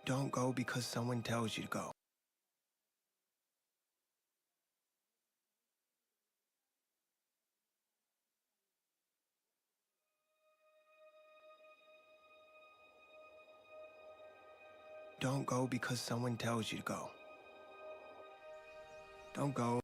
Don't go because someone tells you to go. Don't go because someone tells you to go. Don't go.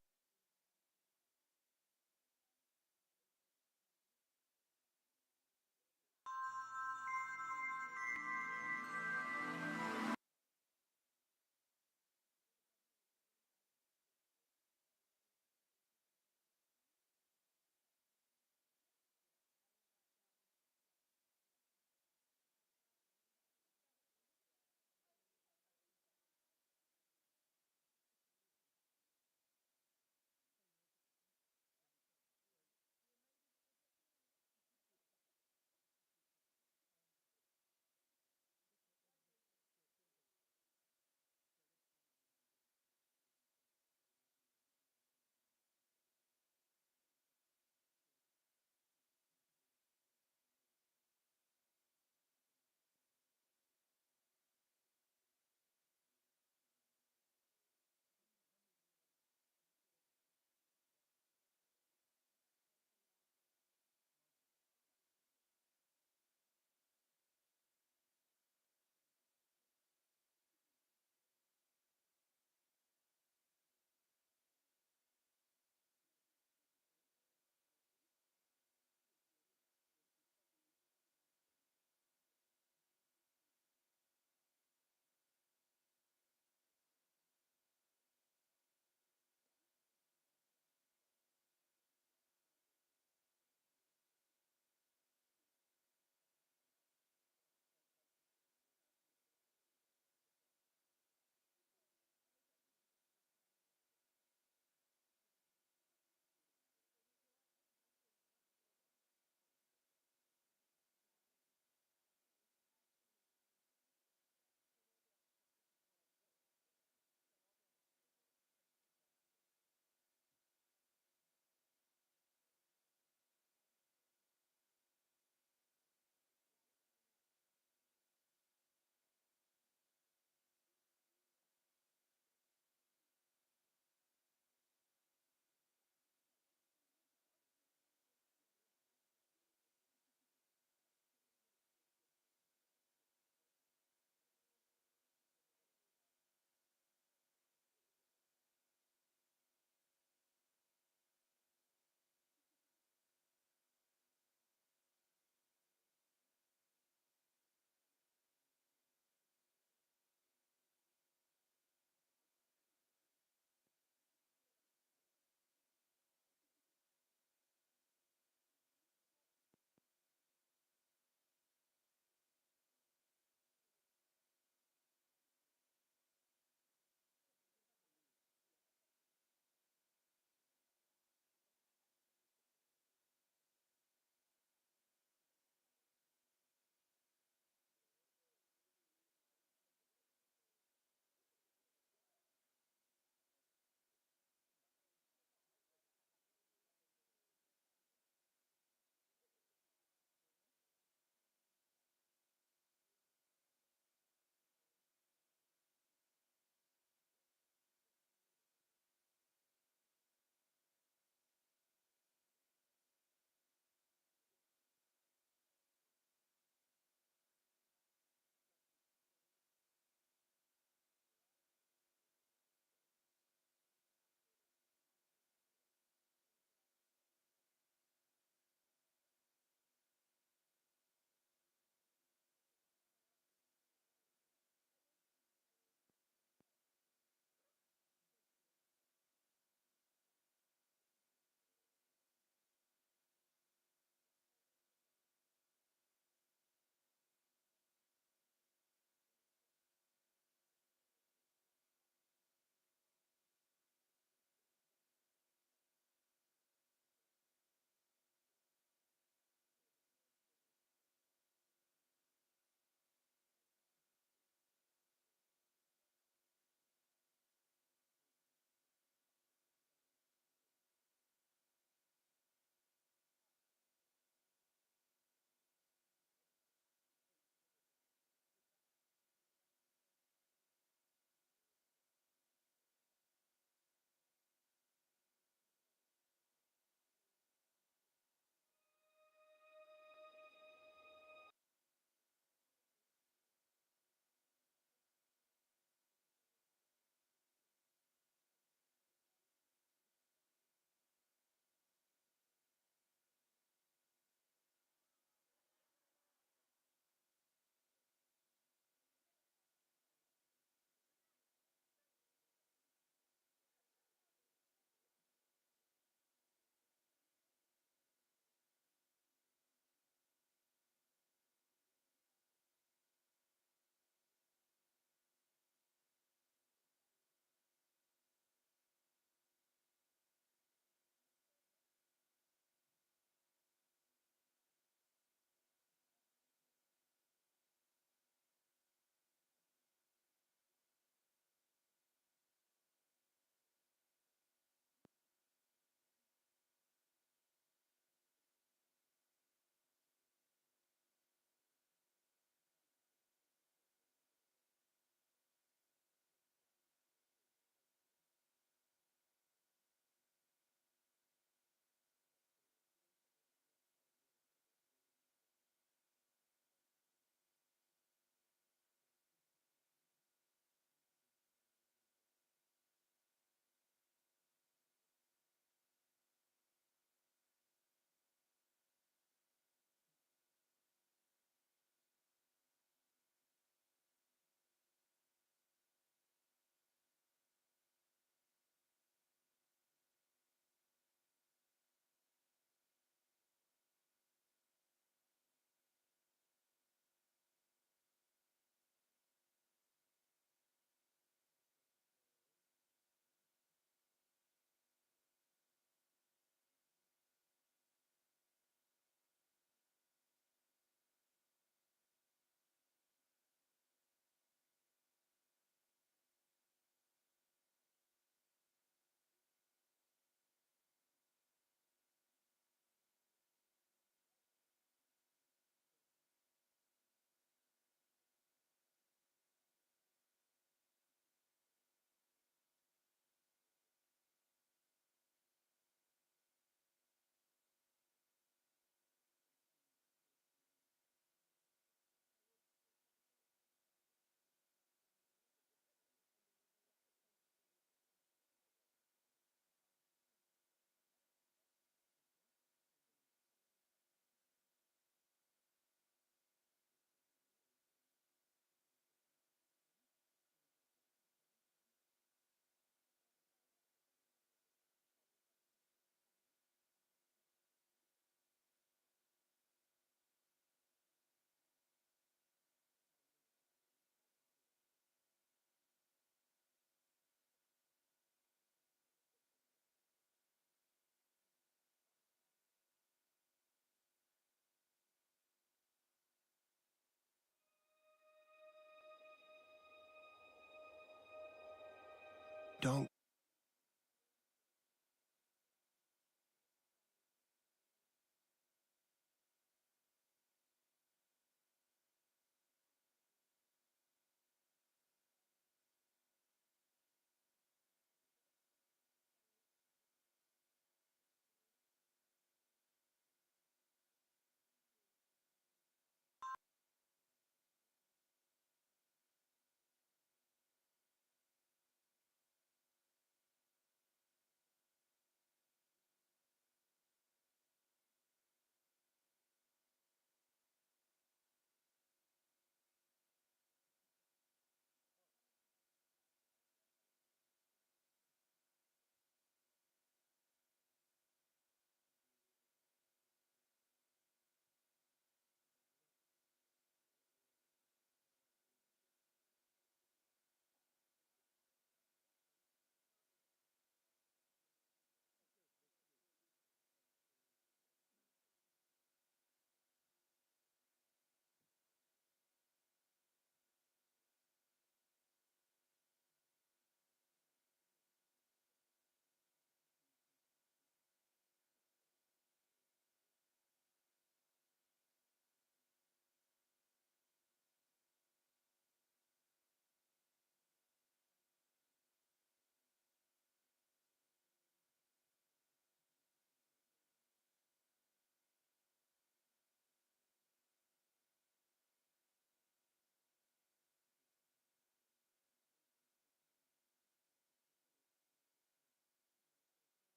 Don't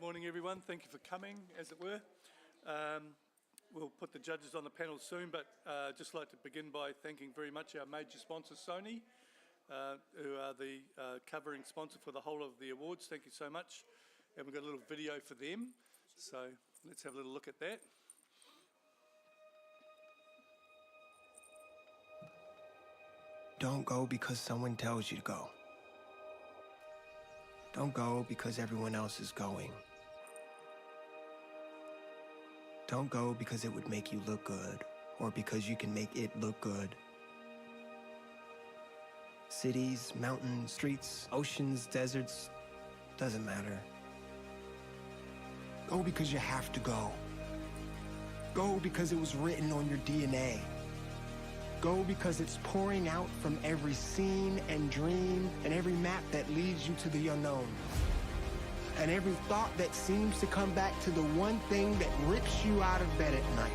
Morning everyone, thank you for coming, as it were. We'll put the judges on the panel soon, but just like to begin by thanking very much our major sponsor, Sony, who are the covering sponsor for the whole of the awards. Thank you so much. And we've got a little video for them, so let's have a little look at that. Don't go because someone tells you to go. Don't go because everyone else is going. Don't go because it would make you look good, or because you can make it look good. Cities, mountains, streets, oceans, deserts, doesn't matter. Go because you have to go. Go because it was written on your DNA. Go because it's pouring out from every scene and dream and every map that leads you to the unknown. And every thought that seems to come back to the one thing that rips you out of bed at night.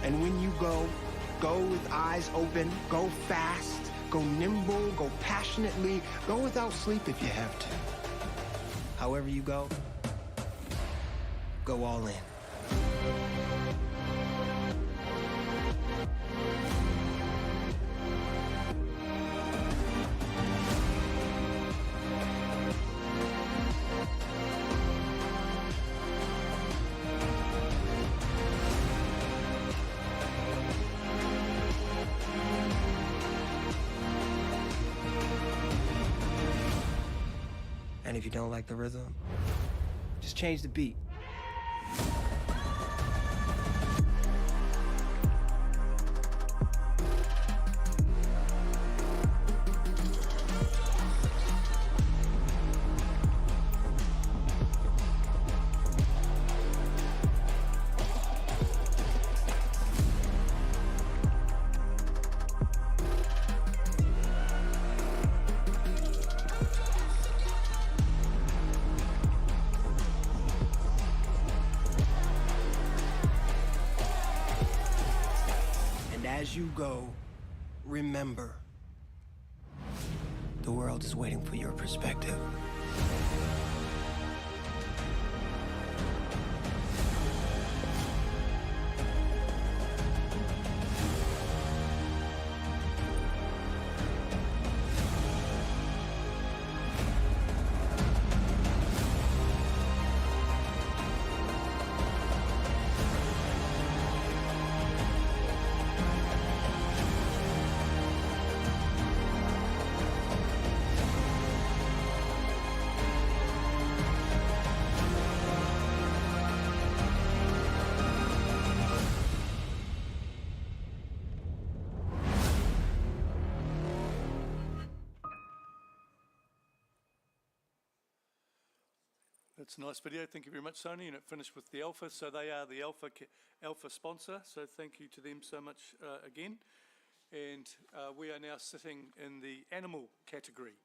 And when you go with eyes open, go fast, go nimble, go passionately, go without sleep if you have to. However you go all in. And if you don't like the rhythm, just change the beat. As you go, remember, the world is waiting for your perspective. It's a nice video. Thank you very much, Sony. And it finished with the Alpha. So they are the Alpha sponsor. So thank you to them so much again. And we are now sitting in the animal category.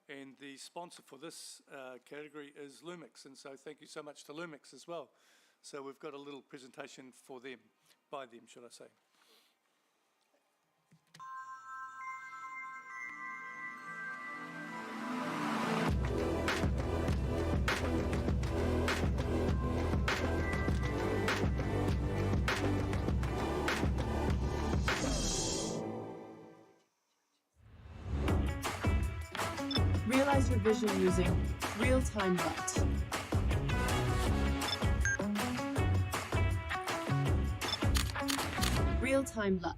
And the sponsor for this category is Lumix. And so thank you so much to Lumix as well. So we've got a little presentation for them, by them, should I say. Realize your vision using real-time LUT. Real-time LUT.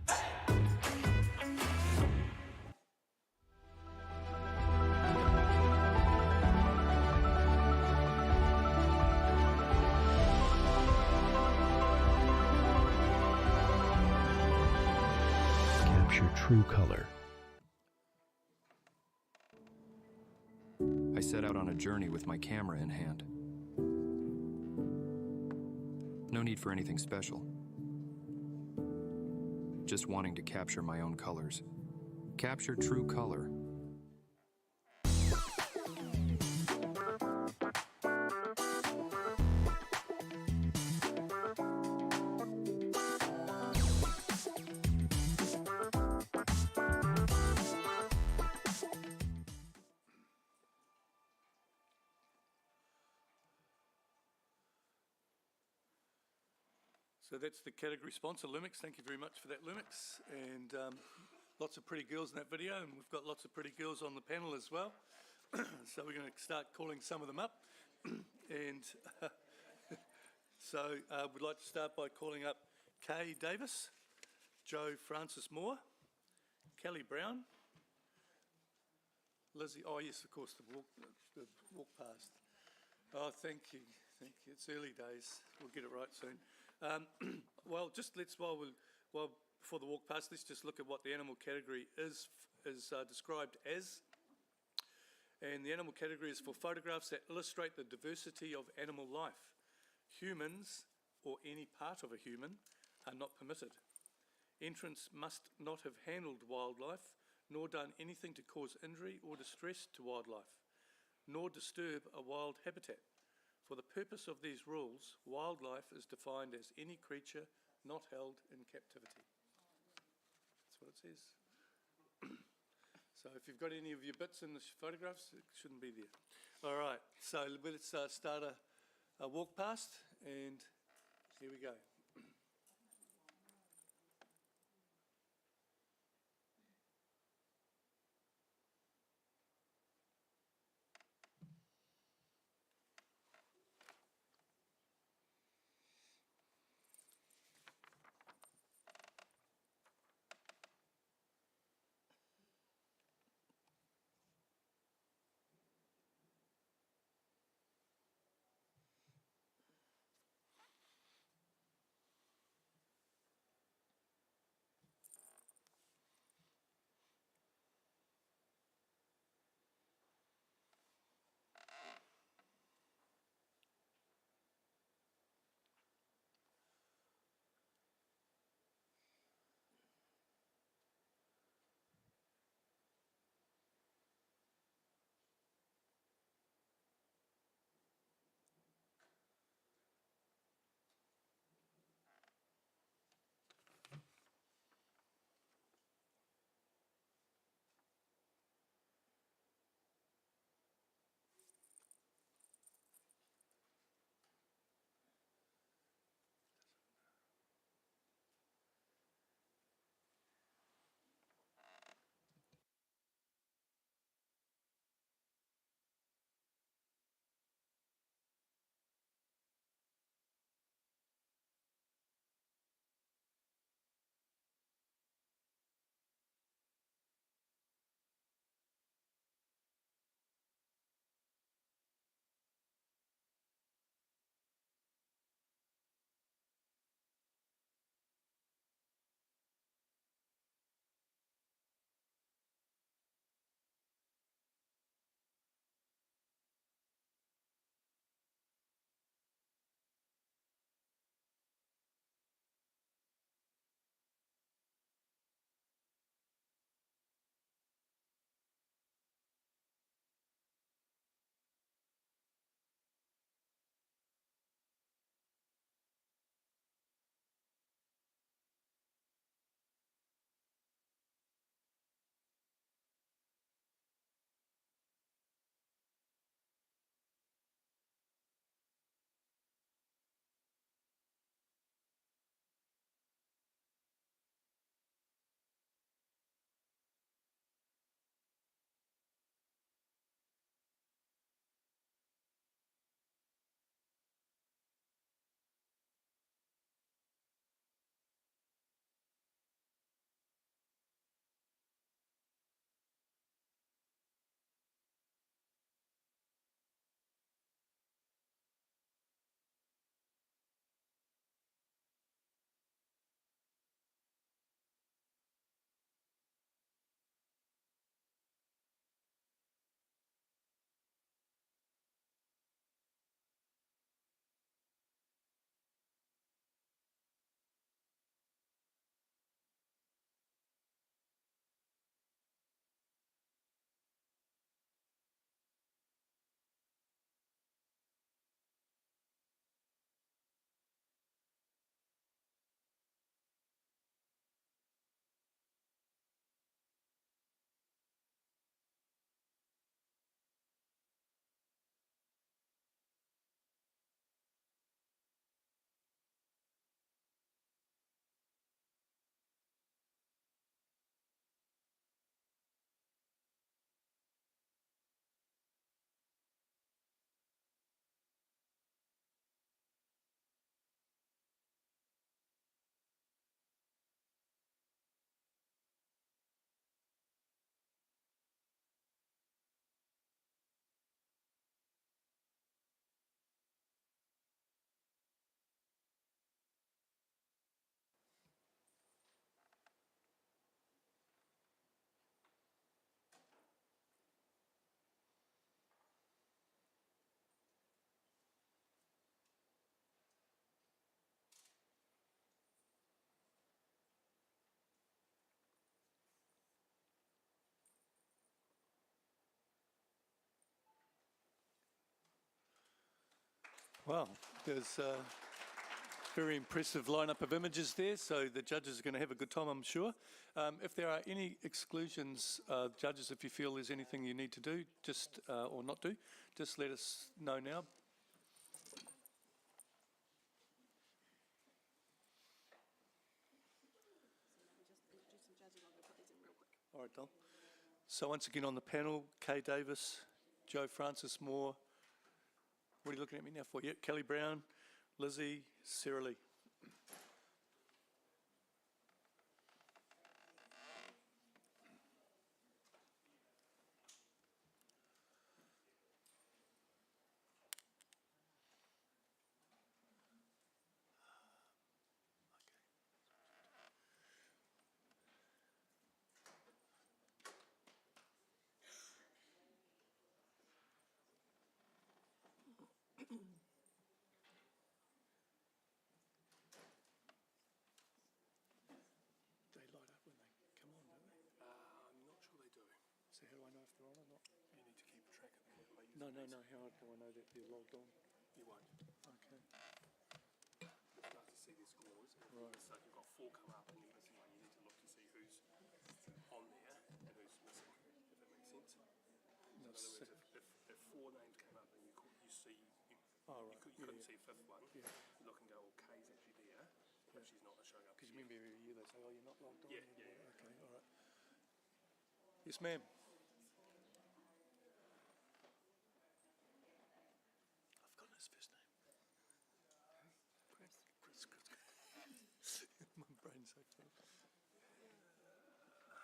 Capture true color. I set out on a journey with my camera in hand. No need for anything special. Just wanting to capture my own colors. Capture true color. So that's the category sponsor, Lumix. Thank you very much for that, Lumix. And lots of pretty girls in that video, and we've got lots of pretty girls on the panel as well. So we're going to start calling some of them up. And so we'd like to start by calling up Kay Davis, Joe Francis Moore, Kelly Brown, Lizzie, oh yes, of course, the walk past. Oh, thank you. It's early days. We'll get it right soon. Well, just before the walk past, let's just look at what the animal category is described as. And the animal category is for photographs that illustrate the diversity of animal life. Humans, or any part of a human, are not permitted. Entrants must not have handled wildlife, nor done anything to cause injury or distress to wildlife, nor disturb a wild habitat. For the purpose of these rules, wildlife is defined as any creature not held in captivity. That's what it says. So if you've got any of your bits in the photographs, it shouldn't be there. All right, so let's start a walk past, and here we go. Wow, there's a very impressive lineup of images there, so the judges are going to have a good time, I'm sure. If there are any exclusions, judges, if you feel there's anything you need to do, just or not do, just let us know now. All right, Dom. So once again on the panel, Kay Davis, Joe Francis Moore. What are you looking at me now for? Yeah, Kelly Brown, Lizzie, Sarah Lee. They light up when they come on, don't they? I'm not sure they do. So how do I know if they're on or not? You need to keep track of them. No. How do I know that they're logged on? You won't. Okay. You'll start to see their scores. Right. So if you've got 4 come up and you're missing one, you need to look to see who's on there and who's missing, if that makes sense. So in other words, if 4 names came up and you see, Oh, right. you couldn't see a 5th one, you look and go, well, Kay's actually there, but she's not showing up. Because you remember every year they say, oh, you're not logged on. Yeah. Okay, all right. Yes, ma'am. I've forgotten his first name. Chris. My brain's so full. That's just because of the testing.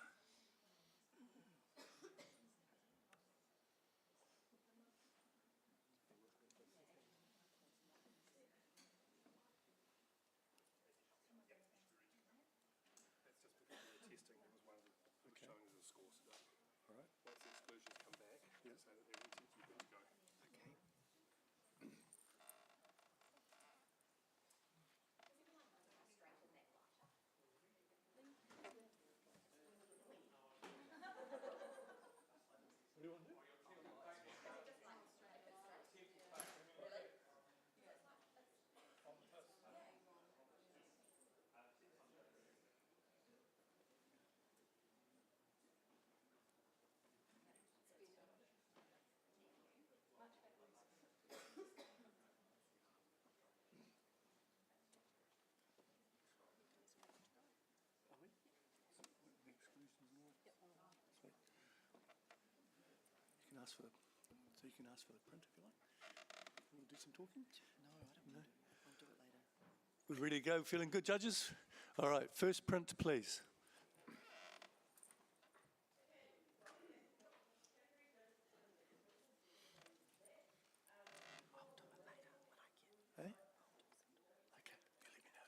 There was one that was showing as a score today. All right. Once the exclusions come back, say that they're in, you're good to go. Okay. What do you want to do? You can ask for the, so you can ask for the print if you like. You want to do some talking? No, I don't know. I'll do it later. We're ready to go. Feeling good, judges? All right, first print, please. I'll do it later when I get. Hey? Okay, you let me know.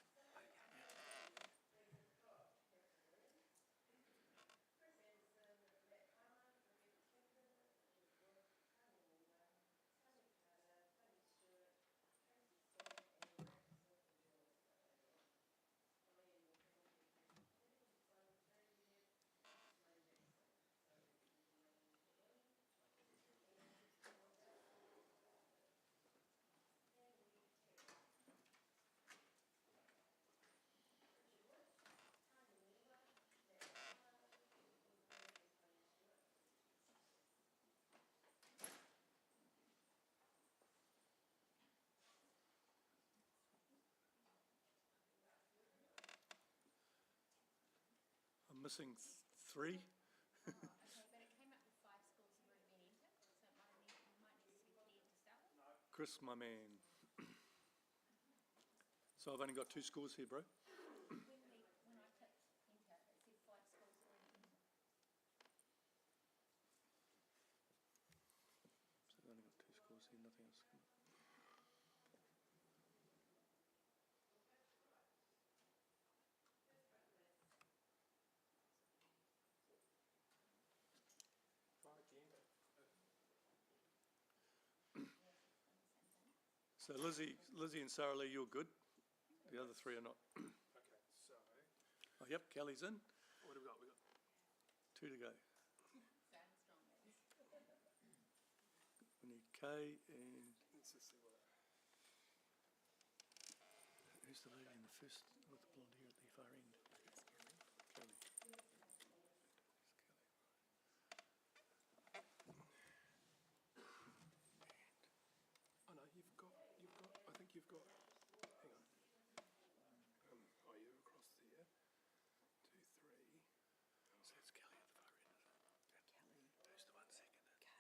I'm missing 3. Okay, but it came up with 5 schools have already been entered, so it might need to be cleared to start with. Chris, my man. So I've only got 2 scores here, bro. When I clicked enter, it said 5 schools already entered. So I've only got 2 scores here, nothing else. So Lizzie and Sarah Lee, you're good. The other 3 are not. Okay, so Oh, yep, Kelly's in. what have we got? We've got 2 to go. Starting strong, ladies. We need Kay and let's just see what Who's the lady in the first with the blonde hair at the far end? Kelly. Oh no, I think you've got, hang on. Oh, you're across there. 2, 3. So that's Kelly at the far end, is it? Kelly. Who's the one second? Kay.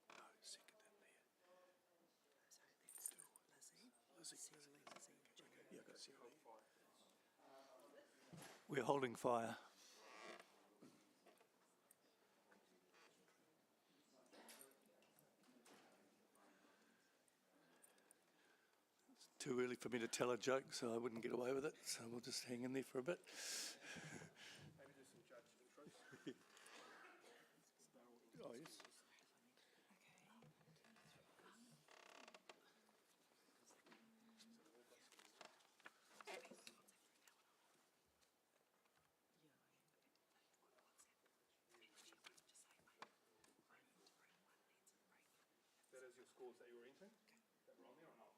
No, second in there. So that's Lizzie. Lizzie. Cecily, Lizzie, Julie. Yeah, I've got to see Hold fire. We're holding fire. It's too early for me to tell a joke, so I wouldn't get away with it. So we'll just hang in there for a bit. Maybe do some judge intros. Oh, yes. That is your scores that you were entering? That were on there or not?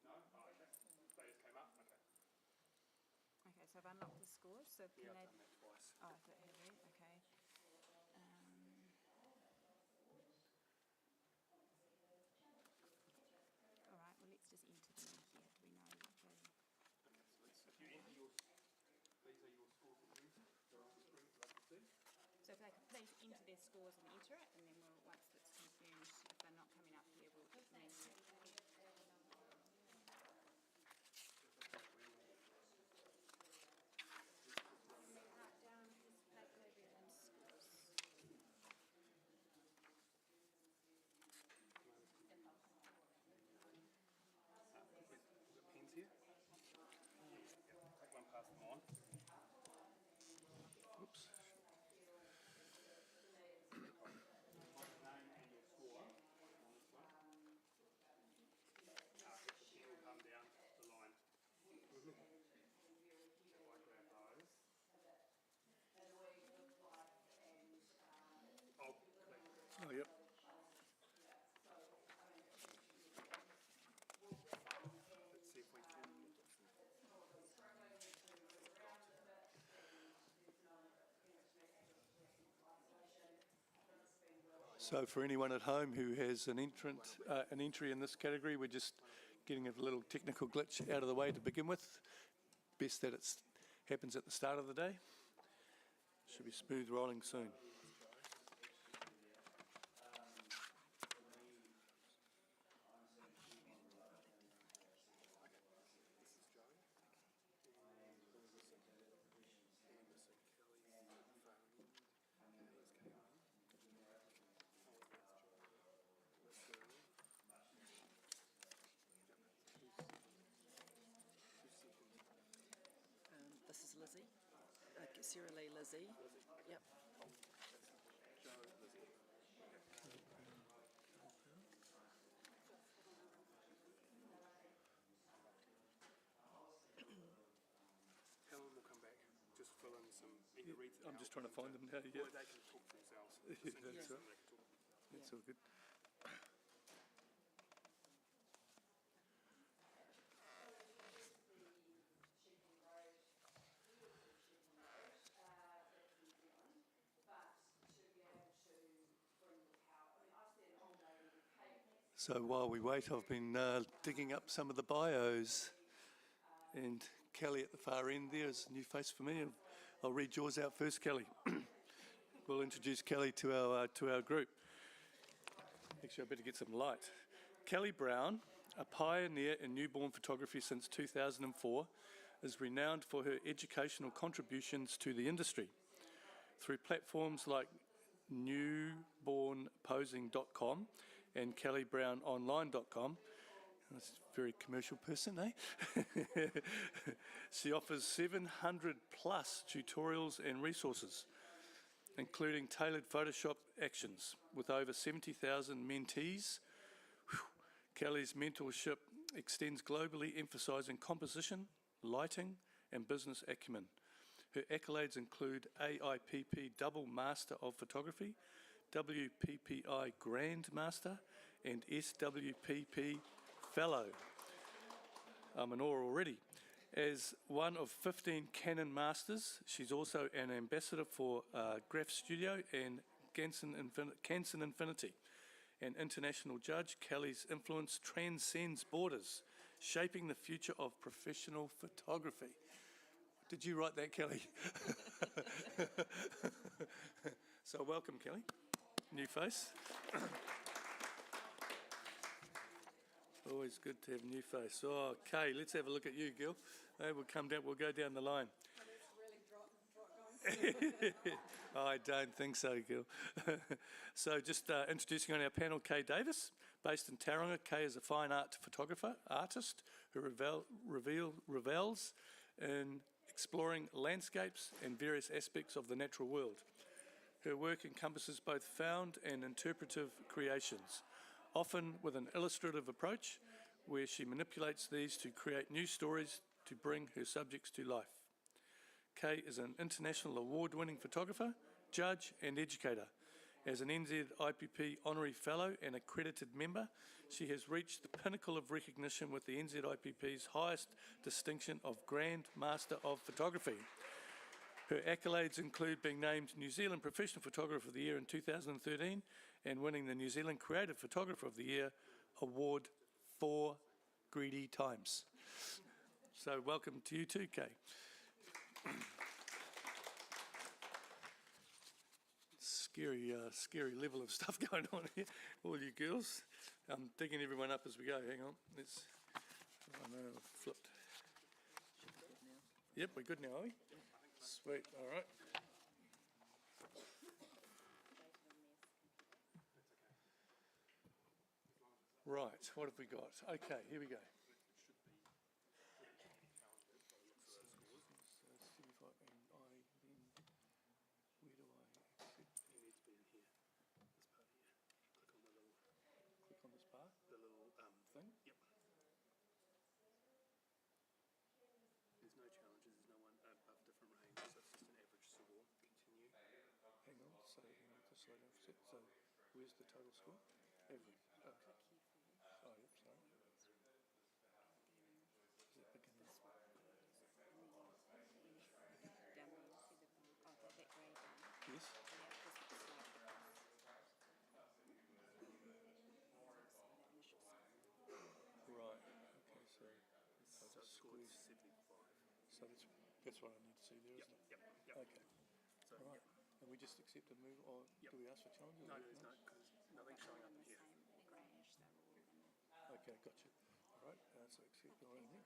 No? Oh, okay. They just came up? Okay. Okay, so I've unlocked the scores, so can Yeah, they... I've done that twice. Oh, I thought have you? Okay. All right, well, let's just enter them in here. Do we know what they... Okay, so if you enter your, these are your scores that you entered. They're on the screen for us to see. So if they could please enter their scores and enter it, and then we'll, once it's confirmed, if they're not coming up here, we'll amend it. Down his paper and scores. We've got pens here. Yeah, take one, pass them on. Oops. Name and your score on this one. The pen will come down the line. If I grab those. I'll collect. Oh, yep. Let's see if we can. So for anyone at home who has an entry in this category, we're just getting a little technical glitch out of the way to begin with. Best that it happens at the start of the day. Should be smooth rolling soon. This is Lizzie. Sarah Lee, Lizzie. Yep. Helen will come back. Just fill in some. Either read it I'm out just trying to find them now. or Yeah, they can talk for themselves. Yeah, that's Just right. they can talk. that's all good. So while we wait, I've been digging up some of the bios, and Kelly at the far end there is a new face for me. I'll read yours out first, Kelly. We'll introduce Kelly to our group. Actually, I better get some light. Kelly Brown, a pioneer in newborn photography since 2004, is renowned for her educational contributions to the industry. Through platforms like newbornposing.com and kellybrownonline.com. That's a very commercial person, eh? She offers 700 plus tutorials and resources, including tailored Photoshop actions with over 70,000 mentees. Whew. Kelly's mentorship extends globally, emphasising composition, lighting, and business acumen. Her accolades include AIPP Double Master of Photography, WPPI Grand Master, and SWPP Fellow. I'm in awe already. As one of 15 Canon Masters, she's also an ambassador for Graph Studio and Canson Infinity. An international judge, Kelly's influence transcends borders, shaping the future of professional photography. Did you write that, Kelly? So welcome, Kelly. New face. Always good to have a new face. Oh, Kay, let's have a look at you, girl. Hey, we'll go down the line. I don't think so, girl. So just introducing on our panel, Kay Davis, based in Tauranga. Kay is a fine art photographer, artist who revels in exploring landscapes and various aspects of the natural world. Her work encompasses both found and interpretive creations, often with an illustrative approach where she manipulates these to create new stories to bring her subjects to life. Kay is an international award-winning photographer, judge and educator. As an NZIPP Honorary Fellow and accredited member, she has reached the pinnacle of recognition with the NZIPP's highest distinction of Grand Master of Photography. Her accolades include being named New Zealand Professional Photographer of the Year in 2013 and winning the New Zealand Creative Photographer of the Year award 4 greedy times. So welcome to you too, Kay. Scary level of stuff going on here. All you girls. I'm digging everyone up as we go. Hang on. Oh no, I've flipped. Yep, we're good now, are we? Sweet, all right. Right, what have we got? Okay, here we go. So, where's the total score? Average. Okay. Oh, yep, sorry. Is it beginning? Yes. Right. Okay, so I'll just squeeze 75. So that's what I need to see there, isn't it? Yep. Okay. So, all right. And we just accept a move, or do we ask for challenges? No, there's no, because nothing's showing up here. Okay, gotcha. All right, so accept all right, Nick.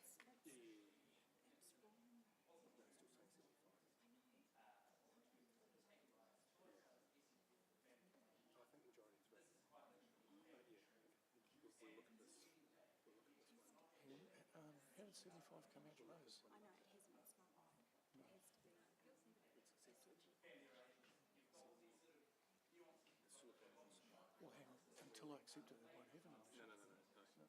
How did 75 come out of those? I know, it hasn't, it's not. It has to be. Well, hang on, until I accept it, it won't have an initial. No.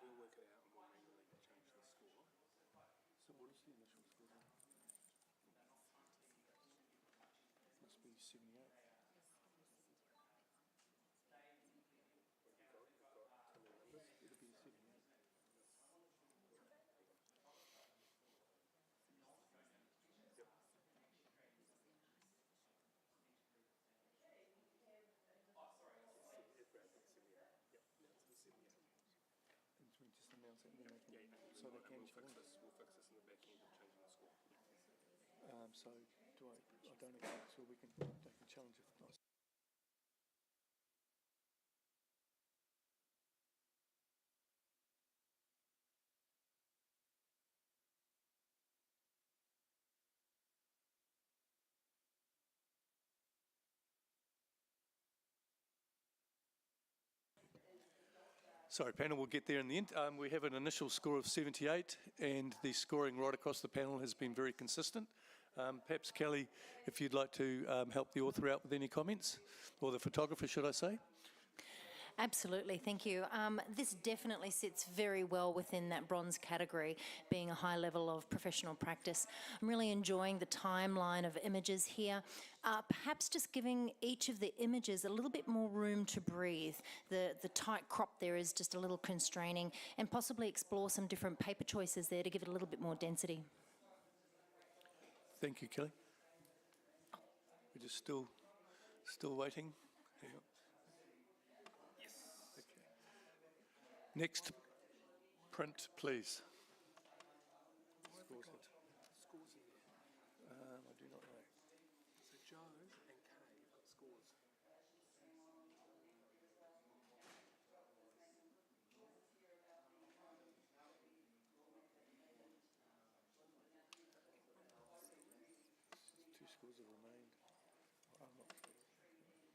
We'll work it out and we'll manually change the score. So what is the initial score then? Must be 78. It'll be 78. Just announce it and then they can, so they can challenge. We'll fix this in the back end of changing the score. So I don't accept, so they can challenge it. Sorry, panel, we'll get there in the end. We have an initial score of 78, and the scoring right across the panel has been very consistent. Perhaps, Kelly, if you'd like to help the author out with any comments, or the photographer, should I say? Absolutely, thank you. This definitely sits very well within that bronze category, being a high level of professional practice. I'm really enjoying the timeline of images here. Perhaps just giving each of the images a little bit more room to breathe. The tight crop there is just a little constraining, and possibly explore some different paper choices there to give it a little bit more density. Thank you, Kelly. We're just still waiting. Hang on. Yes. Okay. Next print, please. Scores in there. I do not know. So Joe and Kay have got scores. Two scores have remained. I'm not sure. Let's go.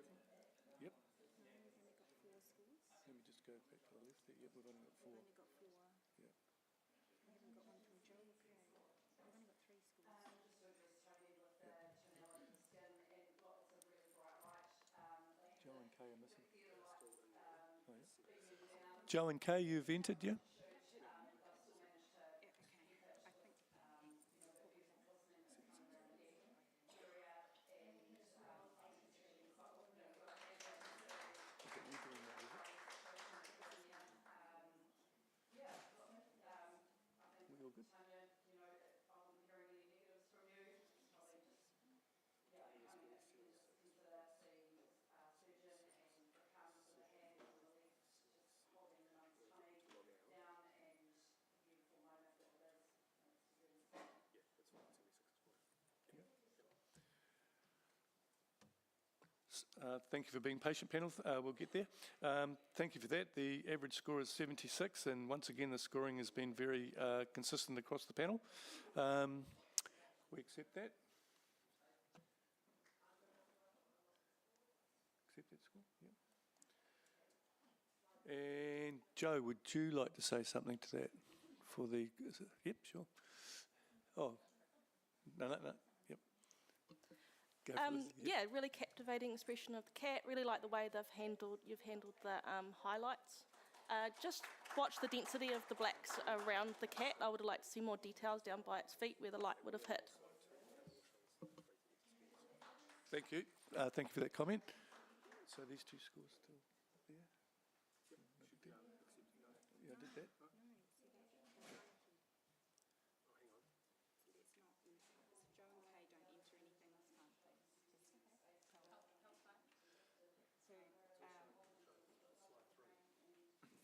That's right, check. Yep. We've only got 4 schools. Let me just go back to the left there. Yep, we've only got four. We've only got 4. Yeah. We haven't got one from Joe or Kay. We've only got 3 schools. Joe and Kay are missing. Oh, yeah. Joe and Kay, you've entered, yeah? We all good? Thank you for being patient, panel. We'll get there. Thank you for that. The average score is 76, and once again, the scoring has been very consistent across the panel. We accept that. Accept that score? Yeah. And Joe, would you like to say something to that for the? Yep, sure. Oh, no. Yep. Go for this. Yep. Yeah, really captivating expression of the cat. Really like the way you've handled the highlights. Just watch the density of the blacks around the cat. I would have liked to see more details down by its feet where the light would have hit. Thank you. Thank you for that comment. So these two scores still there? Yeah, I did that. No, see that? Oh, hang on. So that's not, so Joe and Kay don't enter anything this time, please. Just help.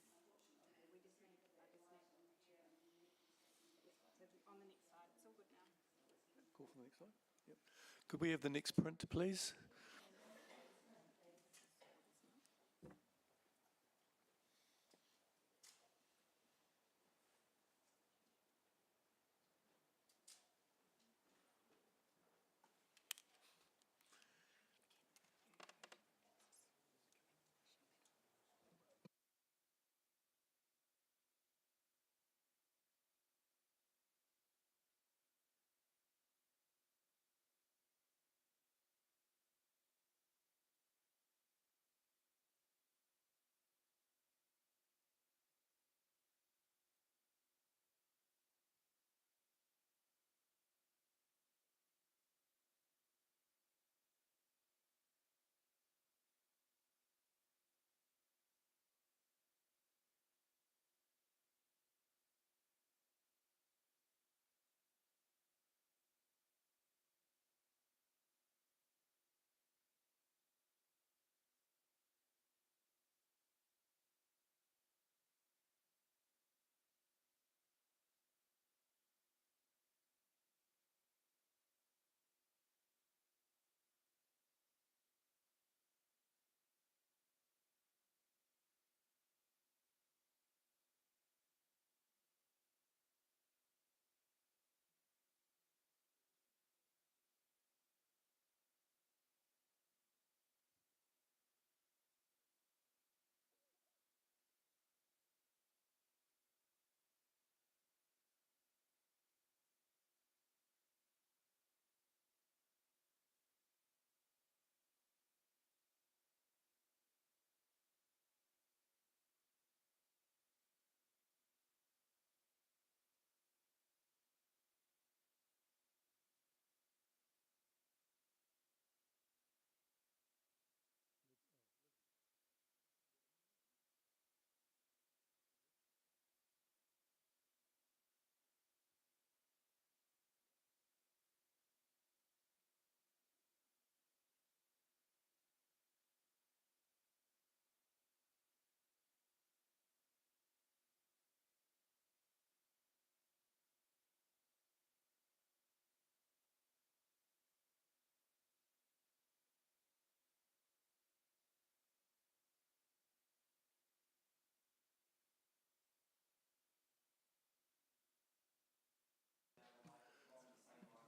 So, we just need, so on the next slide, it's all good now. Call from the next slide. Yep. Could we have the next print, please?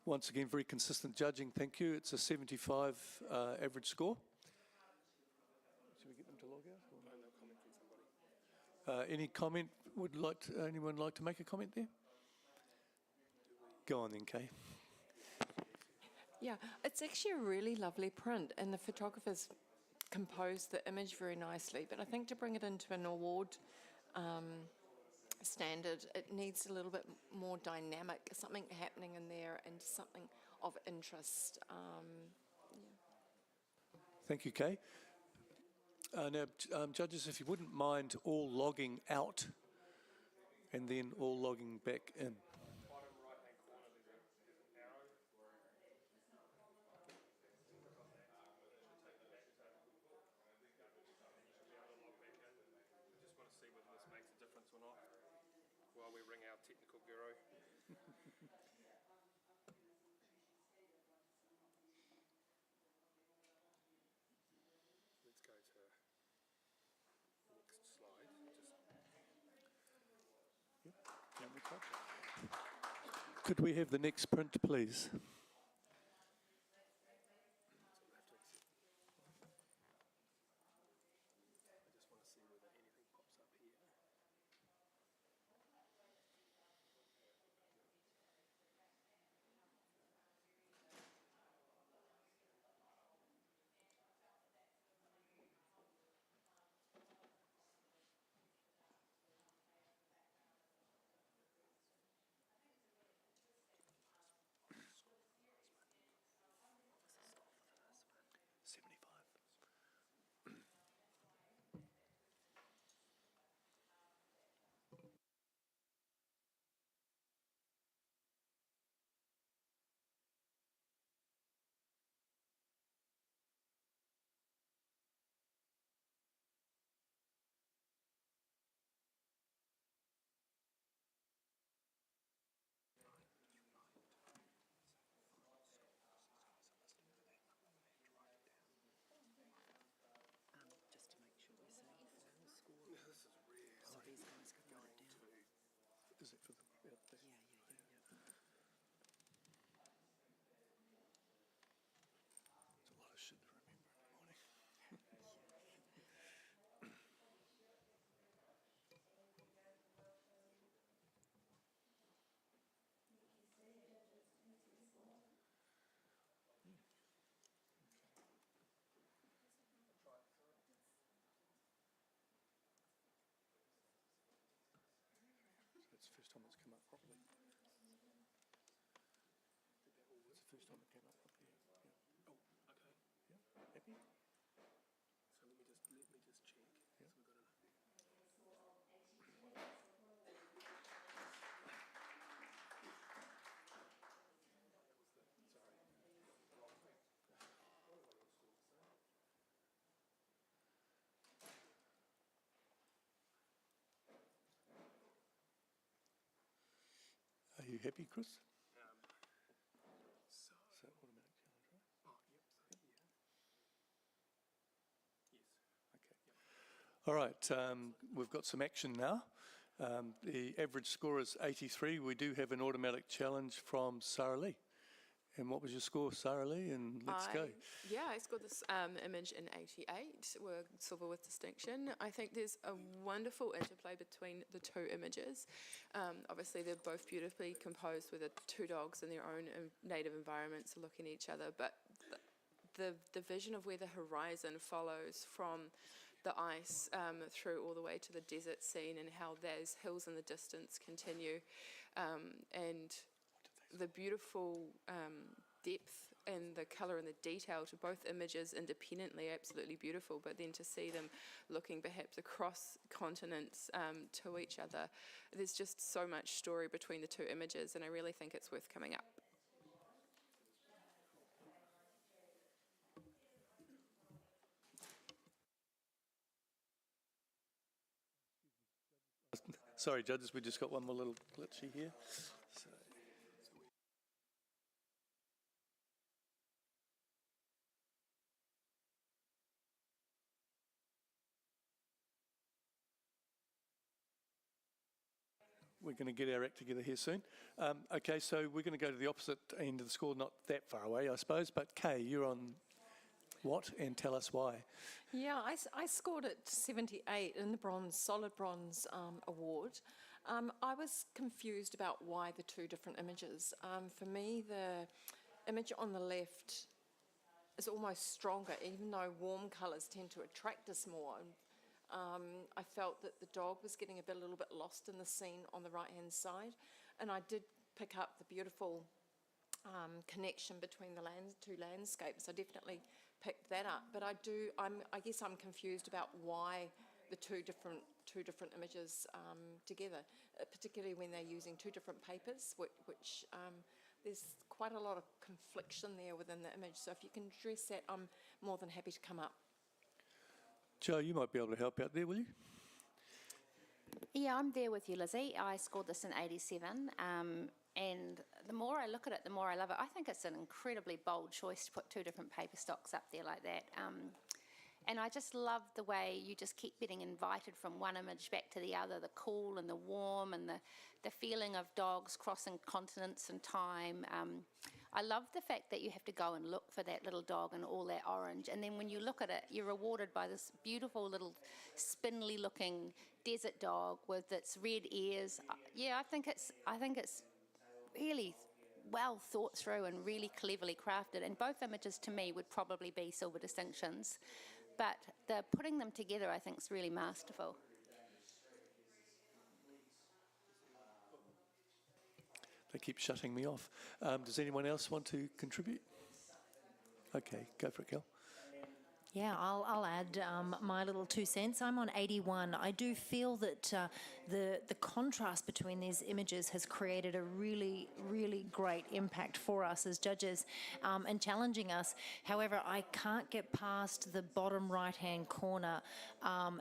Once again, very consistent judging, thank you. It's a 75 average score. Should we get them to log out? Any comment, anyone like to make a comment there? Go on then, Kay. Yeah, it's actually a really lovely print, and the photographers composed the image very nicely. But I think to bring it into an award standard, it needs a little bit more dynamic, something happening in there, and something of interest. Thank you, Kay. Now, judges, if you wouldn't mind all logging out and then all logging back in. While we ring our technical guru. Let's go to the next slide. Could we have the next print, please? Just to make sure we're saying final score. This is really. So these guys can write it down. Is it for the... Yeah. There's a lot of shit to remember in the morning. It's the first time it's come up properly. It's the first time it came up properly. Yeah. Oh, okay. Yeah. Happy? So let me just check. Yeah. So we've got Are you happy, Chris? so So automatic challenge, right? oh yep. So yeah. Yes. Okay. All right, we've got some action now. The average score is 83. We do have an automatic challenge from Sarah Lee. And what was your score, Sarah Lee? And let's go. Yeah, I scored this image in 88. We're silver with distinction. I think there's a wonderful interplay between the two images. Obviously, they're both beautifully composed with the two dogs in their own native environments looking at each other, but the vision of where the horizon follows from the ice through all the way to the desert scene, and how those hills in the distance continue, and the beautiful depth and the colour and the detail to both images independently, absolutely beautiful, but then to see them looking perhaps across continents to each other, there's just so much story between the two images, and I really think it's worth coming up. Sorry, judges, we just got one more little glitchy here. So. we're going to get our act together here soon. Okay, so we're going to go to the opposite end of the score, not that far away, I suppose. But Kay, you're on what, and tell us why. Yeah, I scored at 78 in the solid bronze award. I was confused about why the two different images. For me, the image on the left is almost stronger, even though warm colours tend to attract us more. I felt that the dog was getting a little bit lost in the scene on the right-hand side, and I did pick up the beautiful connection between the two landscapes. I definitely picked that up, but I guess I'm confused about why the two different images together, particularly when they're using two different papers, which there's quite a lot of confliction there within the image. So if you can address that, I'm more than happy to come up. Jo, you might be able to help out there, will you? Yeah, I'm there with you, Lizzie. I scored this in 87, and the more I look at it, the more I love it. I think it's an incredibly bold choice to put two different paper stocks up there like that. And I just love the way you just keep getting invited from one image back to the other, the cool and the warm and the feeling of dogs crossing continents and time. I love the fact that you have to go and look for that little dog and all that orange, and then when you look at it, you're rewarded by this beautiful little spindly looking desert dog with its red ears. Yeah, I think it's really well thought through and really cleverly crafted, and both images to me would probably be silver distinctions, but the putting them together I think is really masterful. They keep shutting me off. Does anyone else want to contribute? Okay, go for it, Kel. Yeah, I'll add my little 2 cents. I'm on 81. I do feel that the contrast between these images has created a really, really great impact for us as judges and challenging us. However, I can't get past the bottom right-hand corner.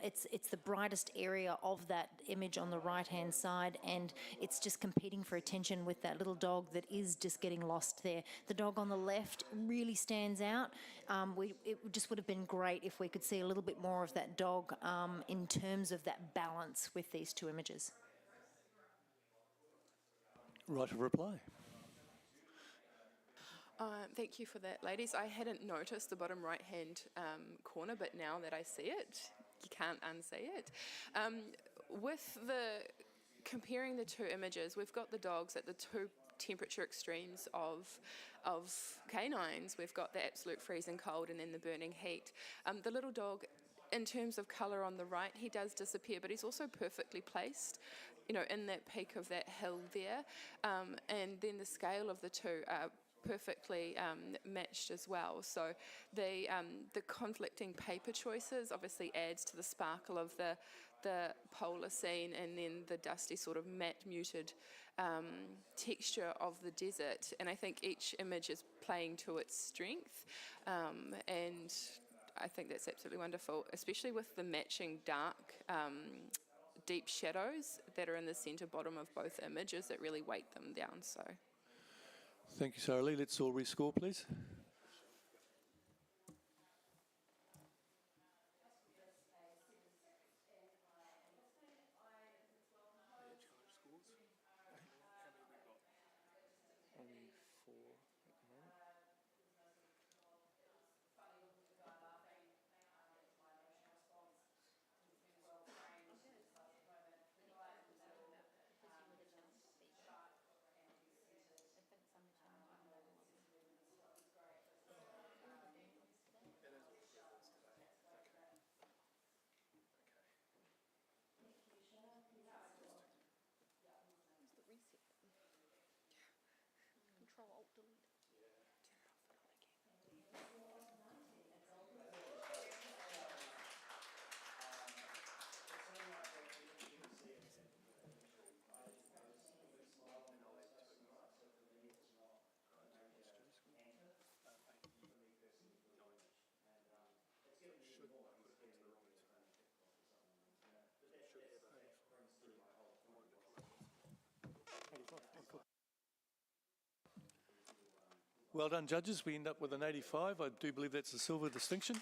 It's the brightest area of that image on the right-hand side, and it's just competing for attention with that little dog that is just getting lost there. The dog on the left really stands out. It just would have been great if we could see a little bit more of that dog in terms of that balance with these two images. Right of reply. Thank you for that, ladies. I hadn't noticed the bottom right-hand corner, but now that I see it, you can't unsee it. With comparing the two images, we've got the dogs at the two temperature extremes of canines. We've got the absolute freezing cold and then the burning heat. The little dog, in terms of colour on the right, he does disappear, but he's also perfectly placed, in that peak of that hill there. And then the scale of the two are perfectly matched as well. So the conflicting paper choices obviously adds to the sparkle of the polar scene, and then the dusty sort of matte muted texture of the desert. And I think each image is playing to its strength, and I think that's absolutely wonderful, especially with the matching dark deep shadows that are in the centre bottom of both images that really weight them down. So thank you, Sarah Lee. Let's all rescore, please. Well done, judges. We end up with an 85. I do believe that's a silver distinction.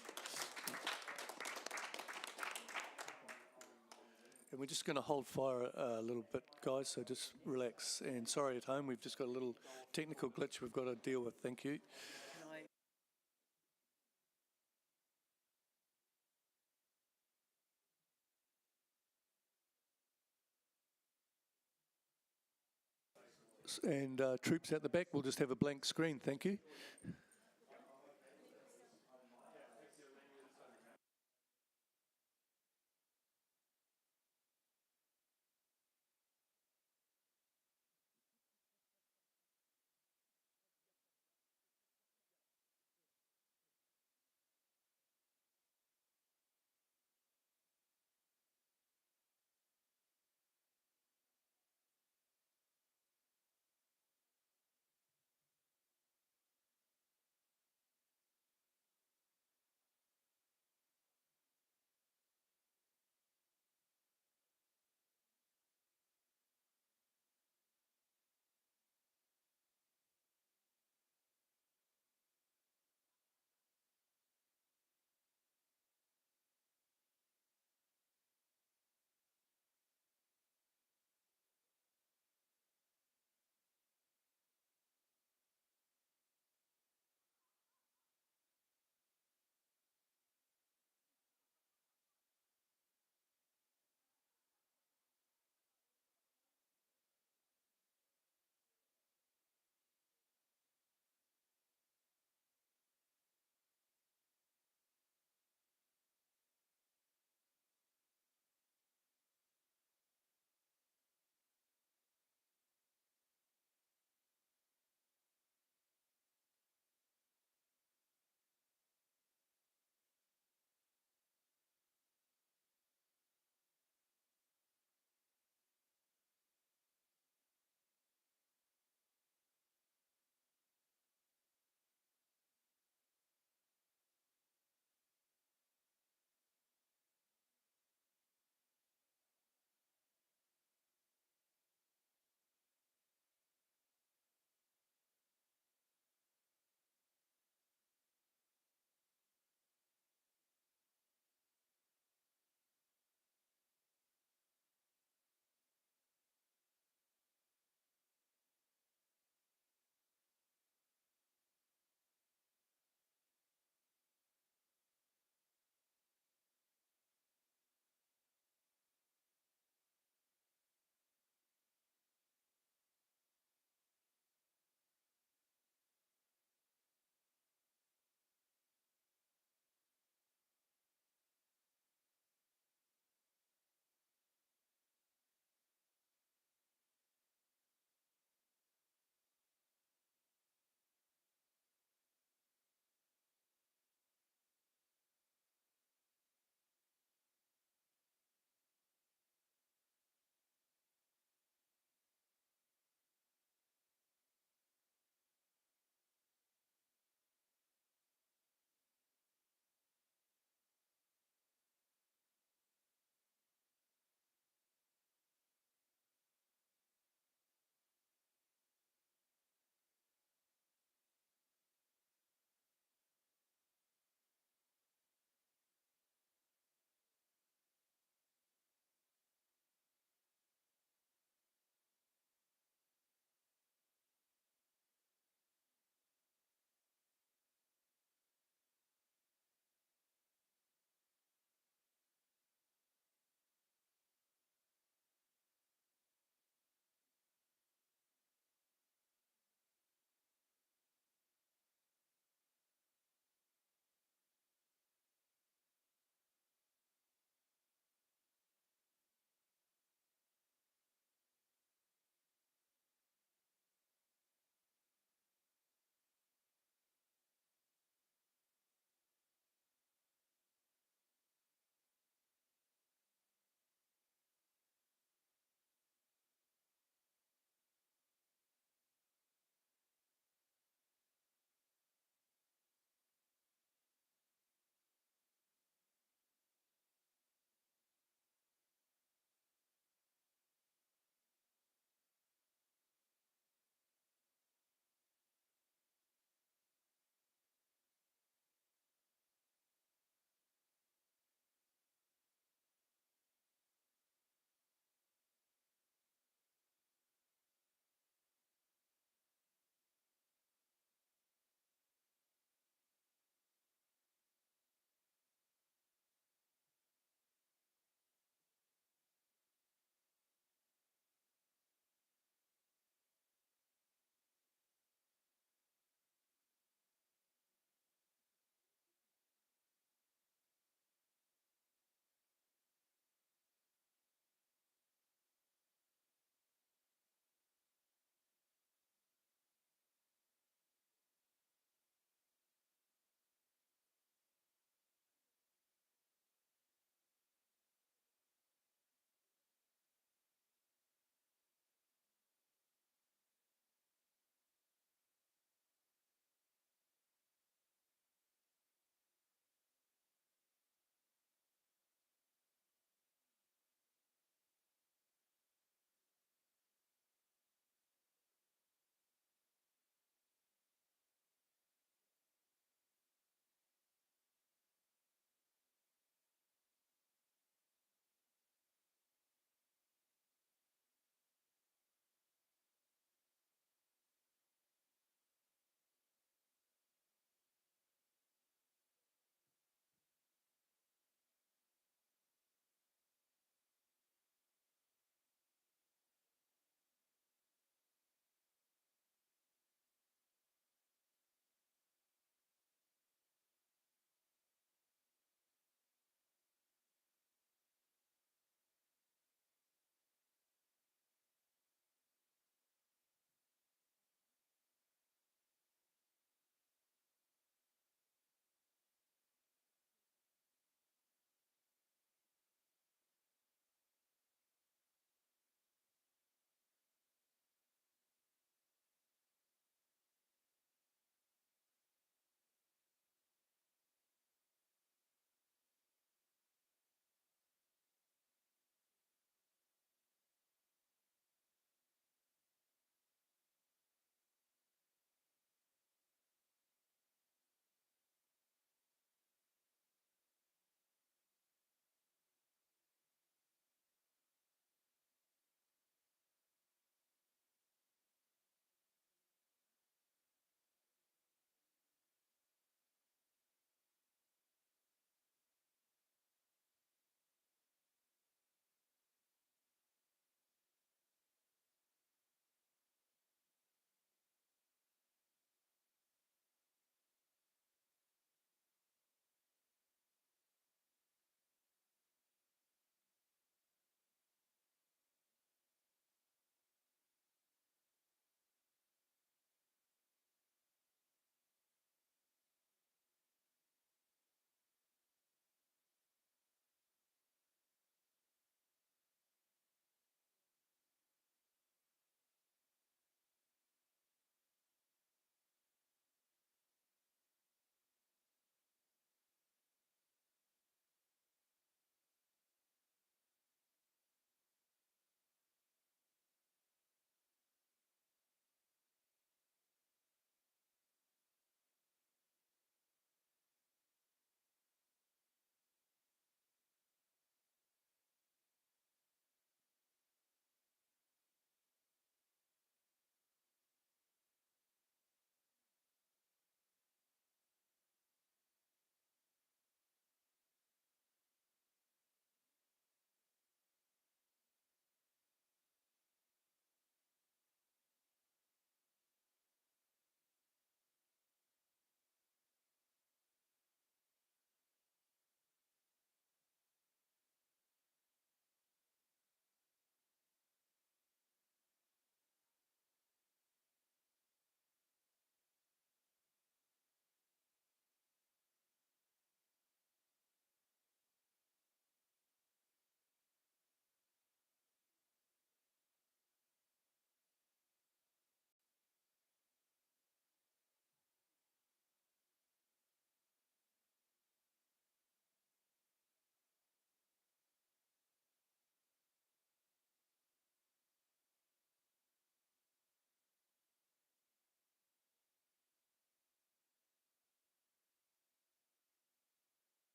And we're just going to hold fire a little bit, guys, so just relax. And sorry at home, we've just got a little technical glitch we've got to deal with. Thank you. And troops at the back, we'll just have a blank screen. Thank you.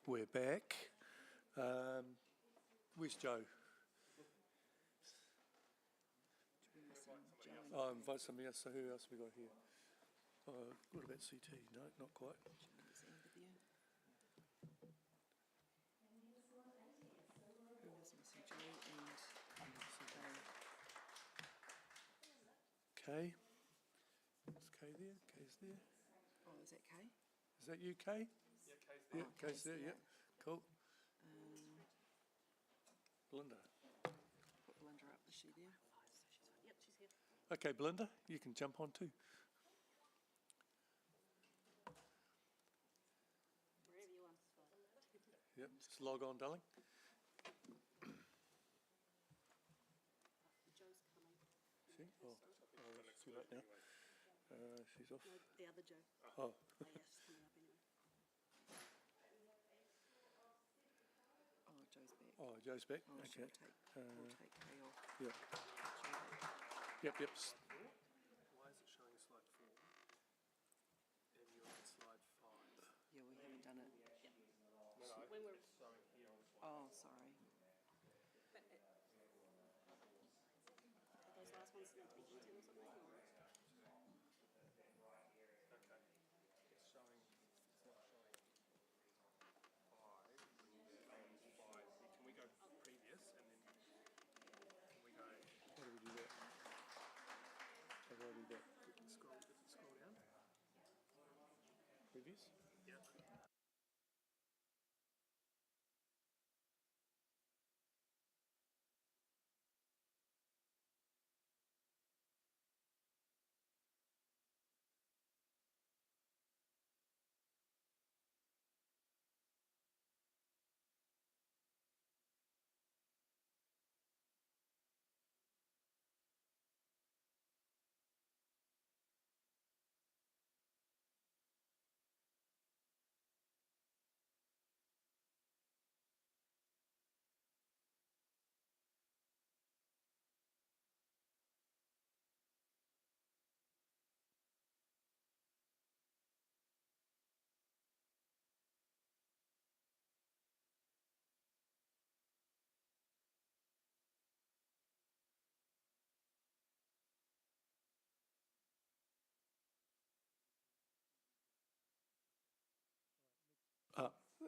We're back. Where's Joe? Oh, invite somebody else. So who else have we got here? What about CT? No, not quite. Kay. Is Kay there? Kay's there. Oh, is that Kay? Is that you, Kay? Yeah, Kay's there. Yeah, cool. Belinda. Put Belinda up. Is she there? Yep, she's here. Okay, Belinda, you can jump on too. Wherever you want. Yep, just log on, darling. Joe's coming. See? Oh, it's too late now. She's off. No, the other Joe. Oh. Yeah, she's coming up anyway. Oh, Joe's back. Oh, Joe's back. Oh, Okay. we'll take Kay off. Yep. Yep. Yep. Why is it showing slide 4 and you're on slide 5? Yeah, we haven't done it. When we're Oh, sorry. Are those last ones meant to be eaten or something? Or? Okay. It's showing, it's not showing 5. And 5. Can we go previous and then can we go? How do we do that? How do I do that? Scroll down. Previous? Yeah.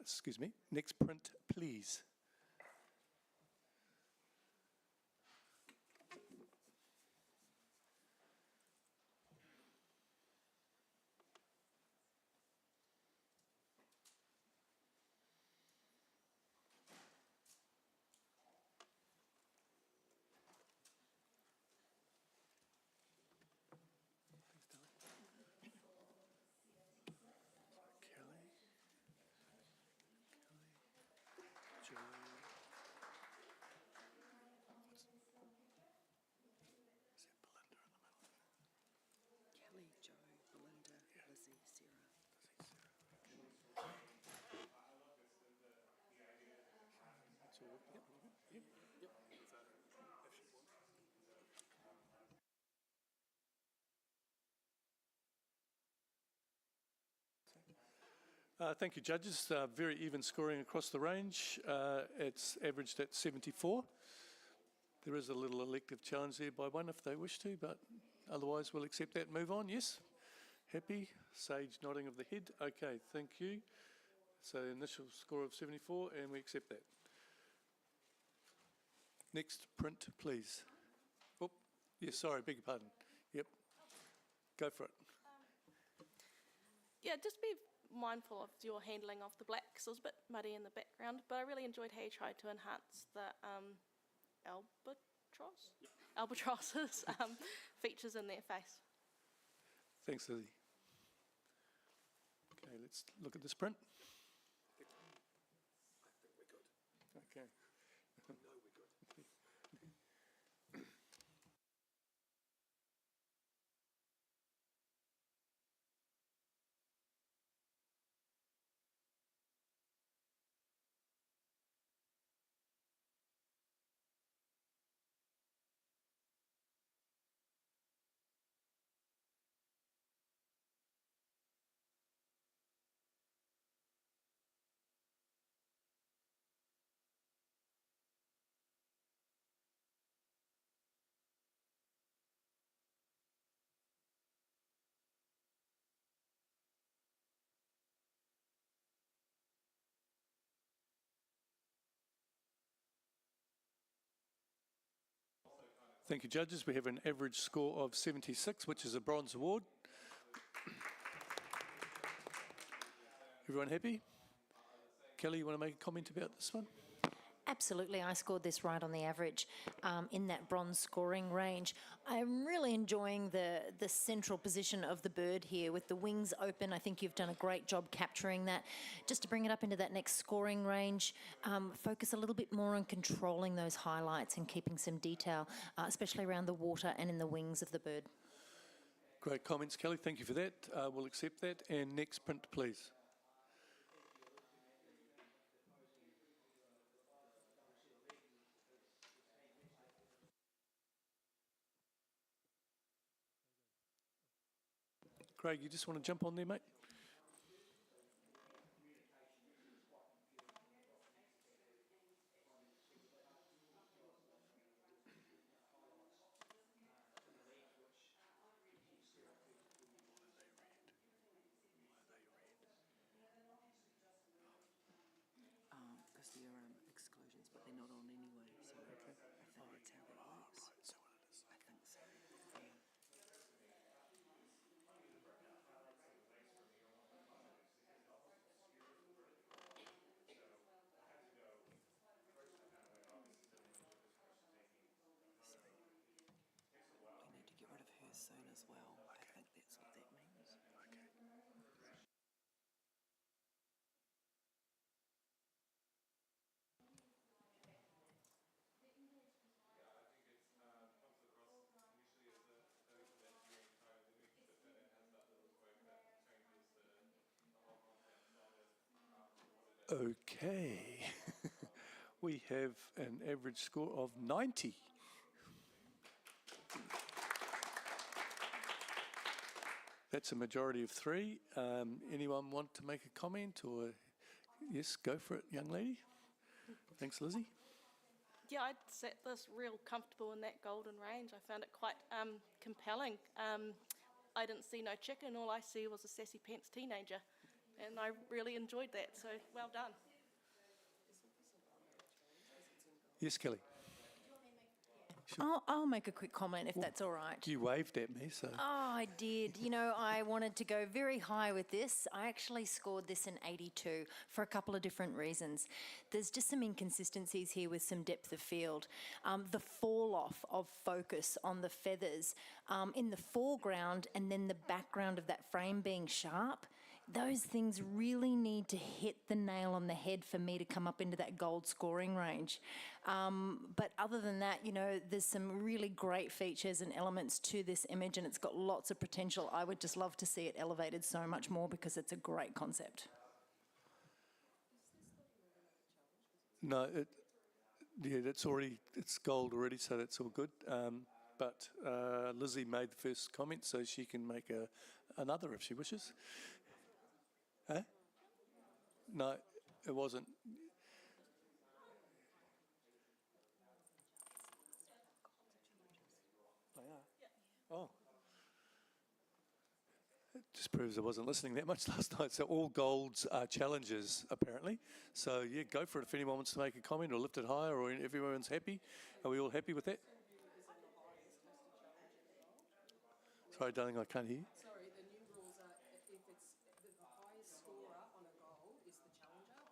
Excuse me. Next print, please. Kelly, Joe, Belinda, Lizzie, Sarah. Thank you, judges. Very even scoring across the range. It's averaged at 74. There is a little elective challenge there by one if they wish to, but otherwise we'll accept that and move on. Yes? Happy? Sage nodding of the head. Okay, thank you. So initial score of 74 and we accept that. Next print, please. Oh, yes, sorry, beg your pardon. Yep. Go for it. Yeah, just be mindful of your handling of the black, because it was a bit muddy in the background, but I really enjoyed how you tried to enhance the albatrosses features in their face. Thanks, Lizzie. Okay, let's look at this print. I think we're good. Okay. No, we're good. Thank you, judges. We have an average score of 76, which is a bronze award. Everyone happy? Kelly, you want to make a comment about this one? Absolutely, I scored this right on the average in that bronze scoring range. I'm really enjoying the central position of the bird here with the wings open. I think you've done a great job capturing that. Just to bring it up into that next scoring range, focus a little bit more on controlling those highlights and keeping some detail, especially around the water and in the wings of the bird. Great comments, Kelly. Thank you for that. We'll accept that. And next print, please. Craig, you just want to jump on there, mate? Because there are exclusions, but they're not on anyway, so I think that's how that works. So what it is. I think so. Yeah. We need to get rid of her soon as well. I think that's what that means. Okay. We have an average score of 90. That's a majority of 3. Anyone want to make a comment or yes, go for it, young lady. Thanks, Lizzie. Yeah, I'd set this real comfortable in that golden range. I found it quite compelling. I didn't see no chicken. All I see was a sassy pants teenager. And I really enjoyed that, so well done. Yes, Kelly. I'll make a quick comment if that's all right. You waved at me, so. Oh, I did. You know, I wanted to go very high with this. I actually scored this in 82 for a couple of different reasons. There's just some inconsistencies here with some depth of field. The fall off of focus on the feathers in the foreground and then the background of that frame being sharp. Those things really need to hit the nail on the head for me to come up into that gold scoring range. But other than that, you know, there's some really great features and elements to this image and it's got lots of potential. I would just love to see it elevated so much more because it's a great concept. No, yeah, it's gold already, so that's all good. But Lizzie made the first comment, so she can make another if she wishes. Huh? No, it wasn't. They are? Oh. It just proves I wasn't listening that much last night. So all golds are challenges, apparently. So, yeah, go for it if anyone wants to make a comment or lift it higher or if everyone's happy. Are we all happy with that? Sorry, darling, I can't hear you. Sorry, the new rules are if it's the highest scorer on a goal is the challenger.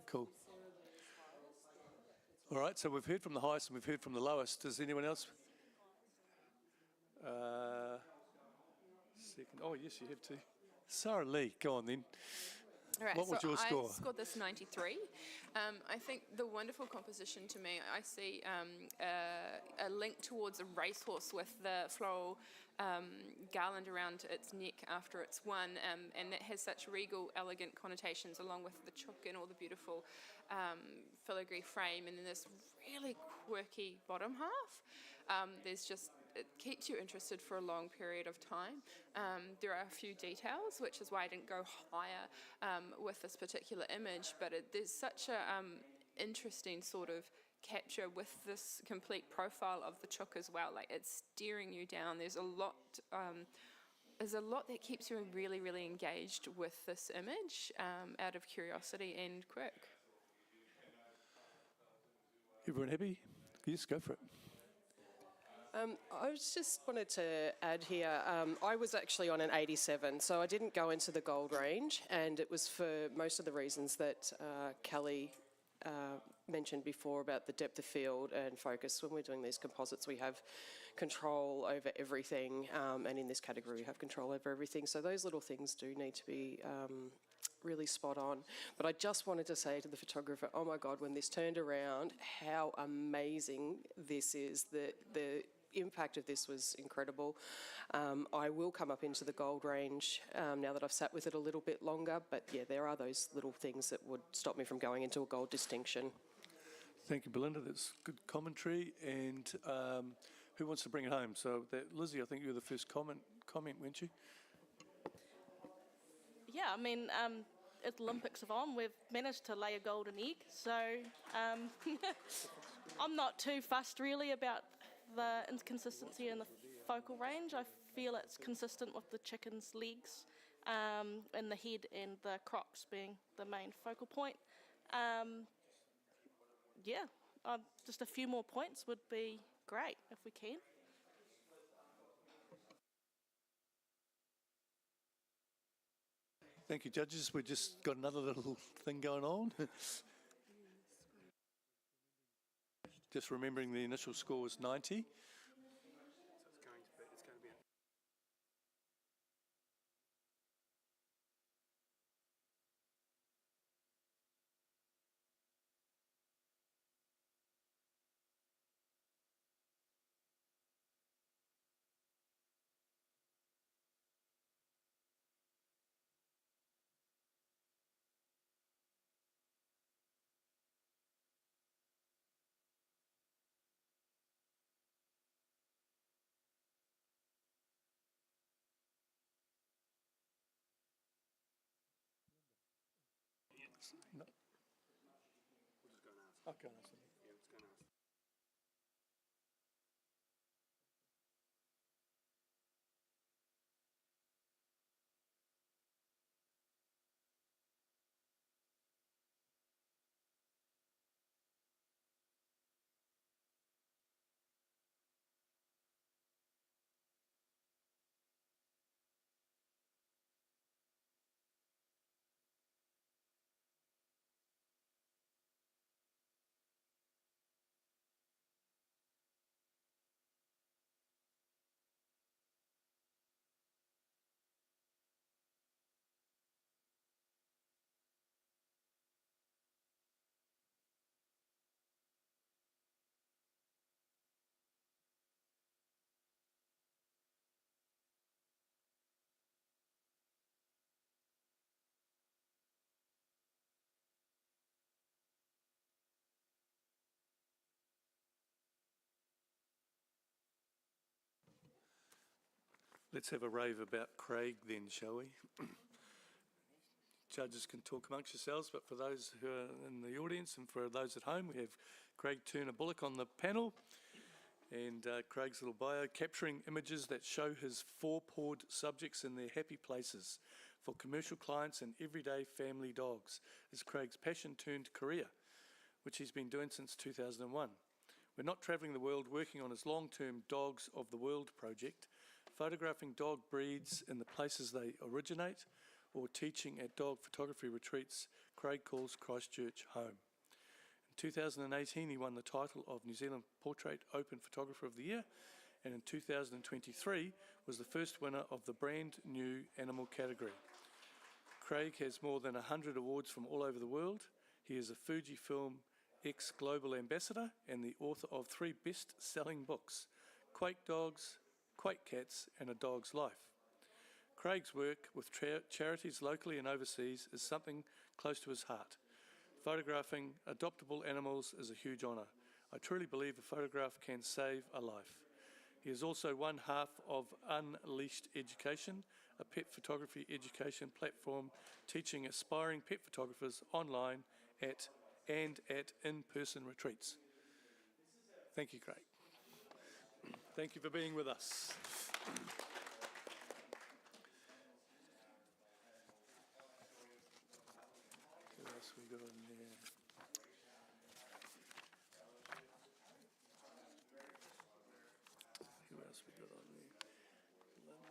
Cool. All right, so we've heard from the highest and we've heard from the lowest. Does anyone else? Second. Oh, yes, you have to. Sarah Lee, go on then. All right, What was so your score? I scored this 93. I think the wonderful composition to me, I see a link towards a racehorse with the floral garland around its neck after it's won, and that has such regal, elegant connotations along with the chook and all the beautiful filigree frame, and then this really quirky bottom half. It keeps you interested for a long period of time. There are a few details, which is why I didn't go higher with this particular image, but there's such a interesting sort of capture with this complete profile of the chook as well. Like, it's steering you down. There's a lot is a lot that keeps you really, really engaged with this image out of curiosity and quirk. Everyone happy? Yes, go for it. I just wanted to add here, I was actually on an 87, so I didn't go into the gold range, and it was for most of the reasons that Kelly mentioned before about the depth of field and focus. When we're doing these composites, we have control over everything, and in this category we have control over everything, so those little things do need to be really spot on. But I just wanted to say to the photographer, oh my God, when this turned around, how amazing this is. The impact of this was incredible. I will come up into the gold range now that I've sat with it a little bit longer, but yeah, there are those little things that would stop me from going into a gold distinction. Thank you, Belinda. That's good commentary. And who wants to bring it home? So, Lizzie, I think you were the first comment, weren't you? Yeah, I mean, as the Olympics are on, we've managed to lay a golden egg, so I'm not too fussed really about the inconsistency in the focal range. I feel it's consistent with the chicken's legs and the head and the crocs being the main focal point. Yeah, just a few more points would be great if we can. Thank you, judges. We've just got another little thing going on. Just remembering the initial score was 90. No. Okay. Let's have a rave about Craig then, shall we? Judges can talk amongst yourselves, but for those who are in the audience and for those at home, we have Craig Turner-Bullock on the panel. And Craig's little bio, capturing images that show his four-pawed subjects in their happy places for commercial clients and everyday family dogs is Craig's passion turned career, which he's been doing since 2001. We're not travelling the world working on his long-term Dogs of the World project, photographing dog breeds in the places they originate, or teaching at dog photography retreats Craig calls Christchurch home. In 2018, he won the title of New Zealand Portrait Open Photographer of the Year, and in 2023 was the first winner of the brand new animal category. Craig has more than 100 awards from all over the world. He is a Fujifilm ex-global ambassador and the author of 3 best-selling books, Quake Dogs, Quake Cats and A Dog's Life. Craig's work with charities locally and overseas is something close to his heart. Photographing adoptable animals is a huge honour. I truly believe a photograph can save a life. He is also one half of Unleashed Education, a pet photography education platform teaching aspiring pet photographers online at in-person retreats. Thank you, Craig. Thank you for being with us. we got on there? Who else we got on there? Linda.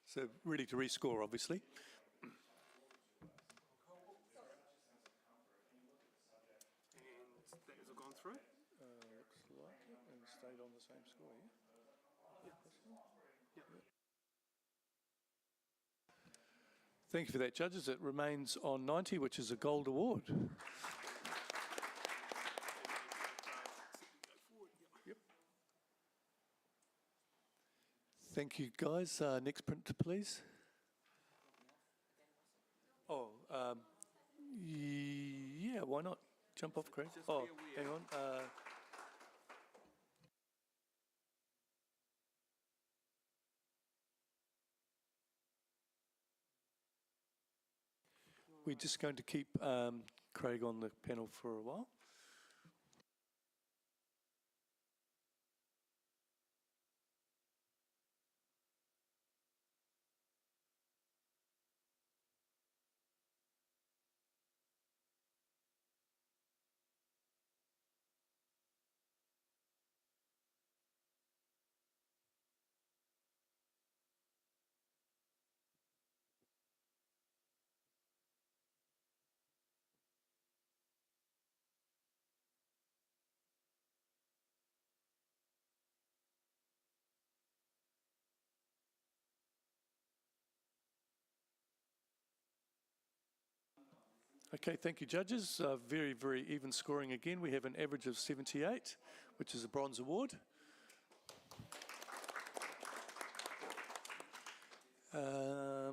So ready to rescore, obviously. And that has all gone through? Looks like it, and stayed on the same score, yeah? Yep. Thank you for that, judges. It remains on 90, which is a gold award. Yep. Thank you, guys. Next print, please. Oh, yeah, why not? Jump off, Craig. Oh, hang on. We're just going to keep Craig on the panel for a while. Okay, thank you, judges. Very, very even scoring again. We have an average of 78, which is a bronze award.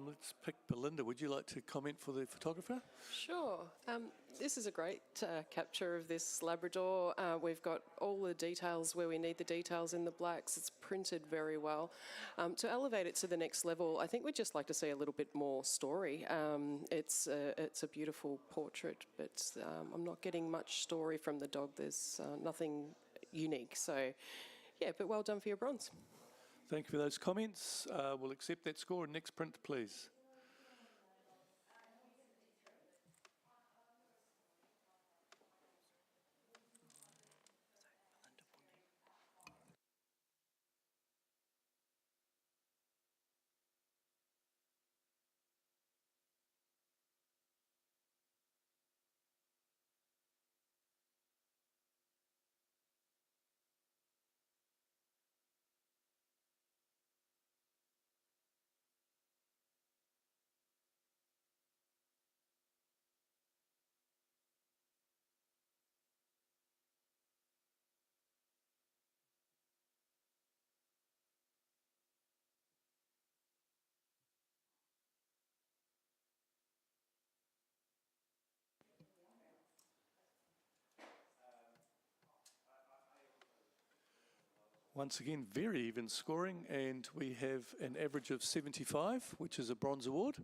Let's pick Belinda. Would you like to comment for the photographer? Sure. This is a great capture of this Labrador. We've got all the details where we need the details in the blacks. It's printed very well. To elevate it to the next level, I think we'd just like to see a little bit more story. It's a beautiful portrait, but I'm not getting much story from the dog. There's nothing unique. So, yeah, but well done for your bronze. Thank you for those comments. We'll accept that score. Next print, please. Once again, very even scoring, and we have an average of 75, which is a bronze award.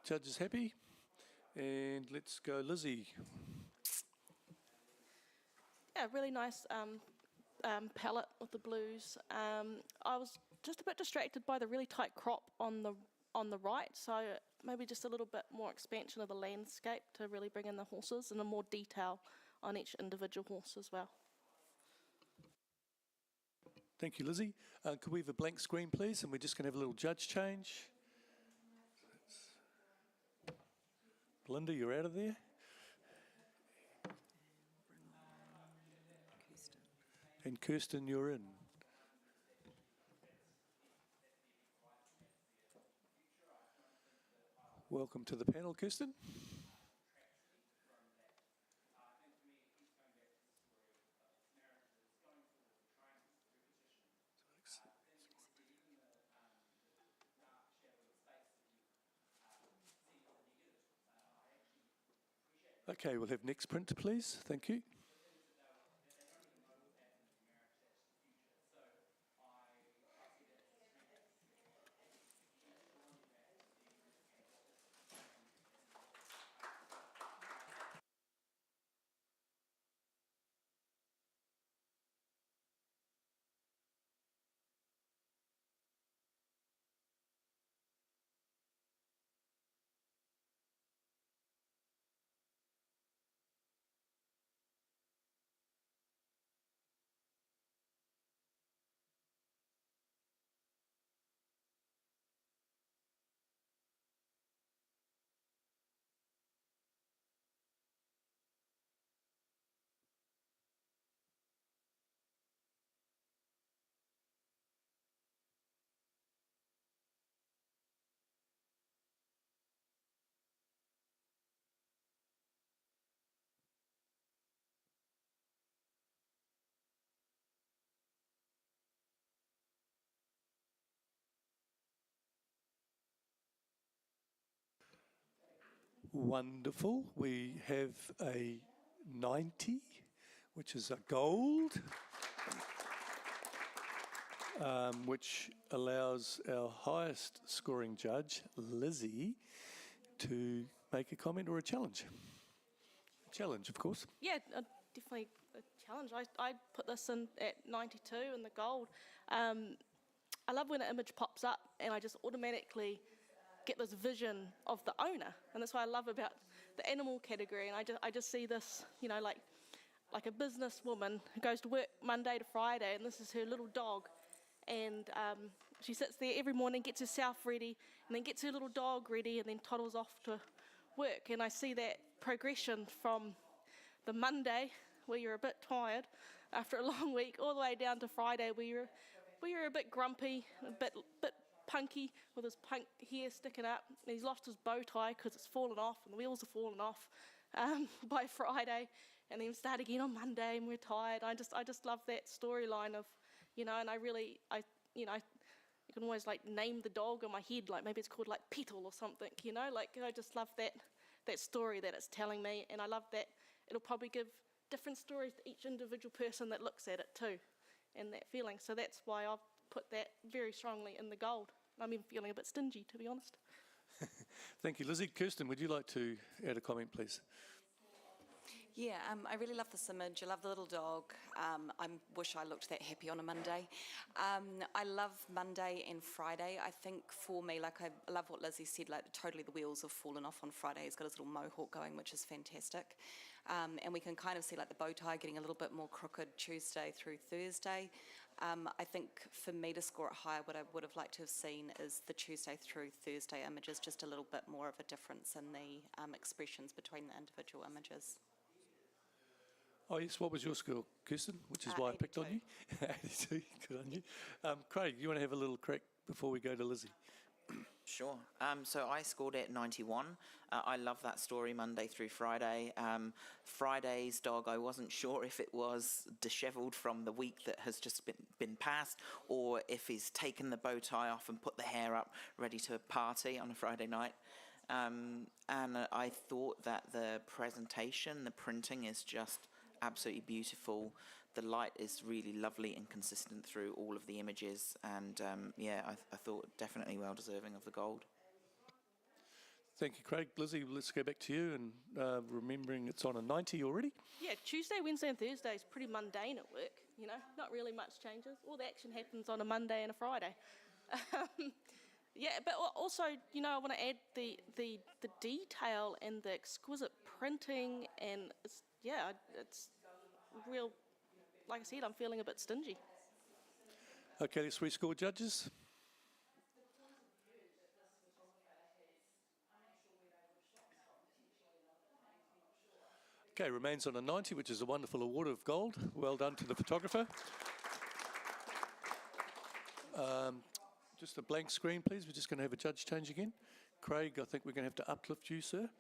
Judges happy? And let's go, Lizzie. Yeah, really nice palette with the blues. I was just a bit distracted by the really tight crop on the right, so maybe just a little bit more expansion of the landscape to really bring in the horses and a more detail on each individual horse as well. Thank you, Lizzie. Could we have a blank screen, please? And we're just going to have a little judge change. Belinda, you're out of there. And Kirsten, you're in. Welcome to the panel, Kirsten. Okay, we'll have next print, please. Thank you. Wonderful. We have a 90, which is a gold, which allows our highest scoring judge, Lizzie, to make a comment or a challenge. A challenge, of course. Yeah, definitely a challenge. I put this in at 92 in the gold. I love when an image pops up and I just automatically get this vision of the owner, and that's what I love about the animal category. And I just see this, you know, like a businesswoman who goes to work Monday to Friday, and this is her little dog, and she sits there every morning, gets herself ready, and then gets her little dog ready, and then toddles off to work. And I see that progression from the Monday where you're a bit tired after a long week, all the way down to Friday where you're a bit grumpy, a bit punky with his punk hair sticking up, and he's lost his bow tie because it's fallen off and the wheels have fallen off by Friday, and then start again on Monday and we're tired. I just love that storyline of, you know, and you can always like name the dog in my head, like maybe it's called like Petal or something, you know, like I just love that story that it's telling me, and I love that it'll probably give different stories to each individual person that looks at it too, and that feeling. So that's why I've put that very strongly in the gold. I'm even feeling a bit stingy, to be honest. Thank you, Lizzie. Kirsten, would you like to add a comment, please? Yeah, I really love this image. I love the little dog. I wish I looked that happy on a Monday. I love Monday and Friday. I think for me, like I love what Lizzie said, like totally the wheels have fallen off on Friday. He's got his little mohawk going, which is fantastic. And we can kind of see like the bow tie getting a little bit more crooked Tuesday through Thursday. I think for me to score it higher, what I would have liked to have seen is the Tuesday through Thursday images, just a little bit more of a difference in the expressions between the individual images. Oh, yes, what was your score, Kirsten? Which is why I picked on you. 82, good on you. Craig, you want to have a little crack before we go to Lizzie? Sure. So I scored it 91. I love that story Monday through Friday. Friday's dog, I wasn't sure if it was dishevelled from the week that has just been passed, or if he's taken the bow tie off and put the hair up ready to party on a Friday night. And I thought that the presentation, the printing is just absolutely beautiful. The light is really lovely and consistent through all of the images, and yeah, I thought definitely well deserving of the gold. Thank you, Craig. Lizzie, let's go back to you, and remembering it's on a 90 already. Yeah, Tuesday, Wednesday and Thursday is pretty mundane at work, you know, not really much changes. All the action happens on a Monday and a Friday. Yeah, but also, you know, I want to add the detail and the exquisite printing, and it's real, like I said, I'm feeling a bit stingy. Okay, let's rescore judges. Okay, remains on a 90, which is a wonderful award of gold. Well done to the photographer. Just a blank screen, please. We're just going to have a judge change again. Craig, I think we're going to have to uplift you, sir.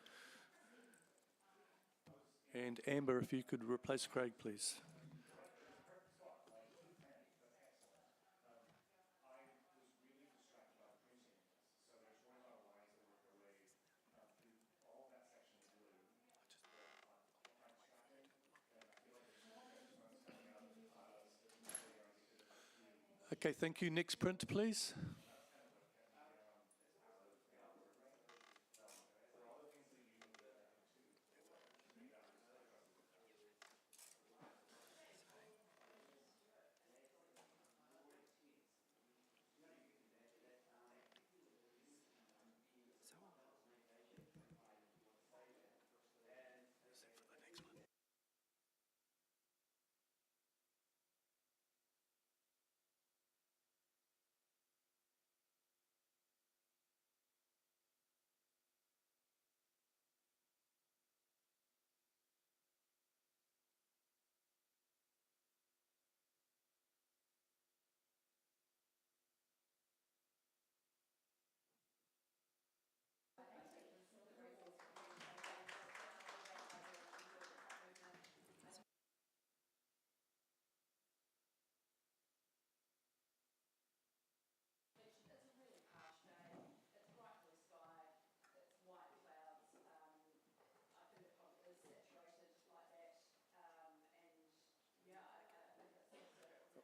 And Amber, if you could replace Craig, please. Okay, thank you. Next print, please.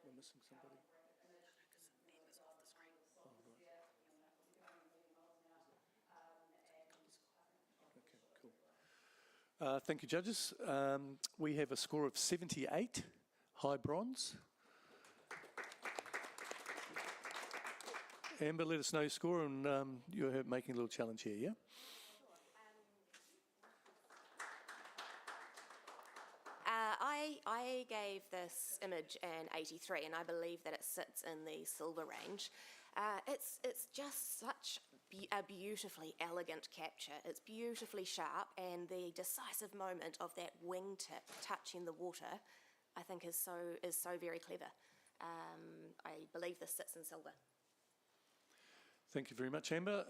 We're missing somebody. Oh, right. Okay, cool. Thank you, judges. We have a score of 78, high bronze. Amber, let us know your score, and you're making a little challenge here, yeah? I gave this image an 83, and I believe that it sits in the silver range. It's just such a beautifully elegant capture. It's beautifully sharp, and the decisive moment of that wingtip touching the water, I think, is so very clever. I believe this sits in silver. Thank you very much, Amber.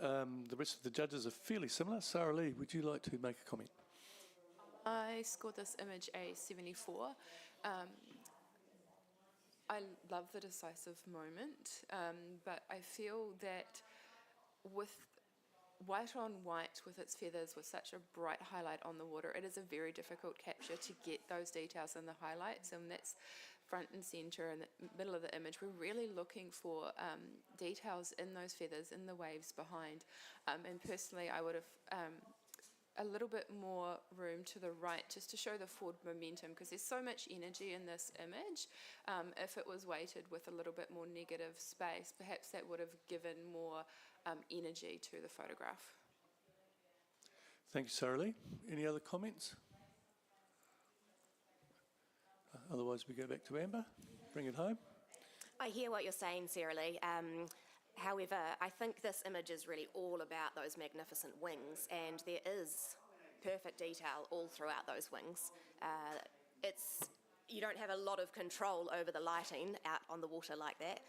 The rest of the judges are fairly similar. Sarah Lee, would you like to make a comment? I scored this image a 74. I love the decisive moment, but I feel that with white on white with its feathers, with such a bright highlight on the water, it is a very difficult capture to get those details in the highlights, and that's front and centre in the middle of the image. We're really looking for details in those feathers, in the waves behind, and personally I would have a little bit more room to the right just to show the forward momentum, because there's so much energy in this image. If it was weighted with a little bit more negative space, perhaps that would have given more energy to the photograph. Thank you, Sarah Lee. Any other comments? Otherwise, we go back to Amber. Bring it home. I hear what you're saying, Sarah Lee. However, I think this image is really all about those magnificent wings, and there is perfect detail all throughout those wings. You don't have a lot of control over the lighting out on the water like that,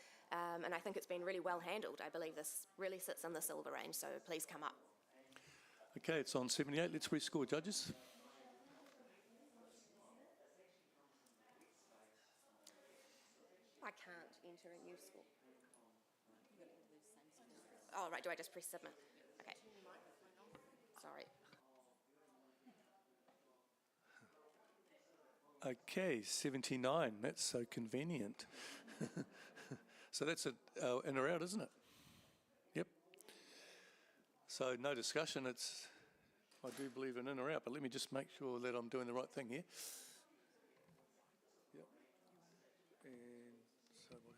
and I think it's been really well handled. I believe this really sits in the silver range, so please come up. Okay, it's on 78. Let's rescore, judges. I can't enter a new score. Oh, right, do I just press submit? Okay. Sorry. Okay, 79. That's so convenient. So that's in or out, isn't it? Yep. So no discussion. I do believe in or out, but let me just make sure that I'm doing the right thing here. Yep. And so what?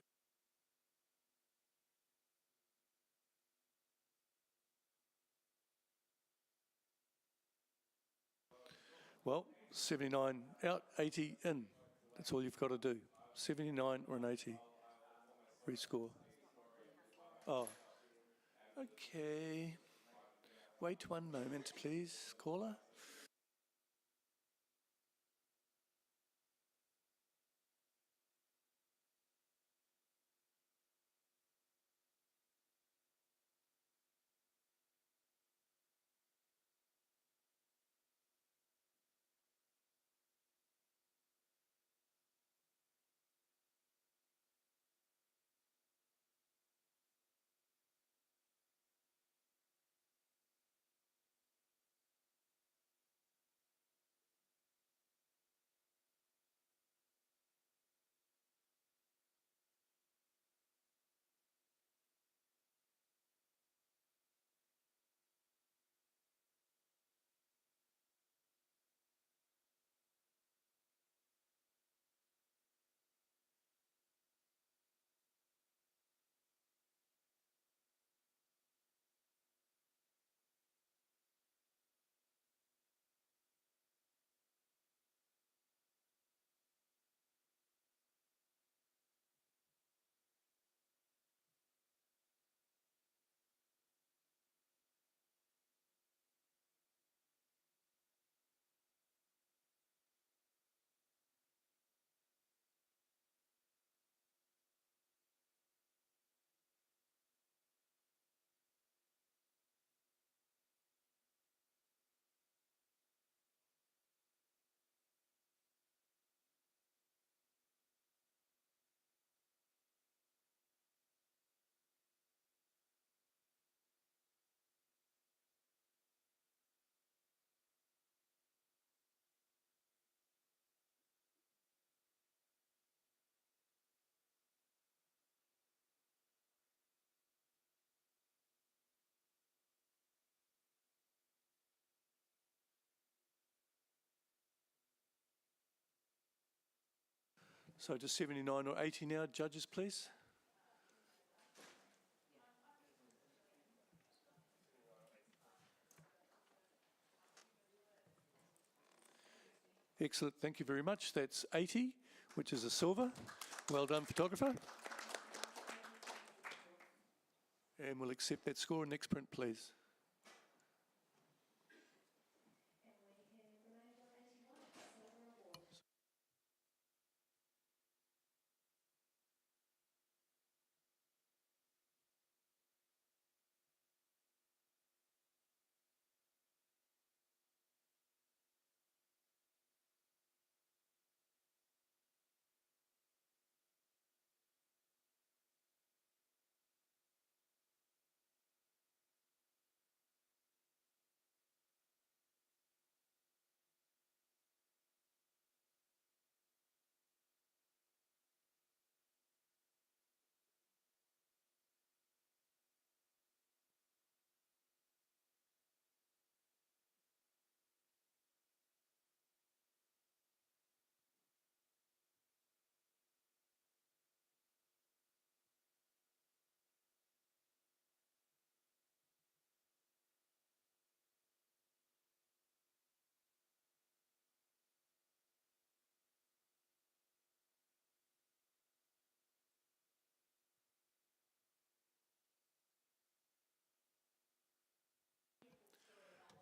Well, 79 out, 80 in. That's all you've got to do. 79 or an 80. Rescore. Oh. Okay. Wait one moment, please, caller. So just 79 or 80 now, judges, please. Excellent, thank you very much. That's 80, which is a silver. Well done, photographer. And we'll accept that score. Next print, please.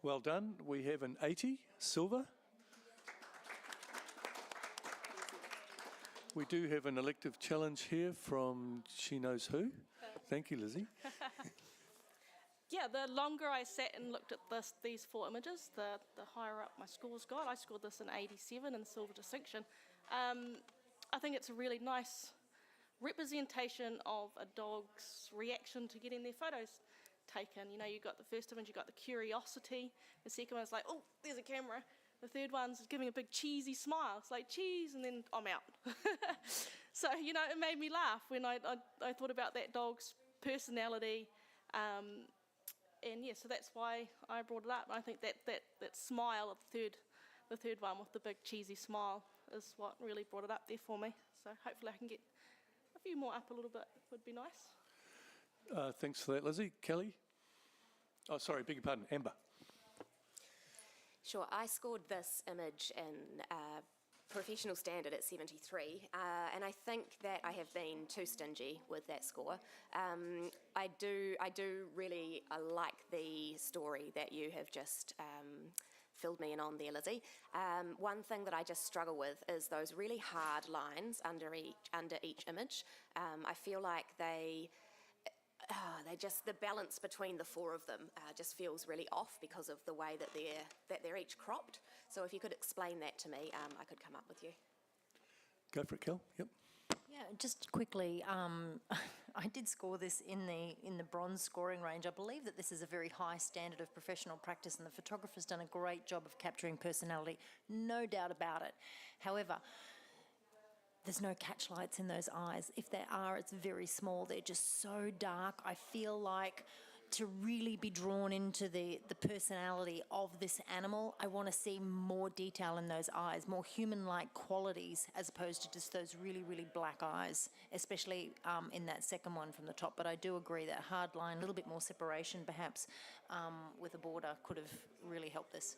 Well done. We have an 80, silver. We do have an elective challenge here from She Knows Who. Thank you, Lizzie. Yeah, the longer I sat and looked at these four images, the higher up my scores got. I scored this in 87 in silver distinction. I think it's a really nice representation of a dog's reaction to getting their photos taken. You know, you got the first image, you got the curiosity. The second one's like, oh, there's a camera. The third one's giving a big cheesy smile. It's like cheese, and then I'm out. So, you know, it made me laugh when I thought about that dog's personality. And yeah, so that's why I brought it up. I think that smile of the third one with the big cheesy smile is what really brought it up there for me. So hopefully I can get a few more up a little bit, would be nice. Thanks for that, Lizzie. Kelly? Oh, sorry, beg your pardon, Amber. Sure, I scored this image in professional standard at 73, and I think that I have been too stingy with that score. I do really like the story that you have just filled me in on there, Lizzie. One thing that I just struggle with is those really hard lines under each image. I feel like they just, the balance between the four of them just feels really off because of the way that they're each cropped. So if you could explain that to me, I could come up with you. Go for it, Kel. Yep. Yeah, just quickly, I did score this in the bronze scoring range. I believe that this is a very high standard of professional practice, and the photographer's done a great job of capturing personality, no doubt about it. However, there's no catch lights in those eyes. If there are, it's very small. They're just so dark. I feel like to really be drawn into the personality of this animal, I want to see more detail in those eyes, more human-like qualities, as opposed to just those really, really black eyes, especially in that second one from the top. But I do agree that hard line, a little bit more separation perhaps with a border could have really helped this.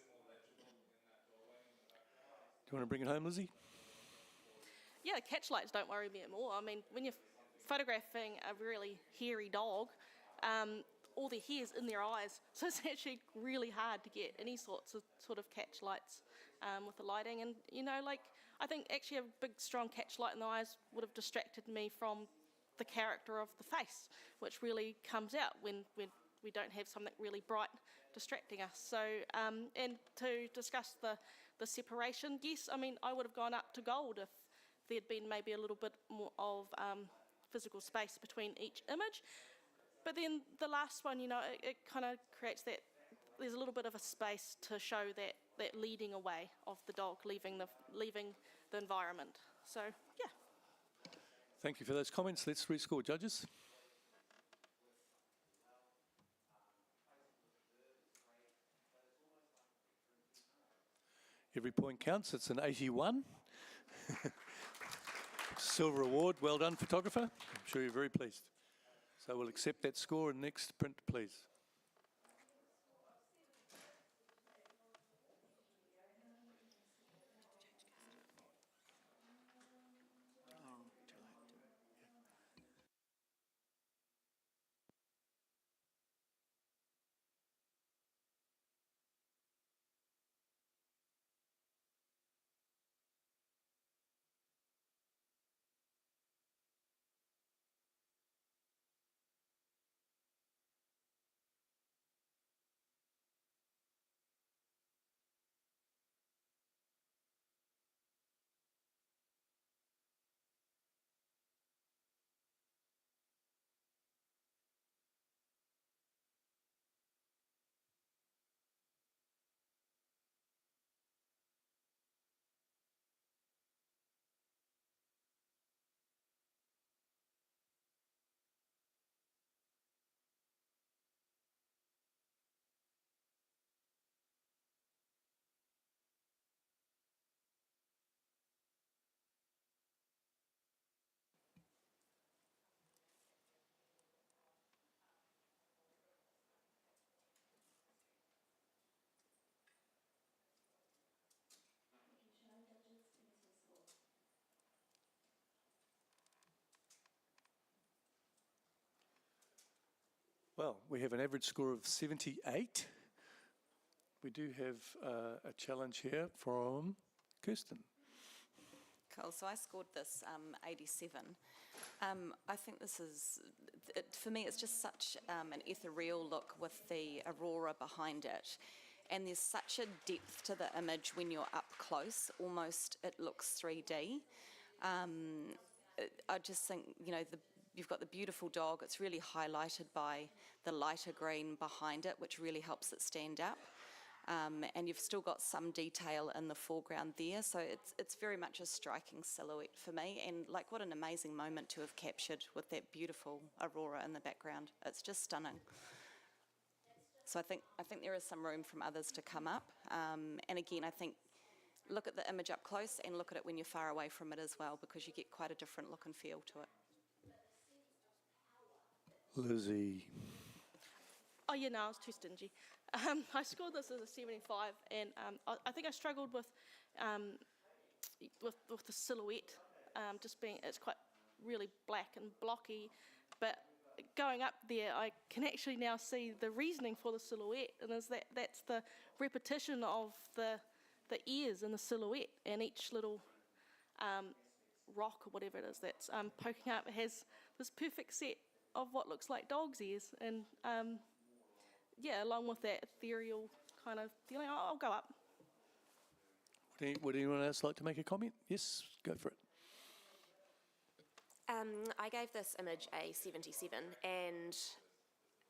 Do you want to bring it home, Lizzie? Yeah, the catch lights don't worry me at all. I mean, when you're photographing a really hairy dog, all their hair's in their eyes, so it's actually really hard to get any sort of catch lights with the lighting. And you know, like, I think actually a big strong catch light in the eyes would have distracted me from the character of the face, which really comes out when we don't have something really bright distracting us. So, and to discuss the separation, yes, I mean, I would have gone up to gold if there'd been maybe a little bit more of physical space between each image. But then the last one, you know, it kind of creates that, there's a little bit of a space to show that leading away of the dog, leaving the environment. So, yeah. Thank you for those comments. Let's rescore, judges. Every point counts. It's an 81. Silver award. Well done, photographer. I'm sure you're very pleased. So we'll accept that score and next print, please. Well, we have an average score of 78. we do have a challenge here from Kirsten. Cool. So I scored this 87. I think this is, for me, it's just such an ethereal look with the aurora behind it. And there's such a depth to the image when you're up close, almost it looks 3D. I just think, you know, you've got the beautiful dog. It's really highlighted by the lighter green behind it, which really helps it stand up. And you've still got some detail in the foreground there, so it's very much a striking silhouette for me, and like what an amazing moment to have captured with that beautiful aurora in the background. It's just stunning. So I think there is some room from others to come up, and again, I think look at the image up close and look at it when you're far away from it as well, because you get quite a different look and feel to it. Lizzie. Oh yeah, no, I was too stingy. I scored this as a 75, and I think I struggled with the silhouette, just being, it's quite really black and blocky, but going up there, I can actually now see the reasoning for the silhouette, and that's the repetition of the ears in the silhouette, and each little rock or whatever it is that's poking up has this perfect set of what looks like dog's ears, and yeah, along with that ethereal kind of feeling, I'll go up. Would anyone else like to make a comment? Yes, go for it. I gave this image a 77, and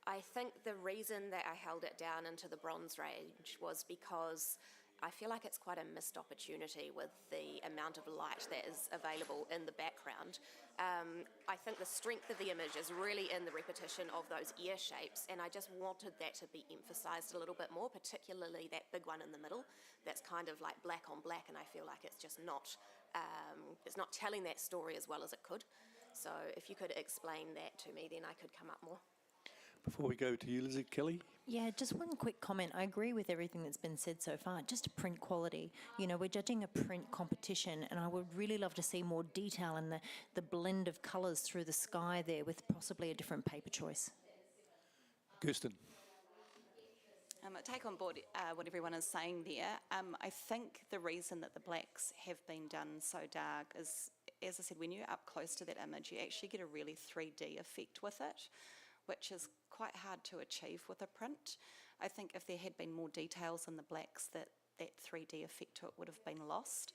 I think the reason that I held it down into the bronze range was because I feel like it's quite a missed opportunity with the amount of light that is available in the background. I think the strength of the image is really in the repetition of those ear shapes, and I just wanted that to be emphasised a little bit more, particularly that big one in the middle that's kind of like black on black, and I feel like it's just not telling that story as well as it could. So if you could explain that to me, then I could come up more. Before we go to you, Lizzie, Kelly. Yeah, just one quick comment. I agree with everything that's been said so far. Just print quality. You know, we're judging a print competition, and I would really love to see more detail in the blend of colours through the sky there with possibly a different paper choice. Kirsten. I take on board what everyone is saying there. I think the reason that the blacks have been done so dark is, as I said, when you're up close to that image, you actually get a really 3D effect with it, which is quite hard to achieve with a print. I think if there had been more details in the blacks, that 3D effect to it would have been lost.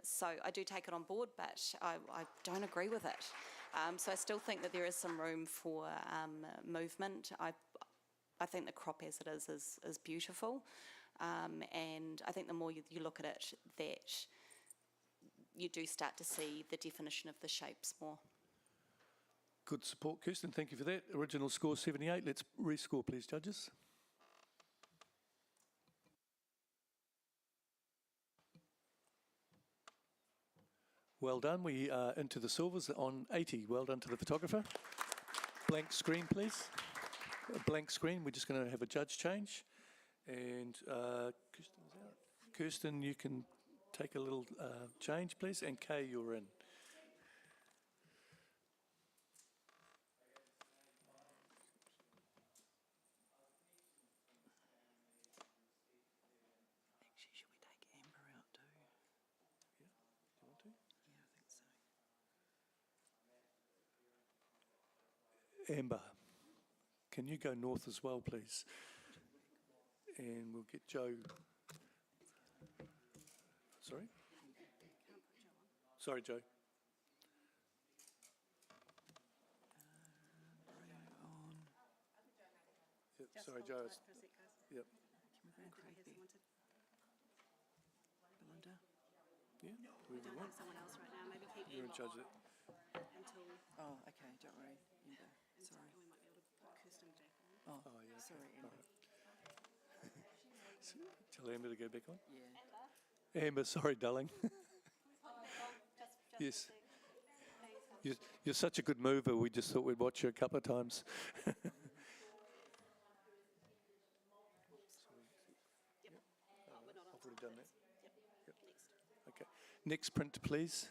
So I do take it on board, but I don't agree with it. So I still think that there is some room for movement. I think the crop as it is beautiful, and I think the more you look at it, that you do start to see the definition of the shapes more. Good support, Kirsten. Thank you for that. Original score 78. Let's rescore, please, judges. Well done. We are into the silvers on 80. Well done to the photographer. Blank screen, please. A blank screen. We're just going to have a judge change. And Kirsten's out. Kirsten, you can take a little change, please. And Kay, you're in. Amber, can you go north as well, please? And we'll get Joe. Sorry? Sorry, Joe. Yep, sorry, Joe. Yep. Belinda? Yeah, We don't have someone else right now. Maybe keep you're in charge of it. until... Oh, okay, don't worry. Amber. Sorry. We might be able to put Kirsten back on. Oh yeah. Sorry, Amber. Tell Amber to go back on. Yeah. Amber, sorry, darling. Yes. You're such a good mover, we just thought we'd watch you a couple of times. Yep. Oh, we're not on. I've already done that. Yep. Yep. Okay. Next print, please.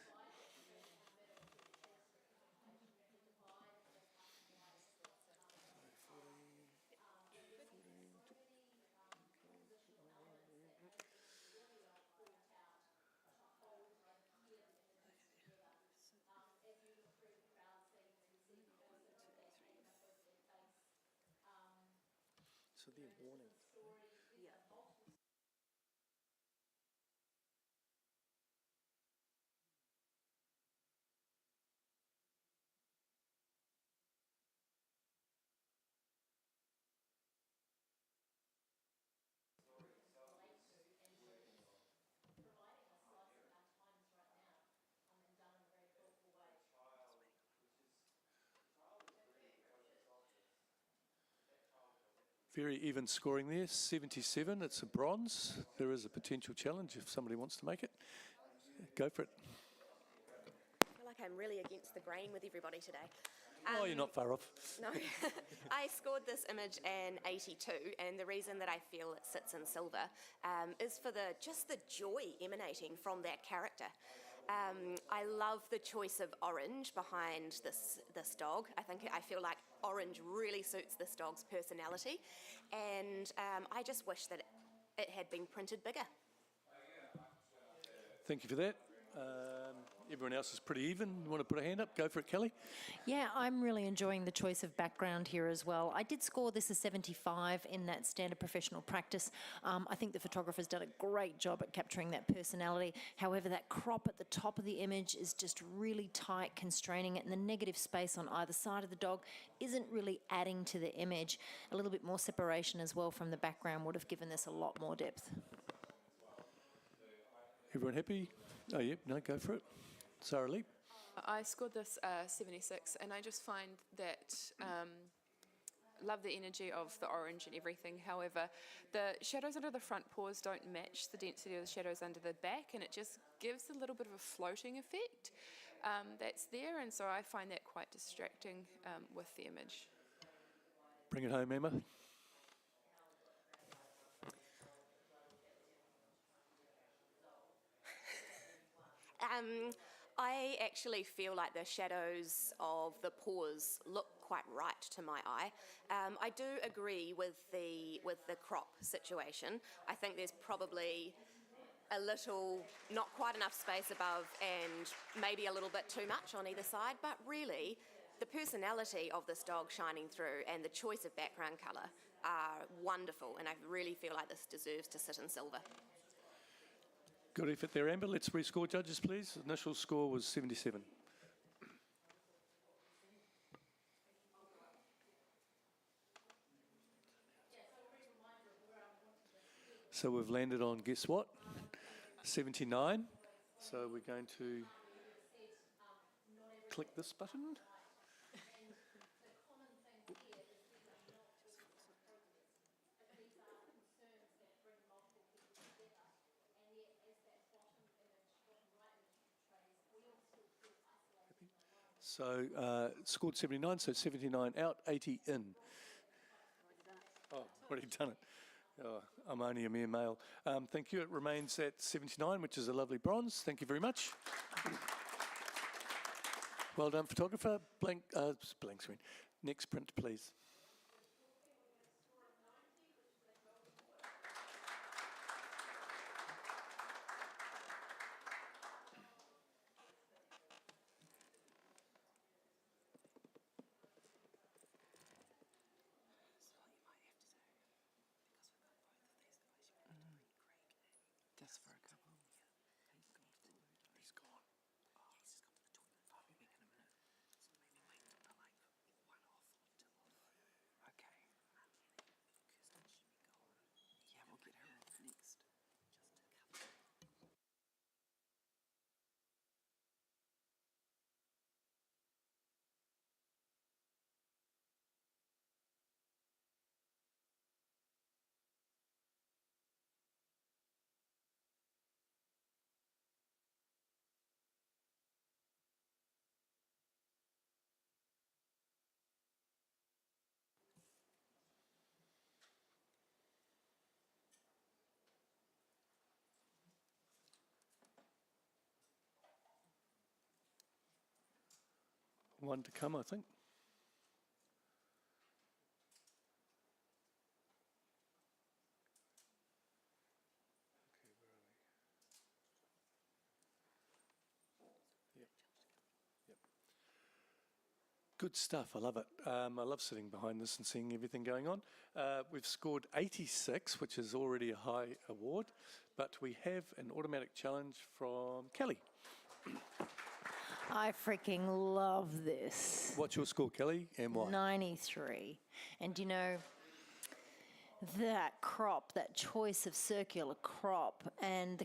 So they're warning. Very even scoring there, 77. It's a bronze. There is a potential challenge if somebody wants to make it. Go for it. I feel like I'm really against the grain with everybody today. Oh, you're not far off. No, I scored this image in 82, and the reason that I feel it sits in silver is for just the joy emanating from that character. I love the choice of orange behind this dog. I feel like orange really suits this dog's personality, and I just wish that it had been printed bigger. Thank you for that. Everyone else is pretty even. You want to put a hand up? Go for it, Kelly. Yeah, I'm really enjoying the choice of background here as well. I did score this a 75 in that standard professional practice. I think the photographer's done a great job at capturing that personality. However, that crop at the top of the image is just really tight, constraining it, and the negative space on either side of the dog isn't really adding to the image. A little bit more separation as well from the background would have given this a lot more depth. Everyone happy? Oh, yep. No, go for it. Sarah Lee. I scored this 76, and I just find that love the energy of the orange and everything. However, the shadows under the front paws don't match the density of the shadows under the back, and it just gives a little bit of a floating effect that's there, and so I find that quite distracting with the image. Bring it home, Emma. I actually feel like the shadows of the paws look quite right to my eye. I do agree with the crop situation. I think there's probably a little, not quite enough space above and maybe a little bit too much on either side, but really the personality of this dog shining through and the choice of background colour are wonderful, and I really feel like this deserves to sit in silver. Good effort there, Amber. Let's rescore, judges, please. Initial score was 77. So we've landed on, guess what? 79. So we're going to click this button. So scored 79, so 79 out, 80 in. Oh, already done it. Oh, I'm only a mere male. Thank you. It remains at 79, which is a lovely bronze. Thank you very much. Well done, photographer. Blank screen. Next print, please. Just for a couple. He's gone. Oh, he's just gone to the toilet. I'll be back in a minute. So maybe wait till like 1 off or 2 off. Okay. Kirsten should be gone. Yeah, we'll get her off next. Just to cover. One to come, I think. Good stuff. I love it. I love sitting behind this and seeing everything going on. We've scored 86, which is already a high award, but we have an automatic challenge from Kelly. I freaking love this. What's your score, Kelly, and why? 93. And you know, that crop, that choice of circular crop, and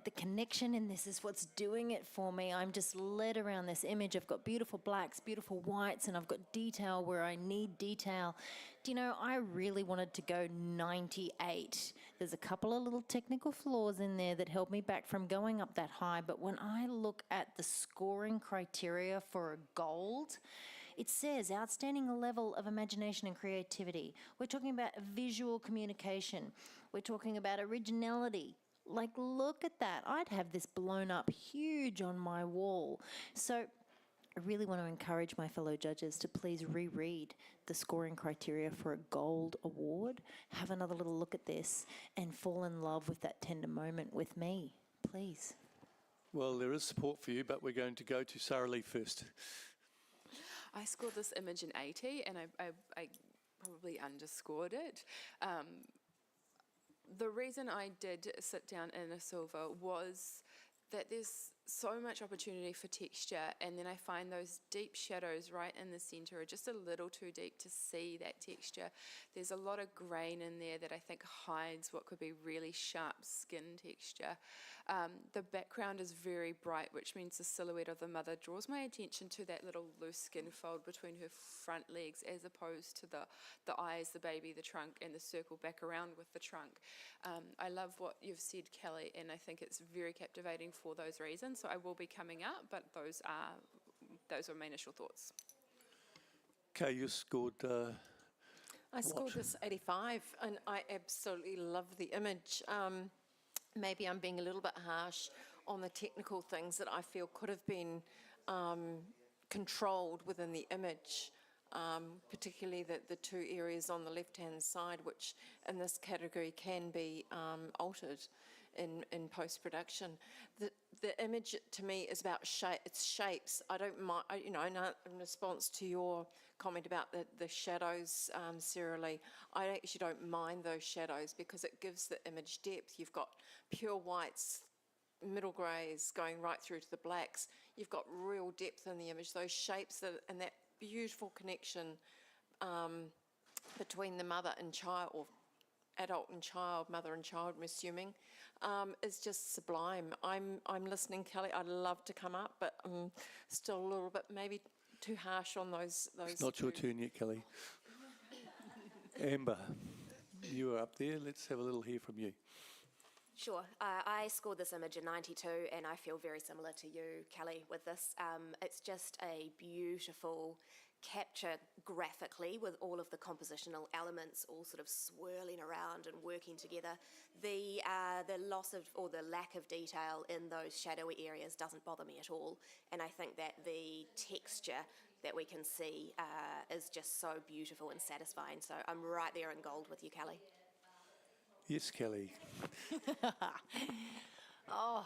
the connection in this is what's doing it for me. I'm just led around this image. I've got beautiful blacks, beautiful whites, and I've got detail where I need detail. Do you know, I really wanted to go 98. There's a couple of little technical flaws in there that held me back from going up that high, but when I look at the scoring criteria for a gold, it says outstanding level of imagination and creativity. We're talking about visual communication. We're talking about originality. Like, look at that. I'd have this blown up huge on my wall. So I really want to encourage my fellow judges to please reread the scoring criteria for a gold award. Have another little look at this and fall in love with that tender moment with me, please. Well, there is support for you, but we're going to go to Sarah Lee first. I scored this image in 80, and I probably underscored it. The reason I did sit down in a silver was that there's so much opportunity for texture, and then I find those deep shadows right in the centre are just a little too deep to see that texture. There's a lot of grain in there that I think hides what could be really sharp skin texture. The background is very bright, which means the silhouette of the mother draws my attention to that little loose skin fold between her front legs, as opposed to the eyes, the baby, the trunk, and the circle back around with the trunk. I love what you've said, Kelly, and I think it's very captivating for those reasons. So I will be coming up, but those are my initial thoughts. Okay, you scored. I scored this 85, and I absolutely love the image. Maybe I'm being a little bit harsh on the technical things that I feel could have been controlled within the image, particularly the two areas on the left-hand side, which in this category can be altered in post-production. The image to me is about its shapes. I don't mind, in response to your comment about the shadows, Sarah Lee, I actually don't mind those shadows because it gives the image depth. You've got pure whites, middle greys going right through to the blacks. You've got real depth in the image. Those shapes and that beautiful connection between the mother and child, or adult and child, mother and child, I'm assuming, is just sublime. I'm listening, Kelly. I'd love to come up, but I'm still a little bit maybe too harsh on those. It's not your turn yet, Kelly. Amber, you are up there. Let's have a little hear from you. Sure. I scored this image in 92, and I feel very similar to you, Kelly, with this. It's just a beautiful capture graphically with all of the compositional elements all sort of swirling around and working together. The loss of, or the lack of detail in those shadowy areas doesn't bother me at all, and I think that the texture that we can see is just so beautiful and satisfying. So I'm right there in gold with you, Kelly. Yes, Kelly. Oh,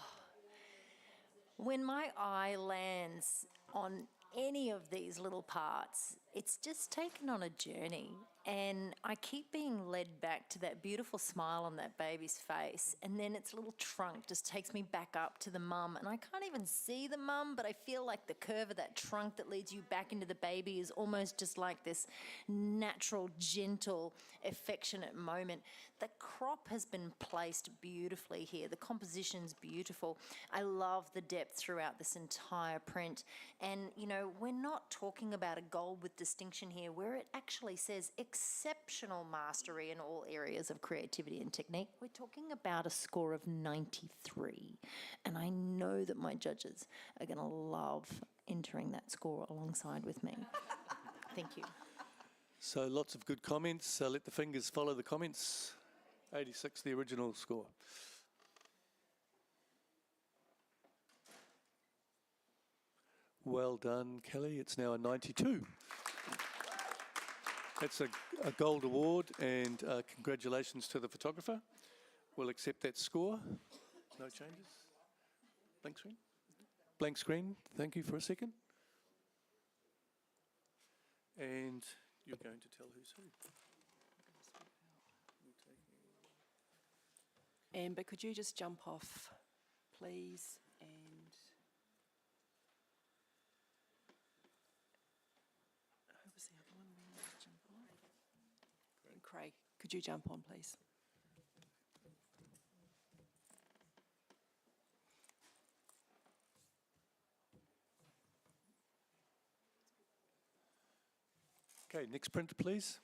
when my eye lands on any of these little parts, it's just taken on a journey, and I keep being led back to that beautiful smile on that baby's face, and then its little trunk just takes me back up to the mum, and I can't even see the mum, but I feel like the curve of that trunk that leads you back into the baby is almost just like this natural, gentle, affectionate moment. The crop has been placed beautifully here. The composition's beautiful. I love the depth throughout this entire print. And, you know, we're not talking about a gold with distinction here, where it actually says exceptional mastery in all areas of creativity and technique. We're talking about a score of 93. And I know that my judges are going to love entering that score alongside with me. Thank you. So lots of good comments. Let the fingers follow the comments. 86, the original score. Well done, Kelly. It's now a 92. That's a gold award, and congratulations to the photographer. We'll accept that score. No changes. Blank screen. Blank screen. Thank you for a second. And you're going to tell who's who. Amber, could you just jump off, please? And who was the other one we wanted to jump on? And Craig, could you jump on, please? Okay, next print, please.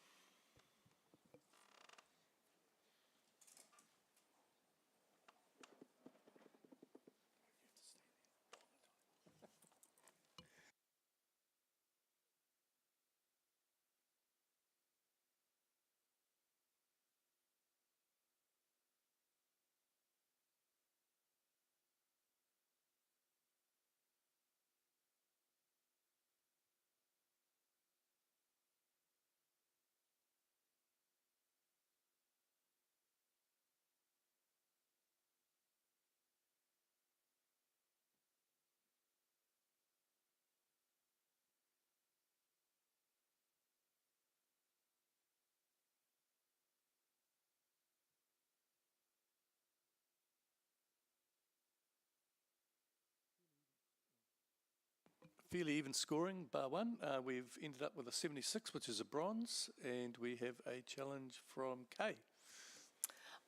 Fairly even scoring, bar one. We've ended up with a 76, which is a bronze, and we have a challenge from Kay.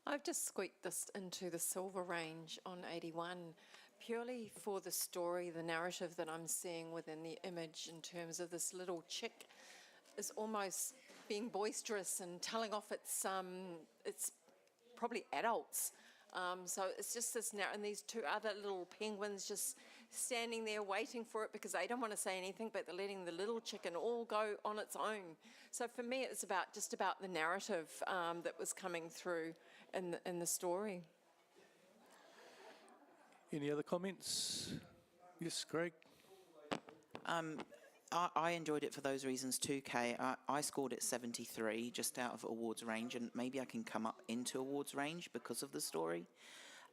I've just squeaked this into the silver range on 81, purely for the story, the narrative that I'm seeing within the image in terms of this little chick is almost being boisterous and telling off its probably adults. So it's just this now, and these two other little penguins just standing there waiting for it because they don't want to say anything, but they're letting the little chicken all go on its own. So for me, it's just about the narrative that was coming through in the story. Any other comments? Yes, Craig. I enjoyed it for those reasons too, Kay. I scored it 73, just out of awards range, and maybe I can come up into awards range because of the story.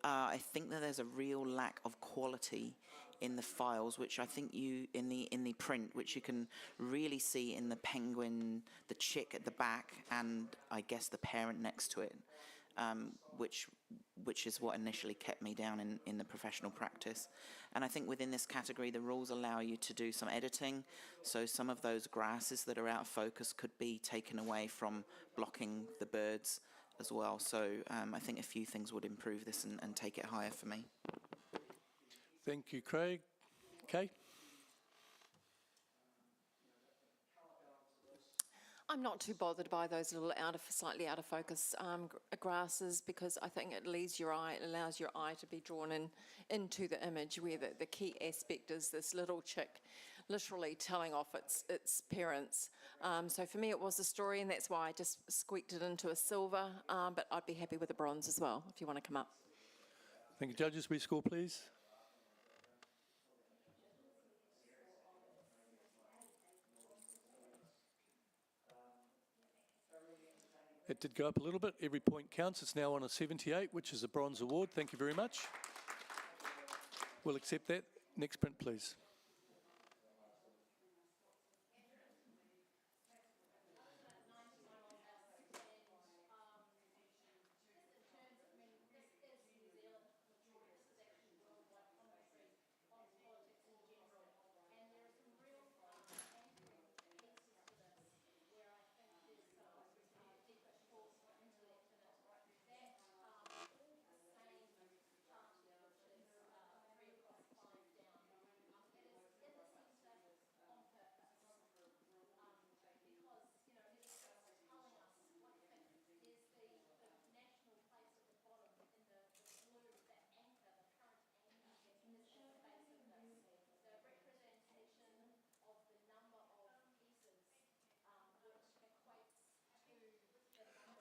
I think that there's a real lack of quality in the files, which I think in the print, which you can really see in the penguin, the chick at the back, and I guess the parent next to it, which is what initially kept me down in the professional practice. And I think within this category, the rules allow you to do some editing. So some of those grasses that are out of focus could be taken away from blocking the birds as well. So I think a few things would improve this and take it higher for me. Thank you, Craig. Kay? I'm not too bothered by those little slightly out of focus grasses because I think it leaves your eye, it allows your eye to be drawn into the image where the key aspect is this little chick literally telling off its parents. So for me it was a story, and that's why I just squeaked it into a silver, but I'd be happy with a bronze as well if you want to come up. Thank you, judges. Rescore, please. It did go up a little bit. Every point counts. It's now on a 78, which is a bronze award. Thank you very much. We'll accept that. Next print, please.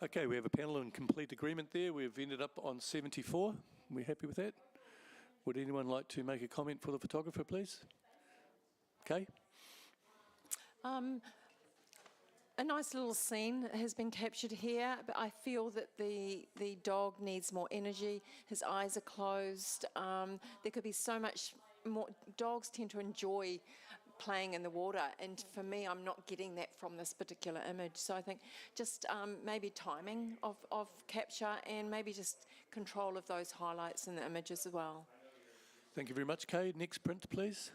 Okay, we have a panel in complete agreement there. We've ended up on 74. We're happy with that. Would anyone like to make a comment for the photographer, please? Okay. A nice little scene has been captured here, but I feel that the dog needs more energy. His eyes are closed. There could be so much more. Dogs tend to enjoy playing in the water. And for me, I'm not getting that from this particular image. So I think just maybe timing of capture and maybe just control of those highlights in the images as well. Thank you very much, Kay. Next print, please.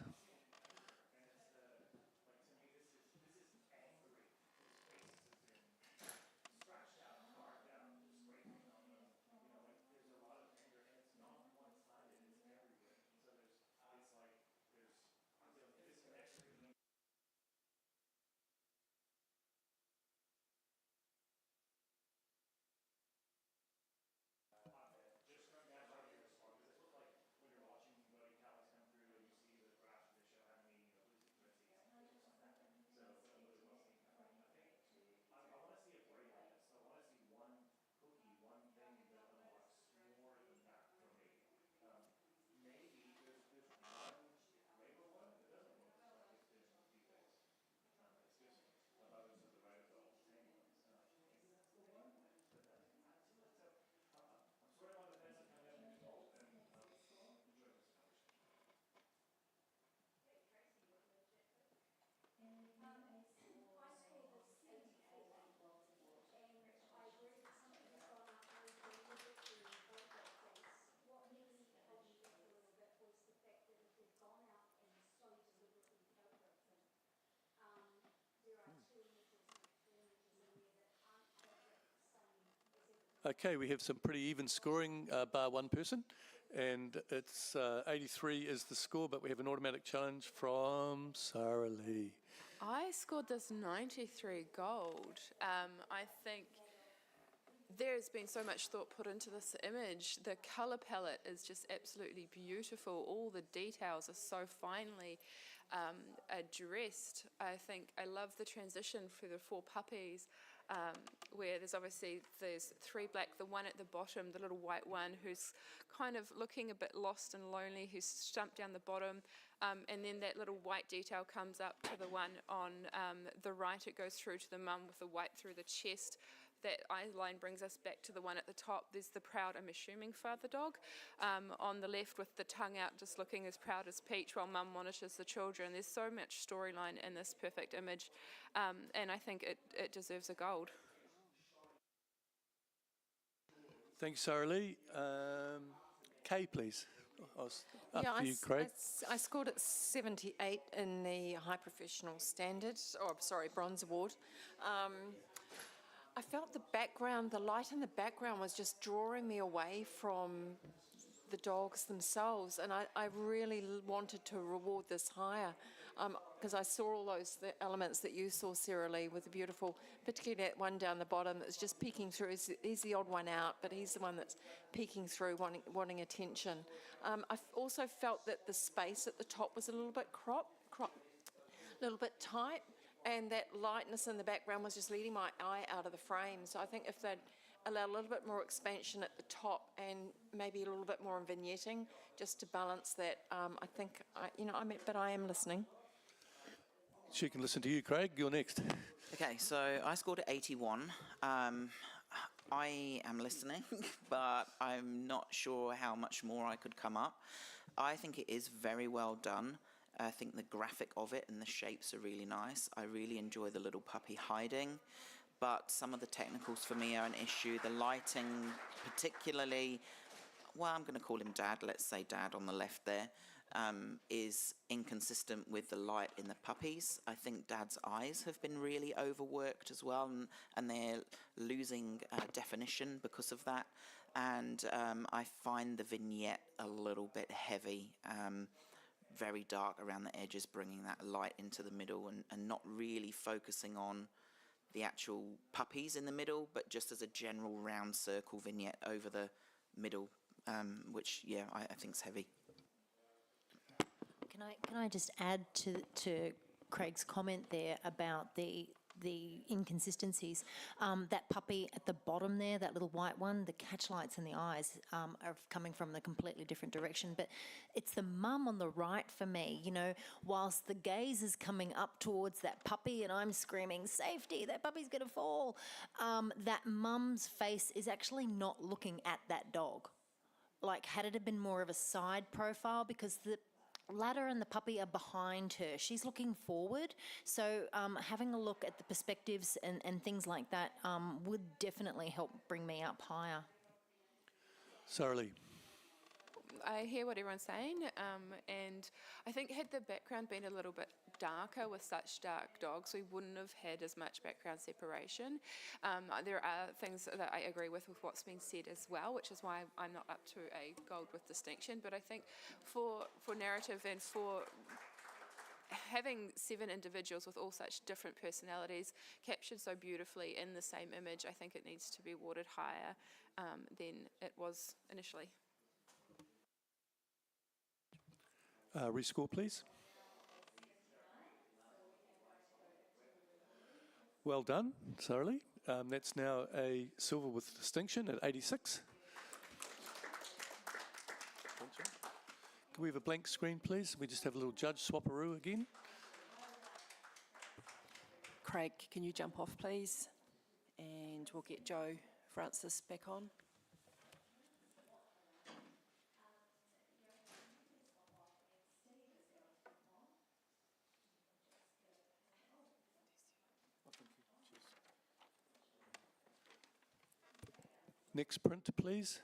Okay, we have some pretty even scoring, bar one person, and it's 83 is the score, but we have an automatic challenge from Sarah Lee. I scored this 93 gold. I think there's been so much thought put into this image. The colour palette is just absolutely beautiful. All the details are so finely addressed. I think I love the transition for the four puppies, where there's three black, the one at the bottom, the little white one who's kind of looking a bit lost and lonely, who's stumped down the bottom, and then that little white detail comes up to the one on the right. It goes through to the mum with the white through the chest. That eye line brings us back to the one at the top. There's the proud, I'm assuming, father dog on the left with the tongue out, just looking as proud as Peach while mum monitors the children. There's so much storyline in this perfect image, and I think it deserves a gold. Thank you, Sarah Lee. Kay, please. Up Yeah, for you, Craig. I scored at 78 in the High Professional Standard, Bronze Award. I felt the light in the background was just drawing me away from the dogs themselves, and I really wanted to reward this higher, because I saw all those elements that you saw, Sarah Lee, with the beautiful, particularly that one down the bottom that's just peeking through. He's the odd one out, but he's the one that's peeking through, wanting attention. I also felt that the space at the top was a little bit a little bit tight, and that lightness in the background was just leading my eye out of the frame. So I think if they'd allow a little bit more expansion at the top and maybe a little bit more vignetting, just to balance that, but I am listening. She can listen to you, Craig. You're next. Okay, so I scored at 81. I am listening, but I'm not sure how much more I could come up. I think it is very well done. I think the graphic of it and the shapes are really nice. I really enjoy the little puppy hiding, but some of the technicals for me are an issue. The lighting, particularly, well, I'm going to call him Dad, let's say Dad on the left there, is inconsistent with the light in the puppies. I think Dad's eyes have been really overworked as well, and they're losing definition because of that. And I find the vignette a little bit heavy. Very dark around the edges, bringing that light into the middle and not really focusing on the actual puppies in the middle, but just as a general round circle vignette over the middle, which, yeah, I think is heavy. Can I just add to Craig's comment there about the inconsistencies? That puppy at the bottom there, that little white one, the catch lights in the eyes are coming from the completely different direction. But it's the mum on the right for me, whilst the gaze is coming up towards that puppy and I'm screaming, safety, that puppy's going to fall. That mum's face is actually not looking at that dog. Like, had it been more of a side profile, because Ladder and the puppy are behind her. She's looking forward. So having a look at the perspectives and things like that would definitely help bring me up higher. Sarah Lee. I hear what everyone's saying, and I think had the background been a little bit darker with such dark dogs, we wouldn't have had as much background separation. There are things that I agree with what's been said as well, which is why I'm not up to a gold with distinction. But I think for narrative and for having 7 individuals with all such different personalities captured so beautifully in the same image, I think it needs to be awarded higher than it was initially. Rescore, please. Well done, Sarah Lee. That's now a silver with distinction at 86. Can we have a blank screen, please? We just have a little judge swapperoo again. Craig, can you jump off, please? And we'll get Joe Francis back on. Next print, please.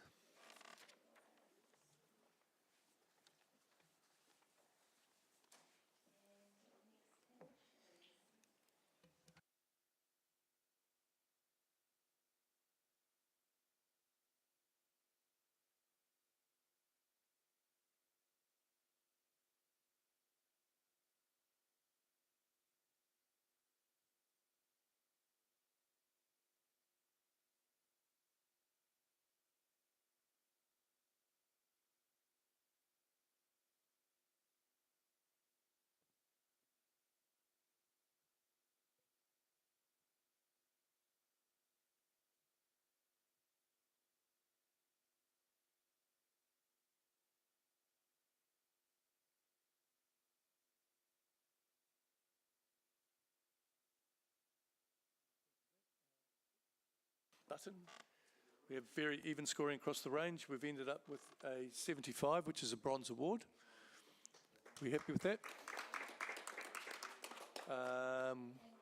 Button. We have very even scoring across the range. We've ended up with a 75, which is a bronze award. Are we happy with that?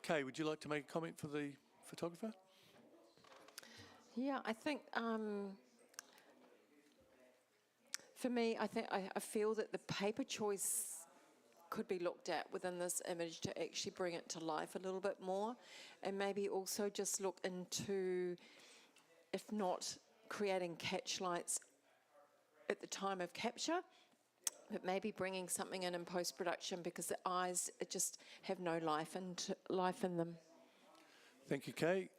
Kay, would you like to make a comment for the photographer? Yeah, I think for me, I feel that the paper choice could be looked at within this image to actually bring it to life a little bit more, and maybe also just look into, if not creating catch lights at the time of capture, but maybe bringing something in post-production, because the eyes just have no life in them. Thank you, Kay.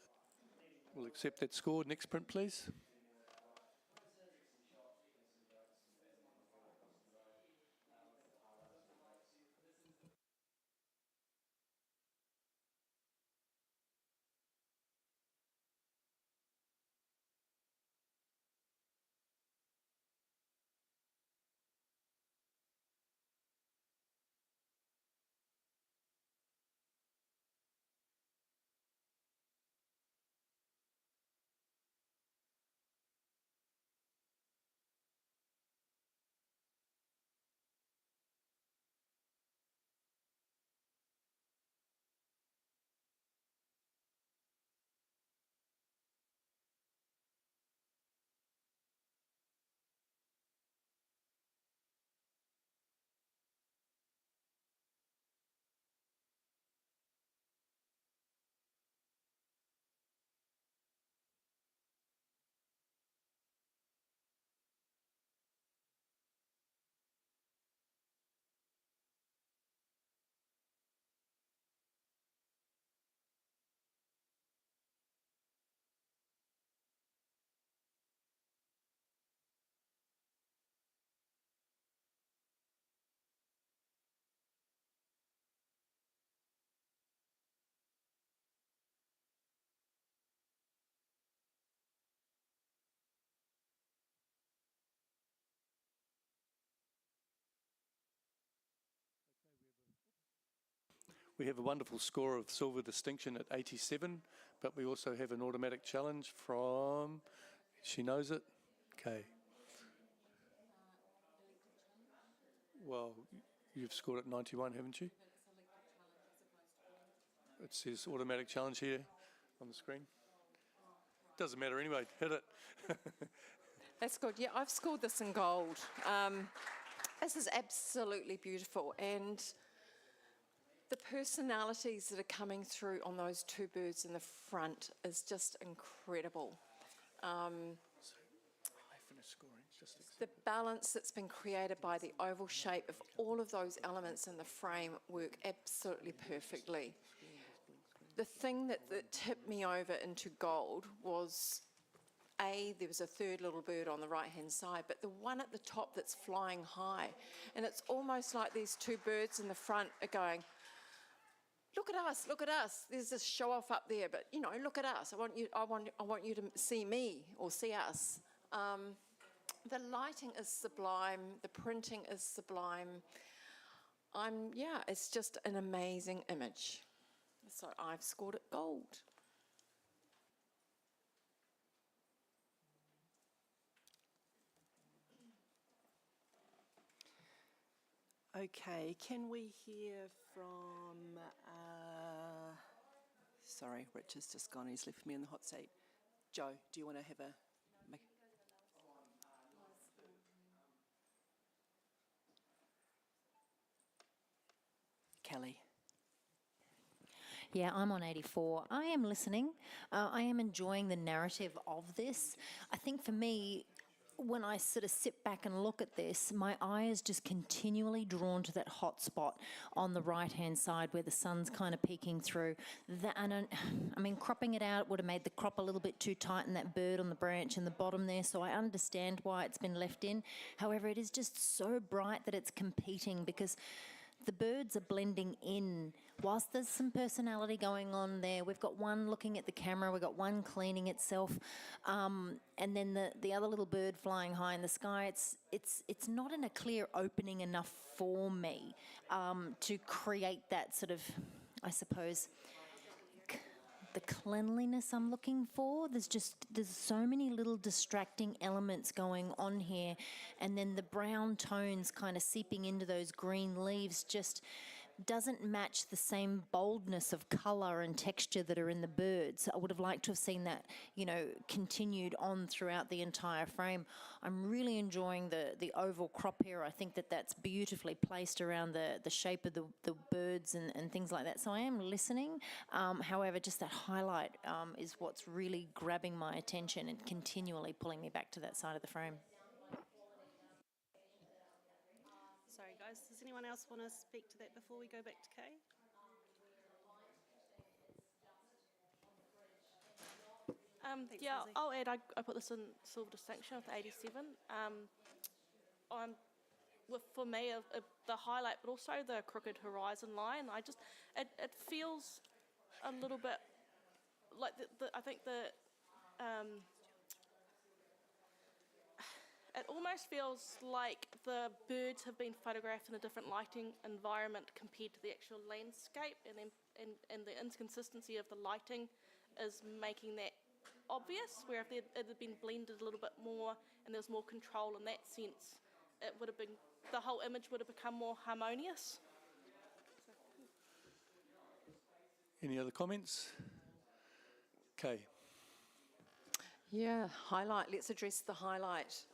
We'll accept that score. Next print, please. We have a wonderful score of silver distinction at 87, but we also have an automatic challenge from, she knows it, okay. Well, You've scored at 91, haven't you? It says automatic challenge here on the screen. Doesn't matter anyway, hit it. That's good. Yeah, I've scored this in gold. This is absolutely beautiful, and the personalities that are coming through on those two birds in the front is just incredible. The balance that's been created by the oval shape of all of those elements in the frame work absolutely perfectly. The thing that tipped me over into gold was, there was a third little bird on the right-hand side, but the one at the top that's flying high. And it's almost like these two birds in the front are going, look at us, look at us. There's this show off up there, but you know, look at us. I want you to see me or see us. The lighting is sublime. The printing is sublime. It's just an amazing image. So I've scored it gold. Okay, can we hear from, sorry, Rich has just gone, he's left me in the hot seat. Joe, do you want to have a... Kelly. Yeah, I'm on 84. I am listening. I am enjoying the narrative of this. I think for me, when I sort of sit back and look at this, my eye is just continually drawn to that hot spot on the right-hand side where the sun's kind of peeking through. I mean, cropping it out would have made the crop a little bit too tight in that bird on the branch in the bottom there, so I understand why it's been left in. However, it is just so bright that it's competing because the birds are blending in. Whilst there's some personality going on there, we've got one looking at the camera, we've got one cleaning itself, and then the other little bird flying high in the sky. It's not in a clear opening enough for me to create that sort of, I suppose, the cleanliness I'm looking for. There's so many little distracting elements going on here, and then the brown tones kind of seeping into those green leaves just doesn't match the same boldness of colour and texture that are in the birds. I would have liked to have seen that, you know, continued on throughout the entire frame. I'm really enjoying the oval crop here. I think that's beautifully placed around the shape of the birds and things like that. So I am listening. However, just that highlight is what's really grabbing my attention and continually pulling me back to that side of the frame. Sorry guys, does anyone else want to speak to that before we go back to Kay? I'll add, I put this in silver distinction with 87. For me, the highlight, but also the crooked horizon line, it feels a little bit like I think it almost feels like the birds have been photographed in a different lighting environment compared to the actual landscape, and the inconsistency of the lighting is making that obvious, where if it had been blended a little bit more and there's more control in that sense, it would have been, the whole image would have become more harmonious. Any other comments? Kay. Yeah, highlight. Let's address the highlight.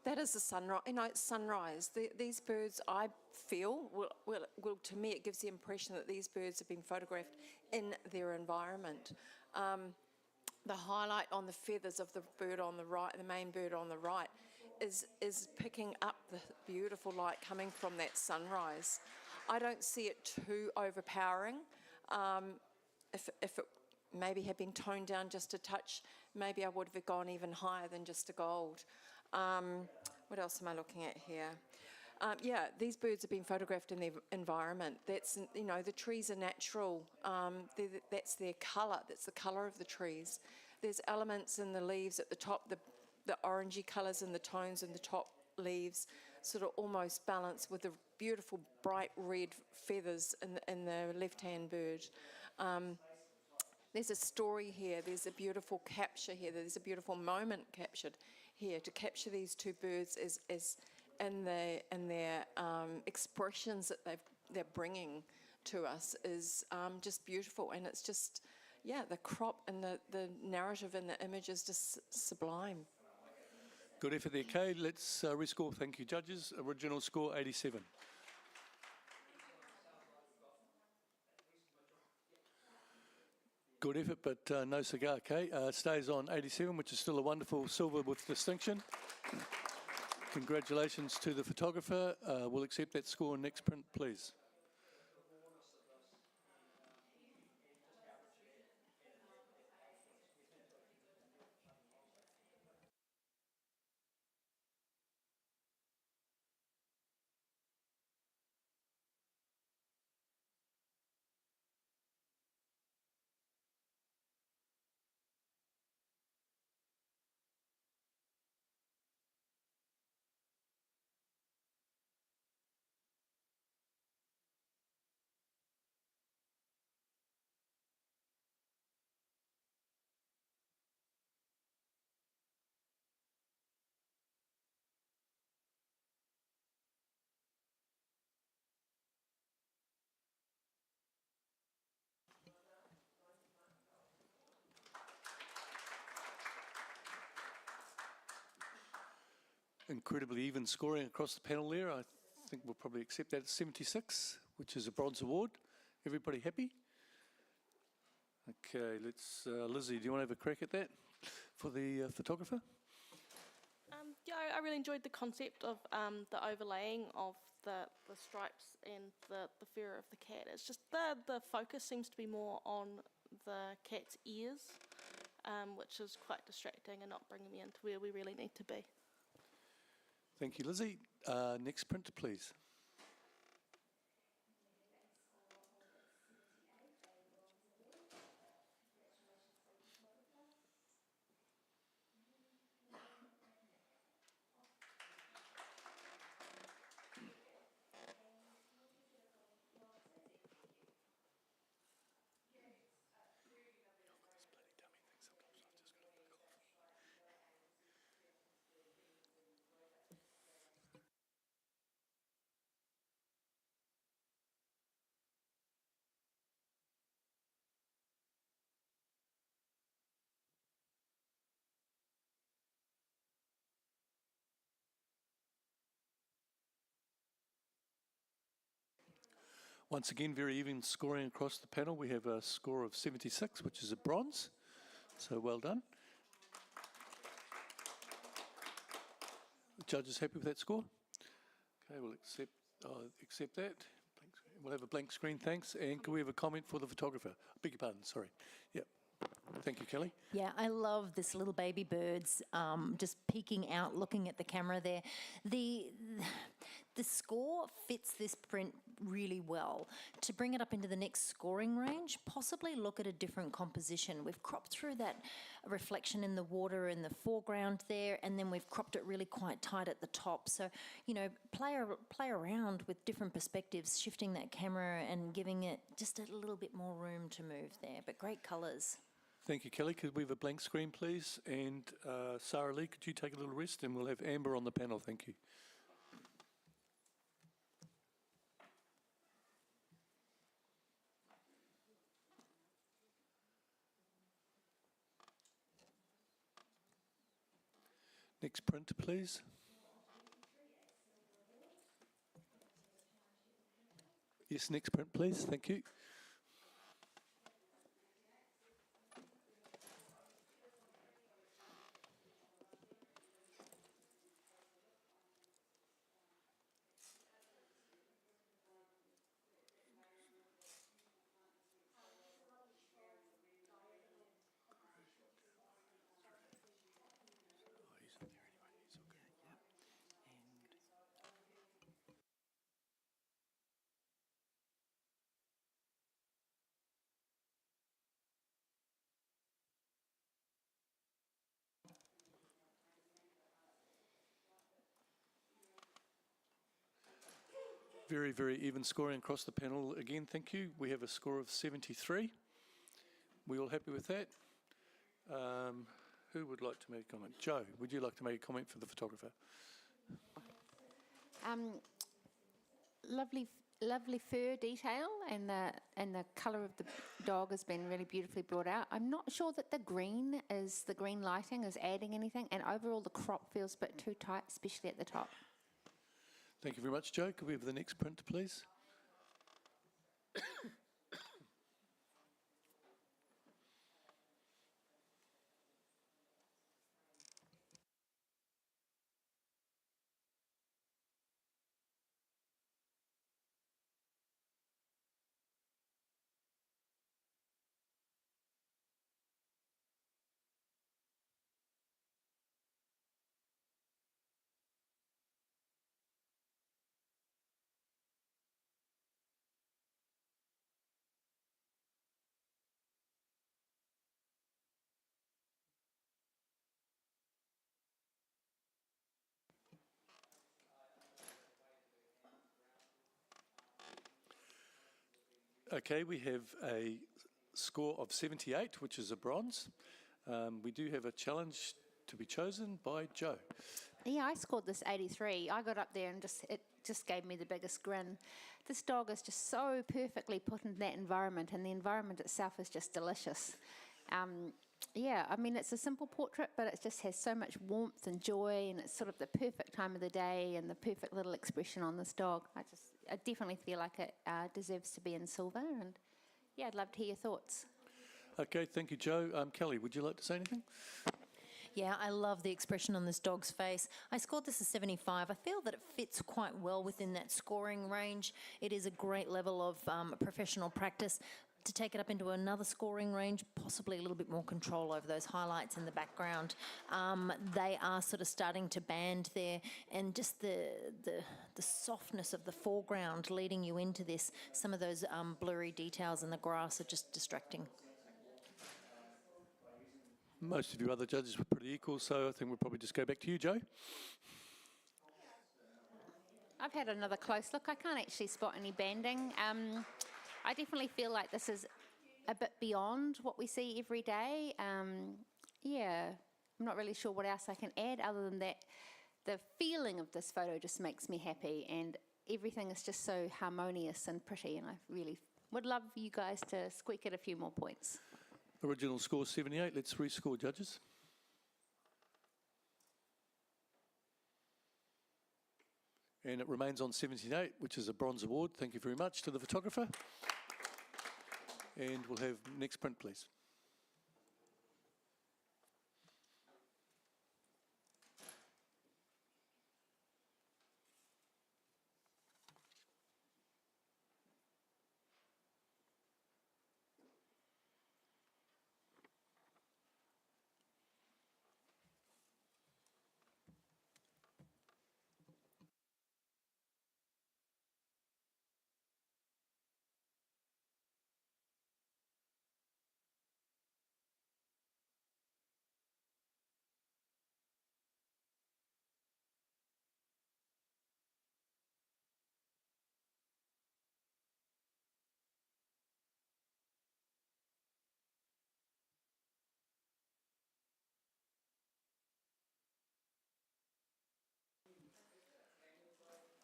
That is the sunrise. You know, it's sunrise. These birds, I feel, will to me, it gives the impression that these birds have been photographed in their environment. The highlight on the feathers of the bird on the right, the main bird on the right, is picking up the beautiful light coming from that sunrise. I don't see it too overpowering. If it maybe had been toned down just a touch, maybe I would have gone even higher than just a gold. What else am I looking at here? These birds have been photographed in their environment. That's, you know, the trees are natural. That's their colour. That's the colour of the trees. There's elements in the leaves at the top, the orangey colours in the tones in the top leaves, sort of almost balanced with the beautiful bright red feathers in the left-hand bird. There's a story here, there's a beautiful capture here, there's a beautiful moment captured here. To capture these two birds as and their expressions that they're bringing to us is just beautiful, and it's just, yeah, the crop and the narrative in the image is just sublime. Good effort there, Kay. Let's rescore. Thank you, judges. Original score 87. Good effort, but no cigar, Kay. Stays on 87, which is still a wonderful silver with distinction. Congratulations to the photographer. We'll accept that score. Next print, please. Incredibly even scoring across the panel there. I think we'll probably accept that at 76, which is a bronze award. Everybody happy? Okay, let's, Lizzie, do you want to have a crack at that for the photographer? Yeah, I really enjoyed the concept of the overlaying of the stripes and the fur of the cat. It's just the focus seems to be more on the cat's ears, which is quite distracting and not bringing me into where we really need to be. Thank you, Lizzie. Next print, please. Once again, very even scoring across the panel. We have a score of 76, which is a bronze. So well done. The judges happy with that score? Okay, we'll accept that. We'll have a blank screen, thanks. And can we have a comment for the photographer? Beg your pardon, sorry. Yep. Thank you, Kelly. Yeah, I love this little baby birds just peeking out, looking at the camera there. The score fits this print really well. To bring it up into the next scoring range, possibly look at a different composition. We've cropped through that reflection in the water in the foreground there, and then we've cropped it really quite tight at the top. So, you know, play around with different perspectives, shifting that camera and giving it just a little bit more room to move there. But great colours. Thank you, Kelly. Could we have a blank screen, please? And Sarah Lee, could you take a little rest? And we'll have Amber on the panel. Thank you. Next print, please. Yes, next print, please. Thank you. Very, very even scoring across the panel. Again, thank you. We have a score of 73. We all happy with that? Who would like to make a comment? Joe, would you like to make a comment for the photographer? Lovely, lovely fur detail, and the colour of the dog has been really beautifully brought out. I'm not sure that the green lighting is adding anything, and overall the crop feels a bit too tight, especially at the top. Thank you very much, Joe. Could we have the next print, please? Okay, we have a score of 78, which is a bronze. We do have a challenge to be chosen by Joe. Yeah, I scored this 83. I got up there and it just gave me the biggest grin. This dog is just so perfectly put in that environment, and the environment itself is just delicious. Yeah, I mean, it's a simple portrait, but it just has so much warmth and joy, and it's sort of the perfect time of the day and the perfect little expression on this dog. I definitely feel like it deserves to be in silver, and yeah, I'd love to hear your thoughts. Okay, thank you, Joe. Kelly, would you like to say anything? Yeah, I love the expression on this dog's face. I scored this a 75. I feel that it fits quite well within that scoring range. It is a great level of professional practice. To take it up into another scoring range, possibly a little bit more control over those highlights in the background. They are sort of starting to band there, and just the softness of the foreground leading you into this. Some of those blurry details in the grass are just distracting. Most of you other judges were pretty equal, so I think we'll probably just go back to you, Joe. I've had another close look. I can't actually spot any banding. I definitely feel like this is a bit beyond what we see every day. Yeah, I'm not really sure what else I can add other than that. The feeling of this photo just makes me happy, and everything is just so harmonious and pretty, and I really would love you guys to squeak it a few more points. Original score 78. Let's rescore, judges. And it remains on 78, which is a bronze award. Thank you very much to the photographer. And we'll have next print, please.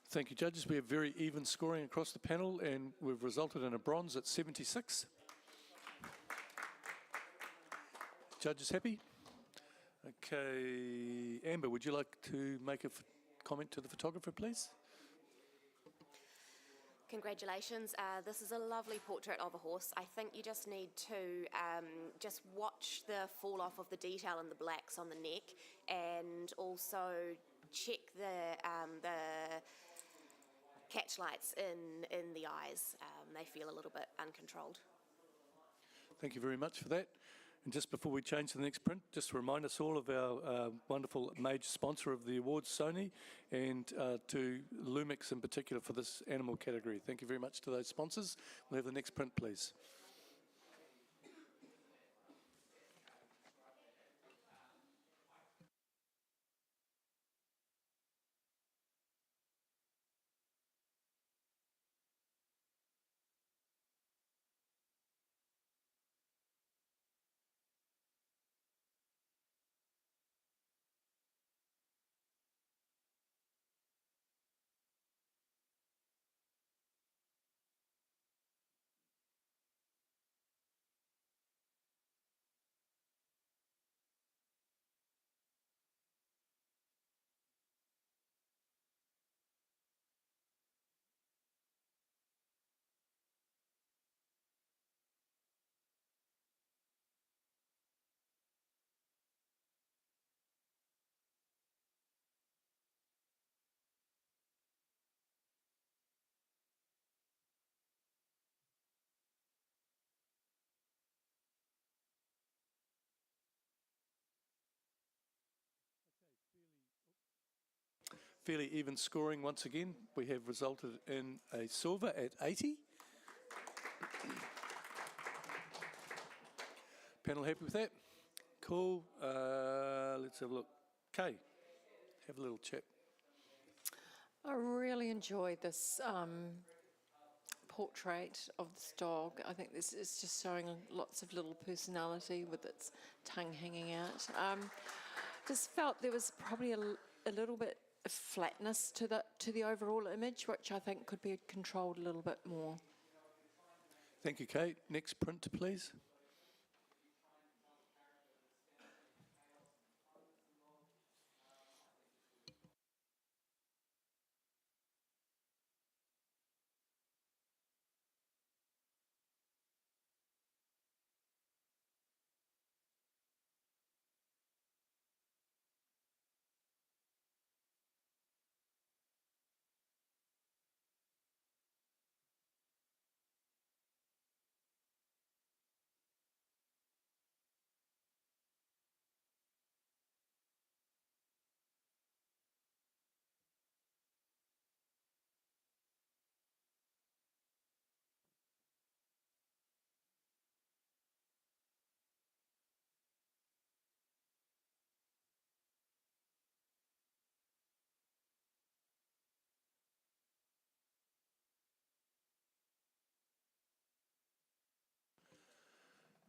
Thank you, judges. We have very even scoring across the panel, and we've resulted in a bronze at 76. Judges happy? Okay, Amber, would you like to make a comment to the photographer, please? Congratulations. This is a lovely portrait of a horse. I think you just need to just watch the fall off of the detail in the blacks on the neck, and also check the catch lights in the eyes. They feel a little bit uncontrolled. Thank you very much for that. And just before we change to the next print, just to remind us all of our wonderful major sponsor of the awards, Sony, and to Lumix in particular for this animal category. Thank you very much to those sponsors. We'll have the next print, please. fairly even scoring once again. We have resulted in a silver at 80. Panel happy with that? Cool. Let's have a look. Kay, have a little chat. I really enjoyed this portrait of this dog. I think this is just showing lots of little personality with its tongue hanging out. Just felt there was probably a little bit of flatness to the overall image, which I think could be controlled a little bit more. Thank you, Kate. Next print, please.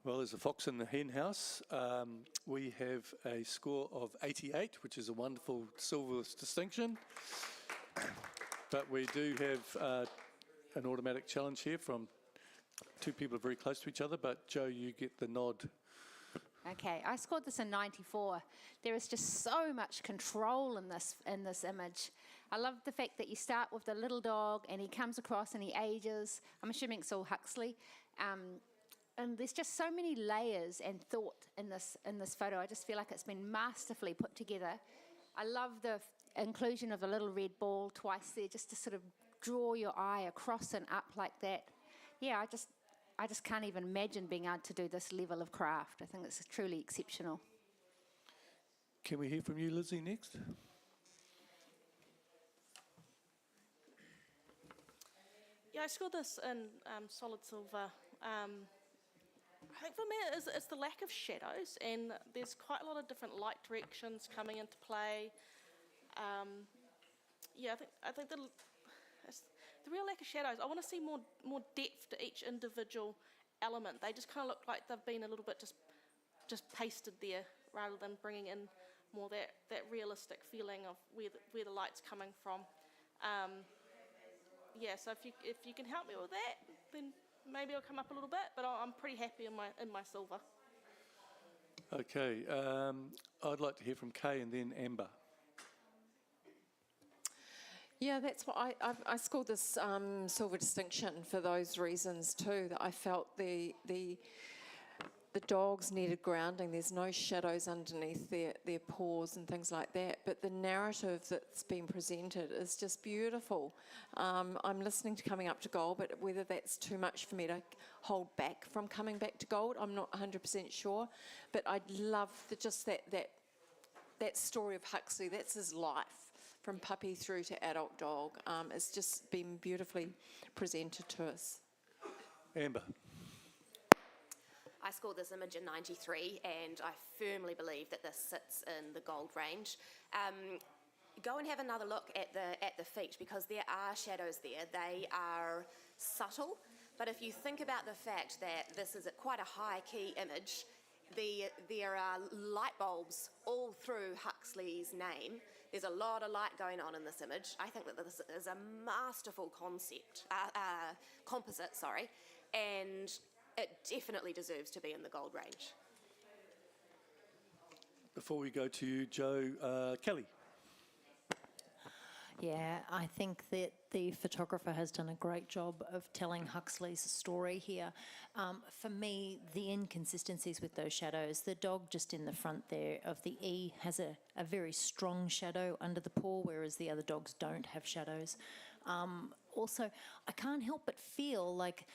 Well, there's a fox in the hen house. We have a score of 88, which is a wonderful silver distinction. But we do have an automatic challenge here from two people very close to each other. But Joe, you get the nod. Okay, I scored this in 94. There is just so much control in this image. I love the fact that you start with the little dog and he comes across and he ages. I'm assuming it's all Huxley. And there's just so many layers and thought in this photo. I just feel like it's been masterfully put together. I love the inclusion of the little red ball twice there, just to sort of draw your eye across and up like that. Yeah, I just can't even imagine being able to do this level of craft. I think it's truly exceptional. Can we hear from you, Lizzie, next? Yeah, I scored this in solid silver. I think for me it's the lack of shadows, and there's quite a lot of different light directions coming into play. Yeah, I think the real lack of shadows. I want to see more depth to each individual element. They just kind of look like they've been a little bit just pasted there, rather than bringing in more that realistic feeling of where the light's coming from. Yeah, so if you can help me with that, then maybe I'll come up a little bit, but I'm pretty happy in my silver. Okay, I'd like to hear from Kay and then Amber. Yeah, that's what I scored this silver distinction for those reasons too. That I felt the dogs needed grounding. There's no shadows underneath their paws and things like that. But the narrative that's been presented is just beautiful. I'm listening to Coming Up to Gold, but whether that's too much for me to hold back from coming back to gold, I'm not 100% sure. But I love just that story of Huxley. That's his life, from puppy through to adult dog. It's just been beautifully presented to us. Amber. I scored this image in 93, and I firmly believe that this sits in the gold range. Go and have another look at the feet, because there are shadows there. They are subtle, but if you think about the fact that this is quite a high key image, there are light bulbs all through Huxley's name. There's a lot of light going on in this image. I think that this is a masterful composite, and it definitely deserves to be in the gold range. Before we go to you, Joe, Kelly. Yeah, I think that the photographer has done a great job of telling Huxley's story here. For me, the inconsistencies with those shadows, the dog just in the front there of the E has a very strong shadow under the paw, whereas the other dogs don't have shadows. Also, I can't help but feel like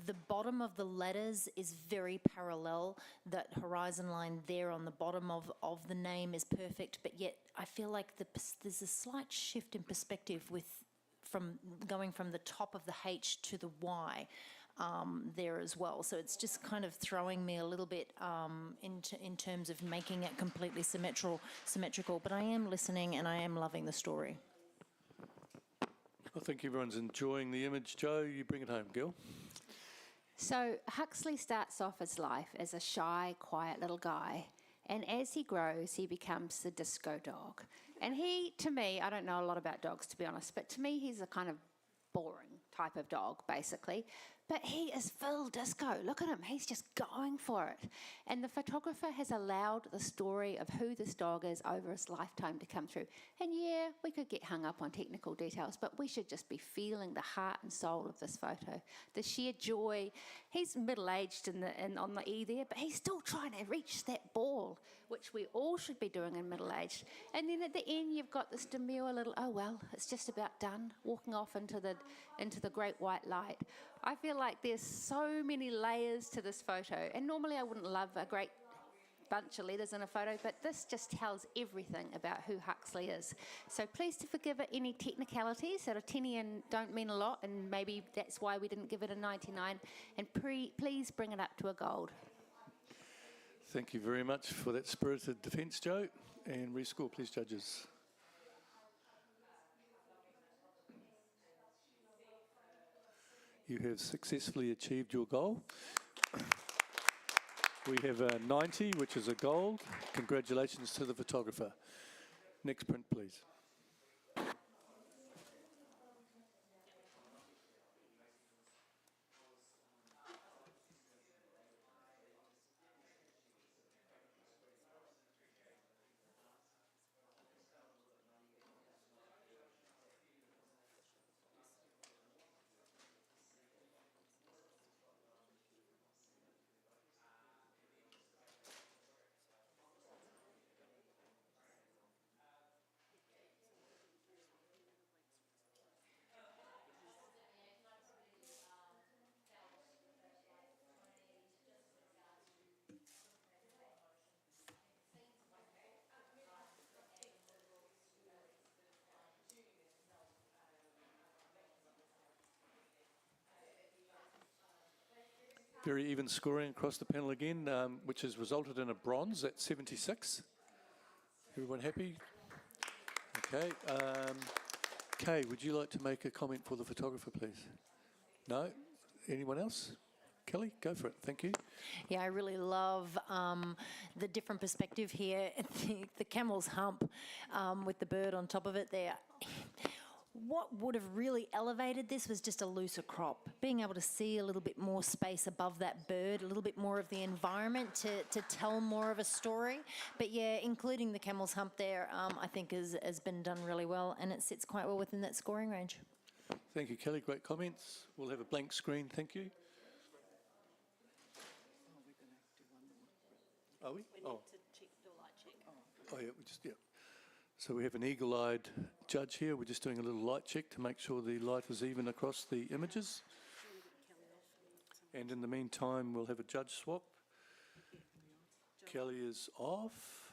The bottom of the letters is very parallel. That horizon line there on the bottom of the name is perfect, but yet I feel like there's a slight shift in perspective from going from the top of the H to the Y there as well. So it's just kind of throwing me a little bit in terms of making it completely symmetrical. But I am listening and I am loving the story. I think everyone's enjoying the image. Joe, you bring it home, girl. So Huxley starts off his life as a shy, quiet little guy, and as he grows, he becomes the disco dog. And he, to me, I don't know a lot about dogs, to be honest, but to me, he's a kind of boring type of dog, basically. But he is full disco. Look at him. He's just going for it. And the photographer has allowed the story of who this dog is over his lifetime to come through. And yeah, we could get hung up on technical details, but we should just be feeling the heart and soul of this photo. The sheer joy. He's middle-aged on the E there, but he's still trying to reach that ball, which we all should be doing in middle-aged. And then at the end, you've got this demure little, oh well, it's just about done, walking off into the great white light. I feel like there's so many layers to this photo, and normally I wouldn't love a great bunch of letters in a photo, but this just tells everything about who Huxley is. So please to forgive it any technicalities that are tinny and don't mean a lot, and maybe that's why we didn't give it a 99, and please bring it up to a gold. Thank you very much for that spirited defence, Joe. And rescore, please, judges. You have successfully achieved your goal. We have a 90, which is a gold. Congratulations to the photographer. Next print, please. Very even scoring across the panel again, which has resulted in a bronze at 76. Everyone happy? Okay. Kay, would you like to make a comment for the photographer, please? No? Anyone else? Kelly, go for it. Thank you. Yeah, I really love the different perspective here. The camel's hump with the bird on top of it there. What would have really elevated this was just a looser crop, being able to see a little bit more space above that bird, a little bit more of the environment to tell more of a story. But yeah, including the camel's hump there, I think has been done really well, and it sits quite well within that scoring range. Thank you, Kelly. Great comments. We'll have a blank screen. Thank you. Are we? We need to check the light check. Oh, yeah, yeah. So we have an eagle-eyed judge here. We're just doing a little light check to make sure the light is even across the images. And in the meantime, we'll have a judge swap. Kelly is off.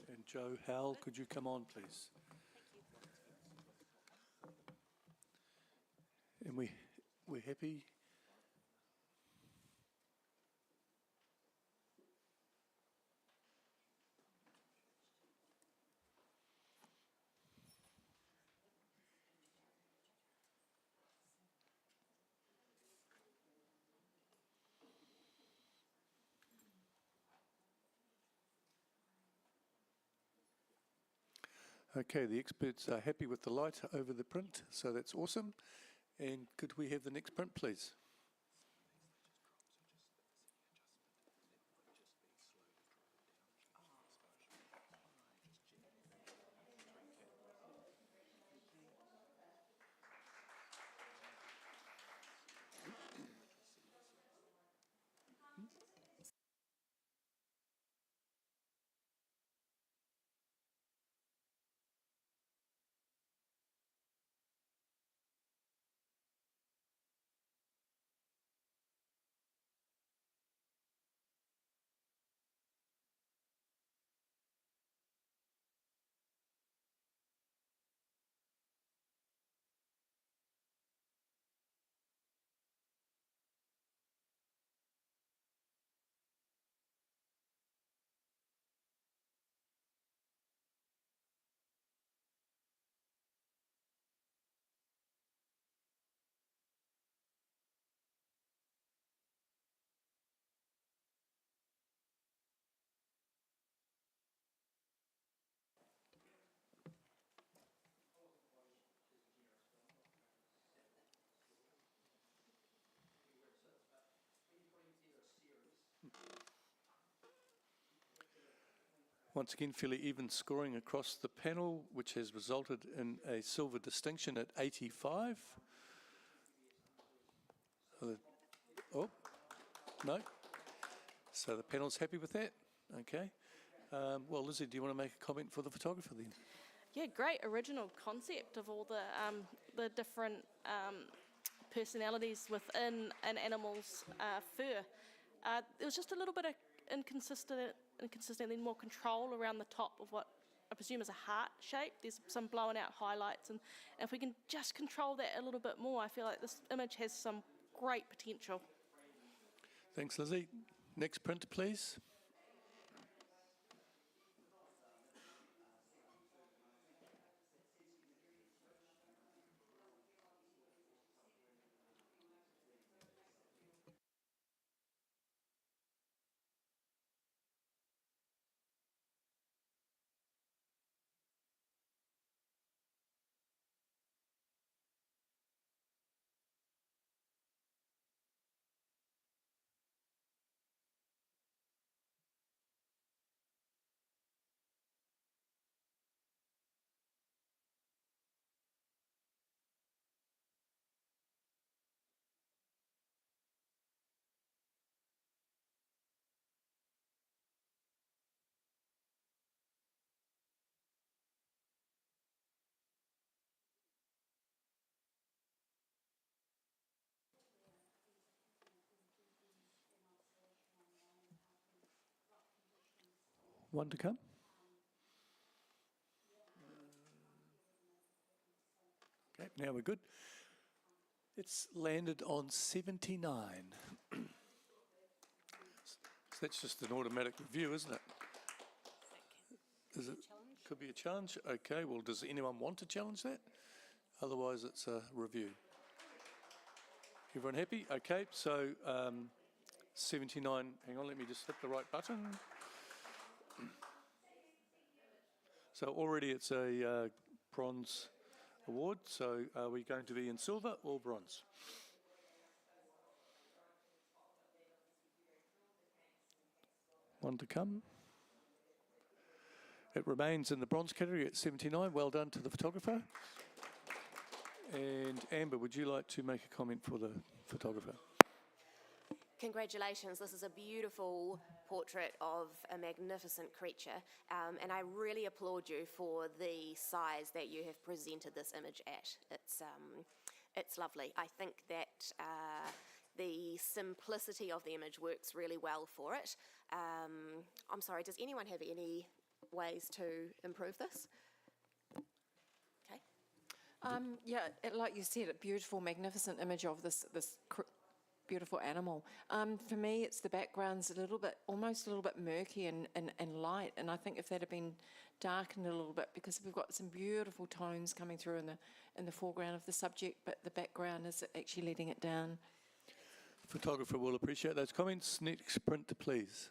And Joe Howell, could you come on, please? And we're happy. Okay, the experts are happy with the light over the print, so that's awesome. And could we have the next print, please? Once again, fairly even scoring across the panel, which has resulted in a silver distinction at 85. Oh, no. So the panel's happy with that? Okay. Well, Lizzie, do you want to make a comment for the photographer then? Yeah, great original concept of all the different personalities within an animal's fur. There was just a little bit of inconsistent, more control around the top of what I presume is a heart shape. There's some blown out highlights, and if we can just control that a little bit more, I feel like this image has some great potential. Thanks, Lizzie. Next print, please. One to come. Okay, now we're good. It's landed on 79. So that's just an automatic review, isn't it? Is it? Could be a challenge. Okay, well, does anyone want to challenge that? Otherwise, it's a review. Everyone happy? Okay, so 79. Hang on, let me just hit the right button. So already it's a bronze award. So are we going to be in silver or bronze? One to come. It remains in the bronze category at 79. Well done to the photographer. And Amber, would you like to make a comment for the photographer? Congratulations, this is a beautiful portrait of a magnificent creature, and I really applaud you for the size that you have presented this image at. It's lovely. I think that the simplicity of the image works really well for it. I'm sorry, does anyone have any ways to improve this? Okay. Yeah, like you said, a beautiful, magnificent image of this beautiful animal. For me, it's the background's almost a little bit murky and light, and I think if that had been darkened a little bit, because we've got some beautiful tones coming through in the foreground of the subject, but the background is actually letting it down. Photographer will appreciate those comments. Next print, please.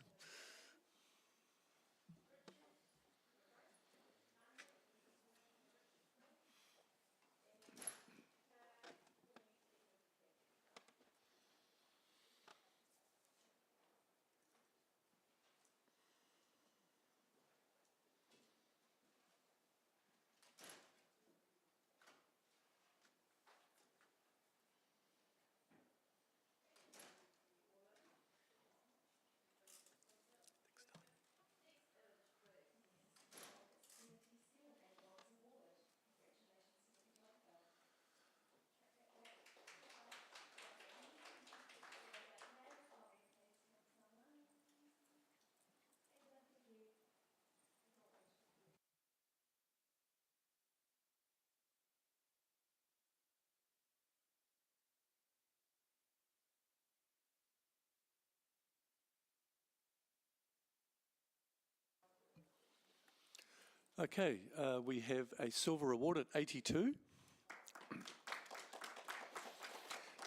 Okay, we have a silver award at 82.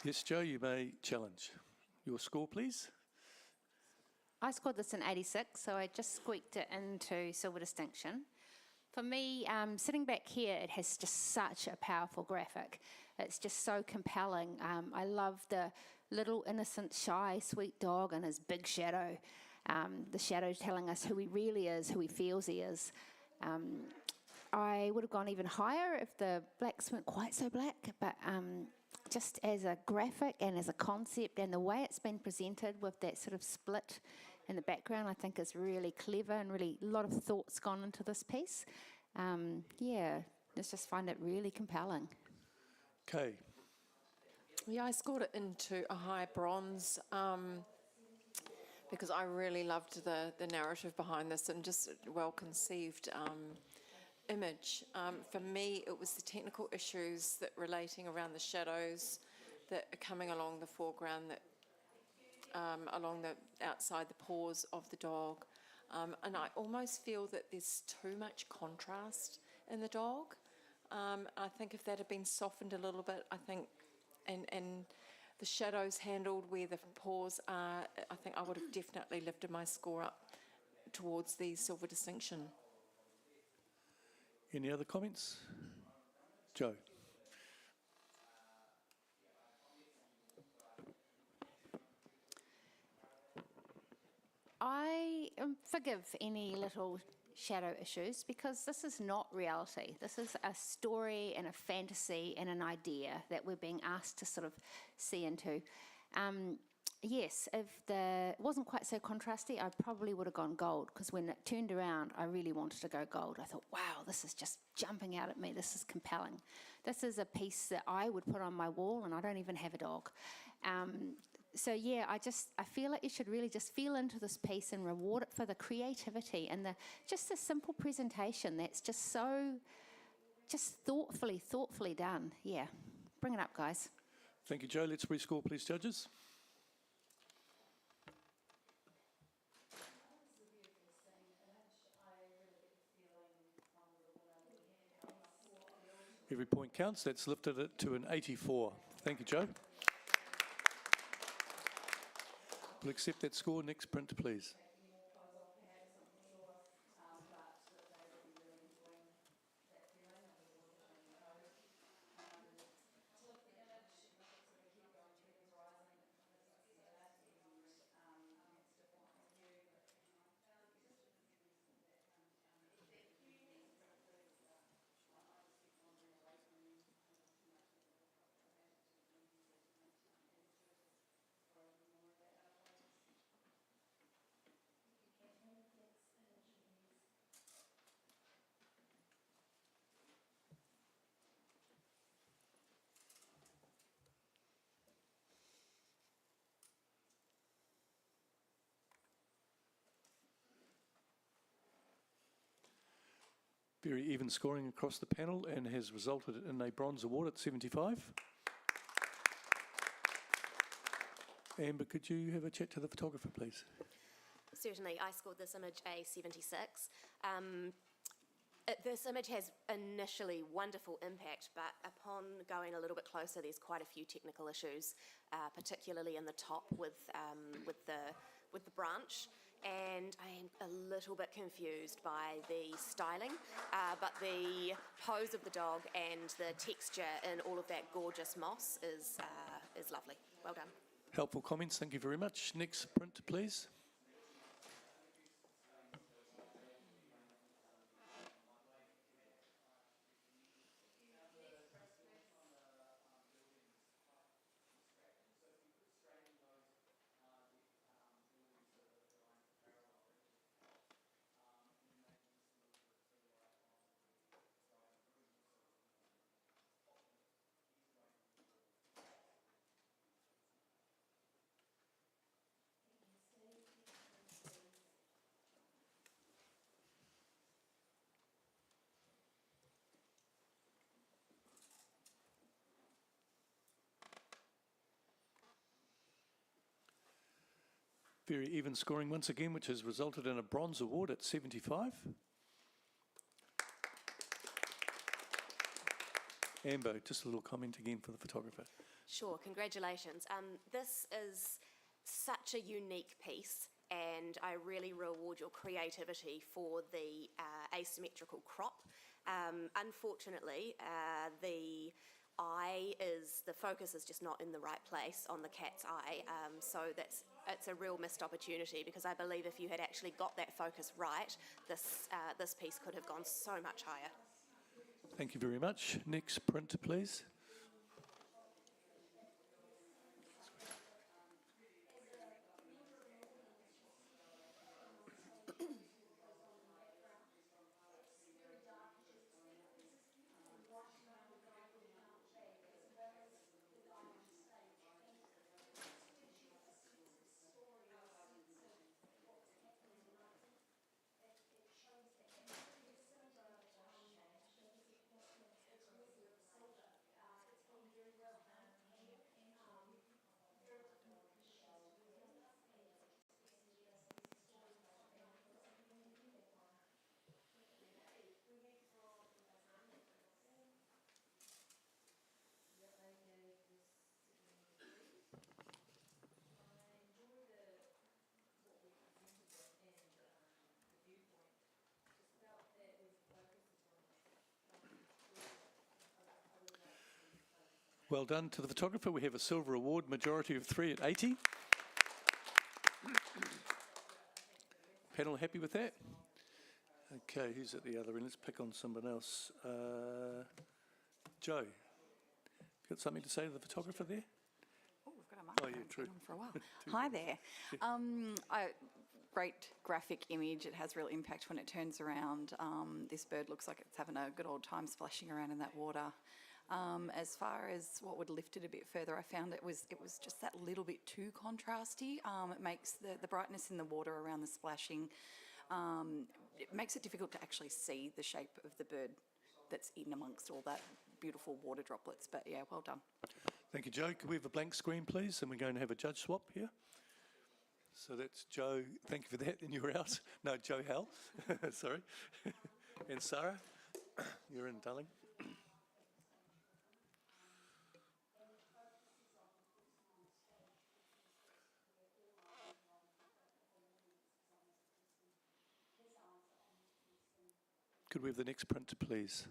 Yes, Joe, you may challenge. Your score, please. I scored this in 86, so I just squeaked it into silver distinction. For me, sitting back here, it has just such a powerful graphic. It's just so compelling. I love the little innocent, shy, sweet dog and his big shadow. the shadow telling us who he really is, who he feels he is. I would have gone even higher if the blacks weren't quite so black, but just as a graphic and as a concept and the way it's been presented with that sort of split in the background, I think is really clever and really a lot of thought's gone into this piece. Yeah, I just find it really compelling. Okay. Yeah, I scored it into a high bronze because I really loved the narrative behind this and just well-conceived image. For me, it was the technical issues that relating around the shadows that are coming along the foreground, that along the outside the paws of the dog. And I almost feel that there's too much contrast in the dog. I think if that had been softened a little bit, I think, and the shadows handled where the paws are, I think I would have definitely lifted my score up towards the silver distinction. Any other comments? Joe. I forgive any little shadow issues because this is not reality. This is a story and a fantasy and an idea that we're being asked to sort of see into. Yes, if it wasn't quite so contrasty, I probably would have gone gold, because when it turned around, I really wanted to go gold. I thought, wow, this is just jumping out at me. This is compelling. This is a piece that I would put on my wall, and I don't even have a dog. So yeah, I feel like you should really just feel into this piece and reward it for the creativity and just the simple presentation that's just so, just thoughtfully done. Yeah, bring it up, guys. Thank you, Joe. Let's rescore, please, judges. Every point counts. That's lifted it to an 84. Thank you, Joe. We'll accept that score. Next print, please. Very even scoring across the panel and has resulted in a bronze award at 75. Amber, could you have a chat to the photographer, please? Certainly, I scored this image a 76. This image has initially wonderful impact, but upon going a little bit closer, there's quite a few technical issues, particularly in the top with the branch. And I am a little bit confused by the styling, but the pose of the dog and the texture in all of that gorgeous moss is lovely. Well done. Helpful comments. Thank you very much. Next print, please. Very even scoring once again, which has resulted in a bronze award at 75. Amber, just a little comment again for the photographer. Sure, congratulations. This is such a unique piece, and I really reward your creativity for the asymmetrical crop. Unfortunately, the the focus is just not in the right place on the cat's eye. So it's a real missed opportunity, because I believe if you had actually got that focus right, this piece could have gone so much higher. Thank you very much. Next print, please. Well done to the photographer. We have a silver award, majority of 3 at 80. Panel happy with that? Okay, who's at the other end? Let's pick on someone else. Joe, you got something to say to the photographer there? Oh, we've got a microphone. Oh, yeah, true. Been on for a while. Hi there. Great graphic image. It has real impact when it turns around. This bird looks like it's having a good old time splashing around in that water. As far as what would lift it a bit further, I found it was just that little bit too contrasty. It makes the brightness in the water around the splashing, it makes it difficult to actually see the shape of the bird that's in amongst all that beautiful water droplets. But yeah, well done. Thank you, Joe. Can we have a blank screen, please? And we're going to have a judge swap here. So that's Joe. Thank you for that. And you're out. No, Joe Hell. Sorry. And Sarah, you're in, darling. Could we have the next print, please?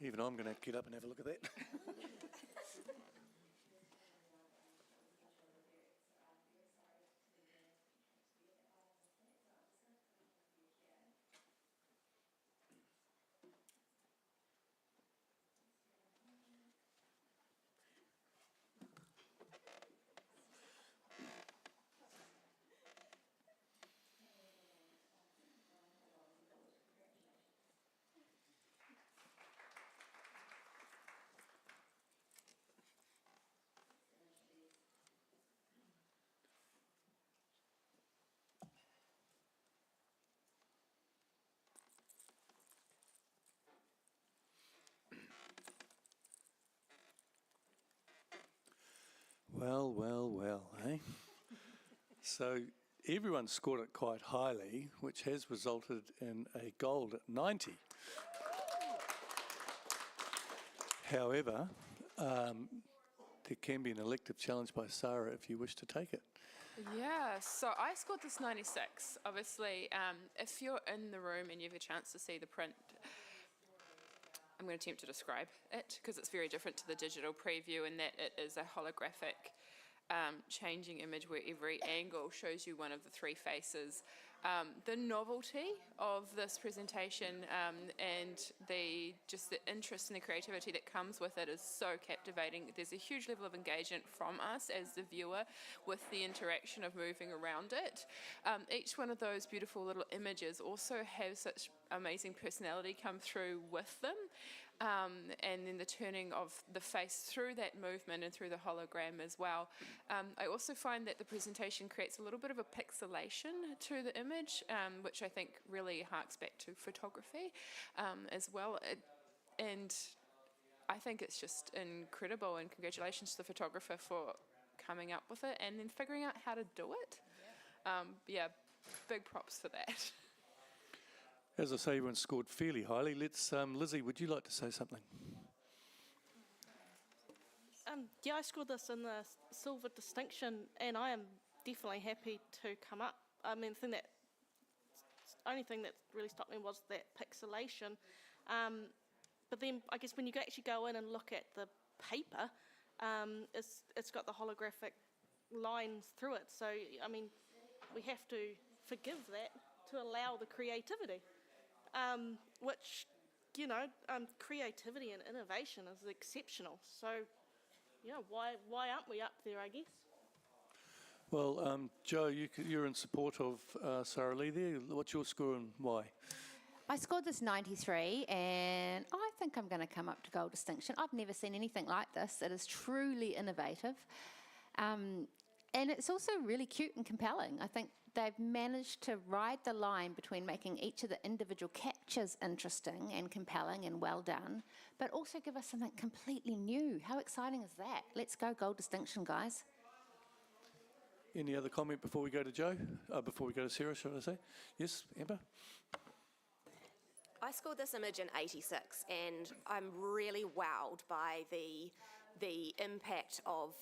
Even I'm going to get up and have a look at that. Well, well, well, eh? So everyone scored it quite highly, which has resulted in a gold at 90. However, there can be an elective challenge by Sarah if you wish to take it. Yeah, so I scored this 96. Obviously, if you're in the room and you have a chance to see the print, I'm going to attempt to describe it because it's very different to the digital preview in that it is a holographic changing image where every angle shows you one of the three faces. The novelty of this presentation and the interest and the creativity that comes with it is so captivating. There's a huge level of engagement from us as the viewer with the interaction of moving around it. Each one of those beautiful little images also have such amazing personality come through with them. And then the turning of the face through that movement and through the hologram as well. I also find that the presentation creates a little bit of a pixelation to the image, which I think really harks back to photography as well. And I think it's just incredible, and congratulations to the photographer for coming up with it and then figuring out how to do it. Yeah, big props for that. As I say, everyone scored fairly highly. Let's, Lizzie, would you like to say something? Yeah, I scored this in the silver distinction, and I am definitely happy to come up. I mean, the only thing that really stopped me was that pixelation. But then I guess when you actually go in and look at the paper, it's got the holographic lines through it. So, I mean, we have to forgive that to allow the creativity, which, you know, creativity and innovation is exceptional. So, you know, why aren't we up there, I guess? Well, Joe, you're in support of Sarah Lee there. What's your score and why? I scored this 93, and I think I'm going to come up to gold distinction. I've never seen anything like this. It is truly innovative. And it's also really cute and compelling. I think they've managed to ride the line between making each of the individual captures interesting and compelling and well done, but also give us something completely new. How exciting is that? Let's go gold distinction, guys. Any other comment before we go to Joe? Before we go to Sarah, should I say? Yes, Amber? I scored this image in 86, and I'm really wowed by the impact of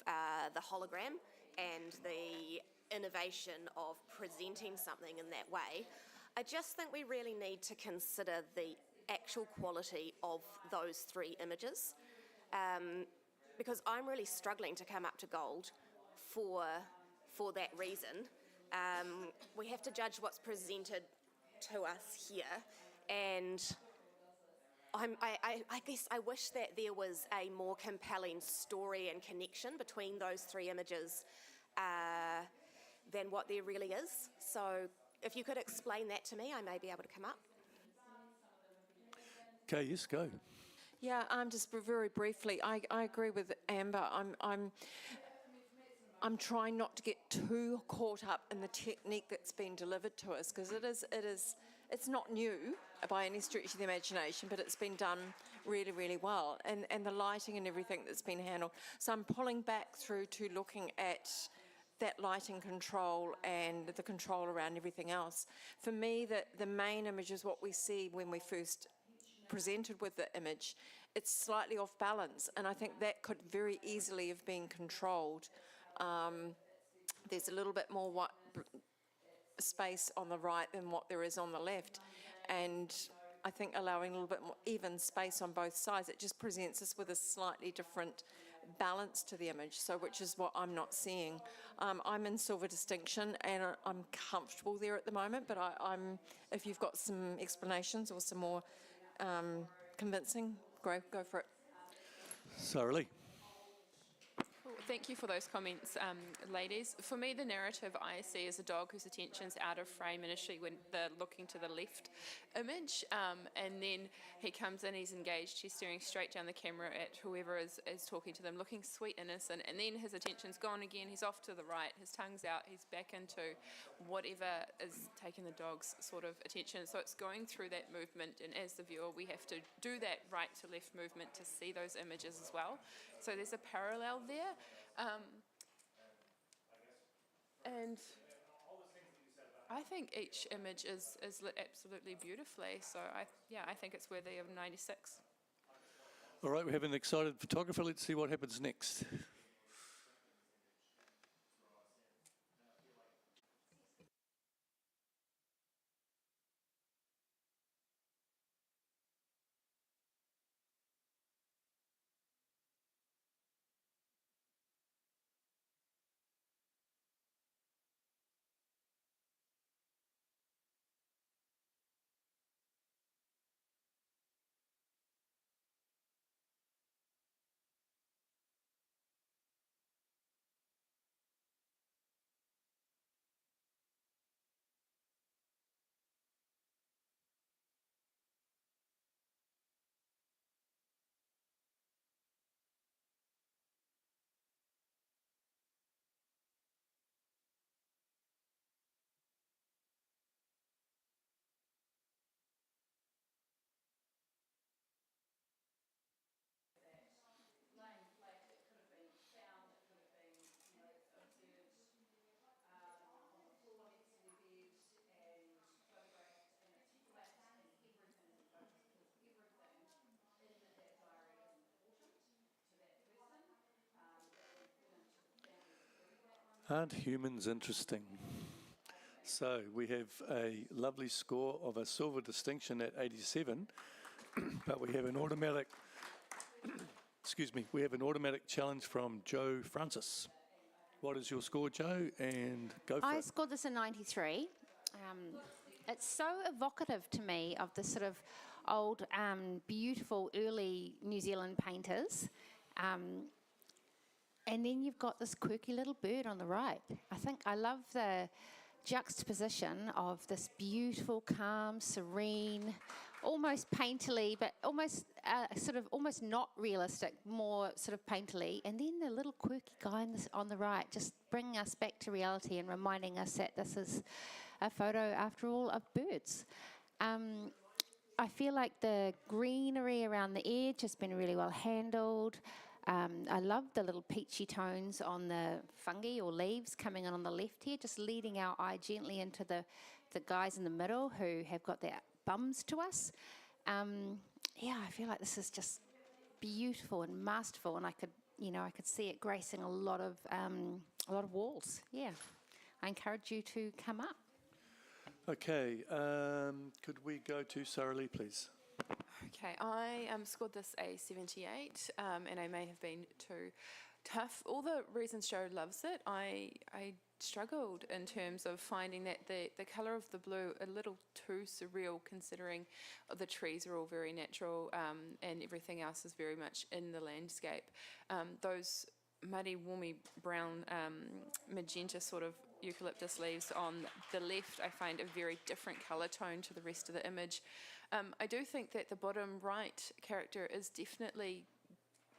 the hologram and the innovation of presenting something in that way. I just think we really need to consider the actual quality of those three images, because I'm really struggling to come up to gold for that reason. We have to judge what's presented to us here, and I guess I wish that there was a more compelling story and connection between those three images than what there really is. So if you could explain that to me, I may be able to come up. Okay, yes, go. Yeah, just very briefly, I agree with Amber. I'm trying not to get too caught up in the technique that's been delivered to us, because it's not new by any stretch of the imagination, but it's been done really, really well, and the lighting and everything that's been handled. So I'm pulling back through to looking at that lighting control and the control around everything else. For me, the main image is what we see when we first presented with the image. It's slightly off balance, and I think that could very easily have been controlled. There's a little bit more space on the right than what there is on the left, and I think allowing a little bit more even space on both sides, it just presents us with a slightly different balance to the image, so which is what I'm not seeing. I'm in silver distinction, and I'm comfortable there at the moment, but I'm if you've got some explanations or some more convincing, go for it. Sarah Lee. Thank you for those comments, ladies. For me, the narrative I see is a dog whose attention's out of frame initially when they're looking to the left image, and then he comes in, he's engaged, he's staring straight down the camera at whoever is talking to them, looking sweet, innocent, and then his attention's gone again, he's off to the right, his tongue's out, he's back into whatever is taking the dog's sort of attention. So it's going through that movement, and as the viewer, we have to do that right to left movement to see those images as well. So there's a parallel there. And I think each image is lit absolutely beautifully. So I think it's worthy of 96. All right, we have an excited photographer. Let's see what happens next. Aren't humans interesting? So we have a lovely score of a silver distinction at 87, but we have an automatic, excuse me, we have an automatic challenge from Joe Francis. What is your score, Joe? And go for I it. scored this in 93. It's so evocative to me of the sort of old, beautiful early New Zealand painters. And then you've got this quirky little bird on the right. I think I love the juxtaposition of this beautiful, calm, serene, almost painterly, but almost almost not realistic, more sort of painterly. And then the little quirky guy on the right, just bringing us back to reality and reminding us that this is a photo, after all, of birds. I feel like the greenery around the edge has been really well handled. I love the little peachy tones on the fungi or leaves coming in on the left here, just leading our eye gently into the guys in the middle who have got their bums to us. I feel like this is just beautiful and masterful, and I could see it gracing a lot of walls. Yeah, I encourage you to come up. Okay, could we go to Sarah Lee, please? Okay, I scored this a 78, and I may have been too tough. All the reasons Joe loves it, I struggled in terms of finding that the colour of the blue a little too surreal, considering the trees are all very natural and everything else is very much in the landscape. Those muddy, warmy brown, magenta sort of eucalyptus leaves on the left, I find a very different colour tone to the rest of the image. I do think that the bottom right character is definitely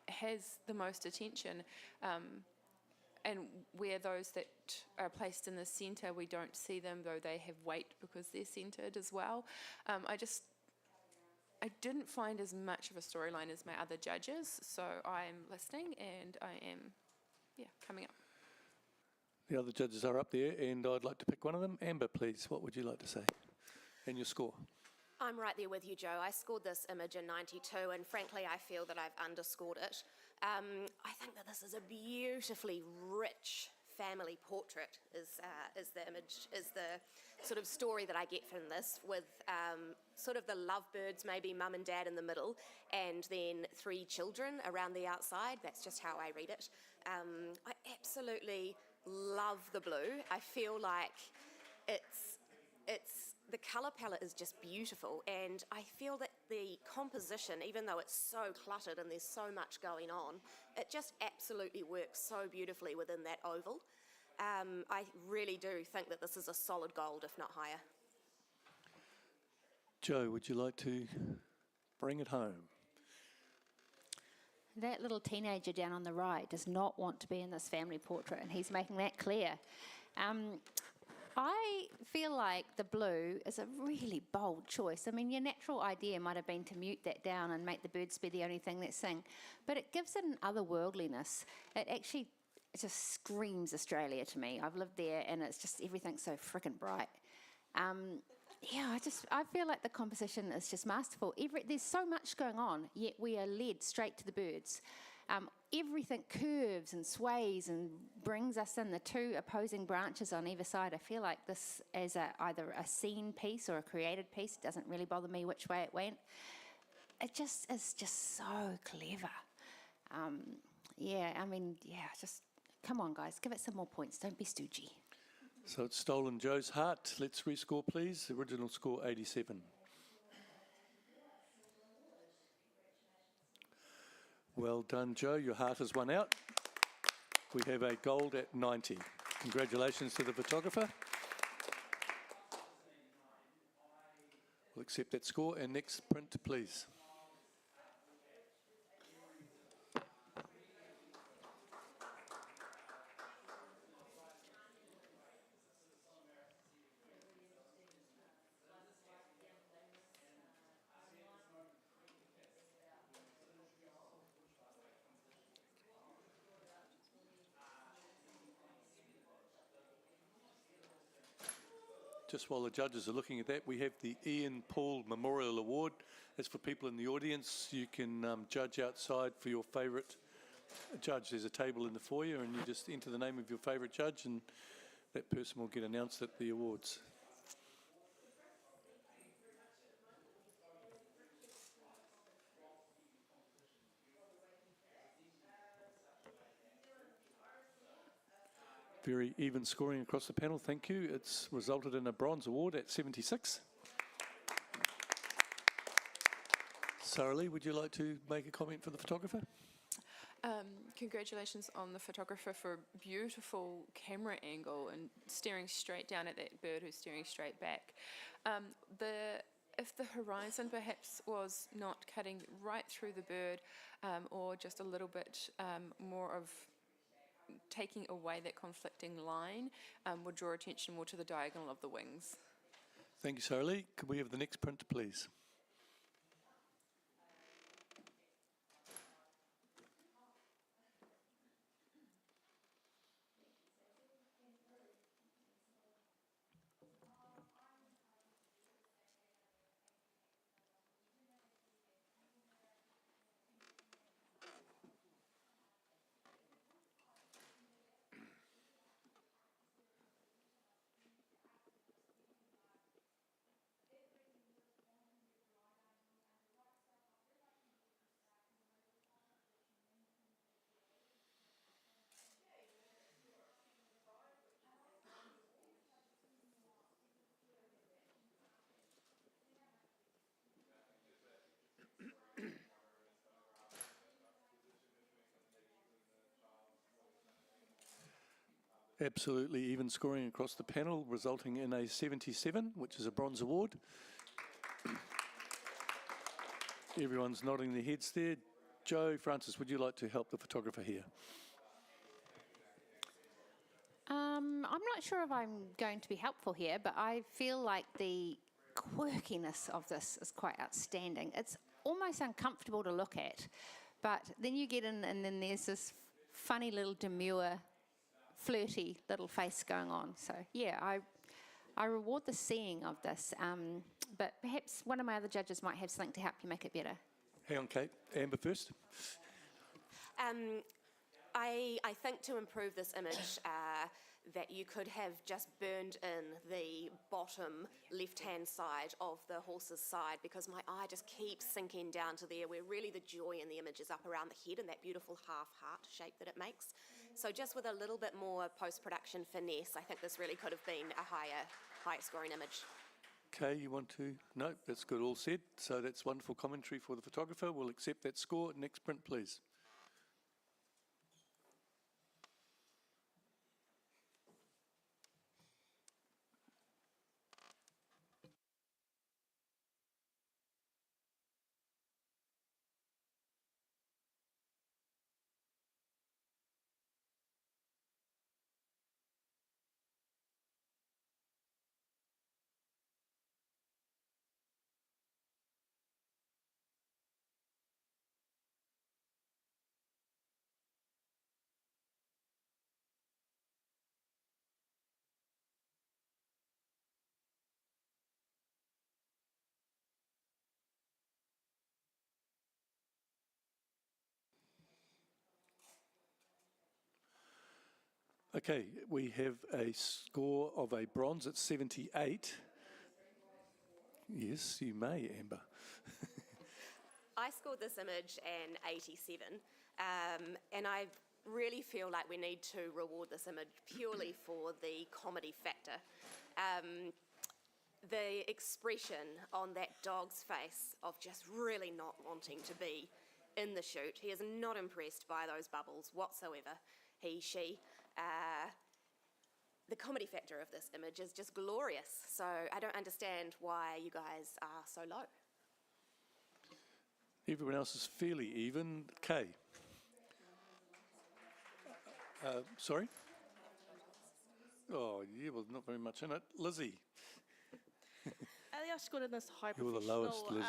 has the most attention, and where those that are placed in the centre, we don't see them, though they have weight because they're centred as well. I didn't find as much of a storyline as my other judges, so I'm listening and I am, coming up. The other judges are up there, and I'd like to pick one of them. Amber, please, what would you like to say? And your score? I'm right there with you, Joe. I scored this image in 92, and frankly, I feel that I've underscored it. I think that this is a beautifully rich family portrait, is the image, is the sort of story that I get from this, with sort of the lovebirds, maybe mum and dad in the middle, and then 3 children around the outside. That's just how I read it. I absolutely love the blue. I feel like the colour palette is just beautiful, and I feel that the composition, even though it's so cluttered and there's so much going on, it just absolutely works so beautifully within that oval. I really do think that this is a solid gold, if not higher. Joe, would you like to bring it home? That little teenager down on the right does not want to be in this family portrait, and he's making that clear. I feel like the blue is a really bold choice. I mean, your natural idea might have been to mute that down and make the birds be the only thing that sing, but it gives it an otherworldliness. It just screams Australia to me. I've lived there, and it's just everything's so frickin' bright. I feel like the composition is just masterful. There's so much going on, yet we are led straight to the birds. Everything curves and sways and brings us in the 2 opposing branches on either side. I feel like this as either a scene piece or a created piece. It doesn't really bother me which way it went. It just is just so clever. Just come on, guys, give it some more points. Don't be stoogey. So it's stolen Joe's heart. Let's rescore, please. The original score, 87. Well done, Joe. Your heart has won out. We have a gold at 90. Congratulations to the photographer. We'll accept that score. And next print, please. Just while the judges are looking at that, we have the Ian Paul Memorial Award. As for people in the audience, you can judge outside for your favourite a judge, there's a table in the foyer and you just enter the name of your favourite judge and that person will get announced at the awards. Very even scoring across the panel, thank you. It's resulted in a bronze award at 76. Sarah Lee, would you like to make a comment for the photographer? Congratulations on the photographer for a beautiful camera angle and staring straight down at that bird who's staring straight back. If the horizon perhaps was not cutting right through the bird or just a little bit more of taking away that conflicting line would draw attention more to the diagonal of the wings. Thank you, Sarah Lee. Could we have the next print, please? Absolutely even scoring across the panel, resulting in a 77, which is a bronze award. Everyone's nodding their heads there. Joe, Francis, would you like to help the photographer here? I'm not sure if I'm going to be helpful here, but I feel like the quirkiness of this is quite outstanding. It's almost uncomfortable to look at, but then you get in and then there's this funny little demure, flirty little face going on. So yeah, I reward the seeing of this, but perhaps one of my other judges might have something to help you make it better. Hang on, Kate. Amber first. I think to improve this image that you could have just burned in the bottom left-hand side of the horse's side, because my eye just keeps sinking down to there where really the joy in the image is up around the head and that beautiful half heart shape that it makes. So just with a little bit more post-production finesse, I think this really could have been a higher scoring image. Okay, you want to? No, that's good, all said. So that's wonderful commentary for the photographer. We'll accept that score. Next print, please. Okay, we have a score of a bronze at 78. Yes, you may, Amber. I scored this image an 87, and I really feel like we need to reward this image purely for the comedy factor. The expression on that dog's face of just really not wanting to be in the shoot. He is not impressed by those bubbles whatsoever, he, she. The comedy factor of this image is just glorious, so I don't understand why you guys are so low. Everyone else is fairly even. Kay. Sorry? Oh, yeah, well, not very much in it. Lizzie. I scored in this high You're the lowest, Lizzie.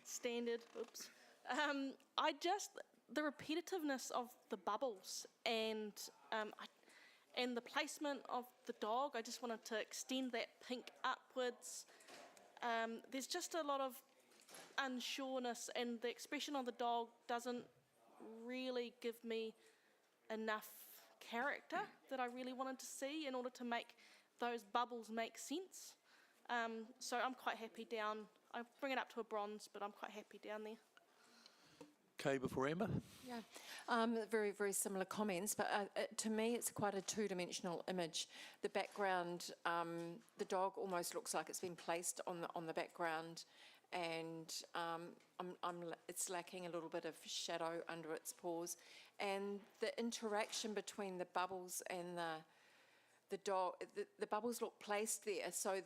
Standard. Oops. The repetitiveness of the bubbles and the placement of the dog. I just wanted to extend that pink upwards. There's just a lot of unsureness, and the expression on the dog doesn't really give me enough character that I really wanted to see in order to make those bubbles make sense. So I'm quite happy down. I bring it up to a bronze, but I'm quite happy down there. Kay before Amber. Yeah, very, very similar comments, but to me it's quite a two-dimensional image. The background, the dog almost looks like it's been placed on the background, and it's lacking a little bit of shadow under its paws, and the interaction between the bubbles and the dog, the bubbles look placed there, so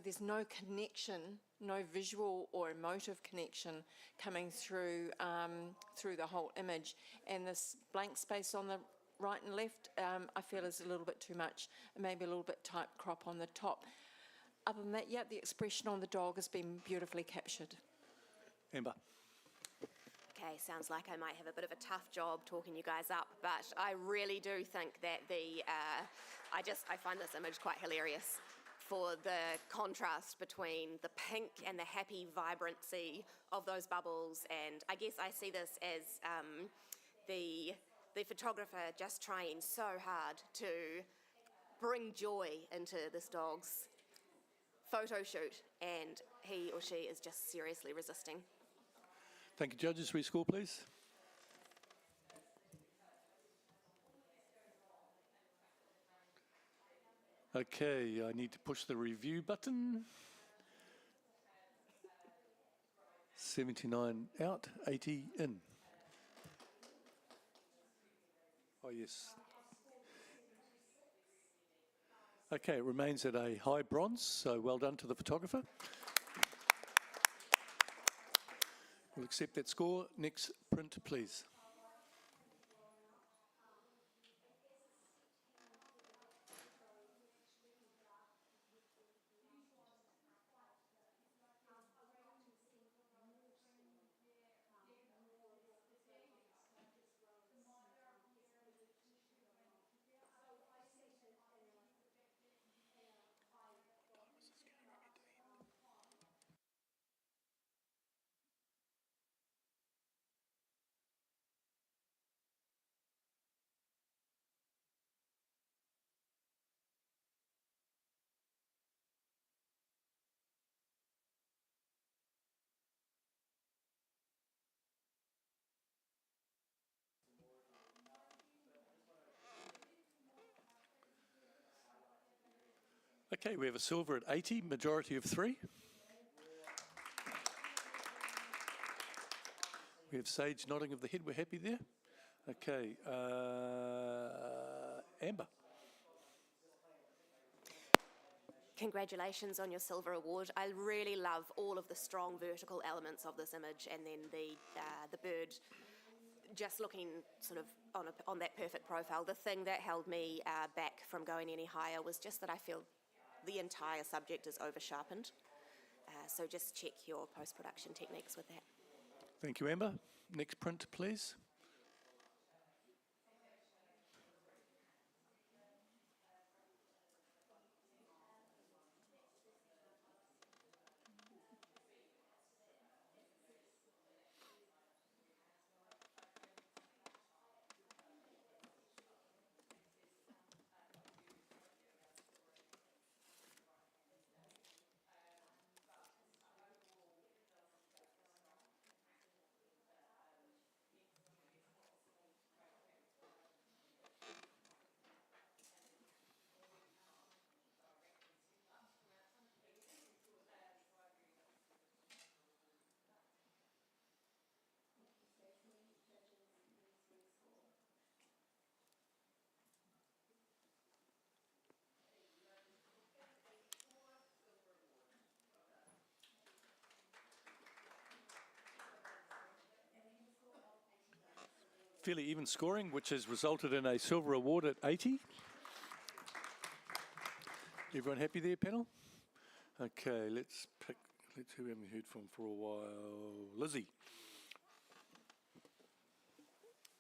there's no connection, no visual or emotive connection coming through through the whole image. And this blank space on the right and left, I feel is a little bit too much, maybe a little bit tight crop on the top. Other than that, yeah, the expression on the dog has been beautifully captured. Amber. Okay, sounds like I might have a bit of a tough job talking you guys up, but I really do think that I find this image quite hilarious for the contrast between the pink and the happy vibrancy of those bubbles. And I guess I see this as the photographer just trying so hard to bring joy into this dog's photo shoot, and he or she is just seriously resisting. Thank you, judges. Rescore, please. Okay, I need to push the review button. 79 out, 80 in. Oh, yes. Okay, it remains at a high bronze, so well done to the photographer. We'll accept that score. Next print, please. Okay, we have a silver at 80, majority of 3. We have Sage nodding of the head. We're happy there. Okay, Amber. Congratulations on your silver award. I really love all of the strong vertical elements of this image, and then the bird just looking sort of on that perfect profile. The thing that held me back from going any higher was just that I feel the entire subject is over-sharpened. So just check your post-production techniques with that. Thank you, Amber. Next print, please. Fairly even scoring, which has resulted in a silver award at 80. Everyone happy there, panel? Okay, let's pick who we haven't heard from for a while. Lizzie.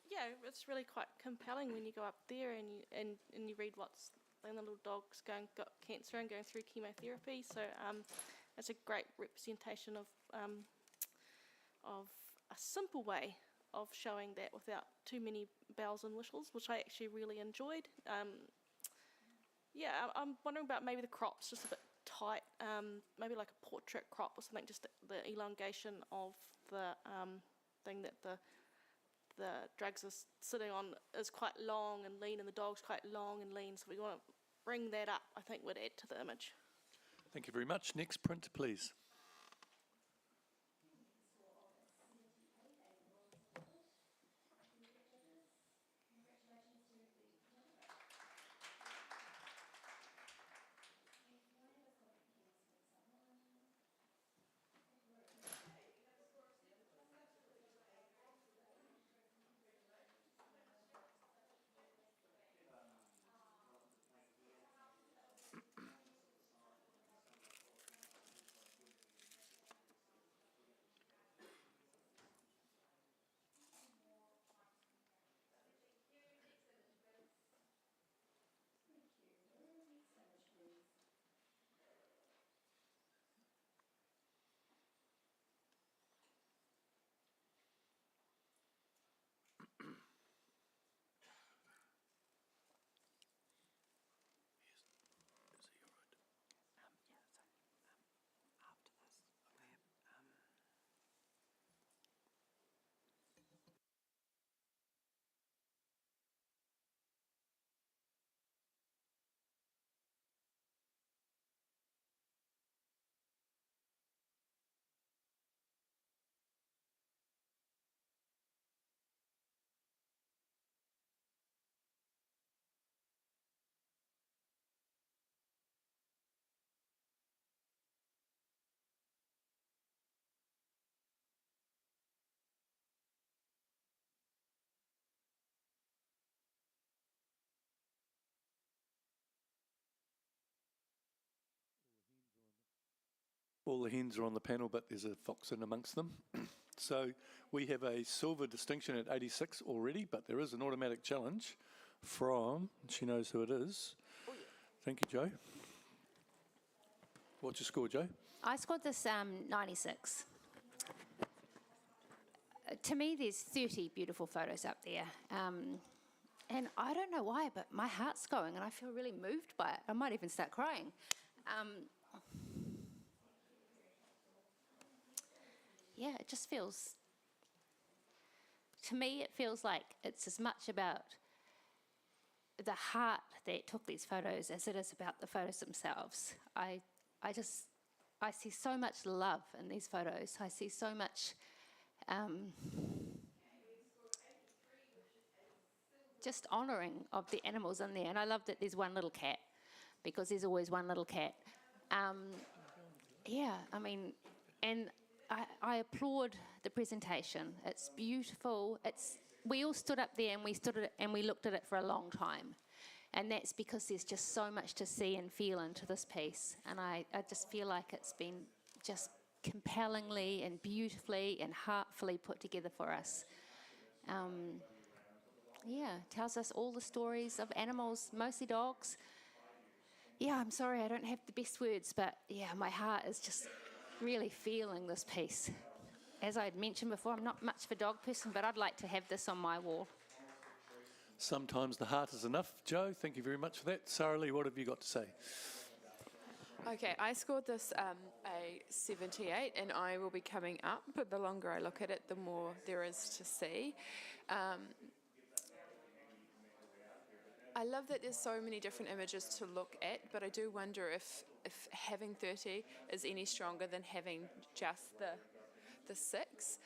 Yeah, it's really quite compelling when you go up there and you read what's the little dog's got cancer and going through chemotherapy. So it's a great representation of a simple way of showing that without too many bells and whistles, which I actually really enjoyed. Yeah, I'm wondering about maybe the crop's just a bit tight, maybe like a portrait crop or something, just the elongation of the thing that the drags are sitting on is quite long and lean, and the dog's quite long and lean, so we want to bring that up, I think would add to the image. Thank you very much. Next print, please. All the hens are on the panel, but there's a fox in amongst them. So we have a silver distinction at 86 already, but there is an automatic challenge from, she knows who it is. Thank you, Joe. What's your score, Joe? I scored this 96. To me, there's 30 beautiful photos up there. And I don't know why, but my heart's going and I feel really moved by it. I might even start crying. Yeah, it just feels, to me, it feels like it's as much about the heart that took these photos as it is about the photos themselves. I see so much love in these photos. I see so much just honouring of the animals in there. And I love that there's one little cat, because there's always one little cat. Yeah, I mean, and I applaud the presentation. It's beautiful. We all stood up there and we looked at it for a long time. And that's because there's just so much to see and feel into this piece. And I just feel like it's been just compellingly and beautifully and heartfully put together for us. Yeah, tells us all the stories of animals, mostly dogs. Yeah, I'm sorry, I don't have the best words, but yeah, my heart is just really feeling this piece. As I had mentioned before, I'm not much of a dog person, but I'd like to have this on my wall. Sometimes the heart is enough. Joe, thank you very much for that. Sarah Lee, what have you got to say? Okay, I scored this a 78, and I will be coming up, but the longer I look at it, the more there is to see. I love that there's so many different images to look at, but I do wonder if having 30 is any stronger than having just the 6,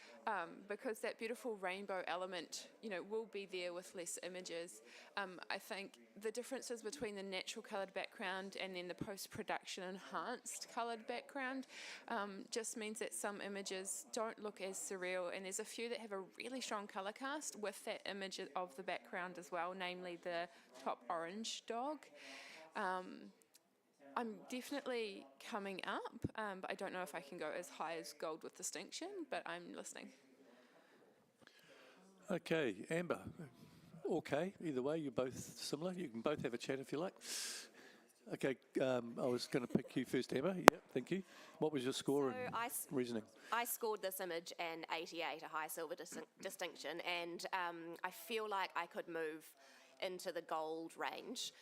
because that beautiful rainbow element, will be there with less images. I think the differences between the natural coloured background and then the post-production enhanced coloured background just means that some images don't look as surreal, and there's a few that have a really strong colour cast with that image of the background as well, namely the top orange dog. I'm definitely coming up, but I don't know if I can go as high as gold with distinction, but I'm listening. Okay, Amber. Okay, either way, you're both similar. You can both have a chat if you like. Okay, I was going to pick you first, Amber. Yeah, thank you. What was your score So and reasoning? I scored this image an 88, a high silver distinction, and I feel like I could move into the gold range.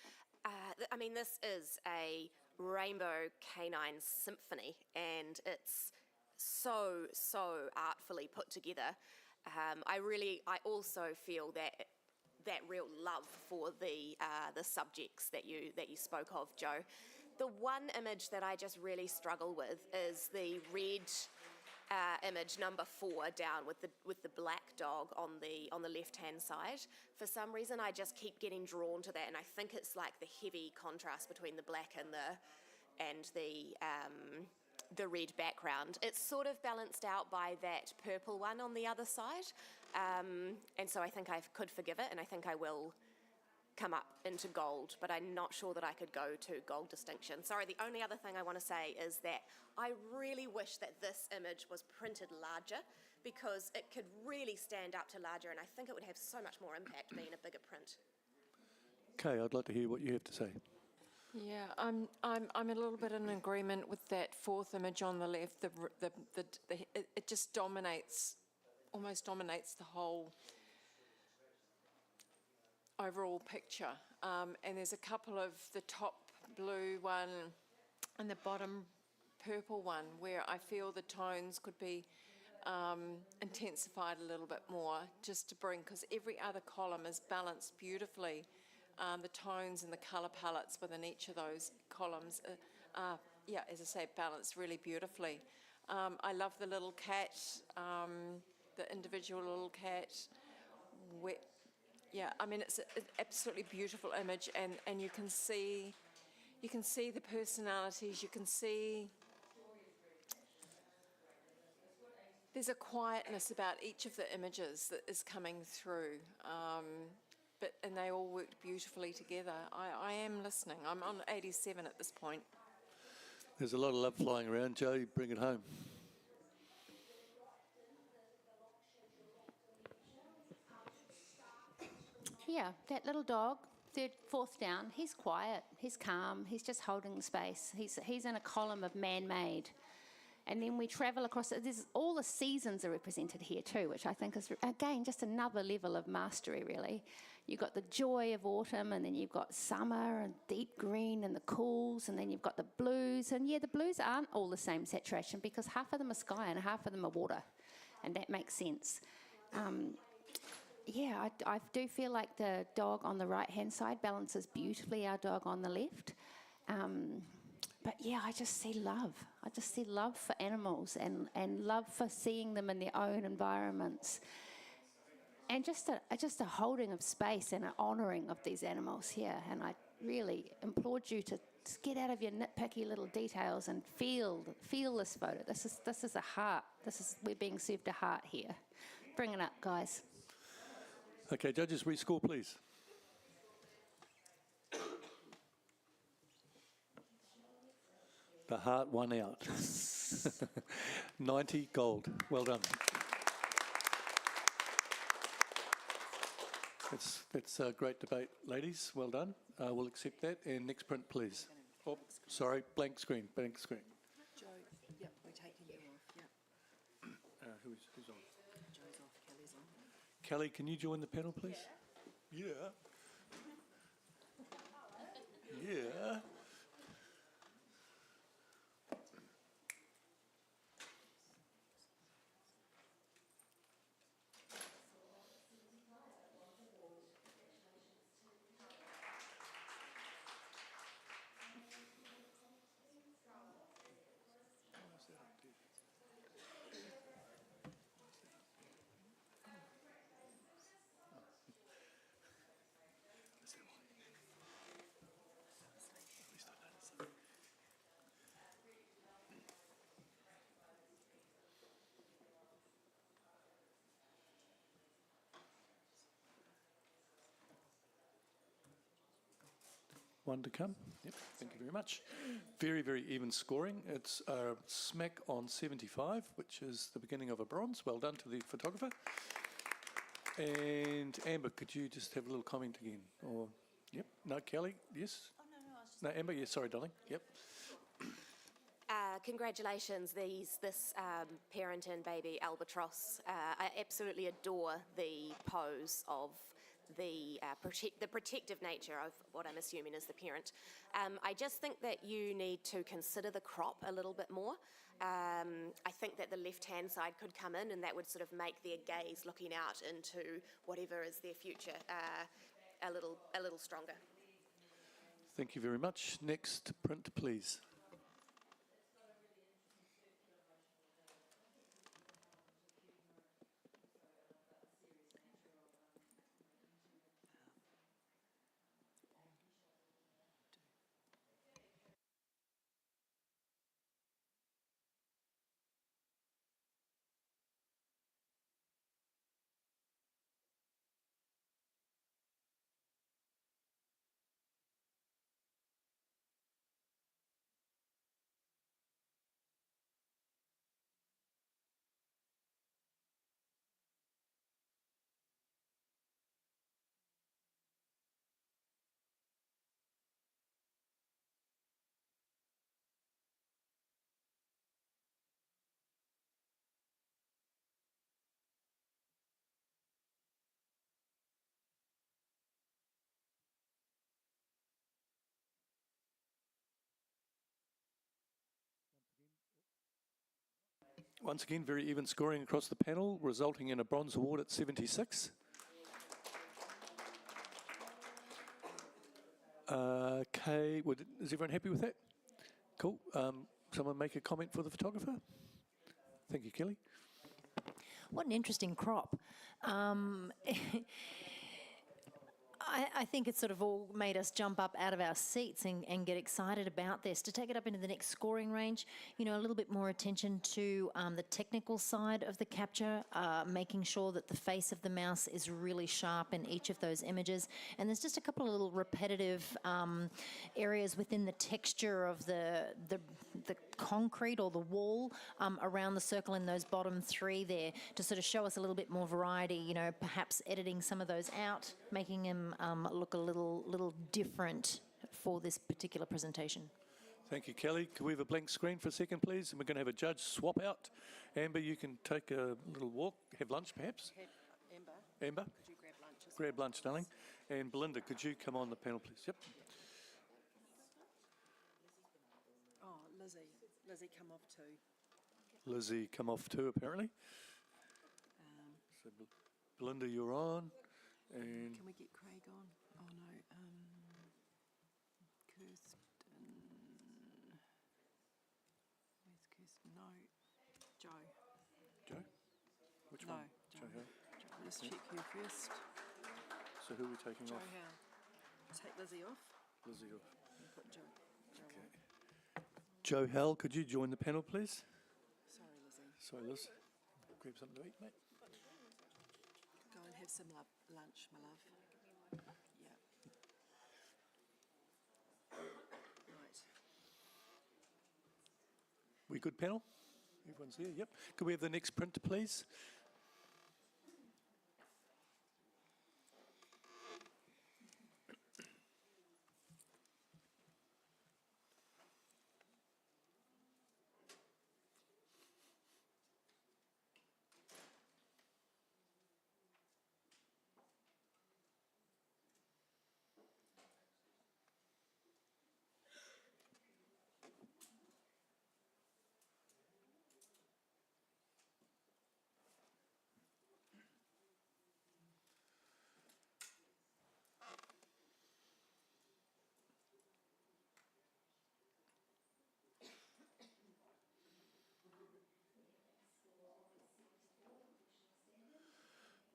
I mean, this is a rainbow canine symphony, and it's so artfully put together. I also feel that real love for the subjects that you spoke of, Joe. The one image that I just really struggle with is the red image number 4 down with the black dog on the left hand side. For some reason, I just keep getting drawn to that, and I think it's like the heavy contrast between the black and the red background. It's sort of balanced out by that purple one on the other side, and so I think I could forgive it, and I think I will come up into gold, but I'm not sure that I could go to gold distinction. Sorry, the only other thing I want to say is that I really wish that this image was printed larger, because it could really stand up to larger, and I think it would have so much more impact being a bigger print. Okay, I'd like to hear what you have to say. Yeah, I'm a little bit in agreement with that 4th image on the left. It just almost dominates the whole overall picture. And there's a couple of the top blue one and the bottom purple one where I feel the tones could be intensified a little bit more, just to bring, because every other column is balanced beautifully. The tones and the colour palettes within each of those columns are, yeah, as I say, balanced really beautifully. I love the little cat, the individual little cat. Yeah, I mean, it's an absolutely beautiful image, and you can see the personalities. You can see there's a quietness about each of the images that is coming through. And they all worked beautifully together. I am listening. I'm on 87 at this point. There's a lot of love flying around. Joe, bring it home. Yeah, that little dog, 4th down, he's quiet, he's calm, he's just holding space. He's in a column of man-made. And then we travel across it. All the seasons are represented here too, which I think is, again, just another level of mastery, really. You've got the joy of autumn, and then you've got summer and deep green and the cools, and then you've got the blues. And yeah, the blues aren't all the same saturation, because half of them are sky and half of them are water, and that makes sense. Yeah, I do feel like the dog on the right-hand side balances beautifully our dog on the left. But yeah, I just see love. I just see love for animals and love for seeing them in their own environments. And just a holding of space and an honouring of these animals here. And I really implored you to get out of your nitpicky little details and feel this photo. This is a heart. We're being served a heart here. Bring it up, guys. Okay, judges, rescore, please. The heart won out. 90 gold. Well done. That's a great debate, ladies. Well done. We'll accept that. And next print, please. Oh, sorry, blank screen. Joe, yep, we're taking you off, yep. Who's on? Joe's off, Kelly's on. Kelly, can you join the panel, please? Yeah. Yeah. One to come. Yep, thank you very much. Very, very even scoring. It's smack on 75, which is the beginning of a bronze. Well done to the photographer. And Amber, could you just have a little comment again? Or, yep, no, Kelly, yes? Oh, no, I was just No, Amber, yeah, sorry, darling. Yep. Congratulations, this parent and baby albatross. I absolutely adore the pose of the protective nature of what I'm assuming is the parent. I just think that you need to consider the crop a little bit more. I think that the left-hand side could come in, and that would sort of make their gaze looking out into whatever is their future a little stronger. Thank you very much. Next print, please. Once again, very even scoring across the panel, resulting in a bronze award at 76. Okay, is everyone happy with that? Cool. Someone make a comment for the photographer? Thank you, Kelly. What an interesting crop. I think it's sort of all made us jump up out of our seats and get excited about this. To take it up into the next scoring range, you know, a little bit more attention to the technical side of the capture, making sure that the face of the mouse is really sharp in each of those images. And there's just a couple of little repetitive areas within the texture of the concrete or the wall around the circle in those bottom three there to sort of show us a little bit more variety, you know, perhaps editing some of those out, making them look a little different for this particular presentation. Thank you, Kelly. Can we have a blank screen for a second, please? And we're going to have a judge swap out. Amber, you can take a little walk, have lunch perhaps. Amber, Could you grab lunch? grab lunch, darling. And Belinda, could you come on the panel, please? Yep. Oh, Lizzie, come off too. Lizzie, come off too, apparently. So Belinda, you're on. And Can we get Craig on? Oh no, Kirsten. Where's Kirsten? No, Joe. Joe? Which no, one? Joe. Joe. Let's check her first. So who are we taking Joe off? Howe. Take Lizzie off. Lizzie off. And put Joe Okay. on. Joe Hell, could you join the panel, please? Sorry, Lizzie. Sorry, Liz. Grab something to eat, mate. Go and have some lunch, my love. Yeah. Right. We good, panel? Everyone's there, yep. Could we have the next print, please?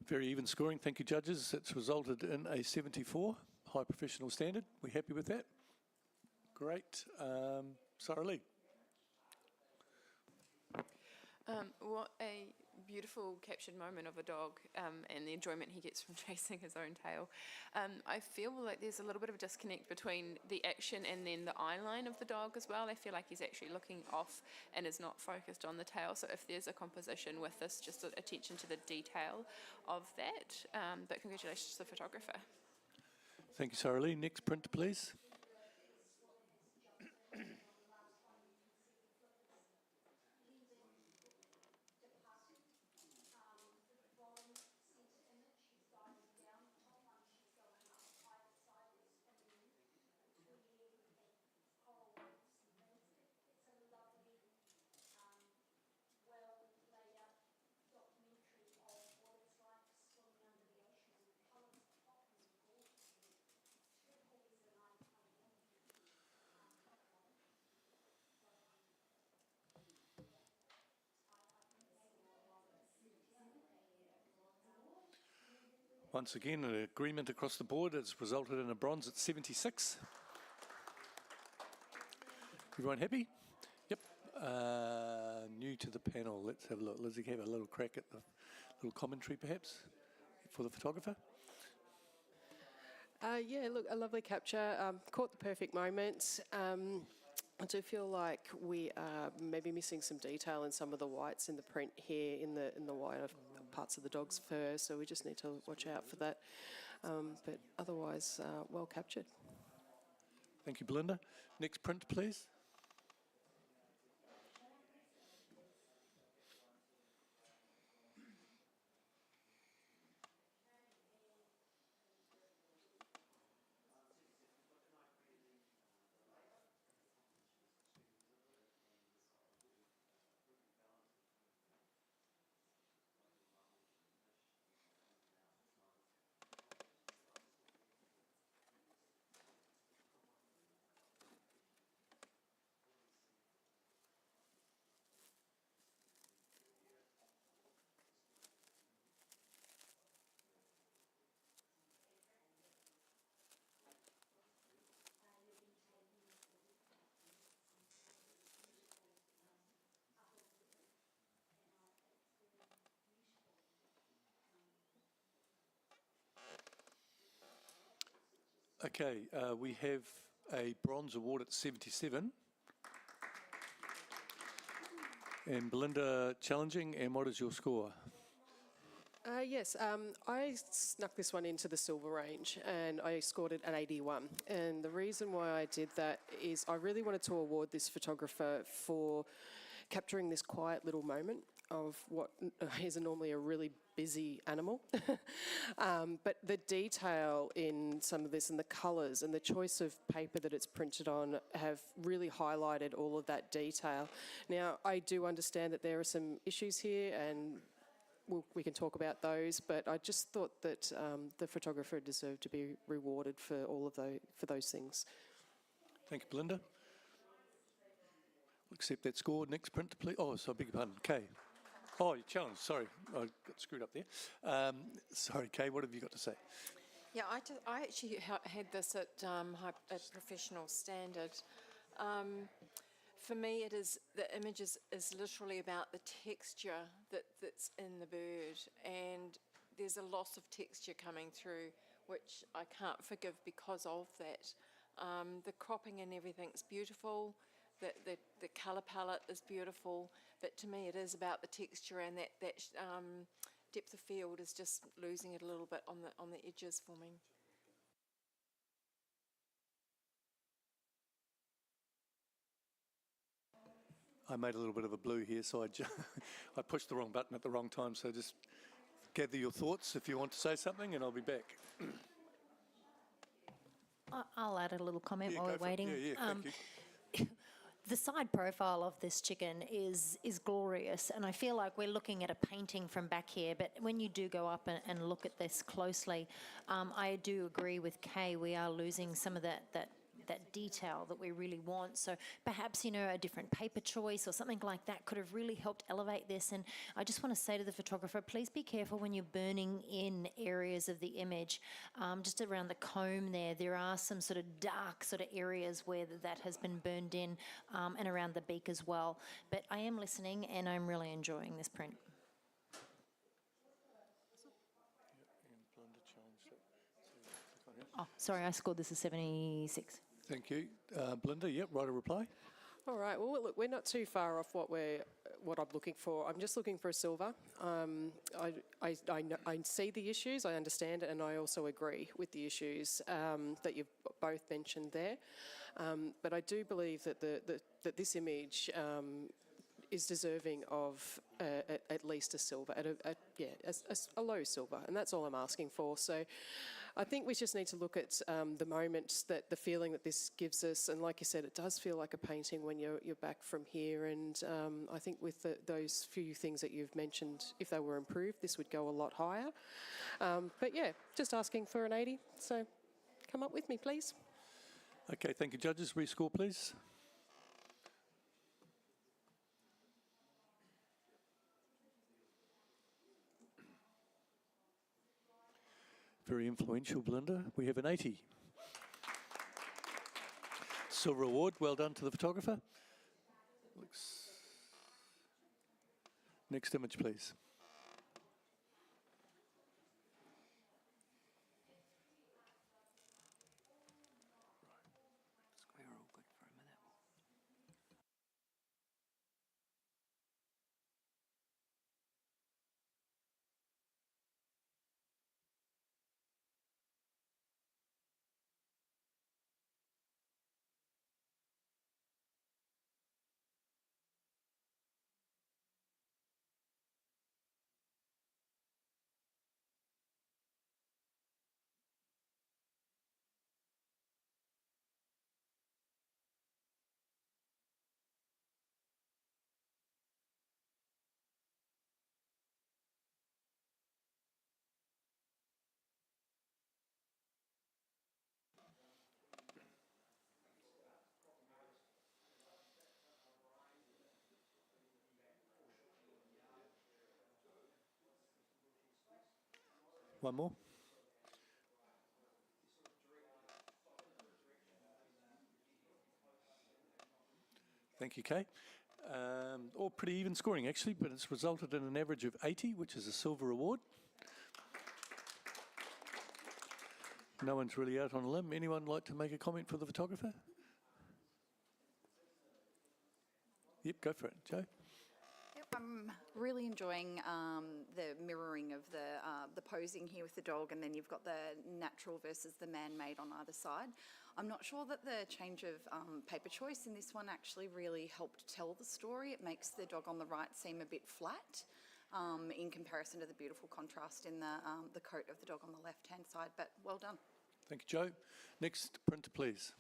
Very even scoring. Thank you, judges. It's resulted in a 74, high professional standard. We happy with that? Great. Sarah Lee. What a beautiful captured moment of a dog and the enjoyment he gets from chasing his own tail. I feel like there's a little bit of a disconnect between the action and then the eye line of the dog as well. I feel like he's actually looking off and is not focused on the tail. So if there's a composition with this, just attention to the detail of that. But congratulations to the photographer. Thank you, Sarah Lee. Next print, please. Once again, an agreement across the board has resulted in a bronze at 76. Everyone happy? Yep. New to the panel. Let's have a look. Lizzie, have a little crack at the little commentary, perhaps, for the photographer. Yeah, look, a lovely capture. Caught the perfect moment. I do feel like we are maybe missing some detail in some of the whites in the print here, in the white parts of the dog's fur, so we just need to watch out for that. But otherwise, well captured. Thank you, Belinda. Next print, please. Okay, we have a bronze award at 77. And Belinda challenging, and what is your score? Yes, I snuck this one into the silver range and I scored it at 81. And the reason why I did that is I really wanted to award this photographer for capturing this quiet little moment of what is normally a really busy animal. But the detail in some of this and the colours and the choice of paper that it's printed on have really highlighted all of that detail. Now, I do understand that there are some issues here and we can talk about those, but I just thought that the photographer deserved to be rewarded for all of those things. Thank you, Belinda. We'll accept that score. Next print, please. Oh, so I beg your pardon. Kay. Oh, you challenged. Sorry, I got screwed up there. Sorry, Kay, what have you got to say? Yeah, I actually had this at professional standard. For me, the image is literally about the texture that's in the bird, and there's a loss of texture coming through, which I can't forgive because of that. The cropping and everything's beautiful. The colour palette is beautiful, but to me it is about the texture, and that depth of field is just losing it a little bit on the edges for me. I made a little bit of a blue here, so I pushed the wrong button at the wrong time, so just gather your thoughts if you want to say something, and I'll be back. I'll add a little comment while we're waiting. Yeah, thank you. The side profile of this chicken is glorious, and I feel like we're looking at a painting from back here, but when you do go up and look at this closely, I do agree with Kay, we are losing some of that detail that we really want. So perhaps, a different paper choice or something like that could have really helped elevate this. And I just want to say to the photographer, please be careful when you're burning in areas of the image. Just around the comb there are some sort of dark sort of areas where that has been burned in, and around the beak as well. But I am listening and I'm really enjoying this print. Oh, sorry, I scored this as 76. Thank you. Belinda, yep, write a reply. All right, well, look, we're not too far off what I'm looking for. I'm just looking for a silver. I see the issues, I understand it, and I also agree with the issues that you've both mentioned there. But I do believe that this image is deserving of at least a silver, a low silver, and that's all I'm asking for. So I think we just need to look at the moment, the feeling that this gives us, and like you said, it does feel like a painting when you're back from here, and I think with those few things that you've mentioned, if they were improved, this would go a lot higher. But yeah, just asking for an 80, so come up with me, please. Okay, thank you, judges. Rescore, please. Very influential, Belinda. We have an 80. Silver award, well done to the photographer. Next image, please. We're all good for a minute. One more. Thank you, Kay. All pretty even scoring, actually, but it's resulted in an average of 80, which is a silver award. No one's really out on a limb. Anyone like to make a comment for the photographer? Yep, go for it, Joe. Yep, I'm really enjoying the mirroring of the posing here with the dog, and then you've got the natural versus the man-made on either side. I'm not sure that the change of paper choice in this one actually really helped tell the story. It makes the dog on the right seem a bit flat in comparison to the beautiful contrast in the coat of the dog on the left-hand side, but well done. Thank you, Joe. Next print, please.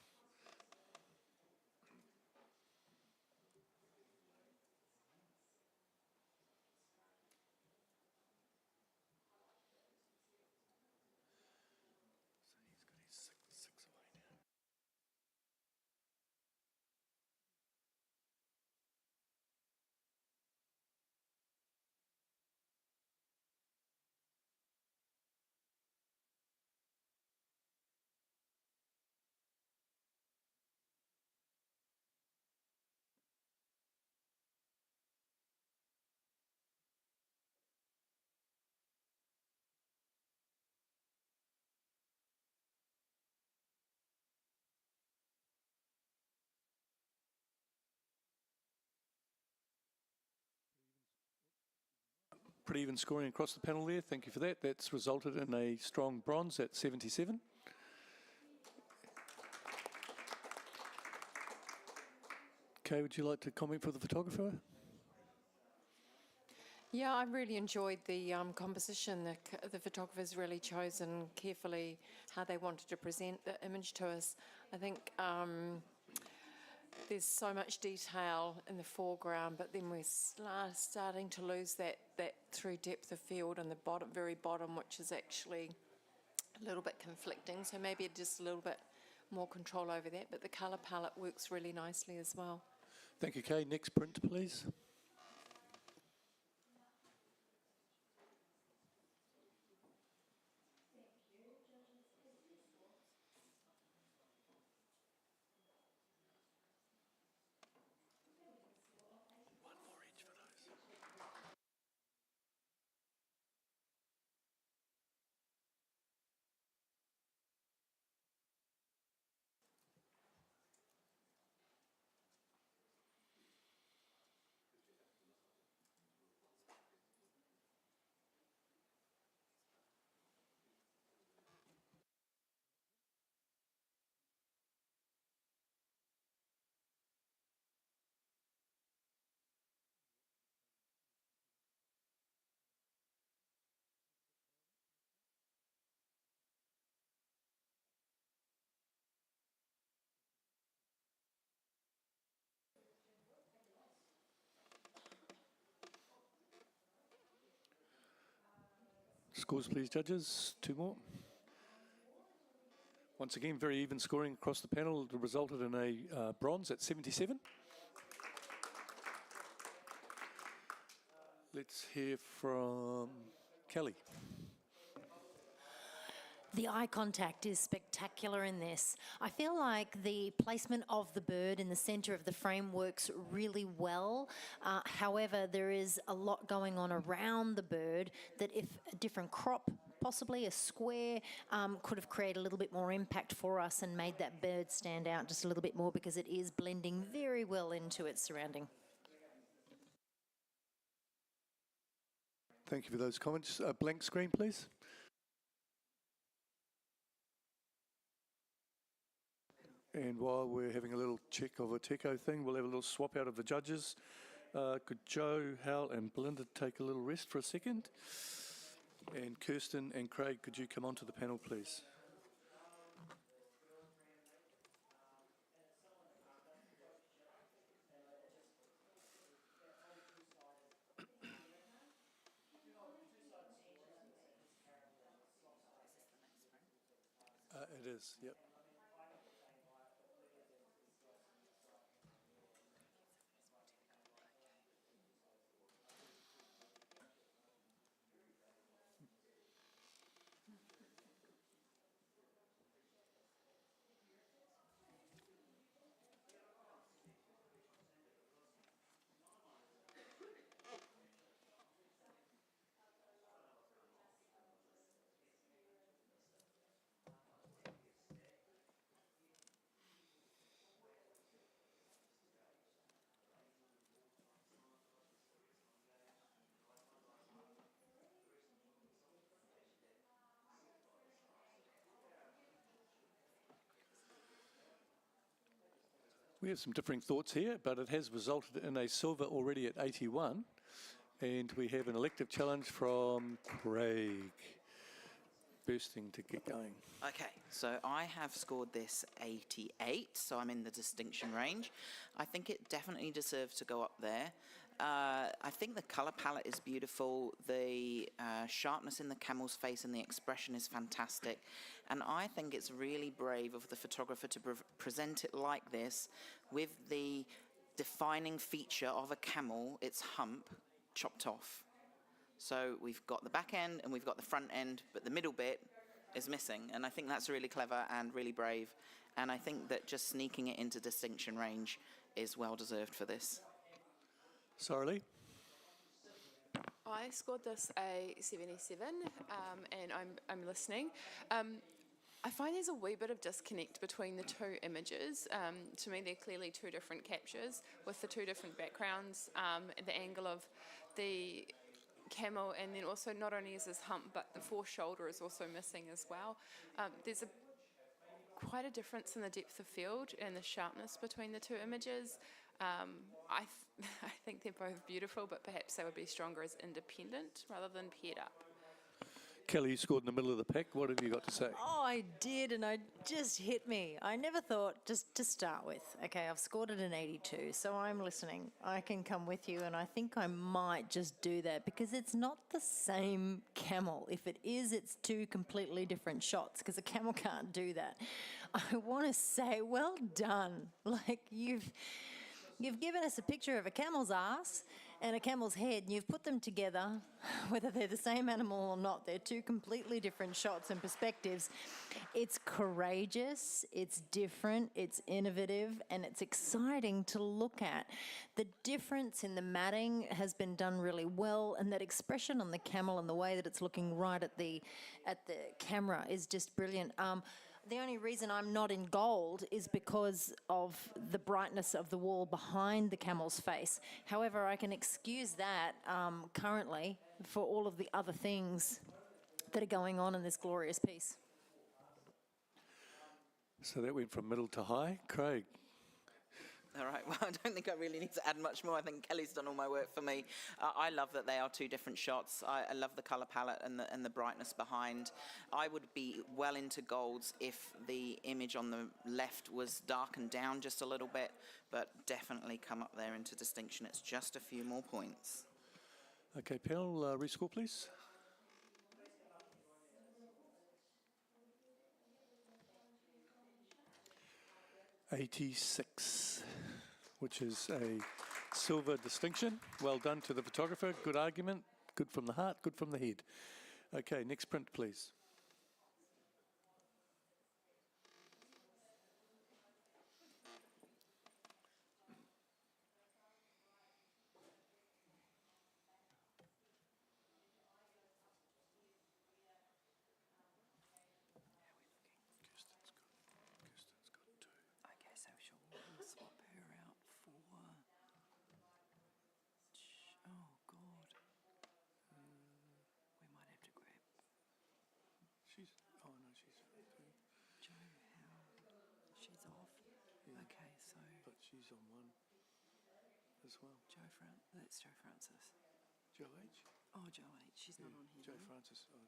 Pretty even scoring across the panel there. Thank you for that. That's resulted in a strong bronze at 77. Kay, would you like to comment for the photographer? Yeah, I really enjoyed the composition. The photographers really chosen carefully how they wanted to present the image to us. I think there's so much detail in the foreground, but then we're starting to lose that true depth of field in the very bottom, which is actually a little bit conflicting. So maybe just a little bit more control over that. But the colour palette works really nicely as well. Thank you, Kay. Next print, please. Scores, please, judges. Two more. Once again, very even scoring across the panel. It resulted in a bronze at 77. Let's hear from Kelly. The eye contact is spectacular in this. I feel like the placement of the bird in the centre of the frame works really well. However, there is a lot going on around the bird that if a different crop, possibly a square, could have created a little bit more impact for us and made that bird stand out just a little bit more, because it is blending very well into its surrounding. Thank you for those comments. Blank screen, please. And while we're having a little check of a techo thing, we'll have a little swap out of the judges. Could Joe, Hal and Belinda take a little rest for a second? And Kirsten and Craig, could you come onto the panel, please? It is, yep. We have some differing thoughts here, but it has resulted in a silver already at 81. And we have an elective challenge from Craig. Bursting to get going. Okay, so I have scored this 88, so I'm in the distinction range. I think it definitely deserves to go up there. I think the colour palette is beautiful, the sharpness in the camel's face and the expression is fantastic, and I think it's really brave of the photographer to present it like this, with the defining feature of a camel, its hump, chopped off. So we've got the back end and we've got the front end, but the middle bit is missing, and I think that's really clever and really brave, and I think that just sneaking it into distinction range is well deserved for this. Sorry. I scored this a 77, and I'm listening. I find there's a wee bit of disconnect between the two images. To me, they're clearly two different captures with the two different backgrounds, the angle of the camel, and then also not only is his hump, but the foreshoulder is also missing as well. There's quite a difference in the depth of field and the sharpness between the two images. I think they're both beautiful, but perhaps they would be stronger as independent rather than paired up. Kelly, you scored in the middle of the pack. What have you got to say? Oh, I did, and it just hit me. I never thought, just to start with, okay, I've scored it an 82, so I'm listening. I can come with you, and I think I might just do that, because it's not the same camel. If it is, it's two completely different shots, because a camel can't do that. I want to say, well done. Like, you've given us a picture of a camel's ass and a camel's head, and you've put them together, whether they're the same animal or not. They're two completely different shots and perspectives. It's courageous, it's different, it's innovative, and it's exciting to look at. The difference in the matting has been done really well, and that expression on the camel and the way that it's looking right at the camera is just brilliant. The only reason I'm not in gold is because of the brightness of the wall behind the camel's face. However, I can excuse that currently for all of the other things that are going on in this glorious piece. So that went from middle to high. Craig. All right, well, I don't think I really need to add much more. I think Kelly's done all my work for me. I love that they are two different shots. I love the colour palette and the brightness behind. I would be well into golds if the image on the left was darkened down just a little bit, but definitely come up there into distinction. It's just a few more points. Okay, panel, rescore, please. '86, which is a silver distinction. Well done to the photographer. Good argument. Good from the heart. Good from the head. Okay, next print, please. She's off. Yeah. Okay, so But she's on one as well. That's Joe Francis. Joe H? Oh, Joe H. She's not on here. Joe no? Francis. Oh, no.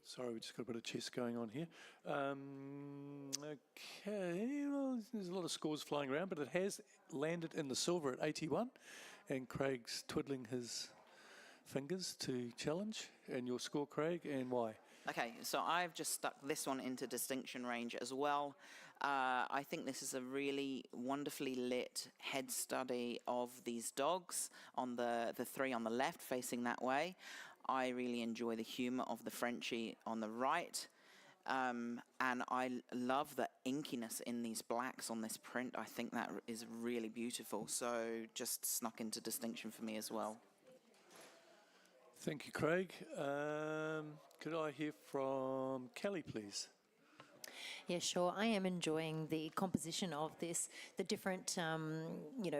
Sorry, we just got a bit of chess going on here. Okay, well, there's a lot of scores flying around, but it has landed in the silver at 81, and Craig's twiddling his fingers to challenge. And your score, Craig, and why? Okay, so I've just stuck this one into distinction range as well. I think this is a really wonderfully lit head study of these dogs on the three on the left facing that way. I really enjoy the humour of the Frenchie on the right. And I love the inkiness in these blacks on this print. I think that is really beautiful. So just snuck into distinction for me as well. Thank you, Craig. Could I hear from Kelly, please? Yeah, sure. I am enjoying the composition of this, the different,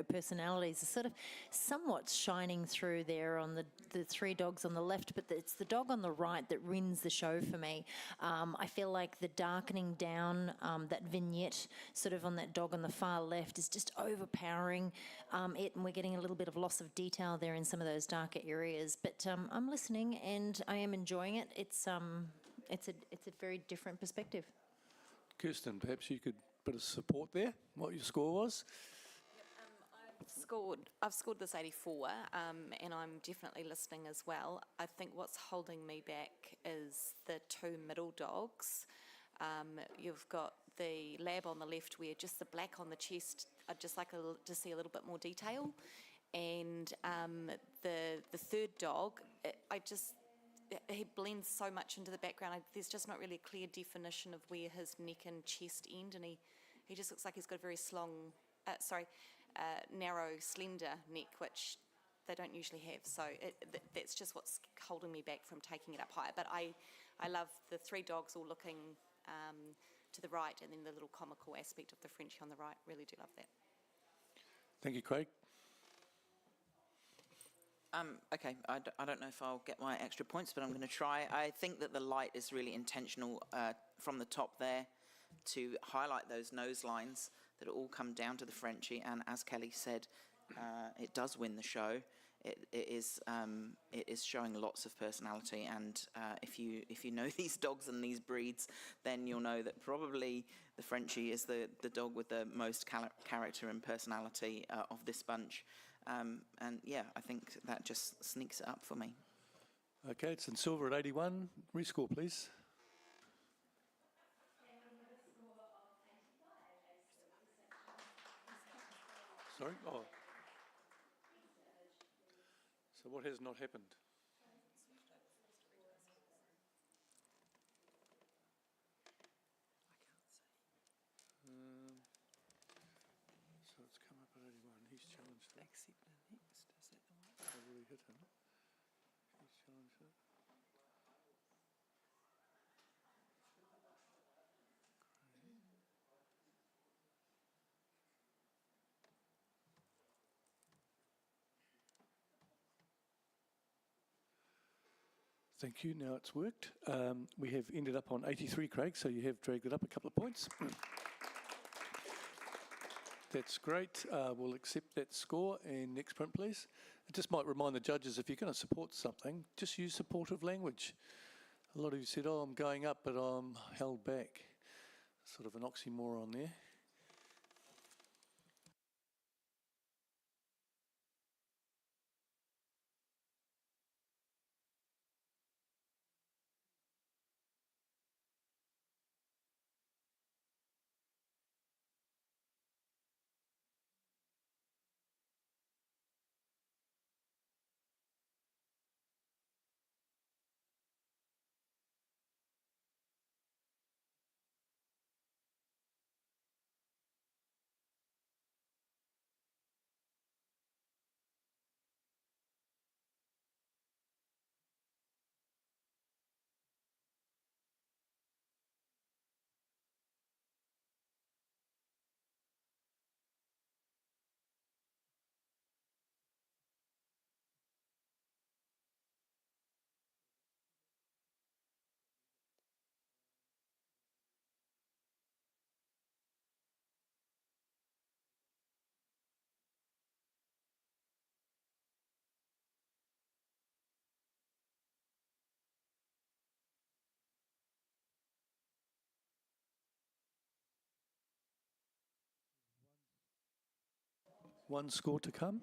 personalities are sort of somewhat shining through there on the three dogs on the left, but it's the dog on the right that wins the show for me. I feel like the darkening down, that vignette sort of on that dog on the far left is just overpowering it, and we're getting a little bit of loss of detail there in some of those darker areas. But I'm listening and I am enjoying it. It's a very different perspective. Kirsten, perhaps you could put a support there, what your score was. I've scored this 84, and I'm definitely listening as well. I think what's holding me back is the two middle dogs. You've got the lab on the left where just the black on the chest, I'd just like to see a little bit more detail. And the third dog, he blends so much into the background. There's just not really a clear definition of where his neck and chest end, and he just looks like he's got a very narrow, slender neck, which they don't usually have. So that's just what's holding me back from taking it up higher. But I love the three dogs all looking to the right, and then the little comical aspect of the Frenchie on the right. Really do love that. Thank you, Craig. Okay, I don't know if I'll get my extra points, but I'm going to try. I think that the light is really intentional from the top there to highlight those nose lines that all come down to the Frenchie, and as Kelly said, it does win the show. It is showing lots of personality, and if you know these dogs and these breeds, then you'll know that probably the Frenchie is the dog with the most character and personality of this bunch. And yeah, I think that just sneaks it up for me. Okay, it's in silver at 81. Rescore, please. Sorry? Oh. So what has not happened? So it's come up at 81. He's challenged it. Accept the next. Is that the one? I've already hit him. He's challenged it. Thank you. Now it's worked. We have ended up on 83, Craig, so you have dragged it up a couple of points. That's great. We'll accept that score. And next print, please. I just might remind the judges, if you're going to support something, just use supportive language. A lot of you said, oh, I'm going up, but I'm held back. Sort of an oxymoron there. one score to come.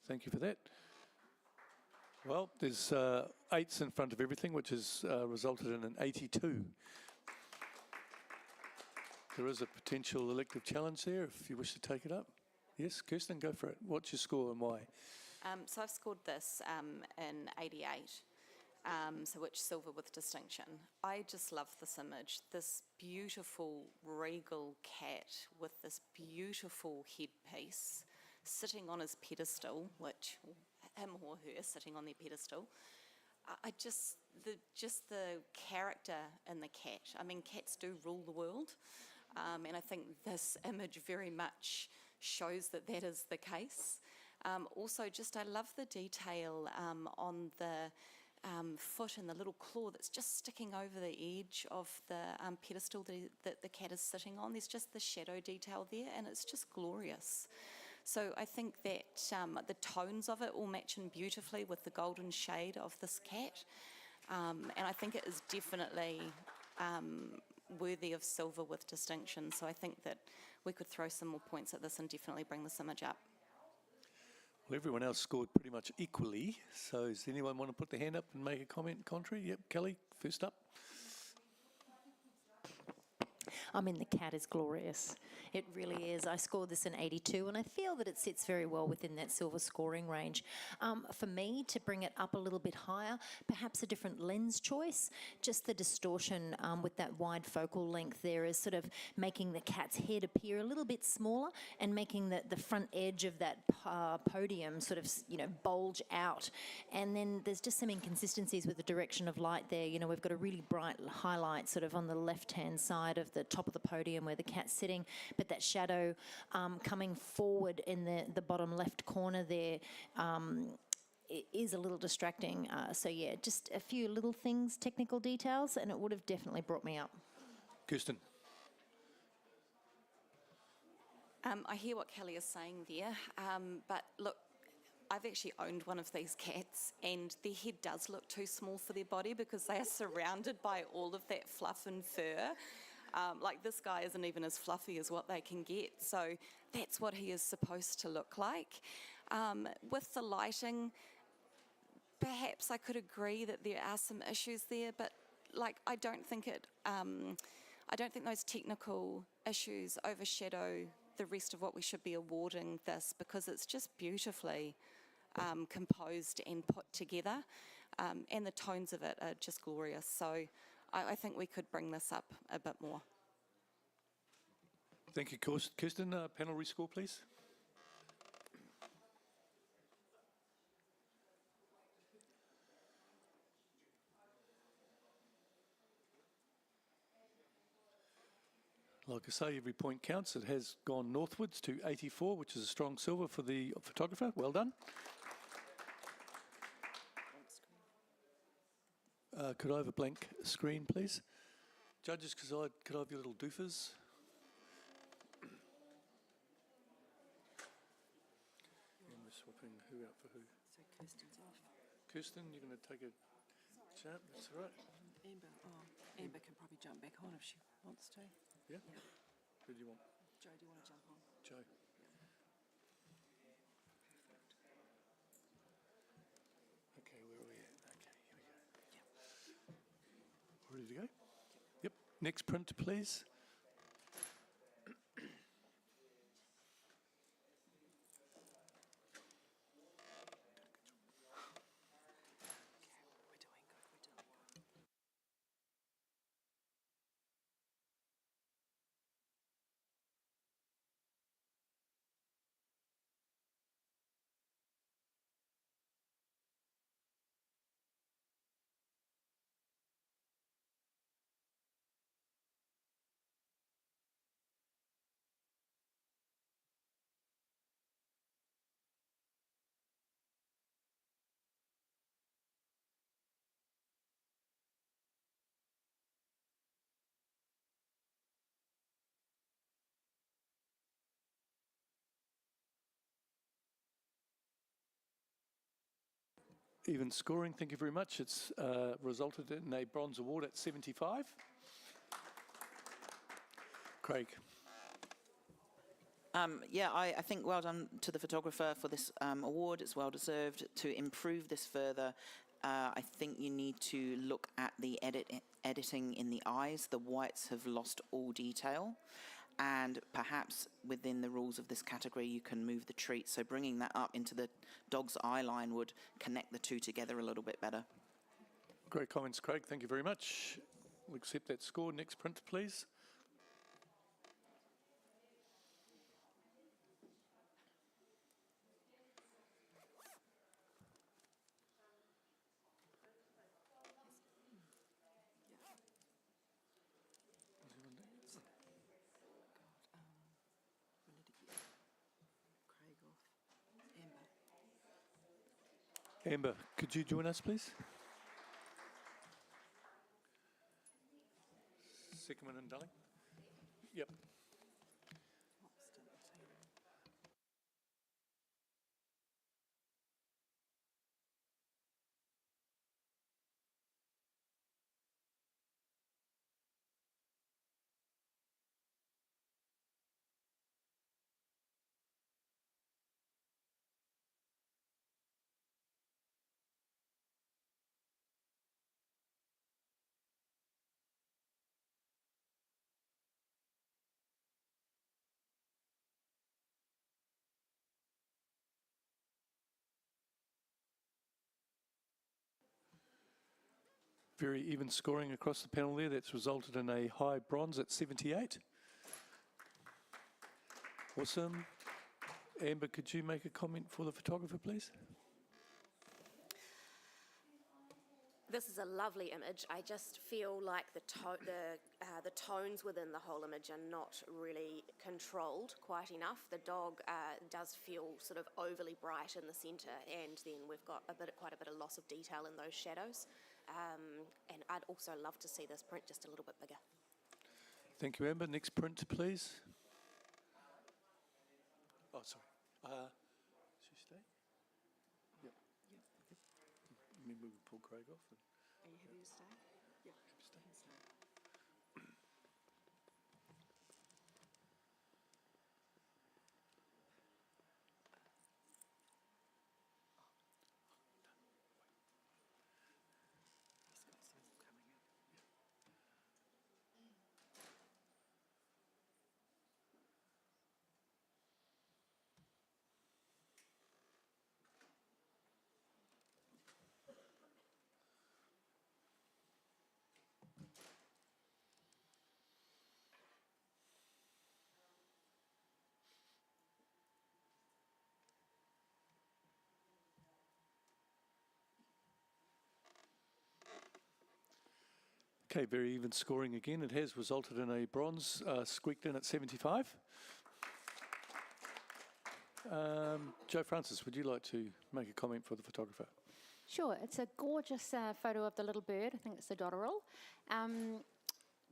Thank you for that. Well, there's 8s in front of everything, which has resulted in an 82. There is a potential elective challenge there if you wish to take it up. Yes, Kirsten, go for it. What's your score and why? So I've scored this in 88, so which silver with distinction. I just love this image, this beautiful regal cat with this beautiful headpiece sitting on his pedestal, which him or her sitting on their pedestal. I just the character in the cat. I mean, cats do rule the world, and I think this image very much shows that that is the case. Also, I love the detail on the foot and the little claw that's just sticking over the edge of the pedestal that the cat is sitting on. There's just the shadow detail there, and it's just glorious. So I think that the tones of it all match in beautifully with the golden shade of this cat. And I think it is definitely worthy of silver with distinction. So I think that we could throw some more points at this and definitely bring this image up. Well, everyone else scored pretty much equally. So does anyone want to put their hand up and make a comment contrary? Yep, Kelly, first up. I mean, the cat is glorious. It really is. I scored this in 82, and I feel that it sits very well within that silver scoring range. For me, to bring it up a little bit higher, perhaps a different lens choice, just the distortion with that wide focal length there is sort of making the cat's head appear a little bit smaller and making the front edge of that podium sort of, bulge out. And then there's just some inconsistencies with the direction of light there. We've got a really bright highlight sort of on the left-hand side of the top of the podium where the cat's sitting, but that shadow coming forward in the bottom left corner there it is a little distracting. So yeah, just a few little things, technical details, and it would have definitely brought me up. Kirsten. I hear what Kelly is saying there, but look, I've actually owned one of these cats, and their head does look too small for their body because they are surrounded by all of that fluff and fur. Like this guy isn't even as fluffy as what they can get, so that's what he is supposed to look like. With the lighting, perhaps I could agree that there are some issues there, but I don't think those technical issues overshadow the rest of what we should be awarding this, because it's just beautifully composed and put together, and the tones of it are just glorious. So I think we could bring this up a bit more. Thank you, Kirsten. Panel rescore, please. Like I say, every point counts. It has gone northwards to 84, which is a strong silver for the photographer. Well done. Could I have a blank screen, please? Judges, could I have your little doofers? And we're swapping who out for who? So Kirsten's off. Kirsten, you're going to take a jump? That's all right. Amber can probably jump back on if she wants to. Yeah? Who do you want? Joe, do you want to jump on? Joe. Okay, where are we at? Okay, here we go. Ready to go? Yep. Next print, please. Even scoring, thank you very much. It's resulted in a bronze award at 75. Craig. Yeah, I think well done to the photographer for this award. It's well deserved. To improve this further, I think you need to look at the editing in the eyes. The whites have lost all detail. And perhaps within the rules of this category, you can move the treat. So bringing that up into the dog's eye line would connect the two together a little bit better. Great comments, Craig. Thank you very much. We'll accept that score. Next print, please. Amber, could you join us, please? Second one in, darling. Yep. Very even scoring across the panel there. That's resulted in a high bronze at 78. Awesome. Amber, could you make a comment for the photographer, please? This is a lovely image. I just feel like the tones within the whole image are not really controlled quite enough. The dog does feel sort of overly bright in the centre, and then we've got quite a bit of loss of detail in those shadows. And I'd also love to see this print just a little bit bigger. Thank you, Amber. Next print, please. Oh, sorry. Should she stay? Yep. Maybe we pull Craig off. Are you happy to stay? Yep. Stay. Okay, very even scoring again. It has resulted in a bronze, squeaked in at 75. Joe Francis, would you like to make a comment for the photographer? Sure, it's a gorgeous photo of the little bird. I think it's the dotterel.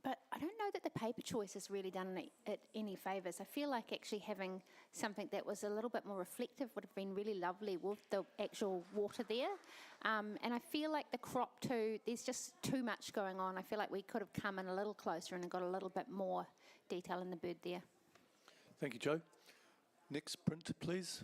But I don't know that the paper choice has really done it any favours. I feel like actually having something that was a little bit more reflective would have been really lovely with the actual water there. And I feel like the crop too, there's just too much going on. I feel like we could have come in a little closer and got a little bit more detail in the bird there. Thank you, Joe. Next print, please.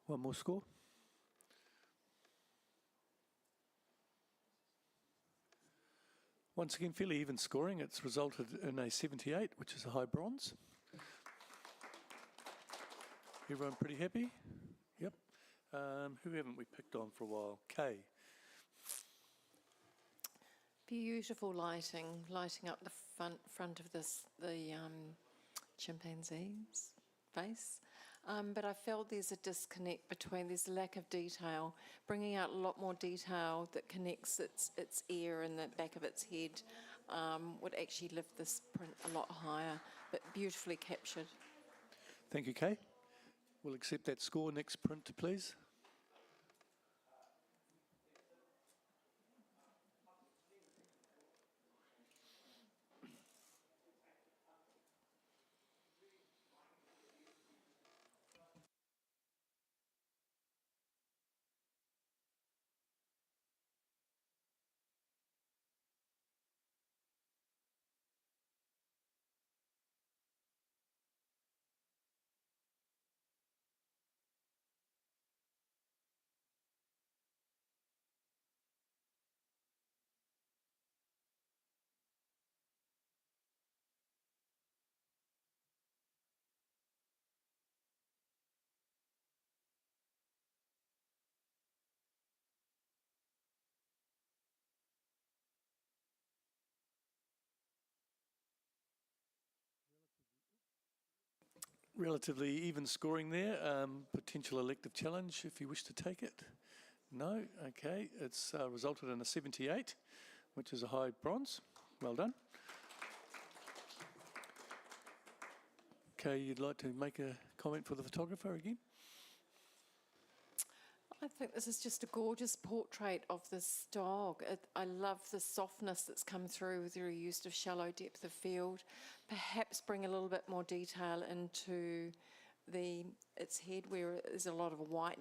One more score. Once again, fairly even scoring. It's resulted in a 78, which is a high bronze. Everyone pretty happy? Yep. Who haven't we picked on for a while? Kay. Beautiful lighting up the front of the chimpanzee's face. But I felt there's a disconnect between, there's a lack of detail, bringing out a lot more detail that connects its ear and the back of its head would actually lift this print a lot higher, but beautifully captured. Thank you, Kay. We'll accept that score. Next print, please. Relatively even scoring there. Potential elective challenge if you wish to take it. No? Okay. It's resulted in a 78, which is a high bronze. Well done. Okay, you'd like to make a comment for the photographer again? I think this is just a gorgeous portrait of this dog. I love the softness that's come through with your use of shallow depth of field. Perhaps bring a little bit more detail into its head where there's a lot of white,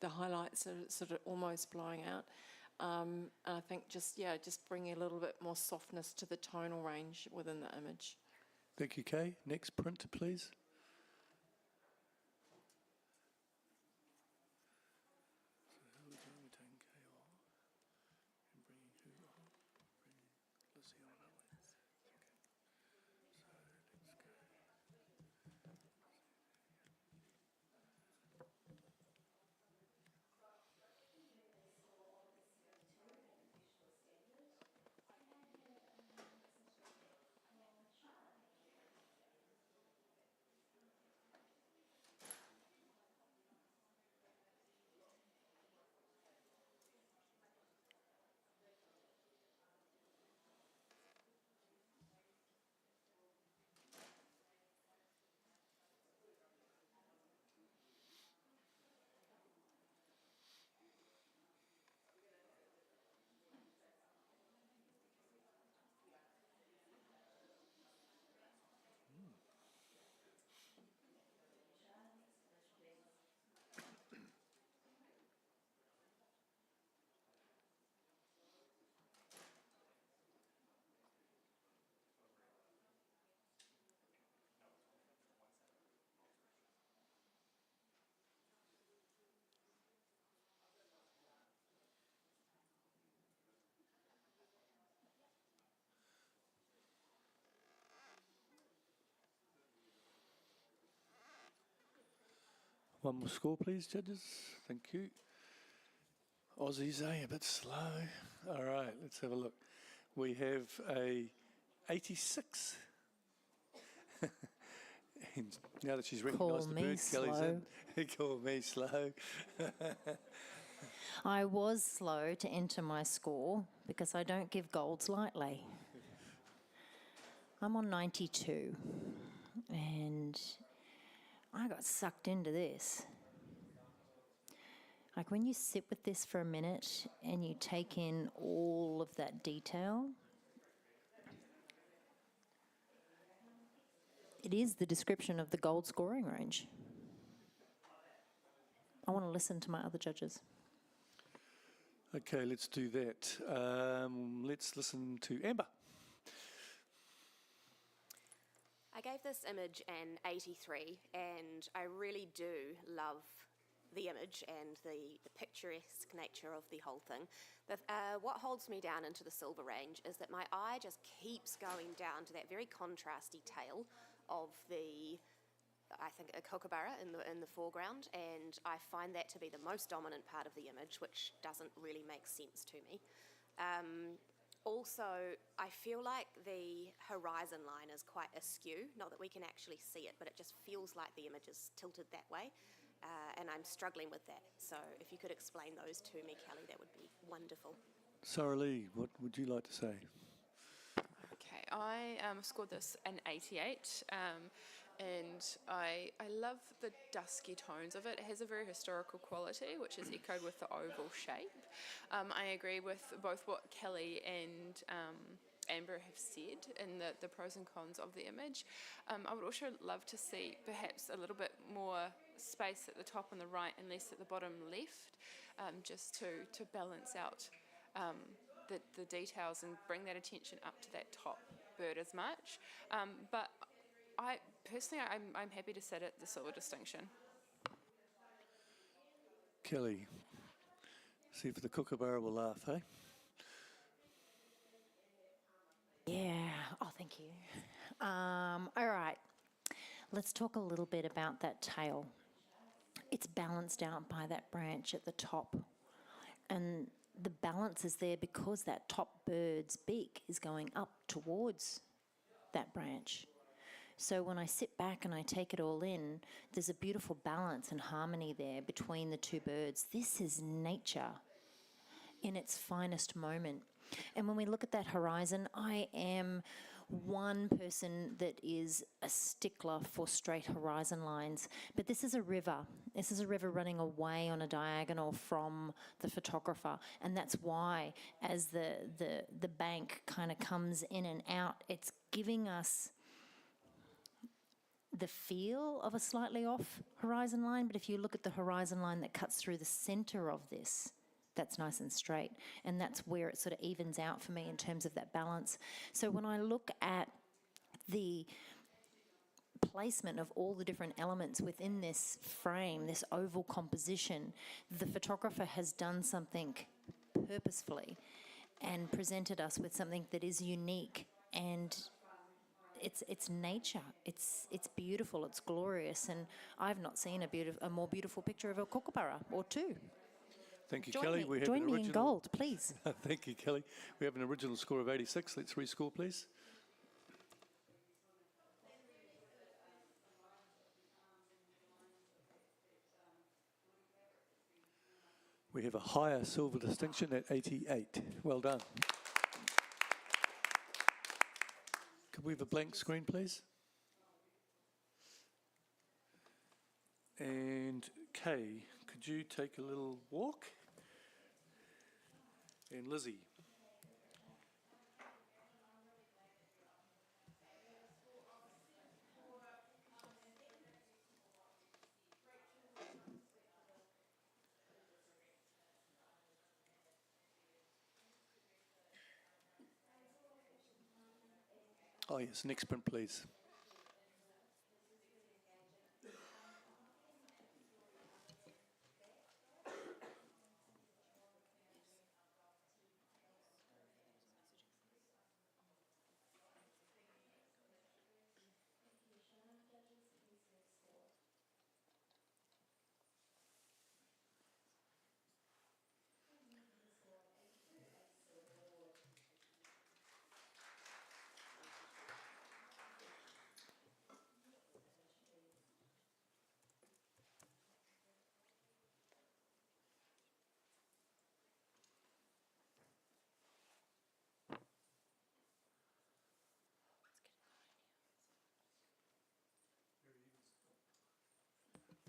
the highlights are sort of almost blowing out. And I think just bringing a little bit more softness to the tonal range within the image. Thank you, Kay. Next print, please. One more score, please, judges. Thank you. Aussies, a bit slow. All right, let's have a look. We have a 86. And now that she's recognised the bird, Kelly's in. Call me slow. I was slow to enter my score because I don't give golds lightly. I'm on 92 and I got sucked into this. Like when you sit with this for a minute and you take in all of that detail, it is the description of the gold scoring range. I want to listen to my other judges. Okay, let's do that. Let's listen to Amber. I gave this image an 83, and I really do love the image and the picturesque nature of the whole thing. What holds me down into the silver range is that my eye just keeps going down to that very contrasty tail of I think a kookaburra in the foreground, and I find that to be the most dominant part of the image, which doesn't really make sense to me. also, I feel like the horizon line is quite askew. Not that we can actually see it, but it just feels like the image is tilted that way. And I'm struggling with that. So if you could explain those to me, Kelly, that would be wonderful. Sarah Lee, what would you like to say? Okay, I scored this an 88, and I love the dusky tones of it. It has a very historical quality, which is echoed with the oval shape. I agree with both what Kelly and Amber have said in the pros and cons of the image. I would also love to see perhaps a little bit more space at the top on the right and less at the bottom left, just to balance out the details and bring that attention up to that top bird as much. But I personally, I'm happy to sit at the silver distinction. Kelly, see if the kookaburra will laugh, eh? Yeah, oh, thank you. All right, let's talk a little bit about that tail. It's balanced out by that branch at the top. And the balance is there because that top bird's beak is going up towards that branch. So when I sit back and I take it all in, there's a beautiful balance and harmony there between the two birds. This is nature in its finest moment. And when we look at that horizon, I am one person that is a stickler for straight horizon lines, but this is a river. This is a river running away on a diagonal from the photographer, and that's why as the bank kind of comes in and out, it's giving us the feel of a slightly off horizon line, but if you look at the horizon line that cuts through the center of this, that's nice and straight, and that's where it sort of evens out for me in terms of that balance. So when I look at the placement of all the different elements within this frame, this oval composition, the photographer has done something purposefully and presented us with something that is unique, and it's nature. It's beautiful. It's glorious, and I've not seen a more beautiful picture of a kookaburra or two. Thank you, Join Kelly. me. Join me in gold, please. Thank you, Kelly. We have an original score of 86. Let's rescore, please. We have a higher silver distinction at 88. Well done. Could we have a blank screen, please? And Kay, could you take a little walk? And Lizzie. Oh yes, next print, please.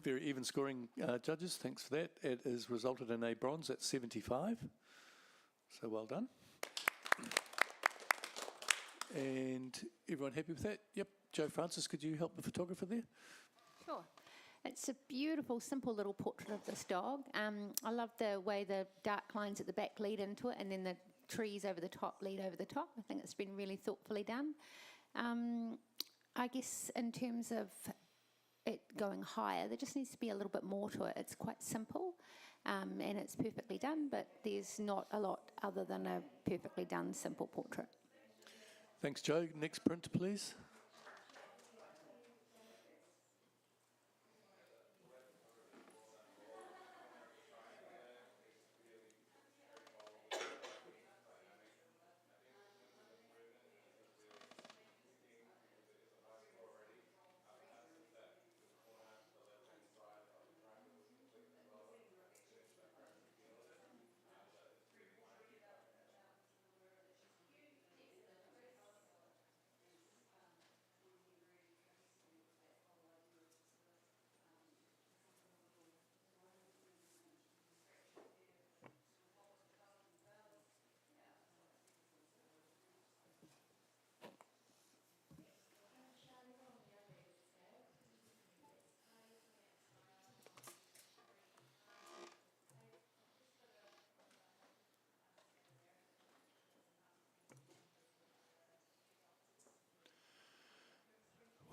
Very even scoring, judges. Thanks for that. It has resulted in a bronze at 75. So well done. And everyone happy with that? Yep. Joe Francis, could you help the photographer there? Sure. It's a beautiful, simple little portrait of this dog. I love the way the dark lines at the back lead into it, and then the trees over the top lead over the top. I think it's been really thoughtfully done. I guess in terms of it going higher, there just needs to be a little bit more to it. It's quite simple, and it's perfectly done, but there's not a lot other than a perfectly done, simple portrait. Thanks, Joe. Next print, please.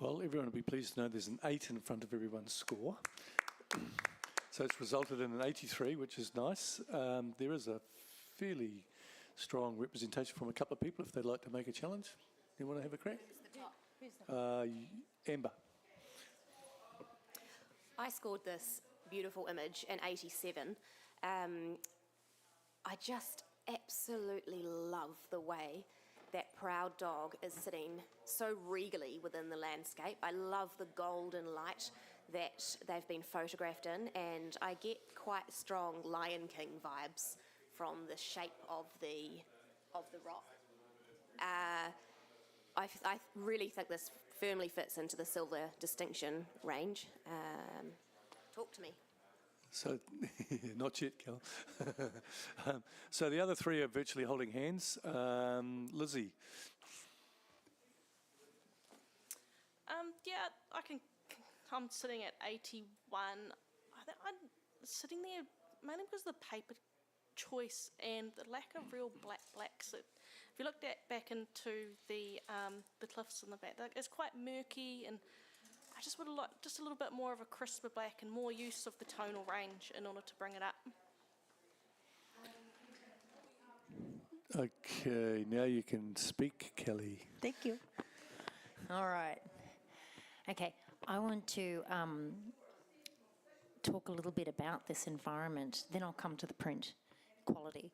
Well, everyone will be pleased to know there's an 8 in front of everyone's score. So it's resulted in an 83, which is nice. There is a fairly strong representation from a couple of people if they'd like to make a challenge. You want to have a crack? Amber. I scored this beautiful image in 87. I just absolutely love the way that proud dog is sitting so regally within the landscape. I love the golden light that they've been photographed in, and I get quite strong Lion King vibes from the shape of the rock. I really think this firmly fits into the silver distinction range. Talk to me. So, not yet, Cal. So the other three are virtually holding hands. Lizzie. Yeah, I'm sitting at 81. I'm sitting there mainly because of the paper choice and the lack of real blacks. If you looked back into the cliffs in the back, it's quite murky, and I just would have liked just a little bit more of a crisper black and more use of the tonal range in order to bring it up. Okay, now you can speak, Kelly. Thank you. All right. Okay, I want to talk a little bit about this environment, then I'll come to the print quality.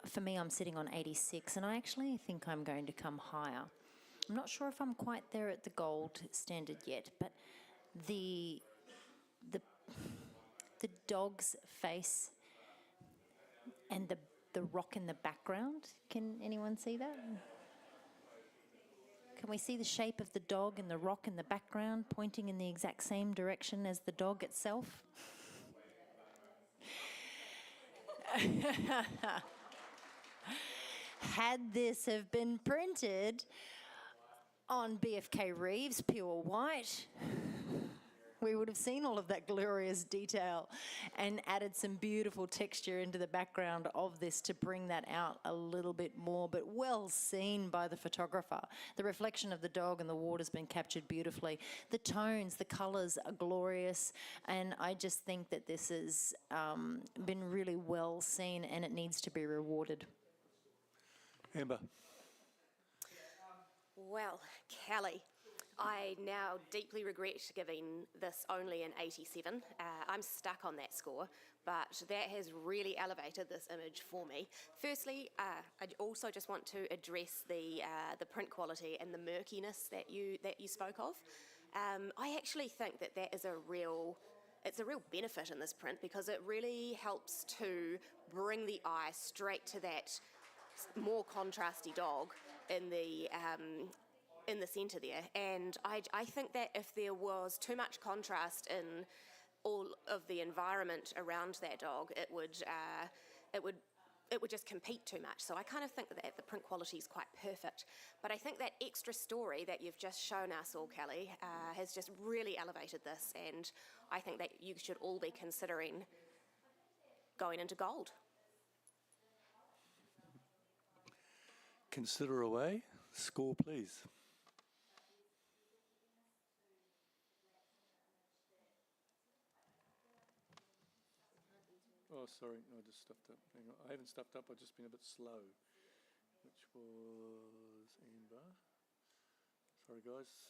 For me, I'm sitting on 86, and I actually think I'm going to come higher. I'm not sure if I'm quite there at the gold standard yet, but the dog's face and the rock in the background, can anyone see that? Can we see the shape of the dog and the rock in the background pointing in the exact same direction as the dog itself? Had this have been printed on BFK Reeves pure white, we would have seen all of that glorious detail and added some beautiful texture into the background of this to bring that out a little bit more, but well seen by the photographer. The reflection of the dog and the water's been captured beautifully. The tones, the colours are glorious, and I just think that this has been really well seen, and it needs to be rewarded. Amber. Well, Kelly, I now deeply regret giving this only an 87. I'm stuck on that score, but that has really elevated this image for me. Firstly, I also just want to address the print quality and the murkiness that you spoke of. I actually think that is it's a real benefit in this print because it really helps to bring the eye straight to that more contrasty dog in the centre there, and I think that if there was too much contrast in all of the environment around that dog, it would just compete too much. So I kind of think that the print quality is quite perfect, but I think that extra story that you've just shown us all, Kelly, has just really elevated this, and I think that you should all be considering going into gold. Consider away. Score, please. Oh, sorry, I just stuffed up. Hang on. I haven't stuffed up, I've just been a bit slow, which was Amber. Sorry, guys.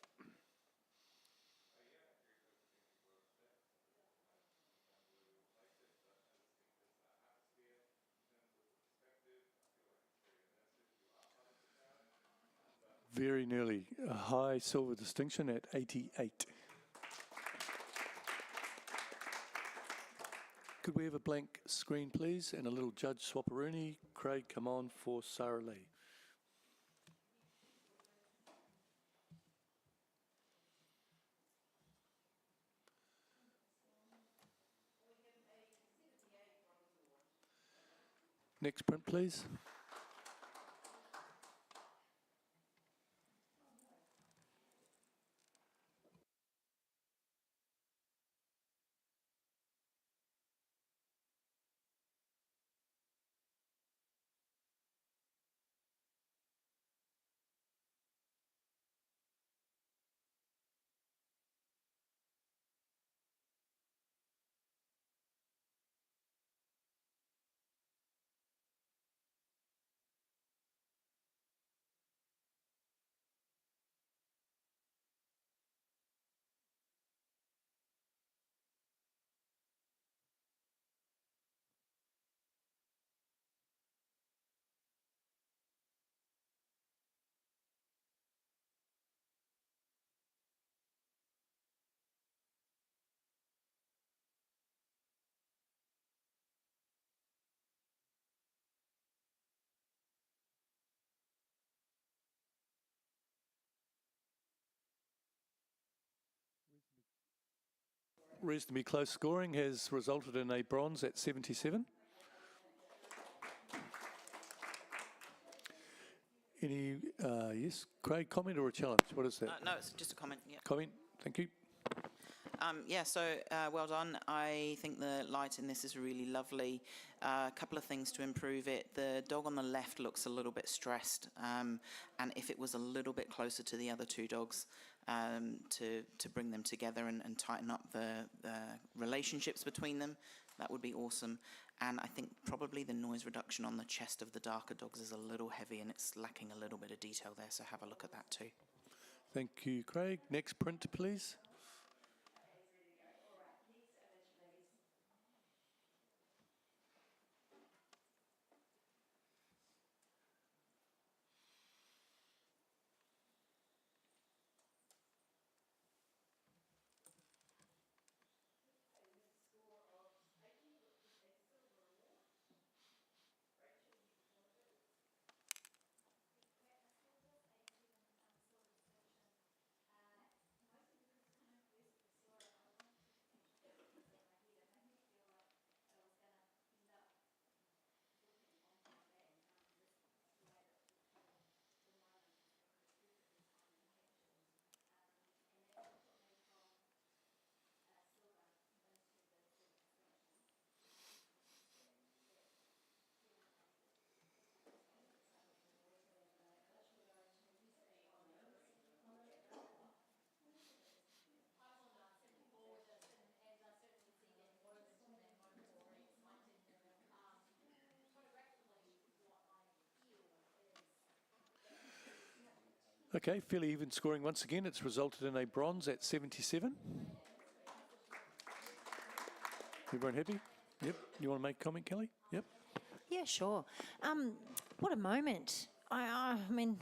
Very nearly a high silver distinction at 88. Could we have a blank screen, please, and a little Judge Swapperoonie? Craig, come on for Sarah Lee. Next print, please. reasonably close scoring has resulted in a bronze at 77. Any, yes, Craig, comment or a challenge? What is that? No, it's just a comment. Yeah. Comment, thank you. Yeah, so well done. I think the light in this is really lovely. A couple of things to improve it. The dog on the left looks a little bit stressed, and if it was a little bit closer to the other two dogs, to bring them together and tighten up the relationships between them, that would be awesome. And I think probably the noise reduction on the chest of the darker dogs is a little heavy and it's lacking a little bit of detail there, so have a look at that too. Thank you, Craig. Next print, please. Okay, fairly even scoring once again. It's resulted in a bronze at 77. Everyone happy? Yep. You want to make a comment, Kelly? Yep. Yeah, sure. What a moment. I mean,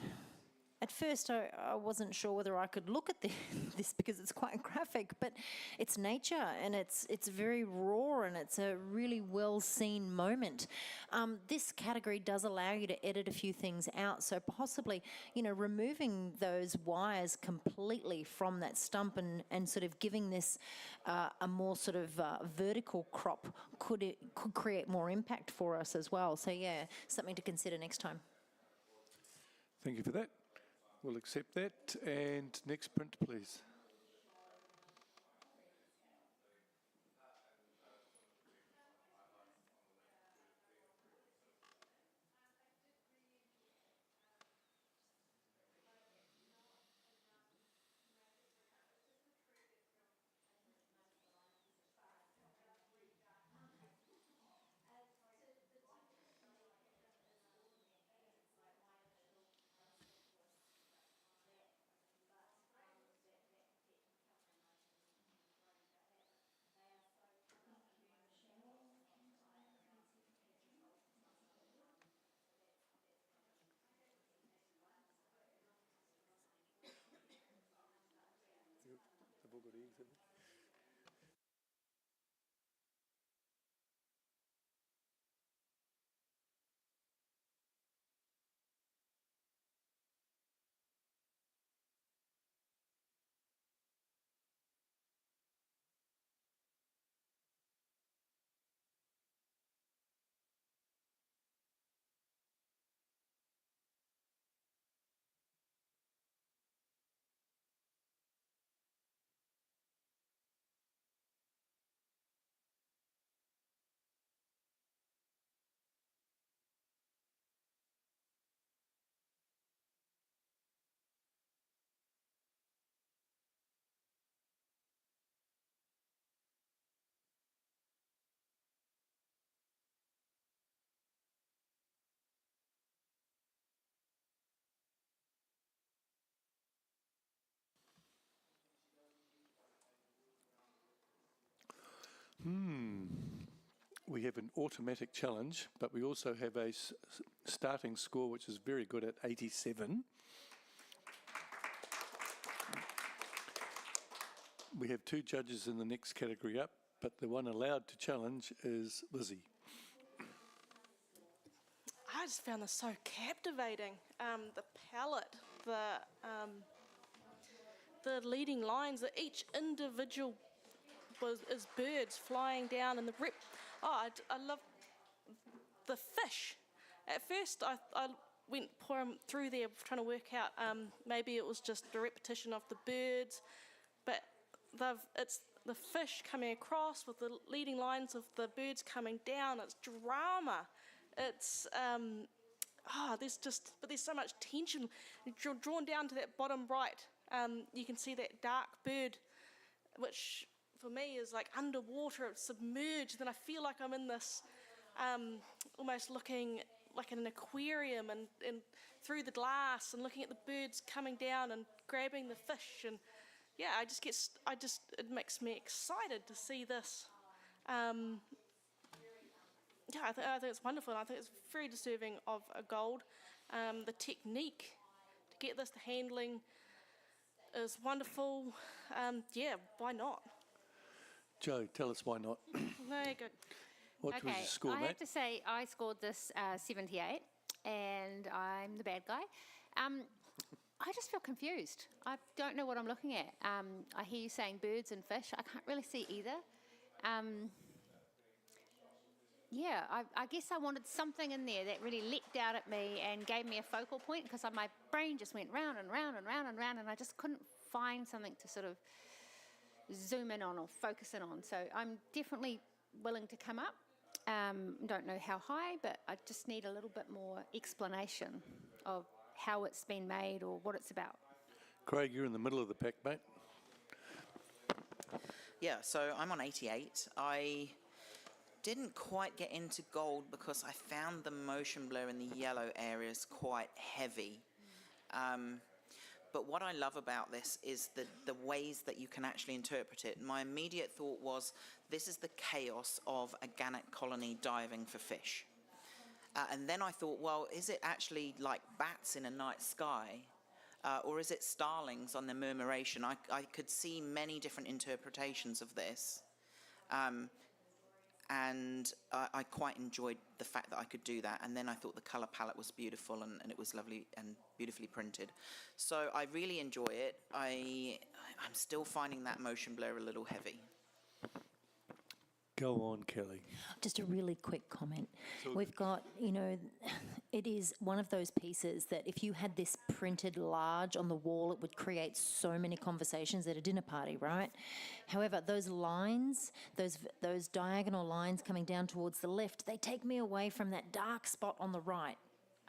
at first I wasn't sure whether I could look at this because it's quite graphic, but it's nature and it's very raw and it's a really well seen moment. This category does allow you to edit a few things out, so possibly, you know, removing those wires completely from that stump and sort of giving this a more sort of vertical crop could create more impact for us as well. So yeah, something to consider next time. Thank you for that. We'll accept that. And next print, please. They've all got eggs, haven't they? We have an automatic challenge, but we also have a starting score which is very good at 87. We have two judges in the next category up, but the one allowed to challenge is Lizzie. I just found this so captivating. The palette, the leading lines, that each individual is birds flying down and I love the fish. At first I went through there trying to work out maybe it was just the repetition of the birds, but it's the fish coming across with the leading lines of the birds coming down. It's drama. It's there's so much tension drawn down to that bottom right. You can see that dark bird, which for me is like underwater, it's submerged. Then I feel like I'm in this almost looking like in an aquarium and through the glass and looking at the birds coming down and grabbing the fish. And yeah, it makes me excited to see this. I think it's wonderful, and I think it's very deserving of a gold. The technique to get this, the handling is wonderful. Why not? Joe, tell us why not. Very good. What was your score, I mate? have to say I scored this 78, and I'm the bad guy. I just feel confused. I don't know what I'm looking at. I hear you saying birds and fish. I can't really see either. I guess I wanted something in there that really leapt out at me and gave me a focal point, because my brain just went round and round and round and round, and I just couldn't find something to sort of zoom in on or focus in on. So I'm definitely willing to come up. Don't know how high, but I just need a little bit more explanation of how it's been made or what it's about. Craig, you're in the middle of the pack, mate. Yeah, so I'm on 88. I didn't quite get into gold because I found the motion blur in the yellow areas quite heavy. But what I love about this is the ways that you can actually interpret it. My immediate thought was, this is the chaos of a gannet colony diving for fish. And then I thought, well, is it actually like bats in a night sky? Or is it starlings on the murmuration? I could see many different interpretations of this. And I quite enjoyed the fact that I could do that. And then I thought the colour palette was beautiful and it was lovely and beautifully printed. So I really enjoy it. I'm still finding that motion blur a little heavy. Go on, Kelly. Just a really quick comment. We've got, it is one of those pieces that if you had this printed large on the wall, it would create so many conversations at a dinner party, right? However, those lines, those diagonal lines coming down towards the left, they take me away from that dark spot on the right.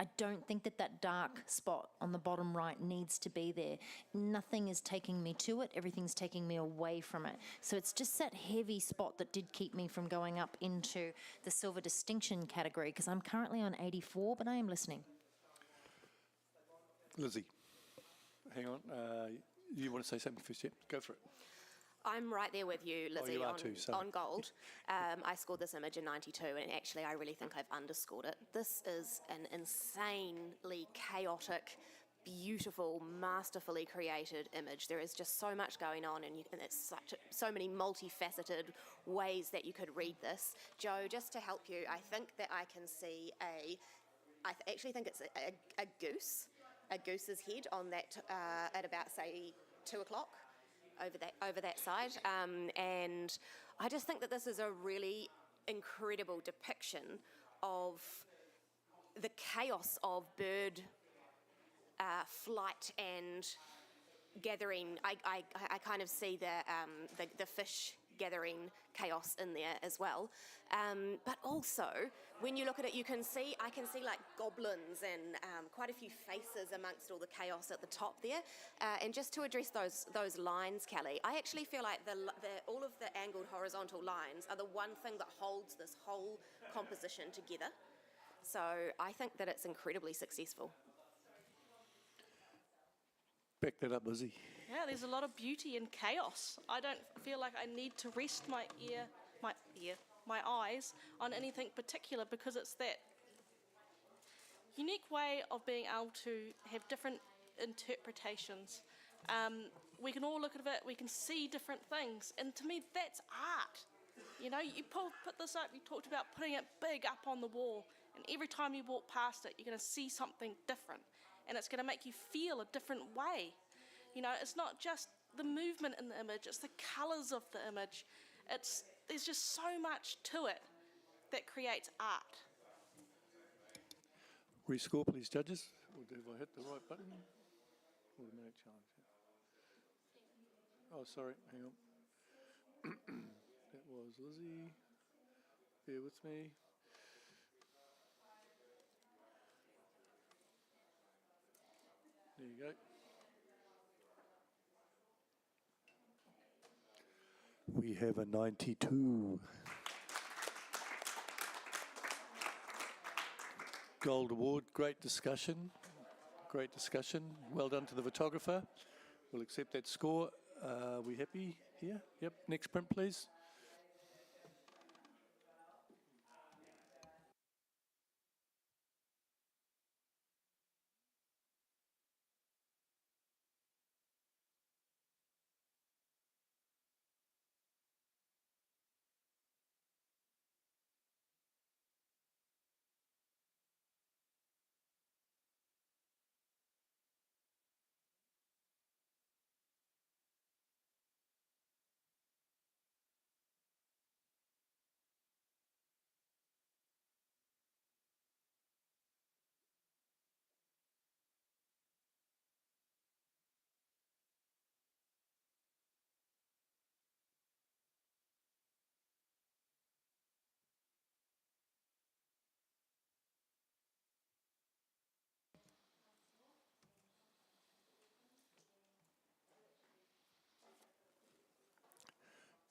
I don't think that dark spot on the bottom right needs to be there. Nothing is taking me to it. Everything's taking me away from it. So it's just that heavy spot that did keep me from going up into the silver distinction category, because I'm currently on 84, but I am listening. Lizzie, hang on. You want to say something first? Yeah, go for it. I'm right there with you, Lizzie, you are too, so. on gold. I scored this image in 92, and actually I really think I've underscored it. This is an insanely chaotic, beautiful, masterfully created image. There is just so much going on, and it's so many multifaceted ways that you could read this. Joe, just to help you, I think that I can see I actually think it's a goose's head on that at about, say, 2 o'clock. Over that side, and I just think that this is a really incredible depiction of the chaos of bird flight and gathering. I kind of see the fish gathering chaos in there as well, but also when you look at it, I can see like goblins and quite a few faces amongst all the chaos at the top there. And just to address those lines, Kelly, I actually feel like all of the angled horizontal lines are the one thing that holds this whole composition together. So I think that it's incredibly successful. Back that up, Lizzie. Yeah, there's a lot of beauty in chaos. I don't feel like I need to rest my eyes on anything particular, because it's that unique way of being able to have different interpretations. We can all look at it, we can see different things, and to me that's art. You put this up, you talked about putting it big up on the wall, and every time you walk past it, you're going to see something different, and it's going to make you feel a different way. It's not just the movement in the image, it's the colours of the image. there's just so much to it that creates art. Rescore, please, judges. Or have I hit the right button? Automatic challenge. Oh, sorry, hang on. That was Lizzie. Bear with me. There you go. We have a 92. Gold award, great discussion. Great discussion. Well done to the photographer. We'll accept that score. We happy here? Yep. Next print, please.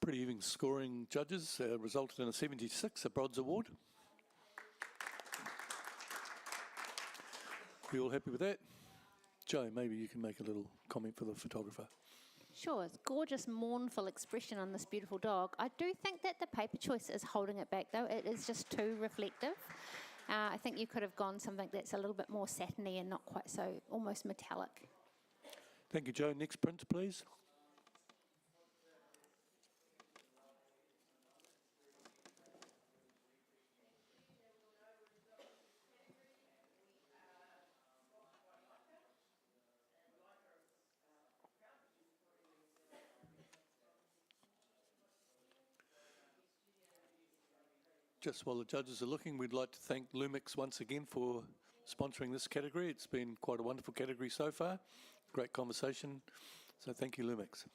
Pretty even scoring, judges, resulted in a 76, a bronze award. We all happy with that? Joe, maybe you can make a little comment for the photographer. Sure, it's gorgeous, mournful expression on this beautiful dog. I do think that the paper choice is holding it back, though. It is just too reflective. I think you could have gone something that's a little bit more satiny and not quite so, almost metallic. Thank you, Joe. Next print, please. Just while the judges are looking, we'd like to thank Lumix once again for sponsoring this category. It's been quite a wonderful category so far. Great conversation. So thank you, Lumix.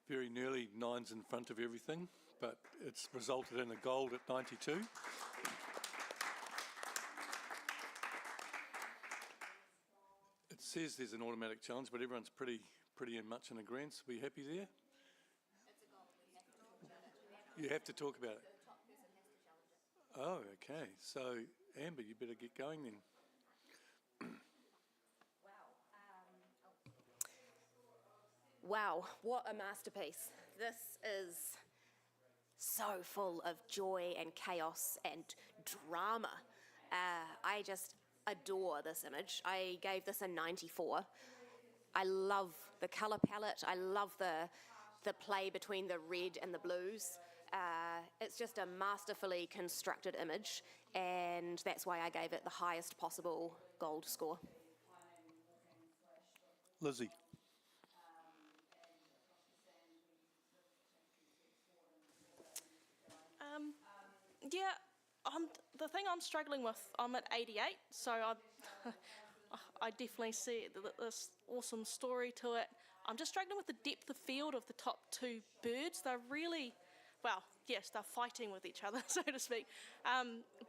Very nearly nines in front of everything, but it's resulted in a gold at 92. It says there's an automatic challenge, but everyone's pretty much in agreement. Are we happy there? You have to talk about it. Oh, okay. So, Amber, you better get going then. Wow, what a masterpiece. This is so full of joy and chaos and drama. I just adore this image. I gave this a 94. I love the colour palette. I love the play between the red and the blues. It's just a masterfully constructed image, and that's why I gave it the highest possible gold score. Lizzie. Yeah, the thing I'm struggling with, I'm at 88, so I definitely see this awesome story to it. I'm just struggling with the depth of field of the top two birds. They're really well, yes, they're fighting with each other, so to speak.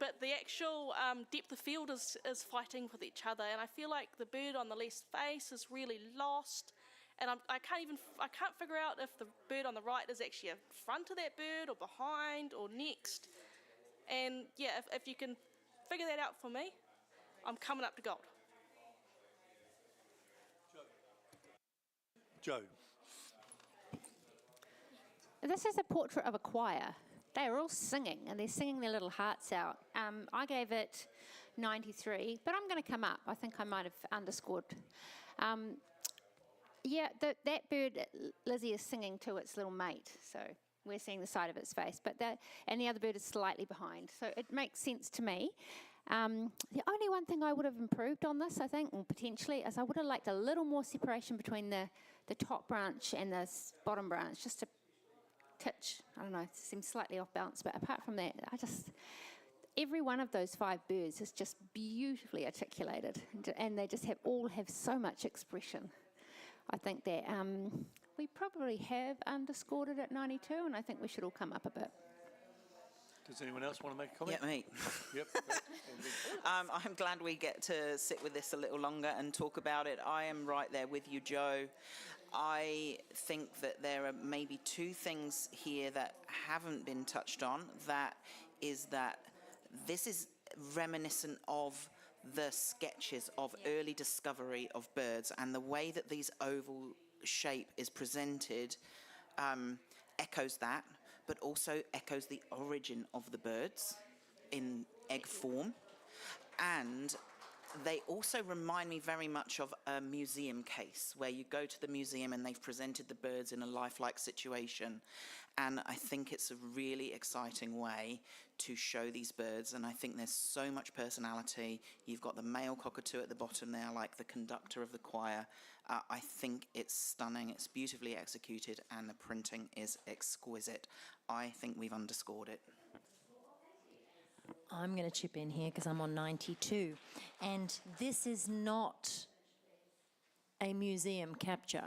But the actual depth of field is fighting with each other, and I feel like the bird on the left's face is really lost. And I can't figure out if the bird on the right is actually in front of that bird or behind or next. And yeah, if you can figure that out for me, I'm coming up to gold. Joe. This is a portrait of a choir. They're all singing, and they're singing their little hearts out. I gave it 93, but I'm going to come up. I think I might have underscored. Yeah, that bird, Lizzie, is singing to its little mate, so we're seeing the side of its face, and the other bird is slightly behind, so it makes sense to me. The only one thing I would have improved on this, I think, or potentially, is I would have liked a little more separation between the top branch and the bottom branch, just a titch. I don't know, it seems slightly off balance, but apart from that, every one of those 5 birds is just beautifully articulated, and they just all have so much expression. I think that we probably have underscored it at 92, and I think we should all come up a bit. Does anyone else want to make a comment? Yeah, me. Yep. I'm glad we get to sit with this a little longer and talk about it. I am right there with you, Joe. I think that there are maybe 2 things here that haven't been touched on. That is that this is reminiscent of the sketches of early discovery of birds, and the way that these oval shape is presented echoes that, but also echoes the origin of the birds in egg form. And they also remind me very much of a museum case, where you go to the museum and they've presented the birds in a lifelike situation. And I think it's a really exciting way to show these birds, and I think there's so much personality. You've got the male cockatoo at the bottom there, like the conductor of the choir. I think it's stunning, it's beautifully executed, and the printing is exquisite. I think we've underscored it. I'm going to chip in here because I'm on 92. And this is not a museum capture.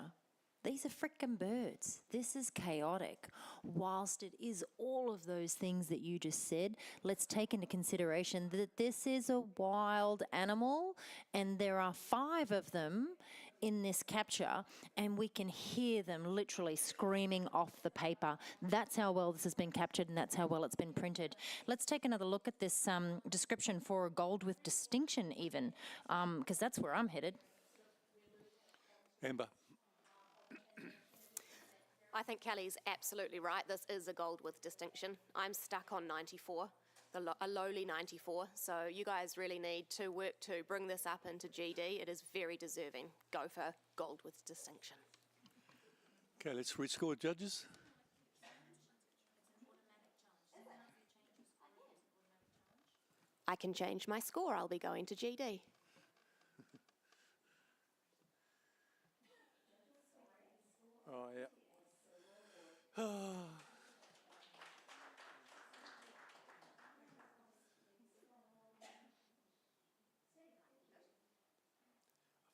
These are frickin' birds. This is chaotic. Whilst it is all of those things that you just said, let's take into consideration that this is a wild animal, and there are 5 of them in this capture, and we can hear them literally screaming off the paper. That's how well this has been captured, and that's how well it's been printed. Let's take another look at this description for gold with distinction even, because that's where I'm headed. Amber. I think Kelly's absolutely right. This is a gold with distinction. I'm stuck on 94, a lowly 94. So you guys really need to work to bring this up into GD. It is very deserving. Go for gold with distinction. Okay, let's rescore, judges. I can change my score. I'll be going to GD. Oh, yeah.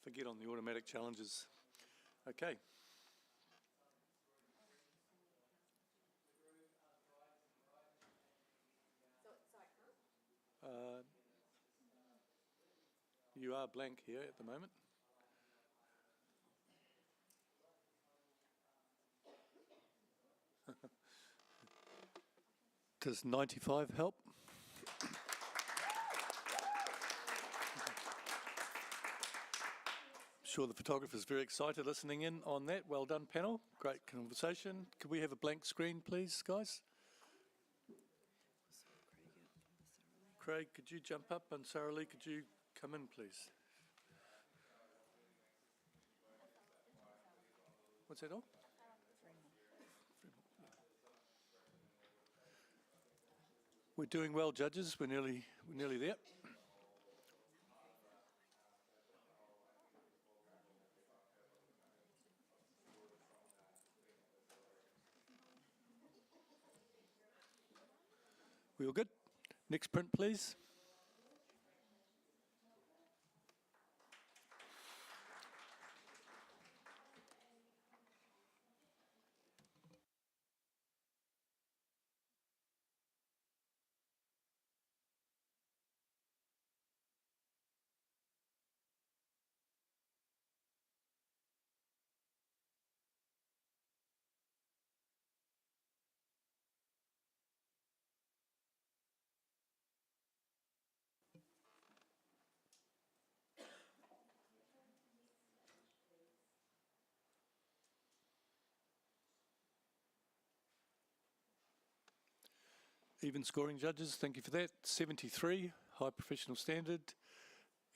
Forget on the automatic challenges. Okay. You are blank here at the moment. Does 95 help? I'm sure the photographer's very excited listening in on that. Well done, panel. Great conversation. Could we have a blank screen, please, guys? Craig, could you jump up? And Sarah Lee, could you come in, please? What's that all? We're doing well, judges. We're nearly there. We all good? Next print, please. Even scoring judges, thank you for that. 73, high professional standard.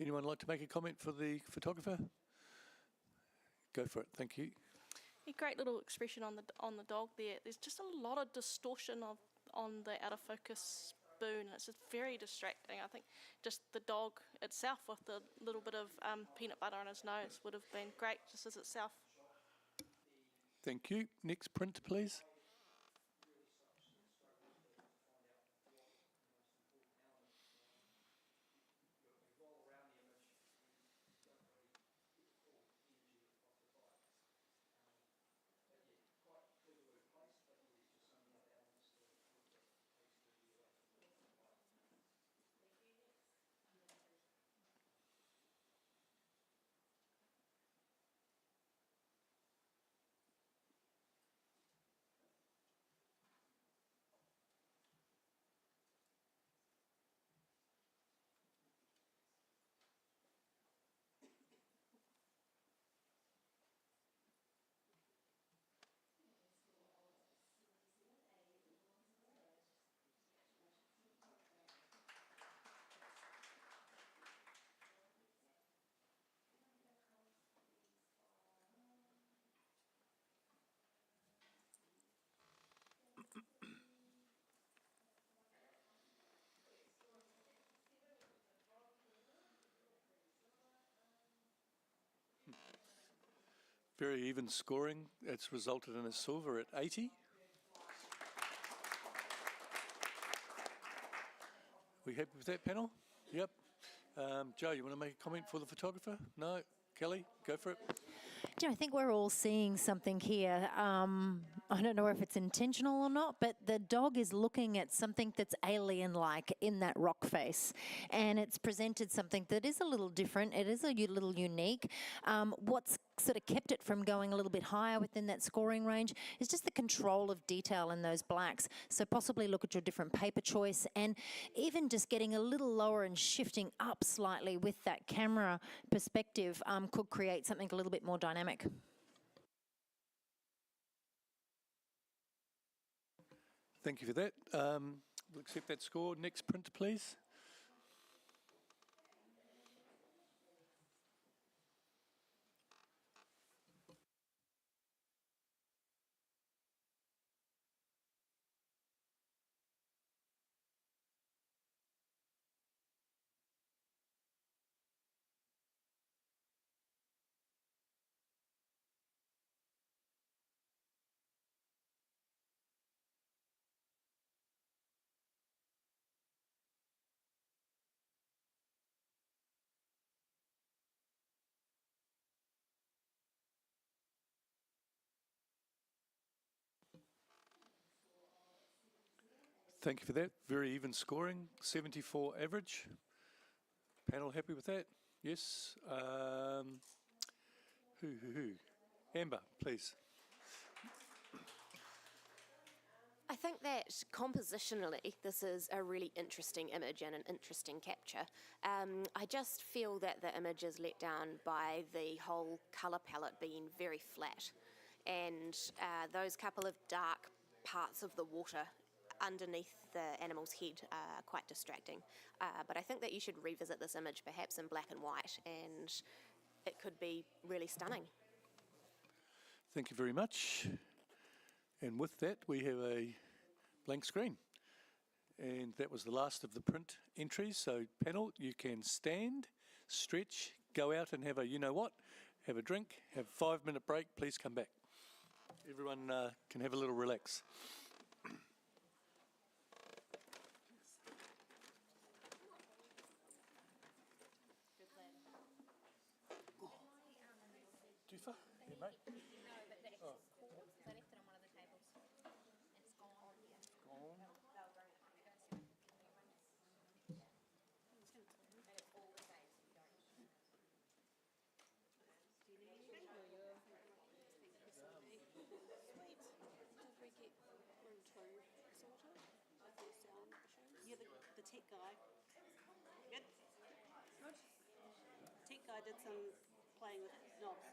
Anyone like to make a comment for the photographer? Go for it, thank you. A great little expression on the dog there. There's just a lot of distortion on the out of focus spoon. It's just very distracting. I think just the dog itself with the little bit of peanut butter on his nose would have been great just as itself. Thank you. Next print, please. Very even scoring. It's resulted in a silver at 80. We happy with that panel? Yep. Joe, you want to make a comment for the photographer? No? Kelly, go for it. Do you know, I think we're all seeing something here. I don't know if it's intentional or not, but the dog is looking at something that's alien-like in that rock face. And it's presented something that is a little different. It is a little unique. What's sort of kept it from going a little bit higher within that scoring range is just the control of detail in those blacks. So possibly look at your different paper choice and even just getting a little lower and shifting up slightly with that camera perspective could create something a little bit more dynamic. Thank you for that. We'll accept that score. Next print, please. Thank you for that. Very even scoring. 74 average. Panel happy with that? Yes. Amber, please. I think that compositionally, this is a really interesting image and an interesting capture. I just feel that the image is let down by the whole colour palette being very flat, and those couple of dark parts of the water underneath the animal's head are quite distracting. But I think that you should revisit this image perhaps in black and white, and it could be really stunning. Thank you very much. And with that, we have a blank screen. And that was the last of the print entries. So panel, you can stand, stretch, go out and have a you-know-what, have a drink, have a 5-minute break, please come back. Everyone can have a little relax. Too far? Yeah, mate. No, but the actual corpse, they left it on one of the tables. It's gone. Gone. Yeah, the tech guy. Good. Good. Tech guy did some playing with knobs.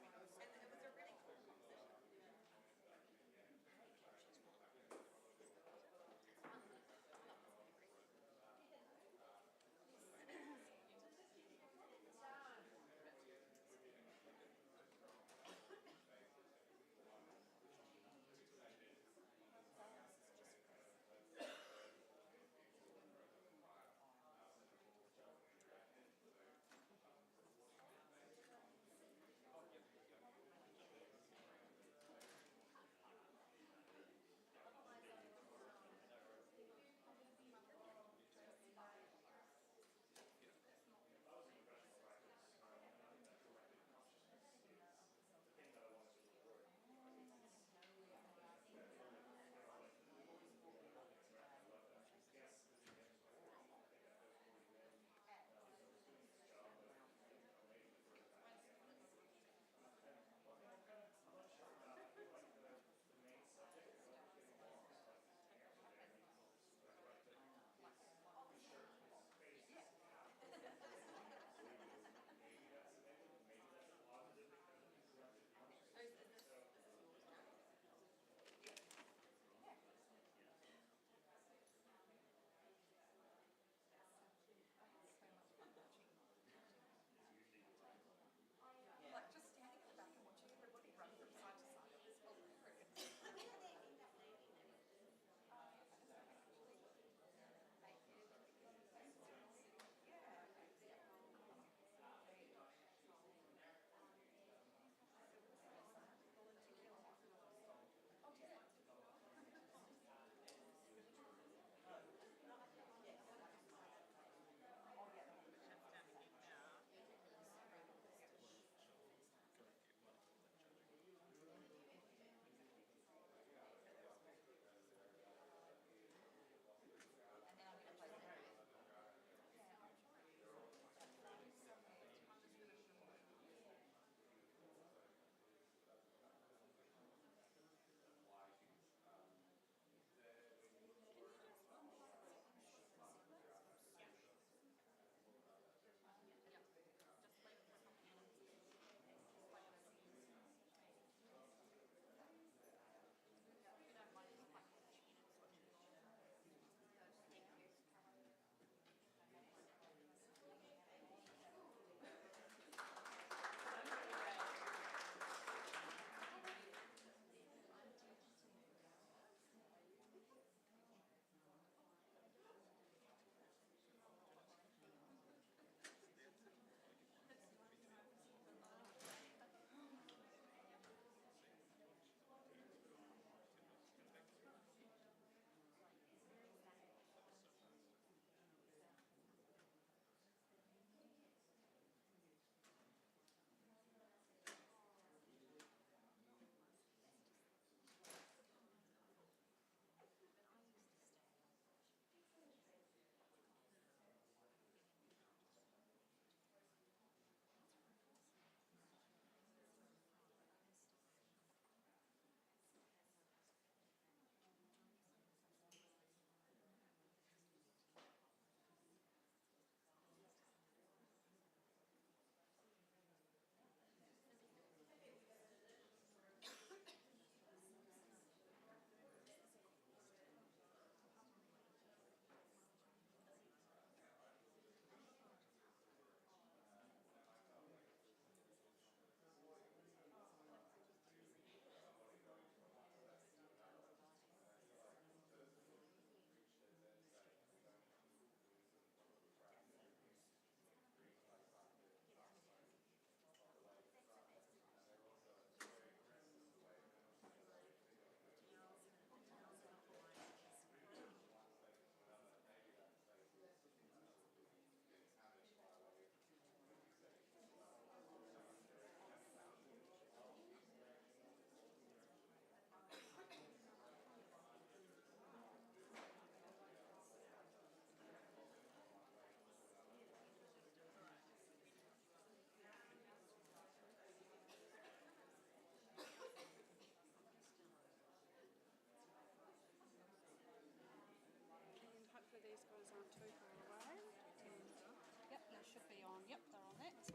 should be on, yep, they're on that. So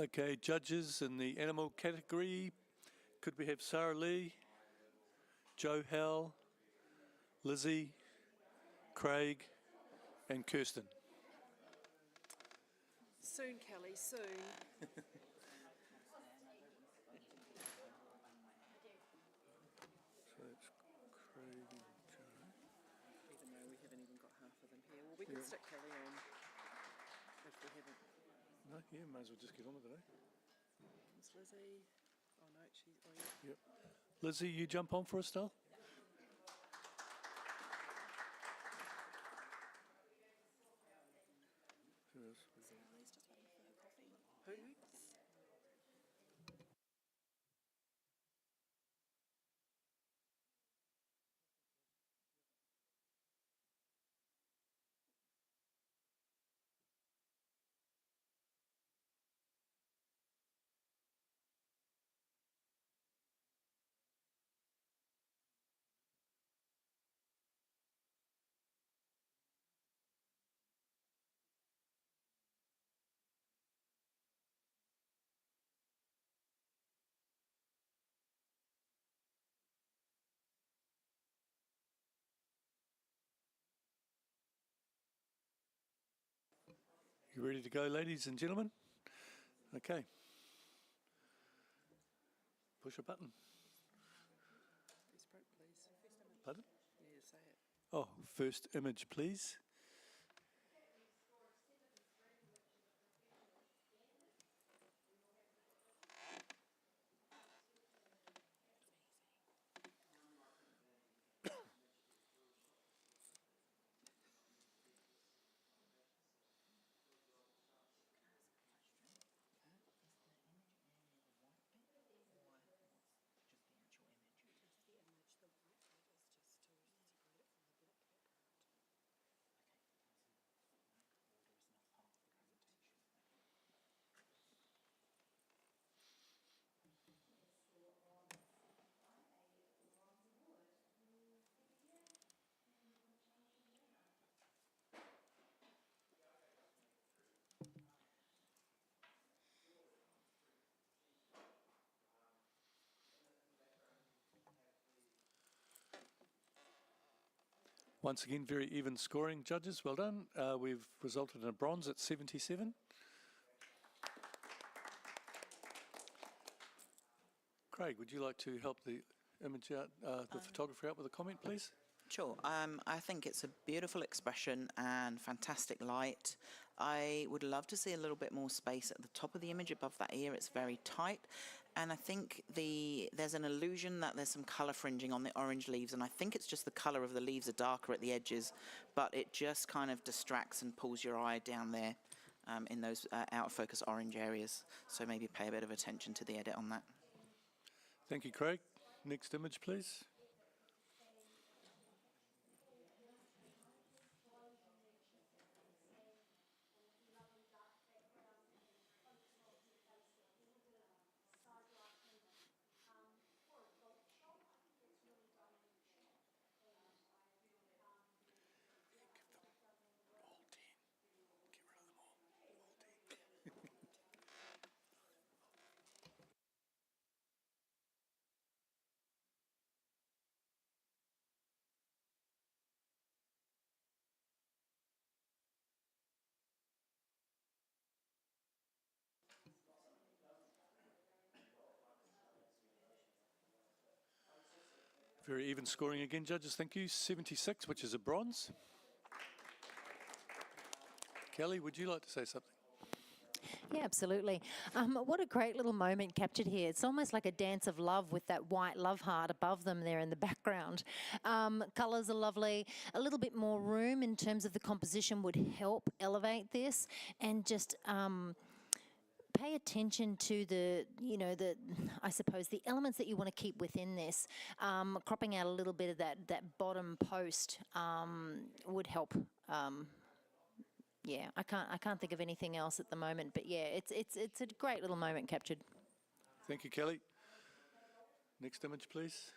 Okay, judges in the animal category. Could we have Sarah Lee, Joe Howell, Lizzie, Craig, and Kirsten? Soon, Kelly, soon. So that's Craig and Joe. Even though we haven't even got half of them here. Well, we can stick Kelly on if we haven't. No, yeah, may as well just get on with it, eh? It's Lizzie. Oh no, she's. Oh yeah. Yep. Lizzie, you jump on for us, Stal? Sally's just waiting for her coffee. Who? You ready to go, ladies and gentlemen? Okay. Push a button. First break, please. Pardon? Yeah, say it. Oh, first image, please. Once again, very even scoring, judges. Well done. We've resulted in a bronze at 77. Craig, would you like to help the image out, the photographer out with a comment, please? Sure. I think it's a beautiful expression and fantastic light. I would love to see a little bit more space at the top of the image above that ear. It's very tight. And I think there's an illusion that there's some colour fringing on the orange leaves, and I think it's just the colour of the leaves are darker at the edges, but it just kind of distracts and pulls your eye down there. in those out of focus orange areas. So maybe pay a bit of attention to the edit on that. Thank you, Craig. Next image, please. Very even scoring again, judges. Thank you. 76, which is a bronze. Kelly, would you like to say something? Yeah, absolutely. What a great little moment captured here. It's almost like a dance of love with that white love heart above them there in the background. Colours are lovely. A little bit more room in terms of the composition would help elevate this, and just pay attention to I suppose, the elements that you want to keep within this. Cropping out a little bit of that bottom post would help. Yeah, I can't think of anything else at the moment, but yeah, it's a great little moment captured. Thank you, Kelly. Next image, please.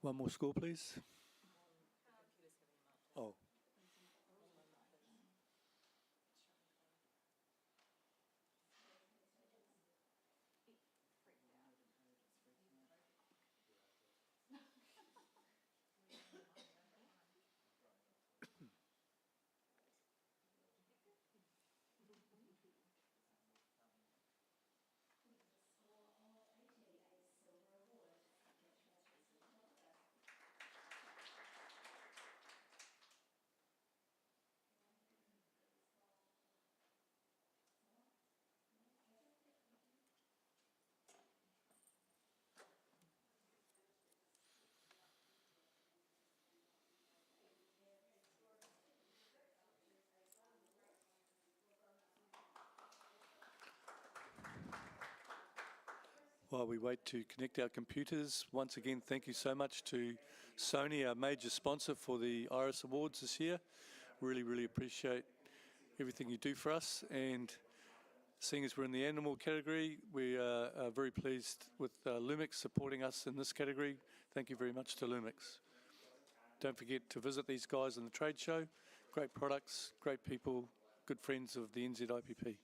One more score, please. Oh. While we wait to connect our computers, once again, thank you so much to Sony, our major sponsor for the Iris Awards this year. Really, really appreciate everything you do for us. And seeing as we're in the animal category, we are very pleased with Lumix supporting us in this category. Thank you very much to Lumix. Don't forget to visit these guys in the trade show. Great products, great people, good friends of the NZIPP.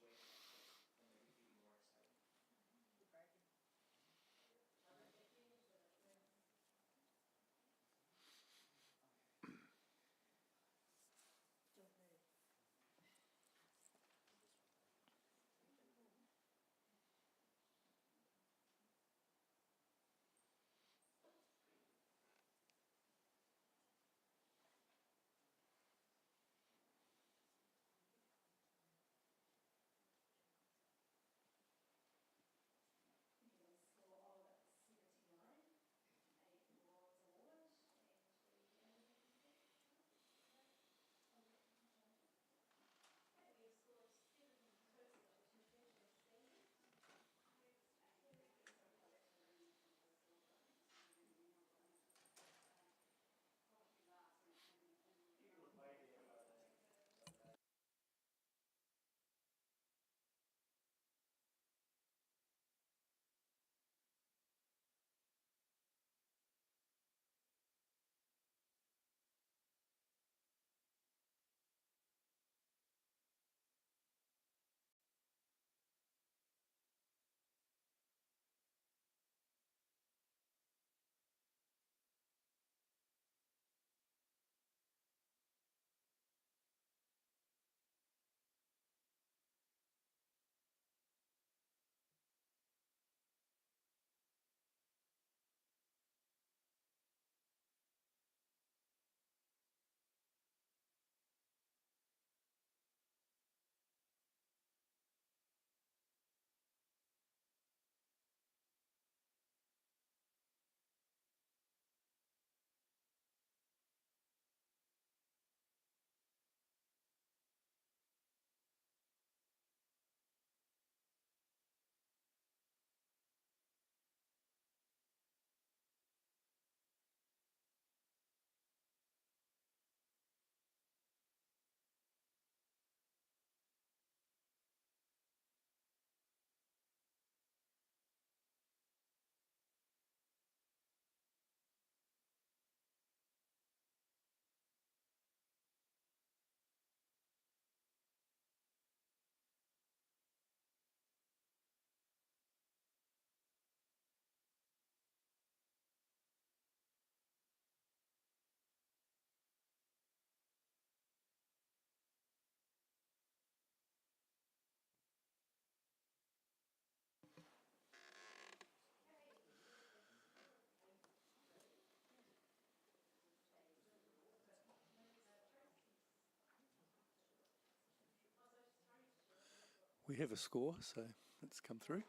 We have a score, so let's come through.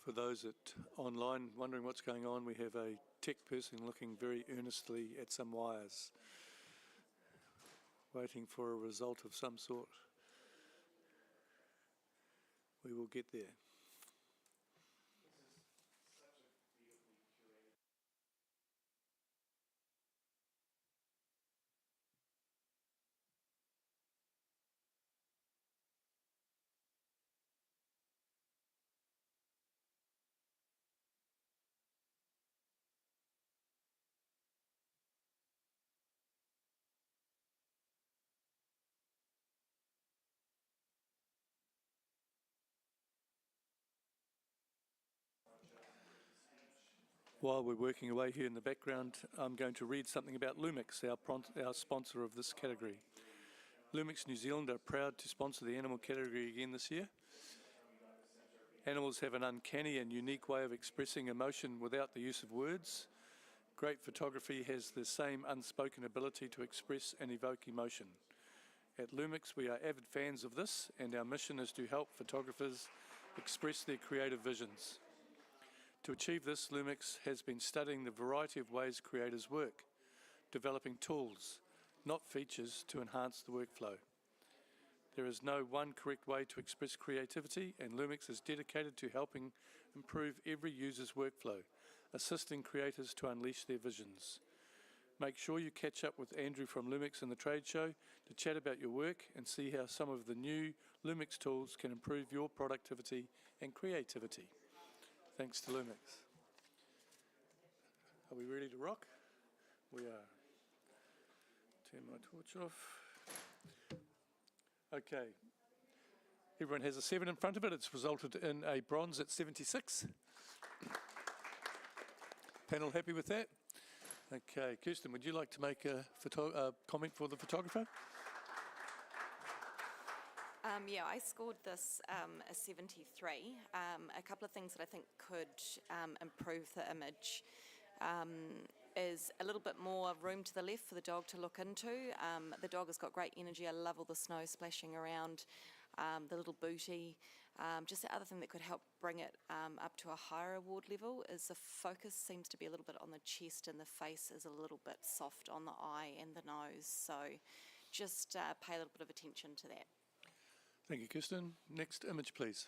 For those online wondering what's going on, we have a tech person looking very earnestly at some wires, waiting for a result of some sort. We will get there. While we're working away here in the background, I'm going to read something about Lumix, our sponsor of this category. Lumix New Zealand are proud to sponsor the animal category again this year. Animals have an uncanny and unique way of expressing emotion without the use of words. Great photography has the same unspoken ability to express and evoke emotion. At Lumix, we are avid fans of this, and our mission is to help photographers express their creative visions. To achieve this, Lumix has been studying the variety of ways creators work, developing tools, not features, to enhance the workflow. There is no one correct way to express creativity, and Lumix is dedicated to helping improve every user's workflow, assisting creators to unleash their visions. Make sure you catch up with Andrew from Lumix in the trade show to chat about your work and see how some of the new Lumix tools can improve your productivity and creativity. Thanks to Lumix. Are we ready to rock? We are. Turn my torch off. Okay. Everyone has a 7 in front of it. It's resulted in a bronze at 76. Panel happy with that? Okay. Kirsten, would you like to make a comment for the photographer? Yeah, I scored this a 73. A couple of things that I think could improve the image is a little bit more room to the left for the dog to look into. The dog has got great energy. I love all the snow splashing around, the little booty. Just the other thing that could help bring it up to a higher award level is the focus seems to be a little bit on the chest, and the face is a little bit soft on the eye and the nose. So just pay a little bit of attention to that. Thank you, Kirsten. Next image, please.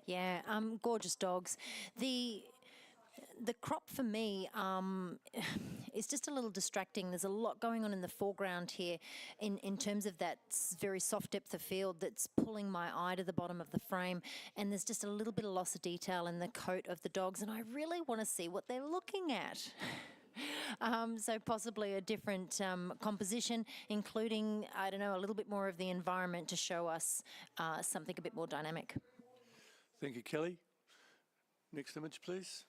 Yeah, gorgeous dogs. The crop for me is just a little distracting. There's a lot going on in the foreground here in terms of that very soft depth of field that's pulling my eye to the bottom of the frame, and there's just a little bit of loss of detail in the coat of the dogs, and I really want to see what they're looking at. So possibly a different composition, including, I don't know, a little bit more of the environment to show us something a bit more dynamic. Thank you, Kelly. Next image, please.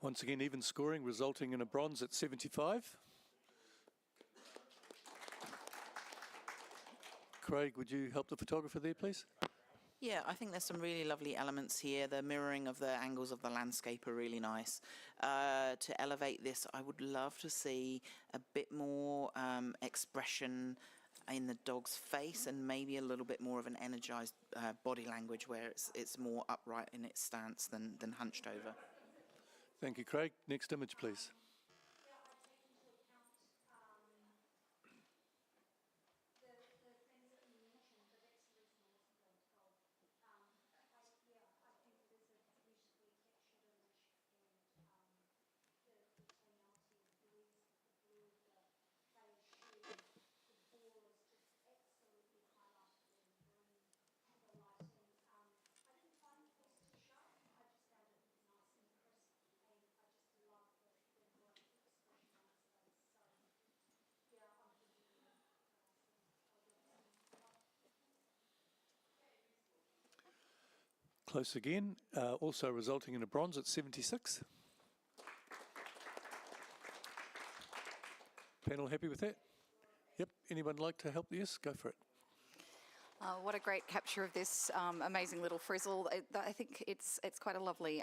Once again, even scoring, resulting in a bronze at 75. Craig, would you help the photographer there, please? Yeah, I think there's some really lovely elements here. The mirroring of the angles of the landscape are really nice. To elevate this, I would love to see a bit more expression in the dog's face and maybe a little bit more of an energized body language where it's more upright in its stance than hunched over. Thank you, Craig. Next image, please. Close again, also resulting in a bronze at 76. Panel happy with that? Yep. Anyone like to help? Yes, go for it. What a great capture of this amazing little frizzle. I think it's quite a lovely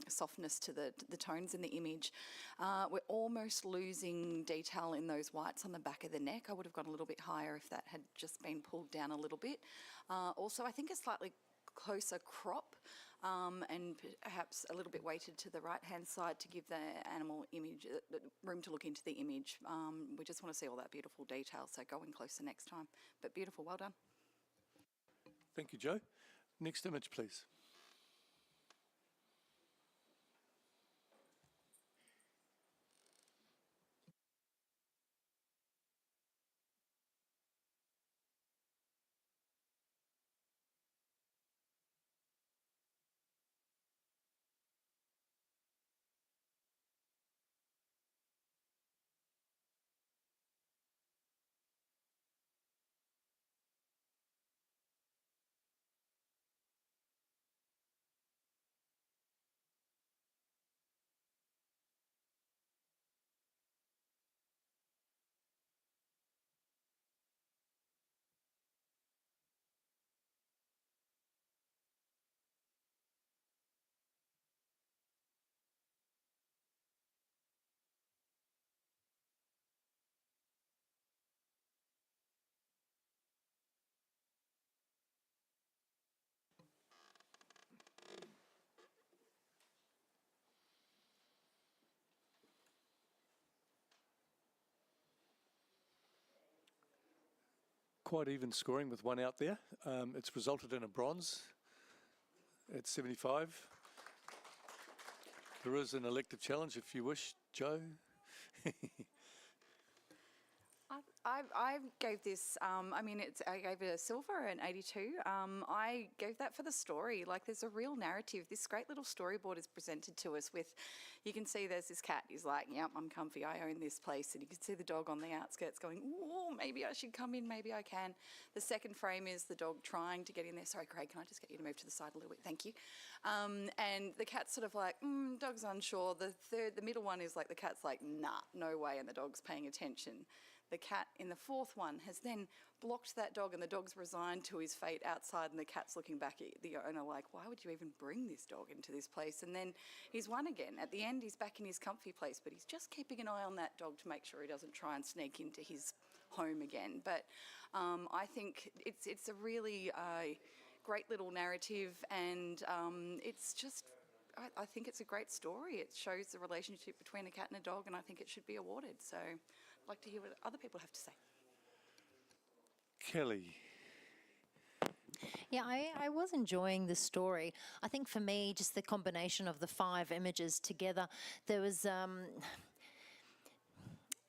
softness to the tones in the image. We're almost losing detail in those whites on the back of the neck. I would have gone a little bit higher if that had just been pulled down a little bit. Also, I think a slightly closer crop and perhaps a little bit weighted to the right-hand side to give the animal image room to look into the image. We just want to see all that beautiful detail, so go in closer next time. But beautiful, well done. Thank you, Joe. Next image, please. Quite even scoring with one out there. It's resulted in a bronze at 75. There is an elective challenge if you wish, Joe. I gave this, I gave it a silver, an 82. I gave that for the story. Like, there's a real narrative. This great little storyboard is presented to us with, you can see there's this cat. He's like, yep, I'm comfy. I own this place. And you can see the dog on the outskirts going, ooh, maybe I should come in. Maybe I can. The second frame is the dog trying to get in there. Sorry, Craig, can I just get you to move to the side a little bit? Thank you. And the cat's sort of like, dog's unsure. The middle one is like, the cat's like, nah, no way. And the dog's paying attention. The cat in the fourth one has then blocked that dog, and the dog's resigned to his fate outside, and the cat's looking back at the owner like, why would you even bring this dog into this place? And then he's won again. At the end, he's back in his comfy place, but he's just keeping an eye on that dog to make sure he doesn't try and sneak into his home again. But I think it's a really great little narrative, and it's just, I think it's a great story. It shows the relationship between a cat and a dog, and I think it should be awarded. So I'd like to hear what other people have to say. Kelly. Yeah, I was enjoying the story. I think for me, just the combination of the 5 images together, there was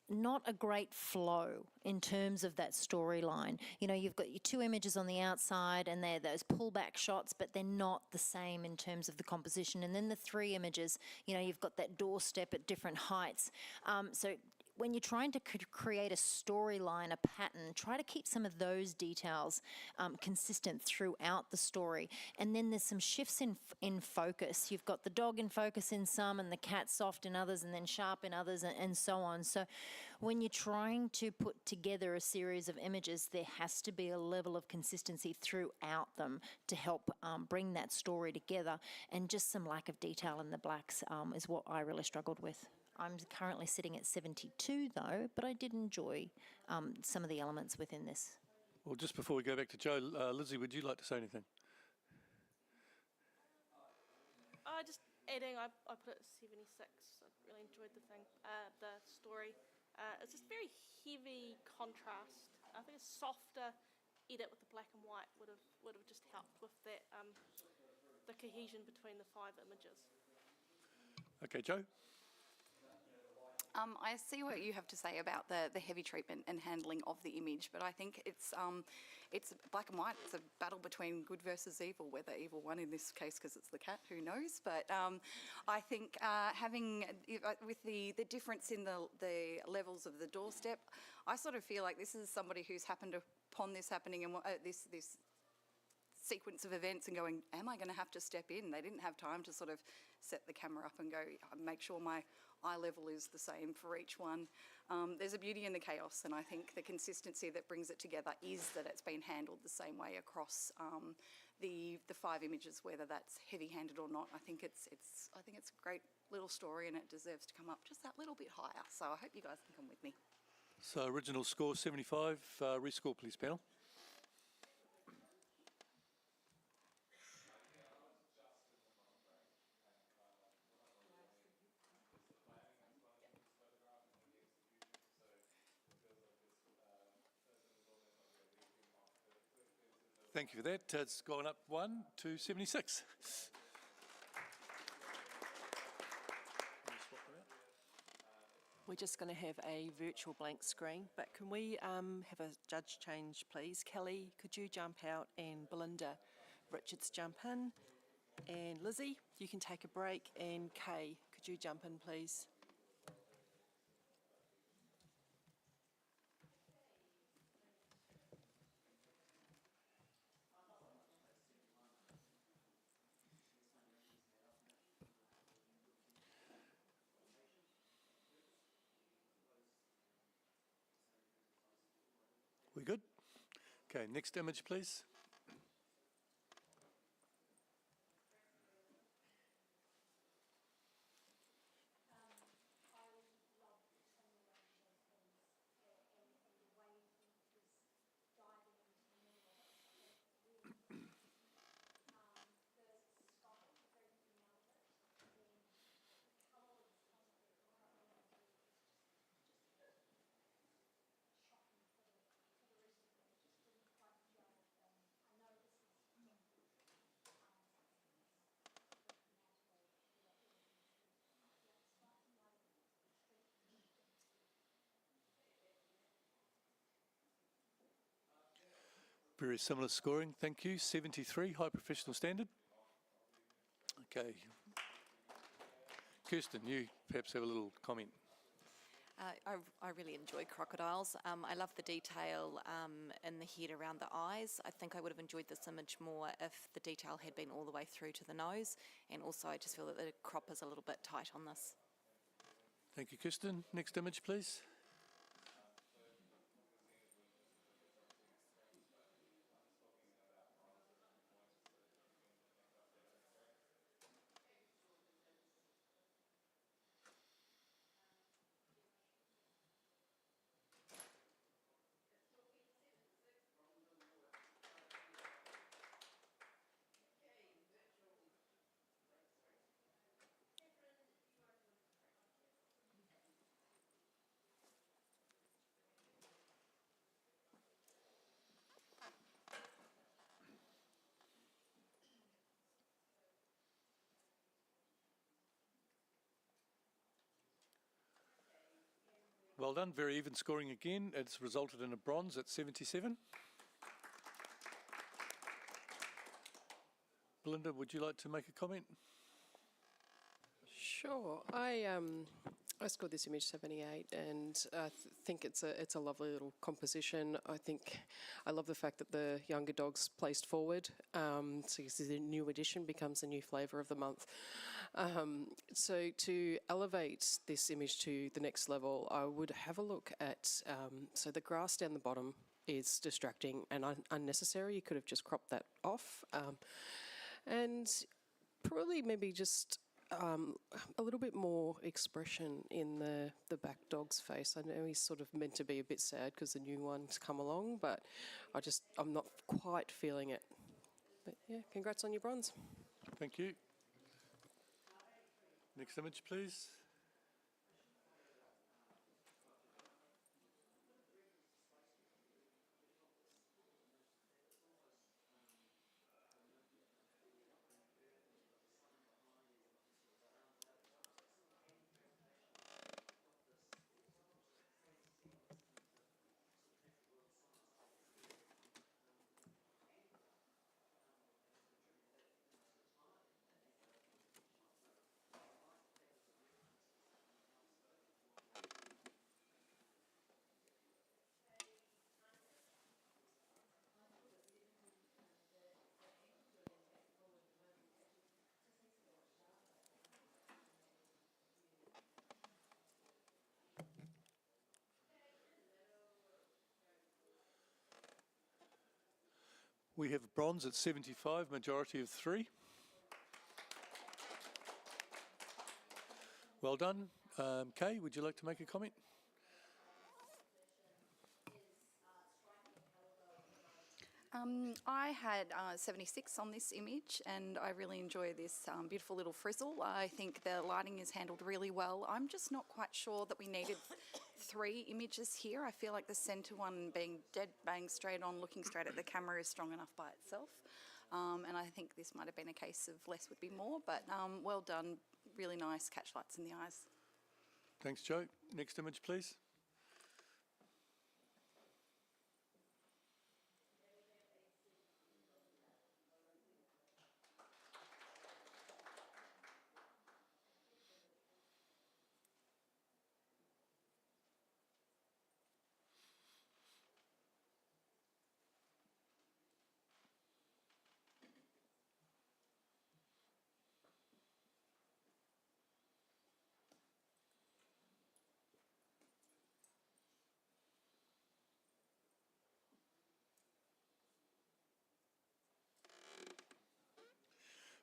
not a great flow in terms of that storyline. You know, you've got your 2 images on the outside, and they're those pullback shots, but they're not the same in terms of the composition. And then the 3 images, you know, you've got that doorstep at different heights. So when you're trying to create a storyline, a pattern, try to keep some of those details consistent throughout the story. And then there's some shifts in focus. You've got the dog in focus in some, and the cat soft in others, and then sharp in others, and so on. So when you're trying to put together a series of images, there has to be a level of consistency throughout them to help bring that story together. And just some lack of detail in the blacks is what I really struggled with. I'm currently sitting at 72 though, but I did enjoy some of the elements within this. Well, just before we go back to Joe, Lizzie, would you like to say anything? Just adding, I put it at 76. I really enjoyed the story. It's just very heavy contrast. I think a softer edit with the black and white would have just helped with that the cohesion between the 5 images. Okay, Joe. I see what you have to say about the heavy treatment and handling of the image, but I think it's black and white. It's a battle between good versus evil, whether evil won in this case because it's the cat, who knows. But I think having, with the difference in the levels of the doorstep, I sort of feel like this is somebody who's happened upon this happening and this sequence of events and going, am I going to have to step in? They didn't have time to sort of set the camera up and go, make sure my eye level is the same for each one. There's a beauty in the chaos, and I think the consistency that brings it together is that it's been handled the same way across the 5 images, whether that's heavy-handed or not. I think it's a great little story, and it deserves to come up just that little bit higher. So I hope you guys can come with me. So original score 75. Rescore, please, panel. Thank you for that. It's gone up 1 to 76. We're just going to have a virtual blank screen, but can we have a judge change, please? Kelly, could you jump out, and Belinda Richards jump in, and Lizzie, you can take a break, and Kay, could you jump in, please? We good? Okay, next image, please. Very similar scoring, thank you. 73, high professional standard. Okay. Kirsten, you perhaps have a little comment. I really enjoy crocodiles. I love the detail in the head around the eyes. I think I would have enjoyed this image more if the detail had been all the way through to the nose, and also I just feel that the crop is a little bit tight on this. Thank you, Kirsten. Next image, please. Well done, very even scoring again. It's resulted in a bronze at 77. Belinda, would you like to make a comment? Sure. I scored this image 78, and I think it's a lovely little composition. I love the fact that the younger dog's placed forward, so you see the new addition becomes the new flavour of the month. So to elevate this image to the next level, I would have a look at, so the grass down the bottom is distracting and unnecessary. You could have just cropped that off. And probably maybe just a little bit more expression in the back dog's face. I know he's sort of meant to be a bit sad because the new one's come along, but I'm not quite feeling it. But yeah, congrats on your bronze. Thank you. Next image, please. We have bronze at 75, majority of 3. Well done. Kay, would you like to make a comment? I had 76 on this image, and I really enjoy this beautiful little frizzle. I think the lighting is handled really well. I'm just not quite sure that we needed 3 images here. I feel like the centre one being dead bang straight on, looking straight at the camera is strong enough by itself. And I think this might have been a case of less would be more, but well done. Really nice catch lights in the eyes. Thanks, Joe. Next image, please.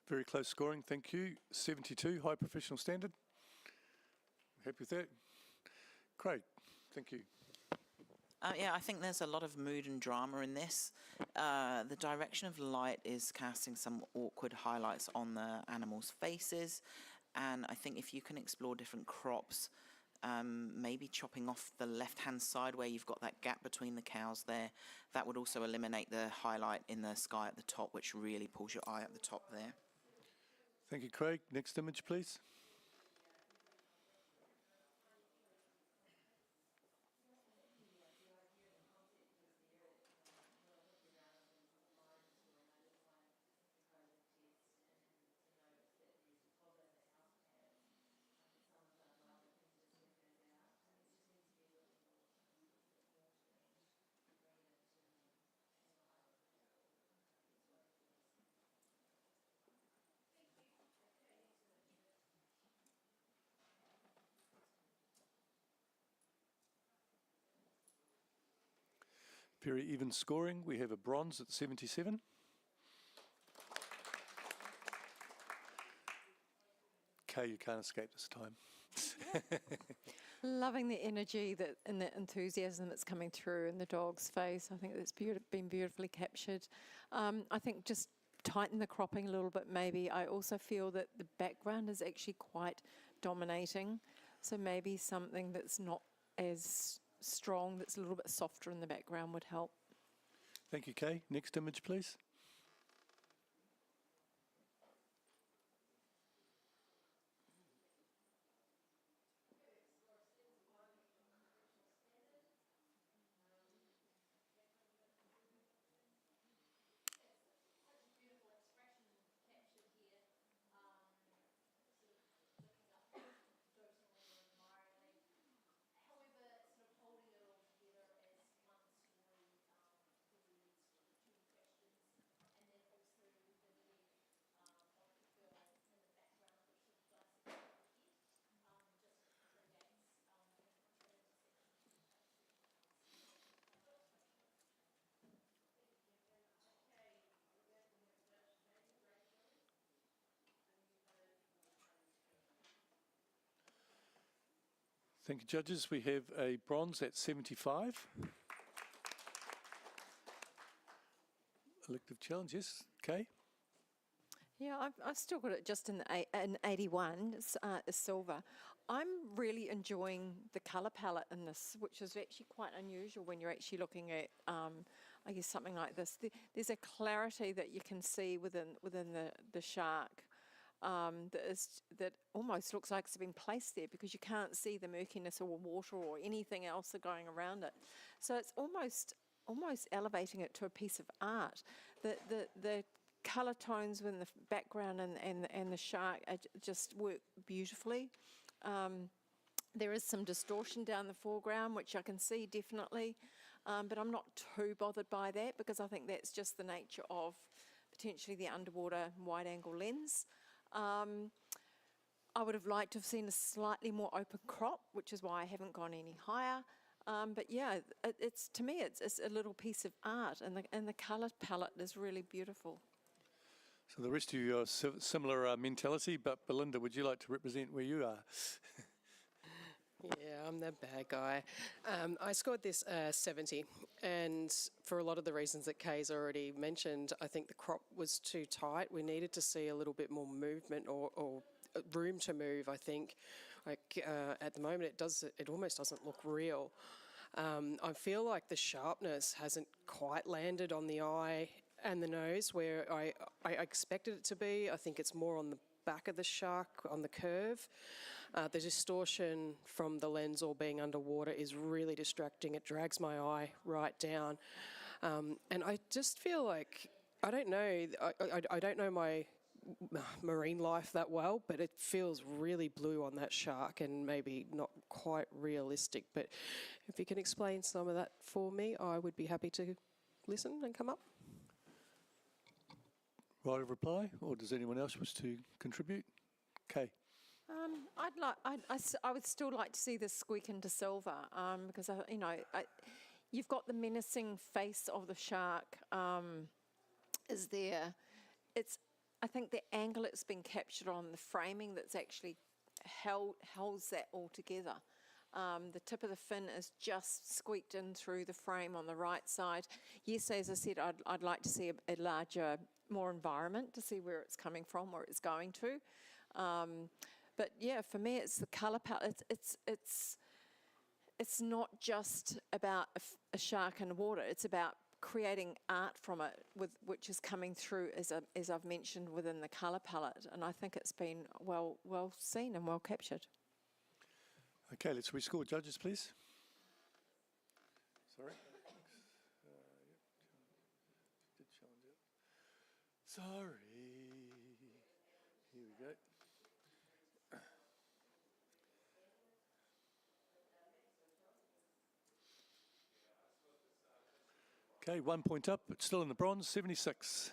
Very close scoring, thank you. 72, high professional standard. Happy with that? Craig, thank you. Yeah, I think there's a lot of mood and drama in this. The direction of light is casting some awkward highlights on the animals' faces, and I think if you can explore different crops, maybe chopping off the left-hand side where you've got that gap between the cows there, that would also eliminate the highlight in the sky at the top, which really pulls your eye at the top there. Thank you, Craig. Next image, please. Very even scoring. We have a bronze at 77. Kay, you can't escape this time. Loving the energy that and the enthusiasm that's coming through in the dog's face. I think it's been beautifully captured. I think just tighten the cropping a little bit maybe. I also feel that the background is actually quite dominating. So maybe something that's not as strong, that's a little bit softer in the background would help. Thank you, Kay. Next image, please. Thank you, judges. We have a bronze at 75. Elective challenge, yes. Kay? Yeah, I've still got it just in 81, silver. I'm really enjoying the colour palette in this, which is actually quite unusual when you're actually looking at, I guess, something like this. There's a clarity that you can see within the shark that almost looks like it's been placed there because you can't see the murkiness or water or anything else going around it. So it's almost elevating it to a piece of art. The colour tones in the background and the shark just work beautifully. There is some distortion down the foreground, which I can see definitely, but I'm not too bothered by that because I think that's just the nature of potentially the underwater wide-angle lens. I would have liked to have seen a slightly more open crop, which is why I haven't gone any higher. But yeah, it's to me, it's a little piece of art, and the colour palette is really beautiful. So the rest of you are similar mentality, but Belinda, would you like to represent where you are? Yeah, I'm the bad guy. I scored this 70, and for a lot of the reasons that Kay's already mentioned, I think the crop was too tight. We needed to see a little bit more movement or room to move, I think. Like at the moment, it almost doesn't look real. I feel like the sharpness hasn't quite landed on the eye and the nose where I expected it to be. I think it's more on the back of the shark, on the curve. The distortion from the lens all being underwater is really distracting. It drags my eye right down. And I just feel like, I don't know, I don't know my marine life that well, but it feels really blue on that shark and maybe not quite realistic. But if you can explain some of that for me, I would be happy to listen and come up. Right of reply, or does anyone else wish to contribute? Kay. I would still like to see this squeak into silver because you've got the menacing face of the shark is there. I think the angle it's been captured on, the framing that's actually holds that all together. The tip of the fin is just squeaked in through the frame on the right side. Yes, as I said, I'd like to see a larger, more environment to see where it's coming from, where it's going to. But yeah, for me, it's the colour palette. It's not just about a shark in the water. It's about creating art from it, which is coming through, as I've mentioned, within the colour palette. And I think it's been well seen and well captured. Okay, let's rescore. Judges, please. Sorry. Did challenge it. Sorry. Here we go. Okay, 1 point up, but still in the bronze, 76.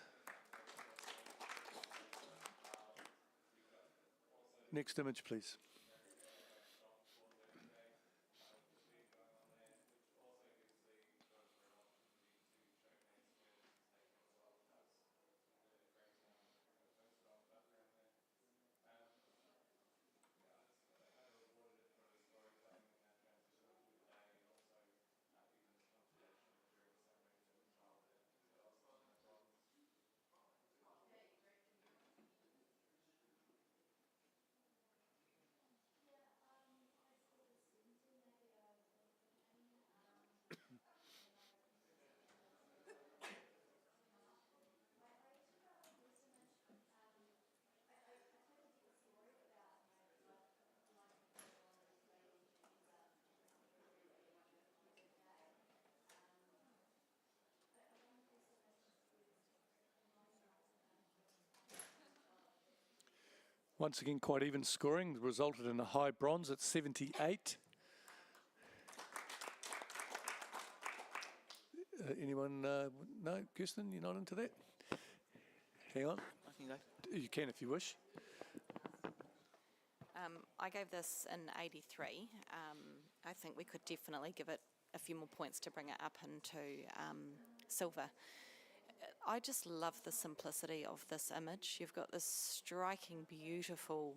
Next image, please. Once again, quite even scoring, resulted in a high bronze at 78. Anyone? No, Kirsten, you're not into that? Hang on. I can go. You can if you wish. I gave this an 83. I think we could definitely give it a few more points to bring it up into silver. I just love the simplicity of this image. You've got this striking, beautiful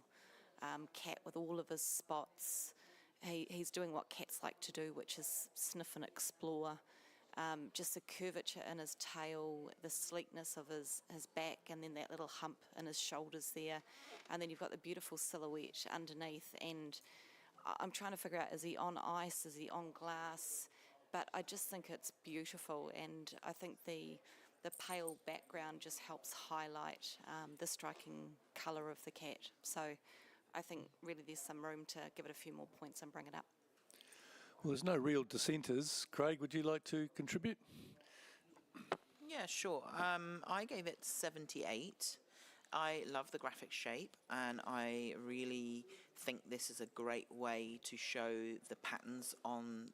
cat with all of his spots. He's doing what cats like to do, which is sniff and explore. Just the curvature in his tail, the sleekness of his back, and then that little hump in his shoulders there. And then you've got the beautiful silhouette underneath. And I'm trying to figure out, is he on ice? Is he on glass? But I just think it's beautiful. And I think the pale background just helps highlight the striking colour of the cat. So I think really there's some room to give it a few more points and bring it up. Well, there's no real dissenters. Craig, would you like to contribute? Yeah, sure. I gave it 78. I love the graphic shape, and I really think this is a great way to show the patterns on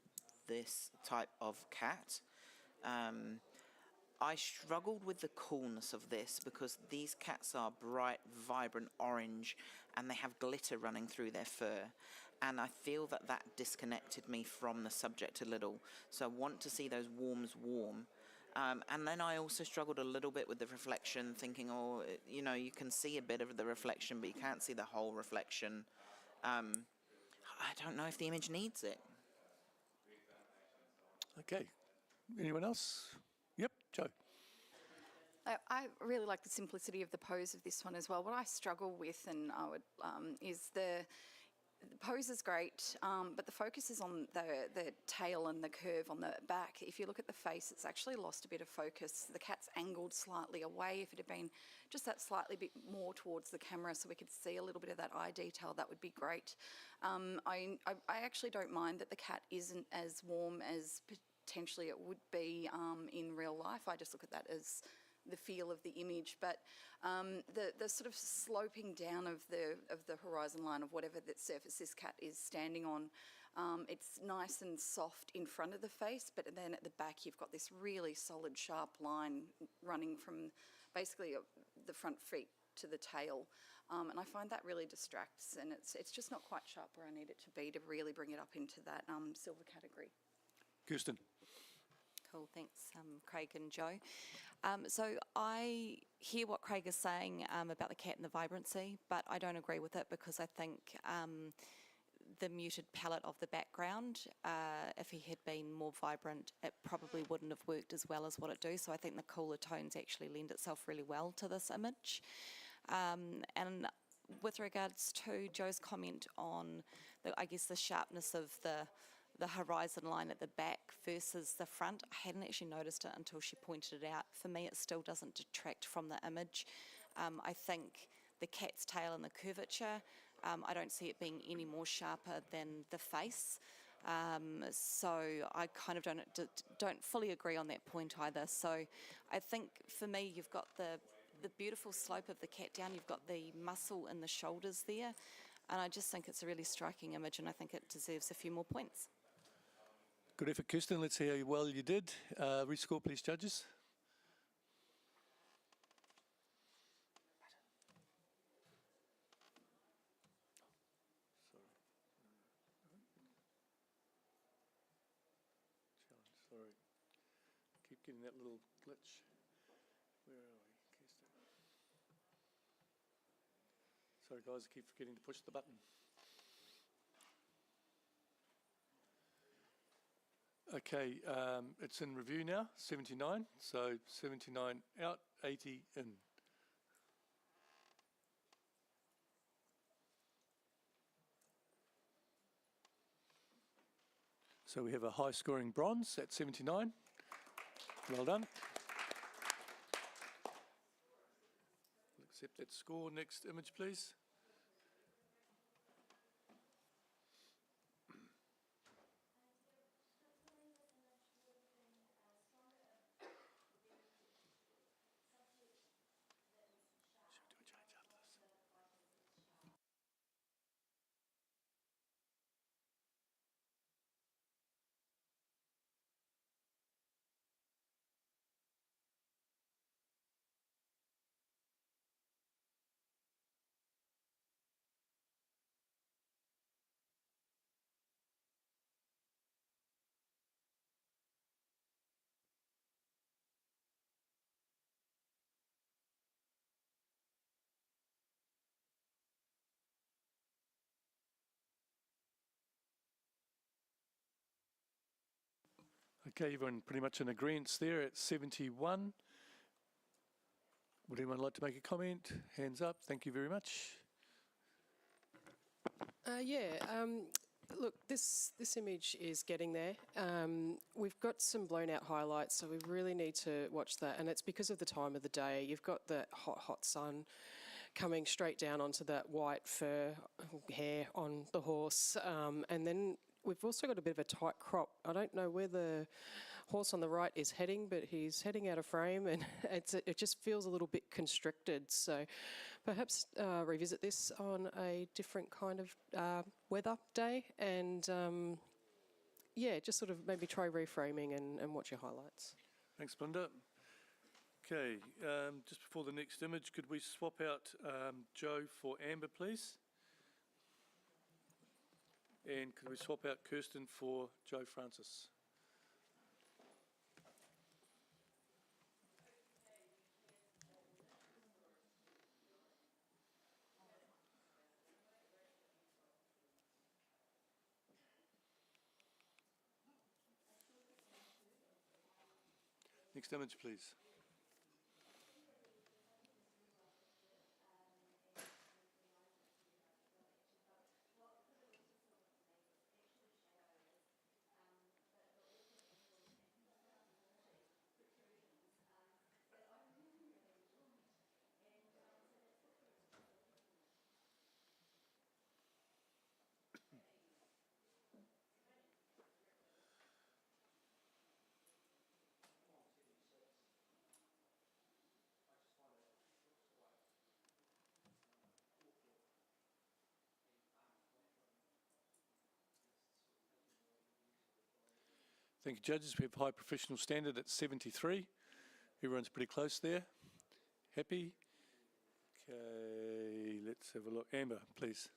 this type of cat. I struggled with the coolness of this because these cats are bright, vibrant orange, and they have glitter running through their fur. And I feel that that disconnected me from the subject a little. So I want to see those warms warm. And then I also struggled a little bit with the reflection, thinking, oh, you know, you can see a bit of the reflection, but you can't see the whole reflection. I don't know if the image needs it. Okay. Anyone else? Yep, Joe. I really like the simplicity of the pose of this one as well. What I struggle with, and I would, is the pose is great, but the focus is on the tail and the curve on the back. If you look at the face, it's actually lost a bit of focus. The cat's angled slightly away. If it had been just that slightly bit more towards the camera so we could see a little bit of that eye detail, that would be great. I actually don't mind that the cat isn't as warm as potentially it would be in real life. I just look at that as the feel of the image, but the sort of sloping down of the horizon line of whatever that surface this cat is standing on, it's nice and soft in front of the face, but then at the back you've got this really solid sharp line running from basically the front feet to the tail, and I find that really distracts, and it's just not quite sharp where I need it to be to really bring it up into that silver category. Kirsten. Cool, thanks, Craig and Joe. So I hear what Craig is saying about the cat and the vibrancy, but I don't agree with it because I think the muted palette of the background, if he had been more vibrant, it probably wouldn't have worked as well as what it do. So I think the cooler tones actually lend itself really well to this image. And with regards to Joe's comment on, I guess, the sharpness of the horizon line at the back versus the front, I hadn't actually noticed it until she pointed it out. For me, it still doesn't detract from the image. I think the cat's tail and the curvature, I don't see it being any more sharper than the face. So I kind of don't fully agree on that point either. So I think for me, you've got the beautiful slope of the cat down, you've got the muscle in the shoulders there, and I just think it's a really striking image, and I think it deserves a few more points. Good effort, Kirsten. Let's see how well you did. Rescore, please, judges. Sorry. Keep getting that little glitch. Where are we, Kirsten? Sorry, guys, I keep forgetting to push the button. Okay, it's in review now, 79. So 79 out, 80 in. So we have a high scoring bronze at 79. Well done. Accept that score. Next image, please. Okay, everyone pretty much in agreement there at 71. Would anyone like to make a comment? Hands up. Thank you very much. Look, this image is getting there. We've got some blown out highlights, so we really need to watch that. And it's because of the time of the day. You've got the hot sun coming straight down onto that white fur hair on the horse. And then we've also got a bit of a tight crop. I don't know where the horse on the right is heading, but he's heading out of frame, and it just feels a little bit constricted. So perhaps revisit this on a different kind of weather day, and just sort of maybe try reframing and watch your highlights. Thanks, Belinda. Okay, just before the next image, could we swap out Joe for Amber, please? And could we swap out Kirsten for Joe Francis? Next image, please. Thank you, judges. We have high professional standard at 73. Everyone's pretty close there. Happy? Okay, let's have a look. Amber, please.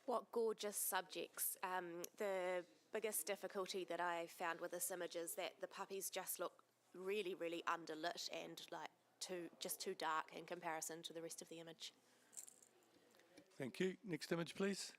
What gorgeous subjects. The biggest difficulty that I found with this image is that the puppies just look really, really underlit and like just too dark in comparison to the rest of the image. Thank you. Next image, please.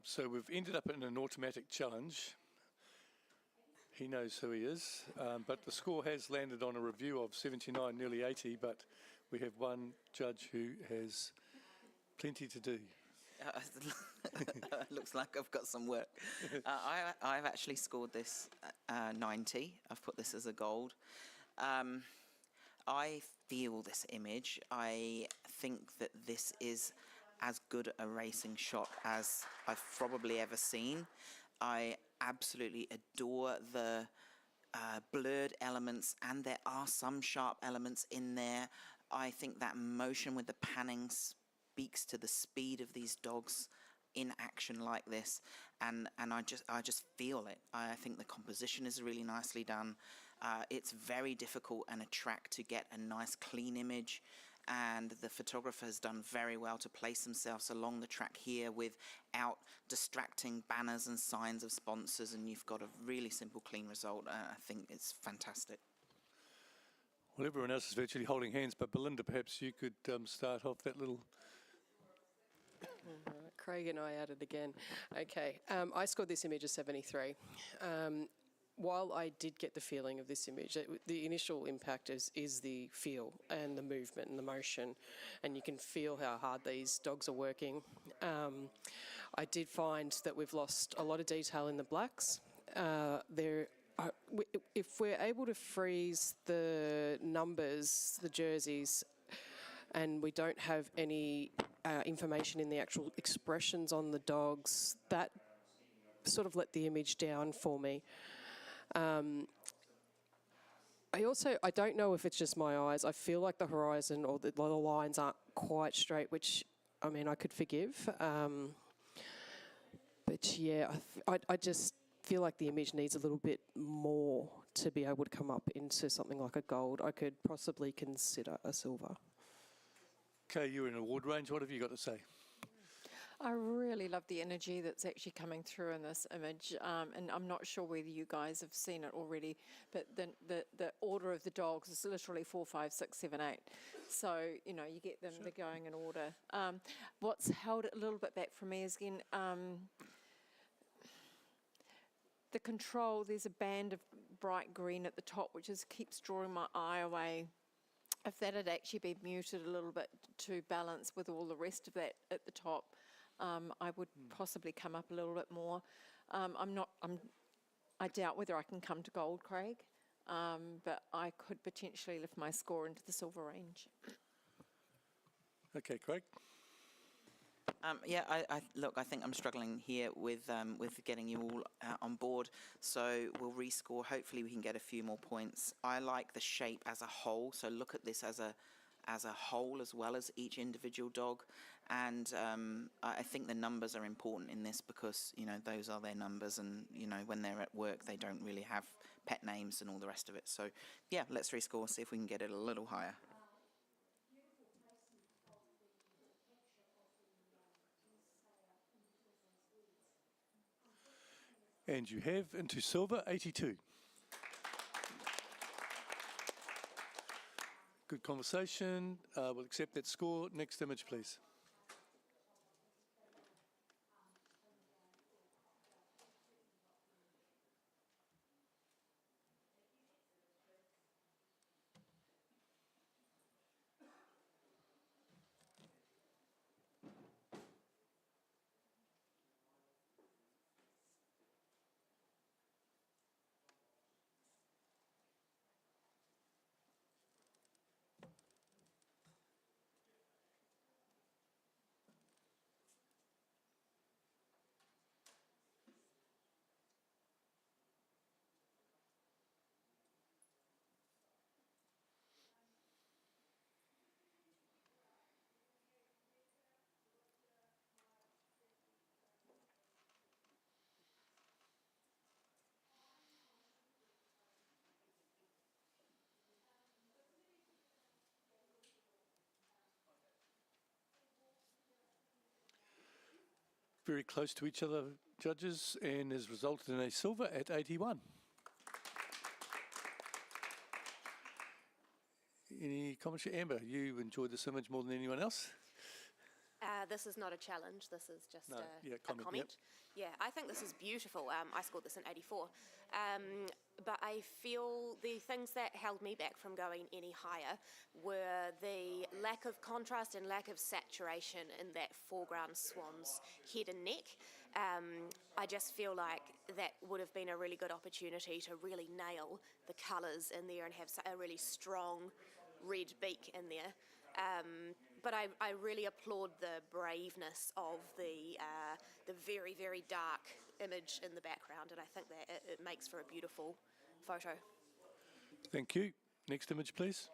So we've ended up in an automatic challenge. He knows who he is, but the score has landed on a review of 79, nearly 80, but we have one judge who has plenty to do. Looks like I've got some work. I've actually scored this 90. I've put this as a gold. I feel this image. I think that this is as good a racing shot as I've probably ever seen. I absolutely adore the blurred elements, and there are some sharp elements in there. I think that motion with the panning speaks to the speed of these dogs in action like this, and I just feel it. I think the composition is really nicely done. It's very difficult and a track to get a nice clean image, and the photographer has done very well to place themselves along the track here without distracting banners and signs of sponsors, and you've got a really simple, clean result. I think it's fantastic. Well, everyone else is virtually holding hands, but Belinda, perhaps you could start off that little... Craig and I at it again. Okay, I scored this image as 73. while I did get the feeling of this image, the initial impact is the feel and the movement and the motion, and you can feel how hard these dogs are working. I did find that we've lost a lot of detail in the blacks. If we're able to freeze the numbers, the jerseys, and we don't have any information in the actual expressions on the dogs, that sort of let the image down for me. I don't know if it's just my eyes. I feel like the horizon or the lines aren't quite straight, which, I mean, I could forgive. But yeah, I just feel like the image needs a little bit more to be able to come up into something like a gold. I could possibly consider a silver. Okay, you're in award range. What have you got to say? I really love the energy that's actually coming through in this image, and I'm not sure whether you guys have seen it already, but the order of the dogs is literally 4, 5, 6, 7, 8. So, you know, you get them, they're going in order. What's held it a little bit back for me is, again, the control. There's a band of bright green at the top, which keeps drawing my eye away. If that had actually been muted a little bit to balance with all the rest of that at the top, I would possibly come up a little bit more. I doubt whether I can come to gold, Craig, but I could potentially lift my score into the silver range. Okay, Craig. Yeah, I think I'm struggling here with getting you all on board. So we'll rescore. Hopefully, we can get a few more points. I like the shape as a whole. So look at this as a whole as well as each individual dog. And I think the numbers are important in this because, you know, those are their numbers, and, you know, when they're at work, they don't really have pet names and all the rest of it. So yeah, let's rescore, see if we can get it a little higher. And you have into silver 82. Good conversation. We'll accept that score. Next image, please. Very close to each other, judges, and has resulted in a silver at 81. Any commentary? Amber, you enjoyed this image more than anyone else? This is not a challenge, this is just a comment. comment. Yeah, I think this is beautiful. I scored this in 84. But I feel the things that held me back from going any higher were the lack of contrast and lack of saturation in that foreground swan's head and neck. I just feel like that would have been a really good opportunity to really nail the colours in there and have a really strong red beak in there. But I really applaud the braveness of the very, very dark image in the background, and I think that it makes for a beautiful photo. Thank you. Next image, please.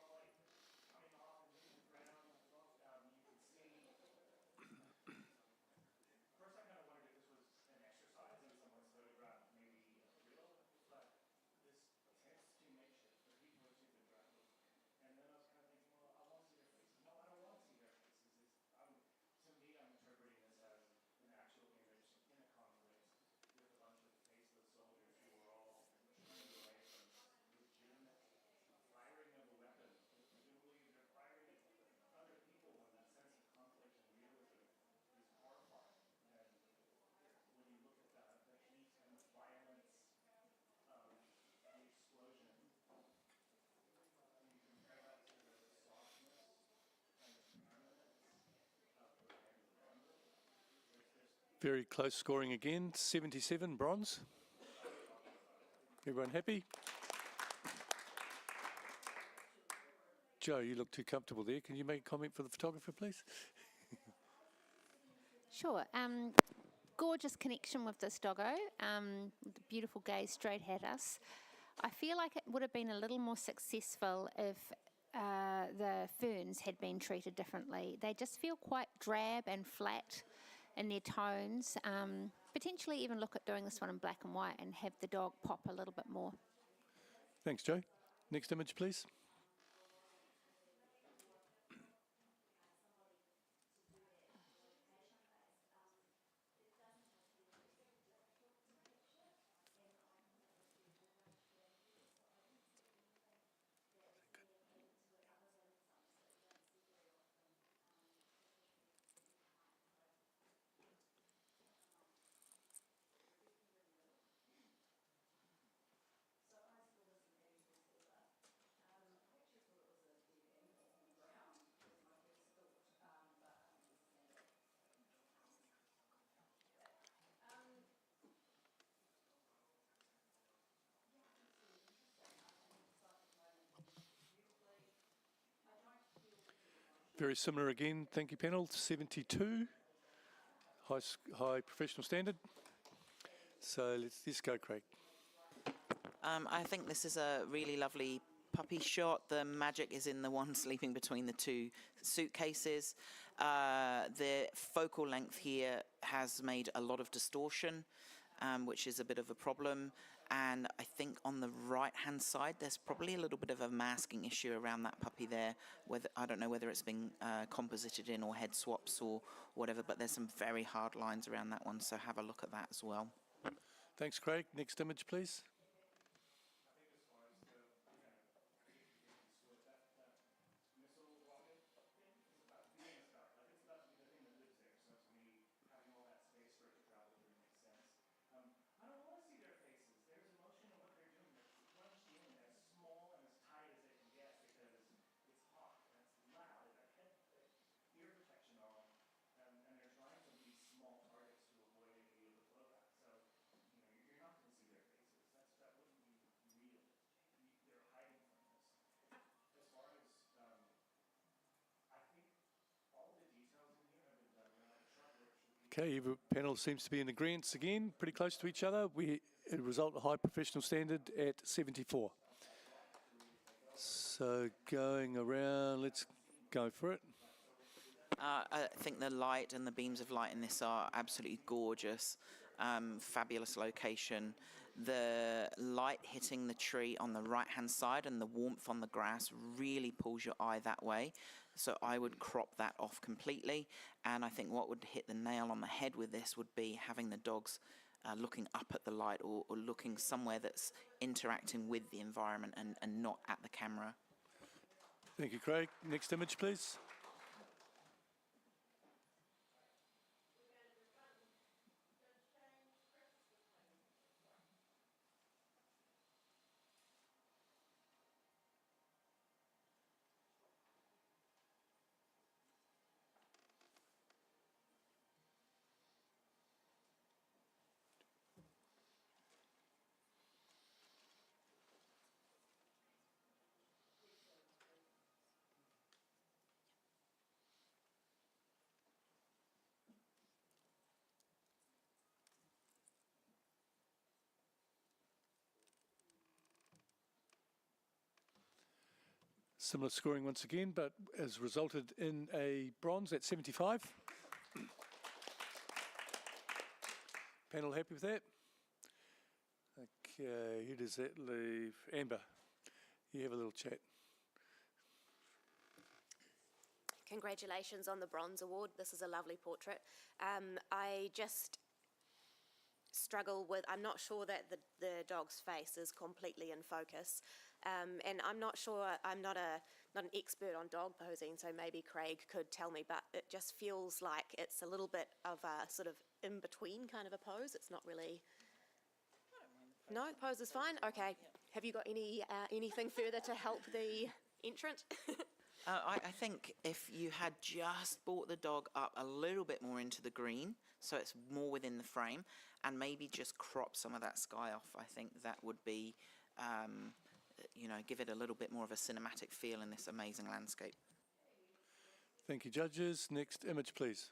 Very close scoring again, 77 bronze. Everyone happy? Joe, you look too comfortable there. Can you make a comment for the photographer, please? Sure. Gorgeous connection with this doggo. With the beautiful gaze straight at us. I feel like it would have been a little more successful if the ferns had been treated differently. They just feel quite drab and flat in their tones. Potentially even look at doing this one in black and white and have the dog pop a little bit more. Thanks, Joe. Next image, please. Very similar again, thank you panel, 72, high professional standard. So let's go, Craig. I think this is a really lovely puppy shot. The magic is in the one sleeping between the two suitcases. The focal length here has made a lot of distortion, which is a bit of a problem. And I think on the right-hand side, there's probably a little bit of a masking issue around that puppy there. I don't know whether it's been composited in or head swaps or whatever, but there's some very hard lines around that one, so have a look at that as well. Thanks, Craig. Next image, please. Okay, the panel seems to be in agreement again, pretty close to each other. It result a high professional standard at 74. So going around, let's go for it. I think the light and the beams of light in this are absolutely gorgeous. Fabulous location. The light hitting the tree on the right-hand side and the warmth on the grass really pulls your eye that way. So I would crop that off completely. And I think what would hit the nail on the head with this would be having the dogs looking up at the light or looking somewhere that's interacting with the environment and not at the camera. Thank you, Craig. Next image, please. Similar scoring once again, but has resulted in a bronze at 75. Panel happy with that? Okay, who does that leave? Amber, you have a little chat. Congratulations on the Bronze Award. This is a lovely portrait. I just struggle with, I'm not sure that the dog's face is completely in focus. And I'm not sure, I'm not an expert on dog posing, so maybe Craig could tell me, but it just feels like it's a little bit of a sort of in-between kind of a pose. It's not really... No, pose is fine? Okay. Have you got anything further to help the entrant? I think if you had just brought the dog up a little bit more into the green, so it's more within the frame, and maybe just crop some of that sky off, I think that would be, give it a little bit more of a cinematic feel in this amazing landscape. Thank you, judges. Next image, please.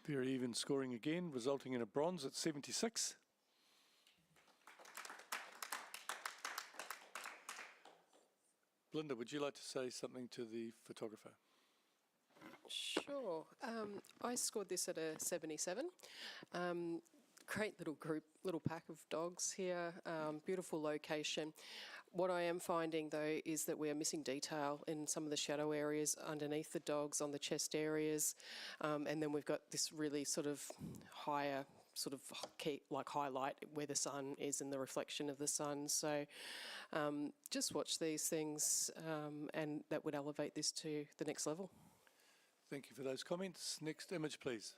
Very even scoring again, resulting in a bronze at 76. Belinda, would you like to say something to the photographer? Sure. I scored this at a 77. Great little group, little pack of dogs here, beautiful location. What I am finding though is that we are missing detail in some of the shadow areas underneath the dogs, on the chest areas, and then we've got this really sort of higher sort of highlight where the sun is and the reflection of the sun. So just watch these things and that would elevate this to the next level. Thank you for those comments. Next image, please.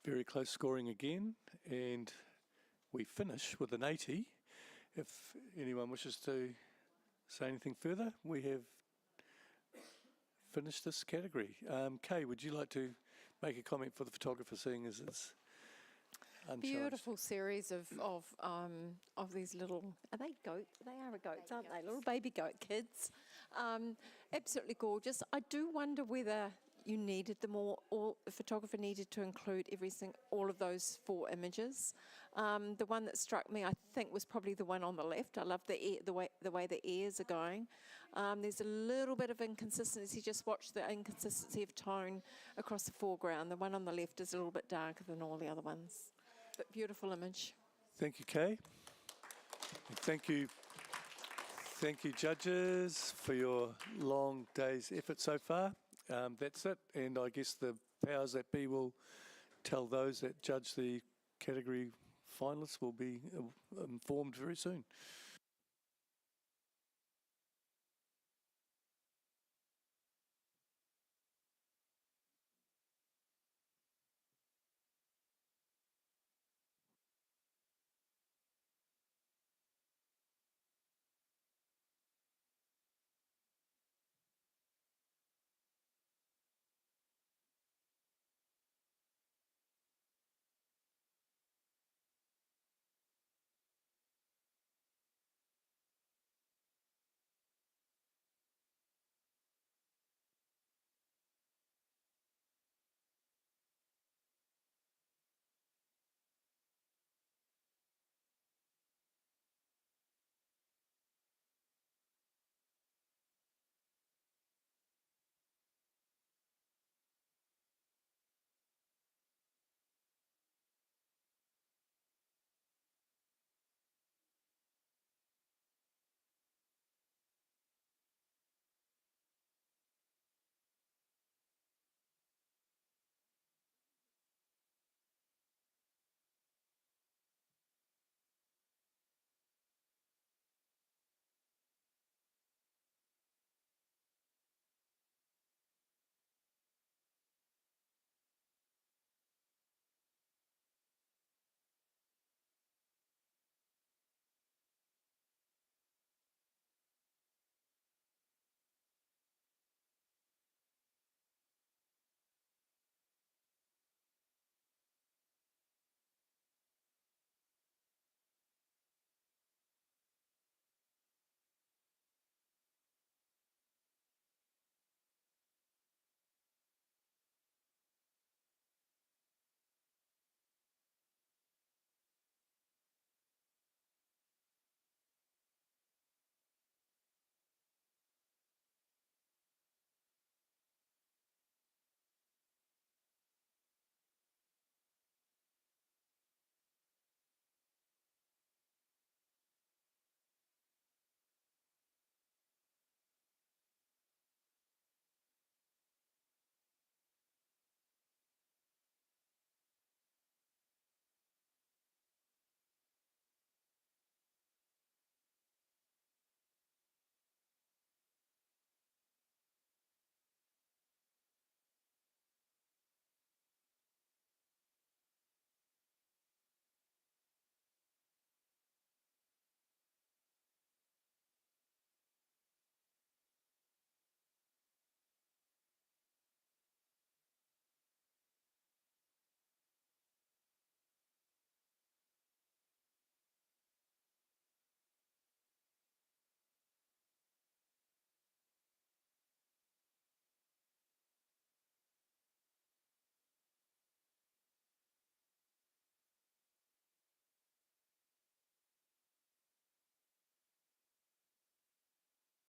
Very close scoring again, and we finish with an 80. If anyone wishes to say anything further, we have finished this category. Kay, would you like to make a comment for the photographer, seeing as it's unchallenged? Beautiful series of these little, are they goats? They are goats, aren't they? Little baby goat kids. Absolutely gorgeous. I do wonder whether you needed them all, or the photographer needed to include all of those 4 images. The one that struck me, I think, was probably the one on the left. I love the way the ears are going. There's a little bit of inconsistency. Just watch the inconsistency of tone across the foreground. The one on the left is a little bit darker than all the other ones. But beautiful image. Thank you, Kay. And thank you, judges, for your long day's effort so far. That's it, and I guess the powers that be will tell those that judge the category finalists will be informed very soon.